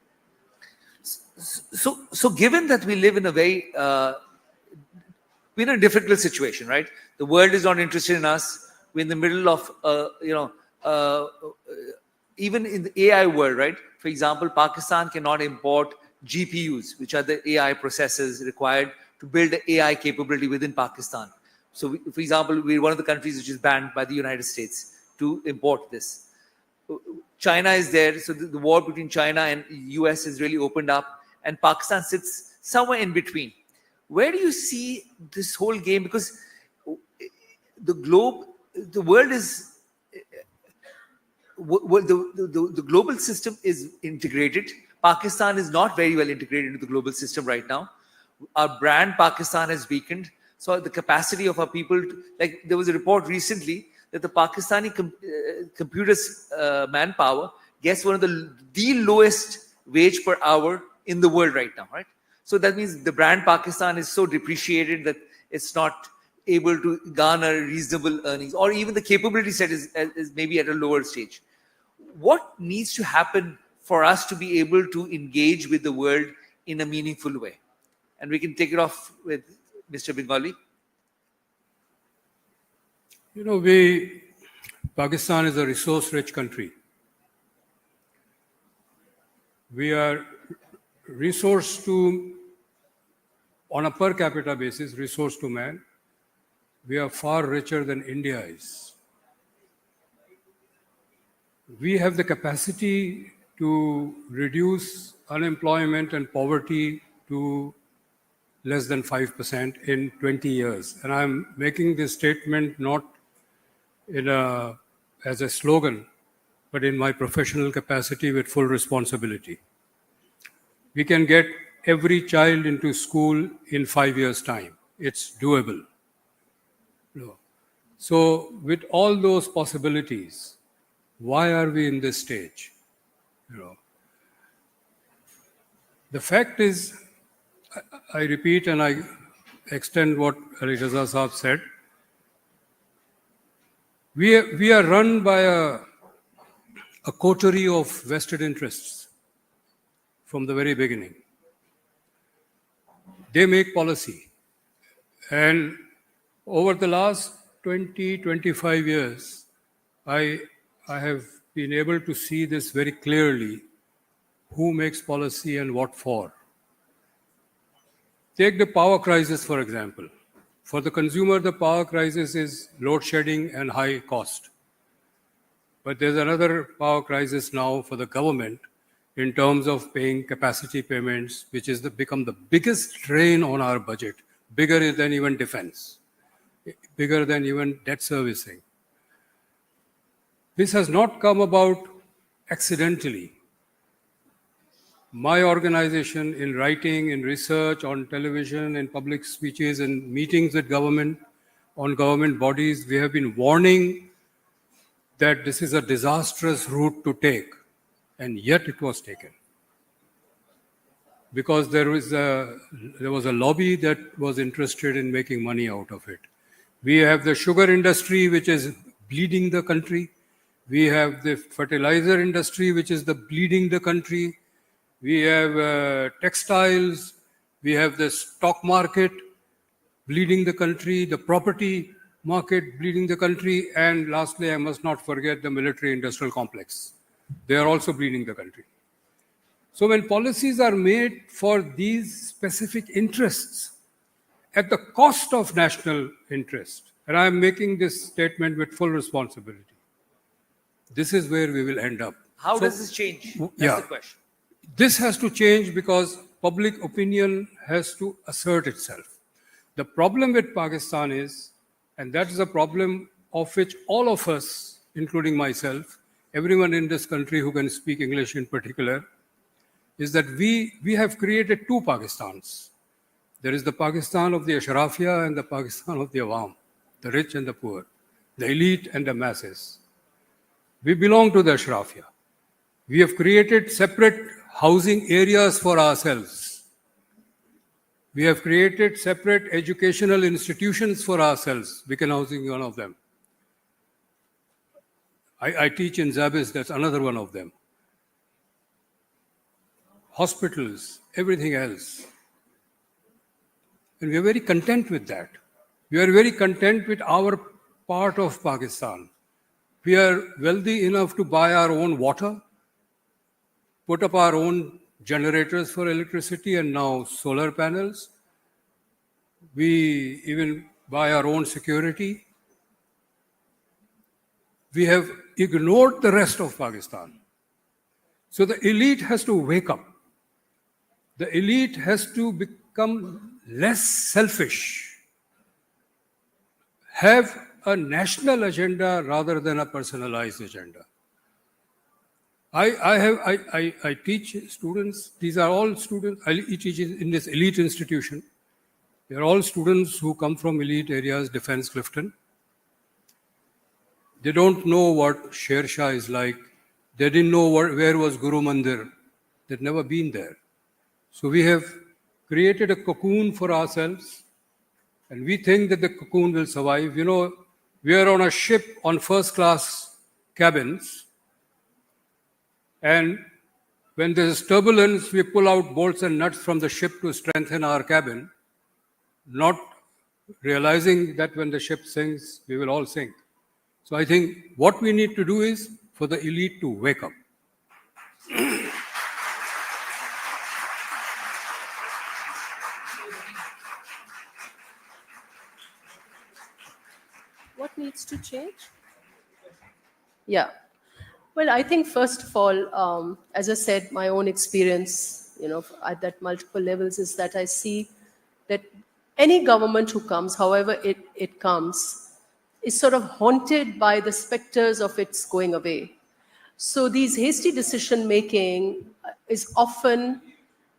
H: So given that we live in a very, we're in a difficult situation, right? The world is not interested in us. We're in the middle of, even in the AI world, right? For example, Pakistan cannot import GPUs, which are the AI processors required to build the AI capability within Pakistan. So, for example, we're one of the countries which is banned by the United States to import this. China is there, so the war between China and US has really opened up, and Pakistan sits somewhere in between. Where do you see this whole game? Because the world is, the global system is integrated. Pakistan is not very well integrated into the global system right now. Our brand Pakistan has weakened. So the capacity of our people, like there was a report recently that the Pakistani computers manpower gets one of the lowest wage per hour in the world right now, right? So that means the brand Pakistan is so depreciated that it's not able to garner reasonable earnings, or even the capability set is maybe at a lower stage. What needs to happen for us to be able to engage with the world in a meaningful way? And we can take it off with Mr. Bengali.
G: You know, Pakistan is a resource-rich country. We are resource to, on a per capita basis, resource to man, we are far richer than India is. We have the capacity to reduce unemployment and poverty to less than 5% in 20 years. And I'm making this statement not as a slogan, but in my professional capacity with full responsibility. We can get every child into school in 5 years' time. It's doable. No. So with all those possibilities, why are we in this stage? The fact is, I repeat and I extend what Ali Raza Saab said. We are run by a coterie of vested interests from the very beginning. They make policy. And over the last 20, 25 years, I have been able to see this very clearly, who makes policy and what for. Take the power crisis, for example. For the consumer, the power crisis is load shedding and high cost. But there's another power crisis now for the government in terms of paying capacity payments, which has become the biggest drain on our budget, bigger than even defense, bigger than even debt servicing. This has not come about accidentally. My organization in writing, in research, on television, in public speeches, in meetings with government, on government bodies, we have been warning that this is a disastrous route to take, and yet it was taken. Because there was a lobby that was interested in making money out of it. We have the sugar industry, which is bleeding the country. We have the fertilizer industry, which is bleeding the country. We have textiles. We have the stock market bleeding the country, the property market bleeding the country, and lastly, I must not forget the military-industrial complex. They are also bleeding the country. So when policies are made for these specific interests at the cost of national interest, and I am making this statement with full responsibility, this is where we will end up.
H: How does this change? That's the question.
G: This has to change because public opinion has to assert itself. The problem with Pakistan is, and that is a problem of which all of us, including myself, everyone in this country who can speak English in particular, is that we have created two Pakistans. There is the Pakistan of the Ashrafia and the Pakistan of the Awam, the rich and the poor, the elite and the masses. We belong to the Ashrafia. We have created separate housing areas for ourselves. We have created separate educational institutions for ourselves. Beacon Housing is one of them. I teach in Zabis, that's another one of them. Hospitals, everything else. And we are very content with that. We are very content with our part of Pakistan. We are wealthy enough to buy our own water, put up our own generators for electricity and now solar panels. We even buy our own security. We have ignored the rest of Pakistan. So the elite has to wake up. The elite has to become less selfish, have a national agenda rather than a personalized agenda. I teach students, these are all students, I teach in this elite institution. They are all students who come from elite areas, Defense Clifton. They don't know what Sher Shah is like. They didn't know where was Guru Mandir. They'd never been there. So we have created a cocoon for ourselves, and we think that the cocoon will survive. You know, we are on a ship on first-class cabins, and when there is turbulence, we pull out bolts and nuts from the ship to strengthen our cabin, not realizing that when the ship sinks, we will all sink. So I think what we need to do is for the elite to wake up.
P: What needs to change? Yeah. Well, I think first of all, as I said, my own experience, at that multiple levels is that I see that any government who comes, however it comes, is sort of haunted by the specters of its going away. So these hasty decision making is often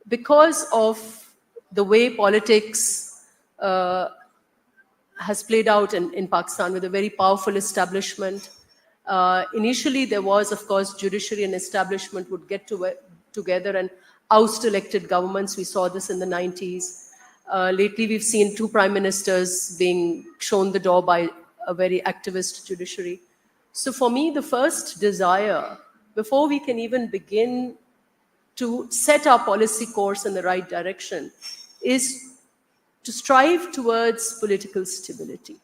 P: because of the way politics has played out in Pakistan with a very powerful establishment. Initially, there was, of course, judiciary and establishment would get together and oust elected governments. We saw this in the 90s. Lately, we've seen 2 prime ministers being shown the door by a very activist judiciary. So for me, the first desire, before we can even begin to set our policy course in the right direction, is to strive towards political stability.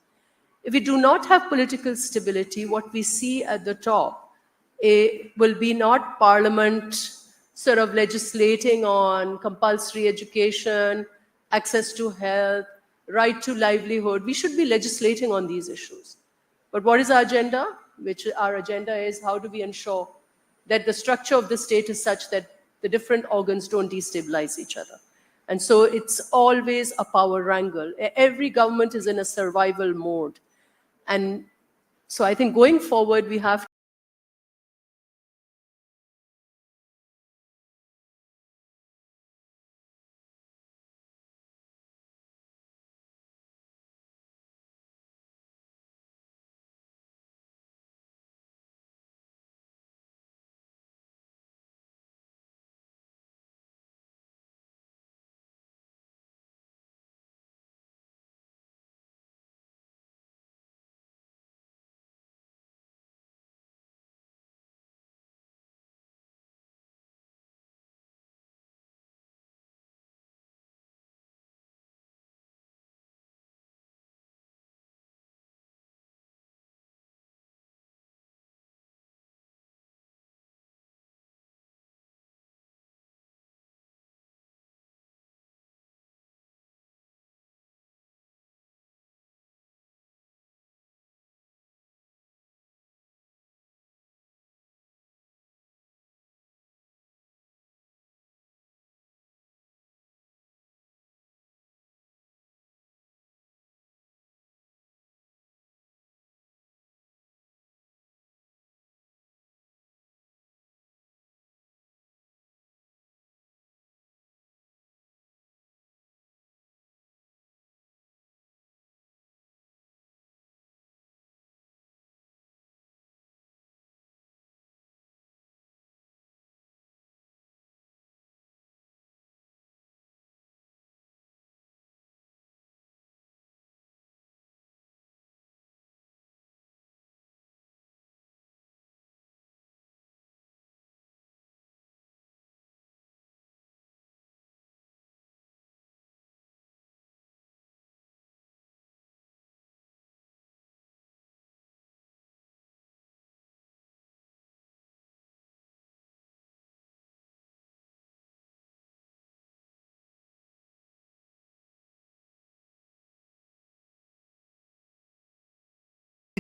P: If we do not have political stability, what we see at the top will be not Parliament sort of legislating on compulsory education, access to health, right to livelihood. We should be legislating on these issues. But what is our agenda? Our agenda is how do we ensure that the structure of the state is such that the different organs don't destabilize each other. And so it's always a power wrangle. Every government is in a survival mode. And so I think going forward, we have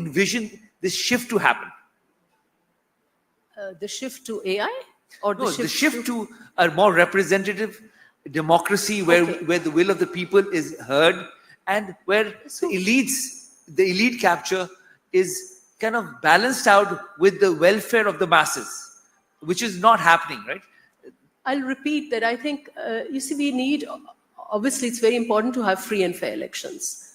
H: envision this shift to happen?
P: The shift to AI? Or
H: No, the shift to a more representative democracy where, where the will of the people is heard and where the elite capture is kind of balanced out with the welfare of the masses, which is not happening, right?
P: I'll repeat that I think, you see, we need, obviously it's very important to have free and fair elections.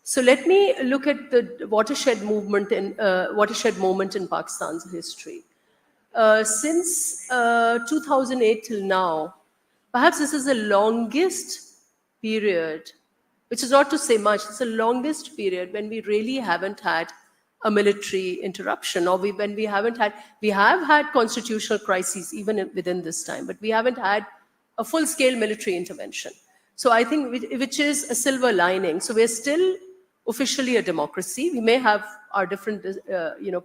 P: So let me look at the watershed moment in Pakistan's history. Since 2008 till now, perhaps this is the longest period, which is not to say much, it's the longest period when we really haven't had a military interruption, or we have had constitutional crises even within this time, but we haven't had a full-scale military intervention. So I think which is a silver lining. So we're still officially a democracy. We may have our different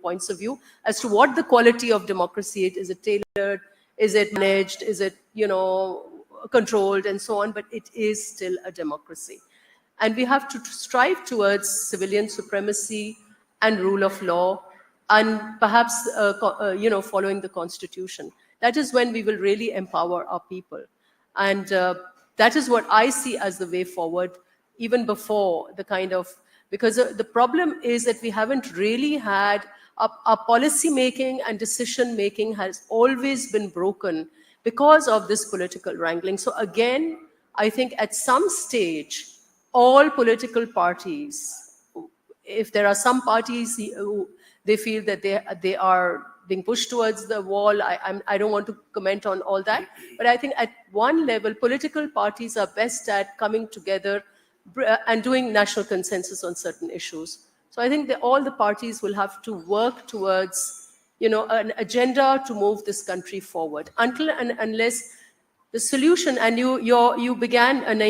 P: points of view as to what the quality of democracy is. Is it tailored? Is it managed? Is it controlled and so on? But it is still a democracy. And we have to strive towards civilian supremacy and rule of law, and perhaps following the constitution. That is when we will really empower our people. And that is what I see as the way forward, even before the because the problem is that we haven't really had, our policy making and decision making has always been broken because of this political wrangling. So again, I think at some stage, all political parties, if there are some parties who they feel that they are being pushed towards the wall, I don't want to comment on all that, but I think at one level, political parties are best at coming together and doing national consensus on certain issues. So I think that all the parties will have to work towards, an agenda to move this country forward. Until and unless the solution, and you began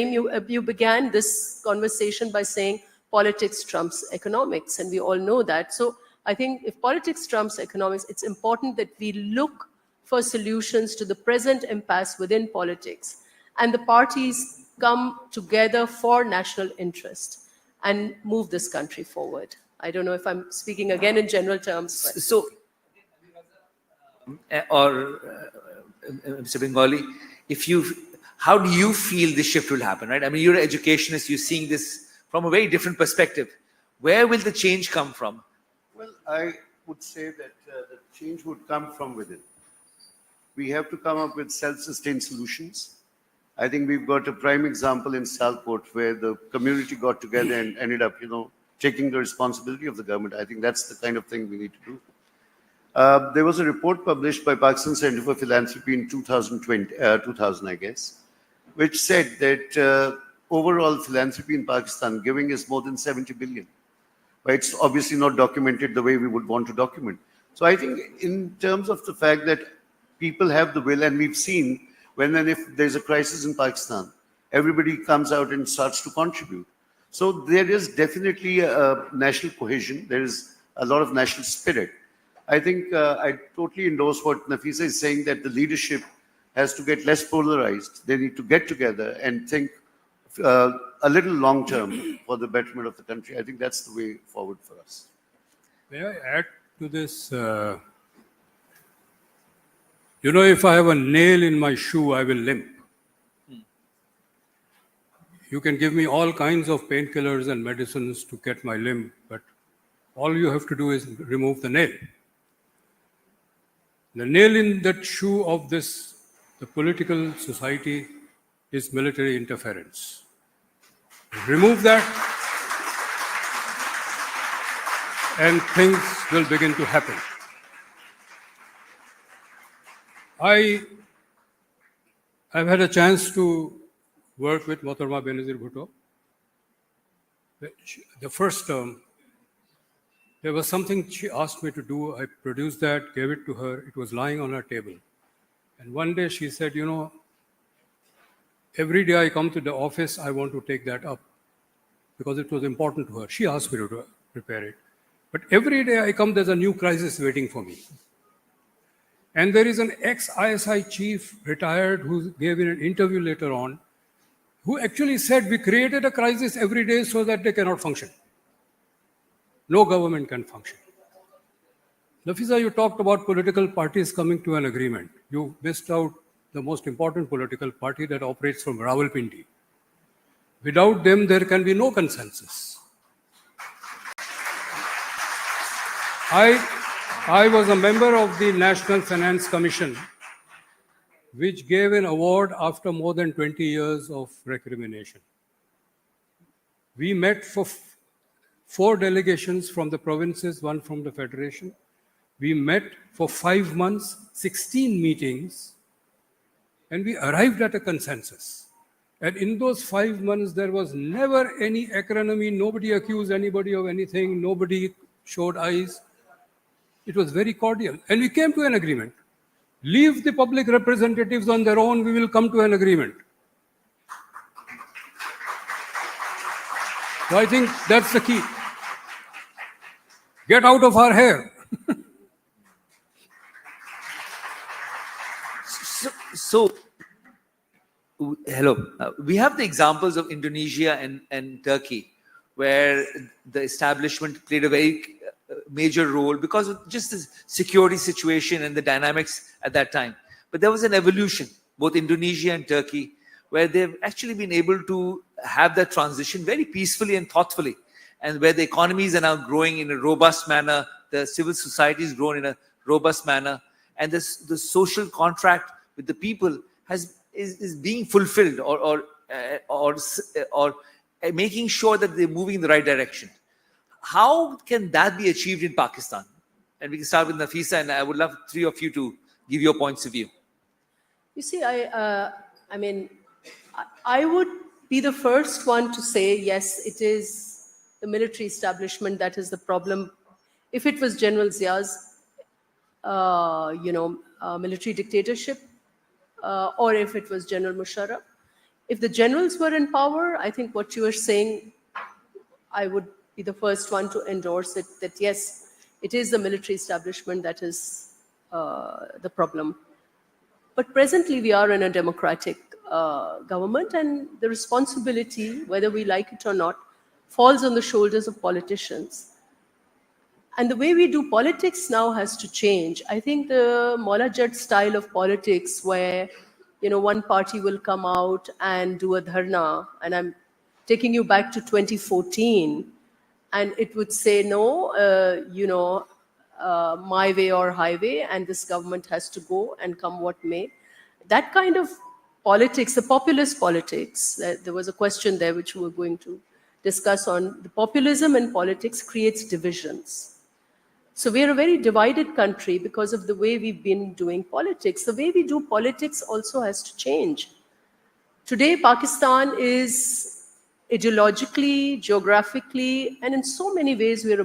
P: you began this conversation by saying politics trumps economics, and we all know that. So I think if politics trumps economics, it's important that we look for solutions to the present impasse within politics, and the parties come together for national interest and move this country forward. I don't know if I'm speaking again in general terms. But.
H: So, Mr. Bengali, how do you feel this shift will happen, right? I mean, you're an educationist, you're seeing this from a very different perspective. Where will the change come from?
T: Well, I would say that the change would come from within. We have to come up with self-sustained solutions. I think we've got a prime example in Salport where the community got together and ended up, taking the responsibility of the government. I think that's the kind of thing we need to do. There was a report published by Pakistan Center for Philanthropy in 2000, I guess, which said that overall philanthropy in Pakistan giving is more than 70 billion. But it's obviously not documented the way we would want to document. So I think in terms of the fact that people have the will, and we've seen when and if there's a crisis in Pakistan, everybody comes out and starts to contribute. So there is definitely a national cohesion. There is a lot of national spirit. I think I totally endorse what Nafisa is saying, that the leadership has to get less polarized. They need to get together and think a little long term for the betterment of the country. I think that's the way forward for us.
G: May I add to this? If I have a nail in my shoe, I will limp. You can give me all kinds of painkillers and medicines to get my limp, but all you have to do is remove the nail. The nail in that shoe of the political society is military interference. Remove that, and things will begin to happen. I've had a chance to work with Mohtarama Benazir Bhutto. The first term, there was something she asked me to do. I produced that, gave it to her. It was lying on her table. And one day she said, every day I come to the office, I want to take that up because it was important to her. She asked me to prepare it. But every day I come, there's a new crisis waiting for me. And there is an ex-ISI chief, retired, who gave in an interview later on, who actually said we created a crisis every day so that they cannot function. no government can function. Nafisa, you talked about political parties coming to an agreement. You missed out the most important political party that operates from Rawalpindi. Without them, there can be no consensus. I was a member of the National Finance Commission, which gave an award after more than 20 years of recrimination. We met for 4 delegations from the provinces, 1 from the federation. We met for 5 months, 16 meetings, and we arrived at a consensus. And in those 5 months, there was never any acrimony. Nobody accused anybody of anything. Nobody showed eyes. It was very cordial. And we came to an agreement. Leave the public representatives on their own. We will come to an agreement. So I think that's the key. Get out of our hair.
H: Hello. We have the examples of Indonesia and Turkey, where the establishment played a very major role because of just the security situation and the dynamics at that time. But there was an evolution, both Indonesia and Turkey, where they've actually been able to have that transition very peacefully and thoughtfully, and where the economies are now growing in a robust manner, the civil society is grown in a robust manner, and the social contract with the people is being fulfilled or making sure that they're moving in the right direction. How can that be achieved in Pakistan? And we can start with Nafisa, and I would love 3 of you to give your points of view.
P: You see, I mean, I would be the first one to say, yes, it is the military establishment that is the problem. If it was General Zia's, military dictatorship, or if it was General Musharraf. If the generals were in power, I think what you are saying, I would be the first one to endorse it, that yes, it is the military establishment that is the problem. But presently we are in a democratic government, and the responsibility, whether we like it or not, falls on the shoulders of politicians. And the way we do politics now has to change. I think the Maula Jat style of politics, where one party will come out and do a dharna, and I'm taking you back to 2014, and it would say no, my way or highway, and this government has to go and come what may. That kind of politics, the populist politics, there was a question there which we were going to discuss on. The populism in politics creates divisions. So we are a very divided country because of the way we've been doing politics. The way we do politics also has to change. Today, Pakistan is ideologically, geographically, and in so many ways, we're a